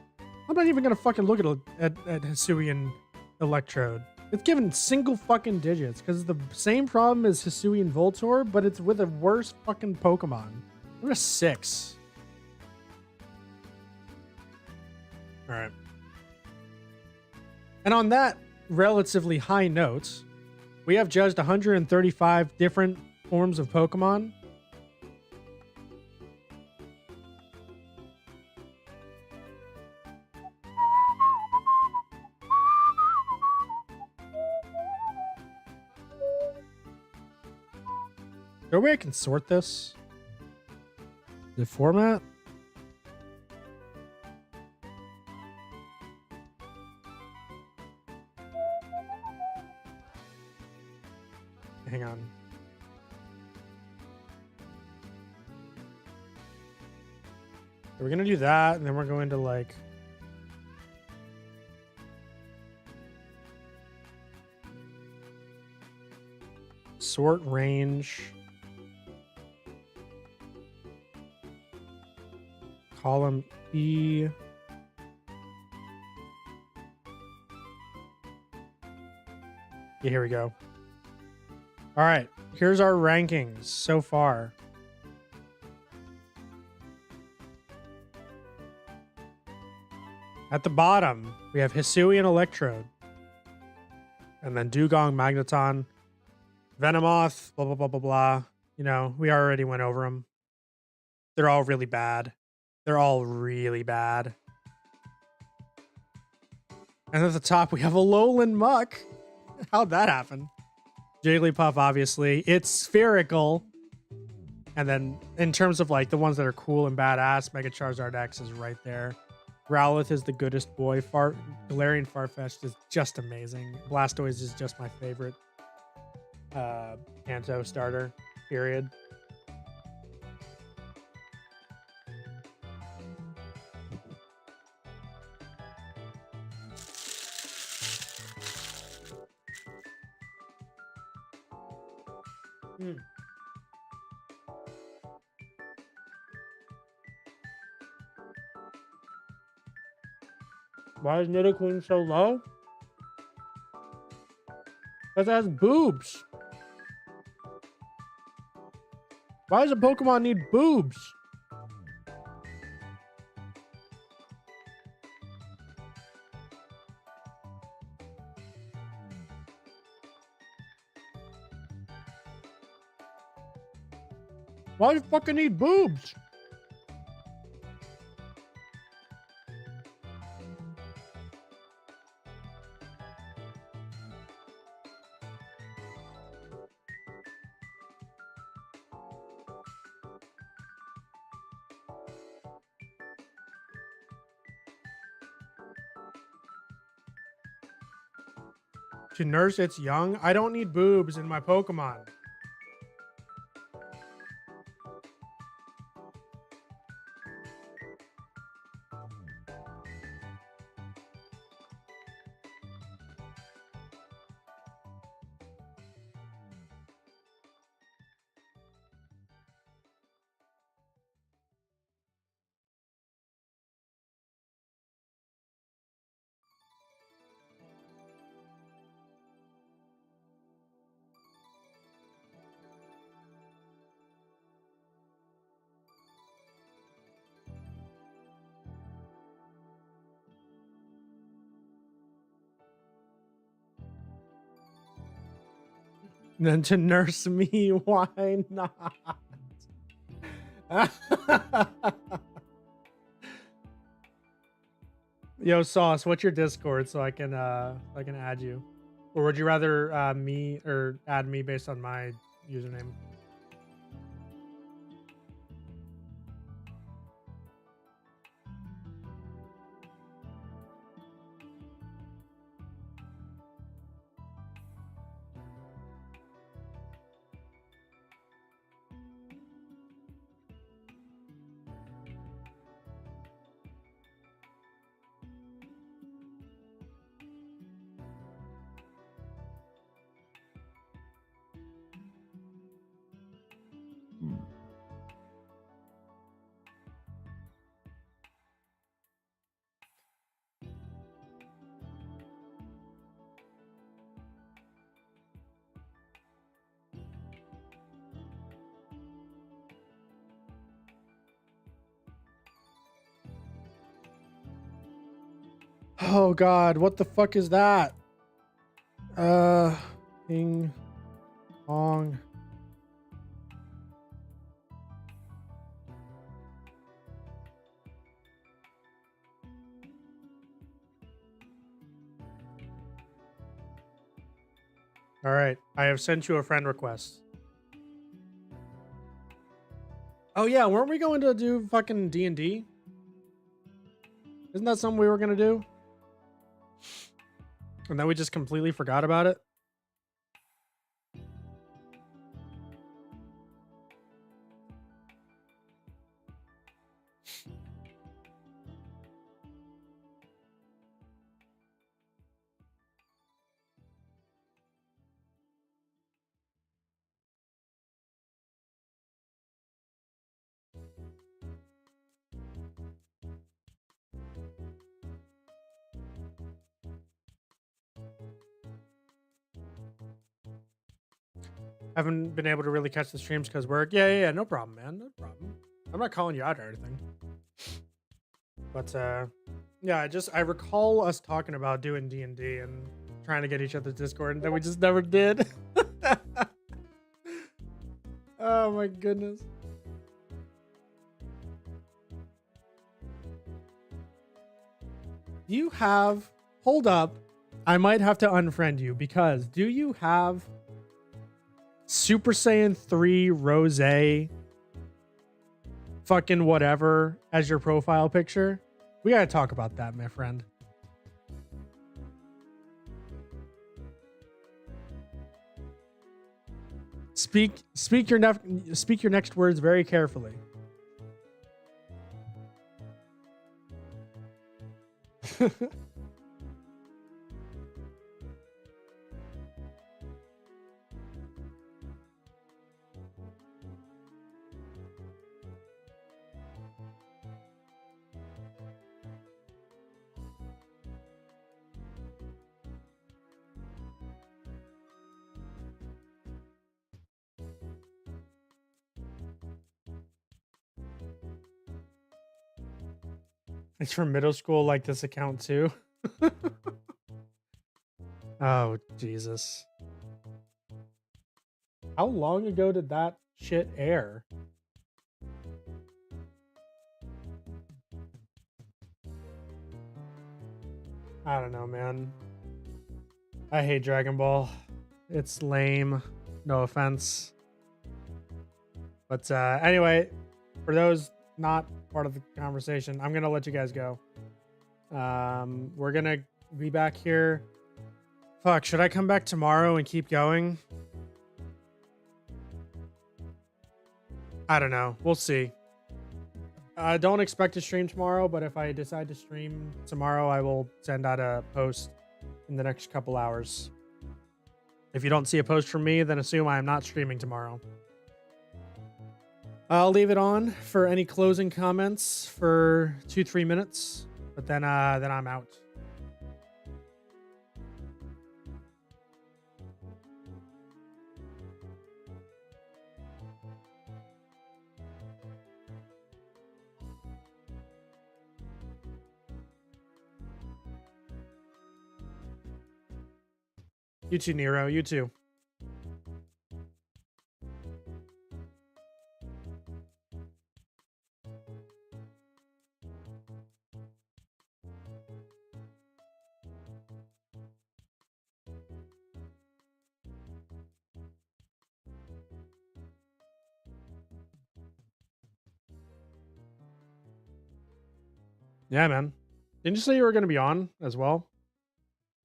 I'm not even gonna fucking look at Hisuian Electrode. It's given single fucking digits because it's the same problem as Hisuian Voltorb, but it's with a worse fucking Pokemon. I'm a 6. All right. And on that relatively high note, we have judged 135 different forms of Pokemon. there a way I can sort this? The format? Hang on. We're gonna do that, and then we're going to like sort range, column E. Yeah, here we go. All right, here's our rankings so far. At the bottom, we have Hisuian Electrode. And then Dugong, Magneton, Venomoth, blah, blah, blah, blah, blah. You know, we already went over them. They're all really bad. They're all really bad. And at the top, we have a Alolan Muck. How'd that happen? Jigglypuff, obviously. It's spherical. And then in terms of like the ones that are cool and badass, Mega Charizard X is right there. Growlithe is the goodest boy. Galarian Farfetch'd is just amazing. Blastoise is just my favorite Kanto starter, period. Why is Nidoqueen so low? Because it has boobs. Why does a Pokemon need boobs? Why do you fucking need boobs? To nurse its young? I don't need boobs in my Pokemon. Then to nurse me, why not? Yo, Sauce, what's your Discord so I can add you? Or would you rather me or add me based on my username? Oh God, what the fuck is that? Ping pong. All right, I have sent you a friend request. Oh yeah, weren't we going to do fucking D&D? Isn't that something we were gonna do? And then we just completely forgot about it? Haven't been able to really catch the streams because work. Yeah, no problem, man. No problem. I'm not calling you out or anything. But yeah, I recall us talking about doing D&D and trying to get each other's Discord, and then we just never did. Oh my goodness. You have, hold up, I might have to unfriend you because do you have Super Saiyan 3 Rose fucking whatever as your profile picture? We gotta talk about that, my friend. Speak your next words very carefully. It's from middle school, like this account too. Oh, Jesus. How long ago did that shit air? I don't know, man. I hate Dragon Ball. It's lame. No offense. But anyway, for those not part of the conversation, I'm gonna let you guys go. We're gonna be back here. Fuck, should I come back tomorrow and keep going? I don't know. We'll see. I don't expect to stream tomorrow, but if I decide to stream tomorrow, I will send out a post in the next couple hours. If you don't see a post from me, then assume I am not streaming tomorrow. I'll leave it on for any closing comments for 2-3 minutes, but then I'm out. You too, Nero. You too. Yeah, man. Didn't you say you were going to be on as well?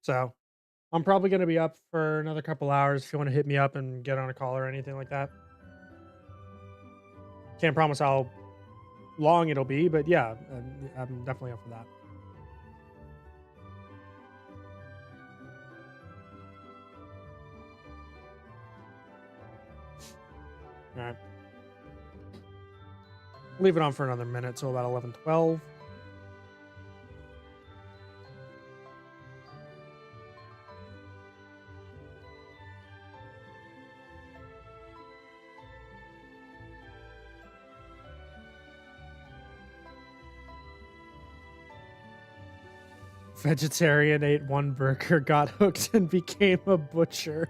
So I'm probably going to be up for another couple hours if you want to hit me up and get on a call or anything like that. Can't promise how long it'll be, but yeah, I'm definitely up for that. All right. Leave it on for another minute, so about 11:12. Vegetarian ate one burger, got hooked, and became a butcher.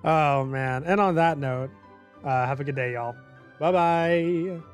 Oh, man. And on that note, have a good day, y'all. Bye-bye.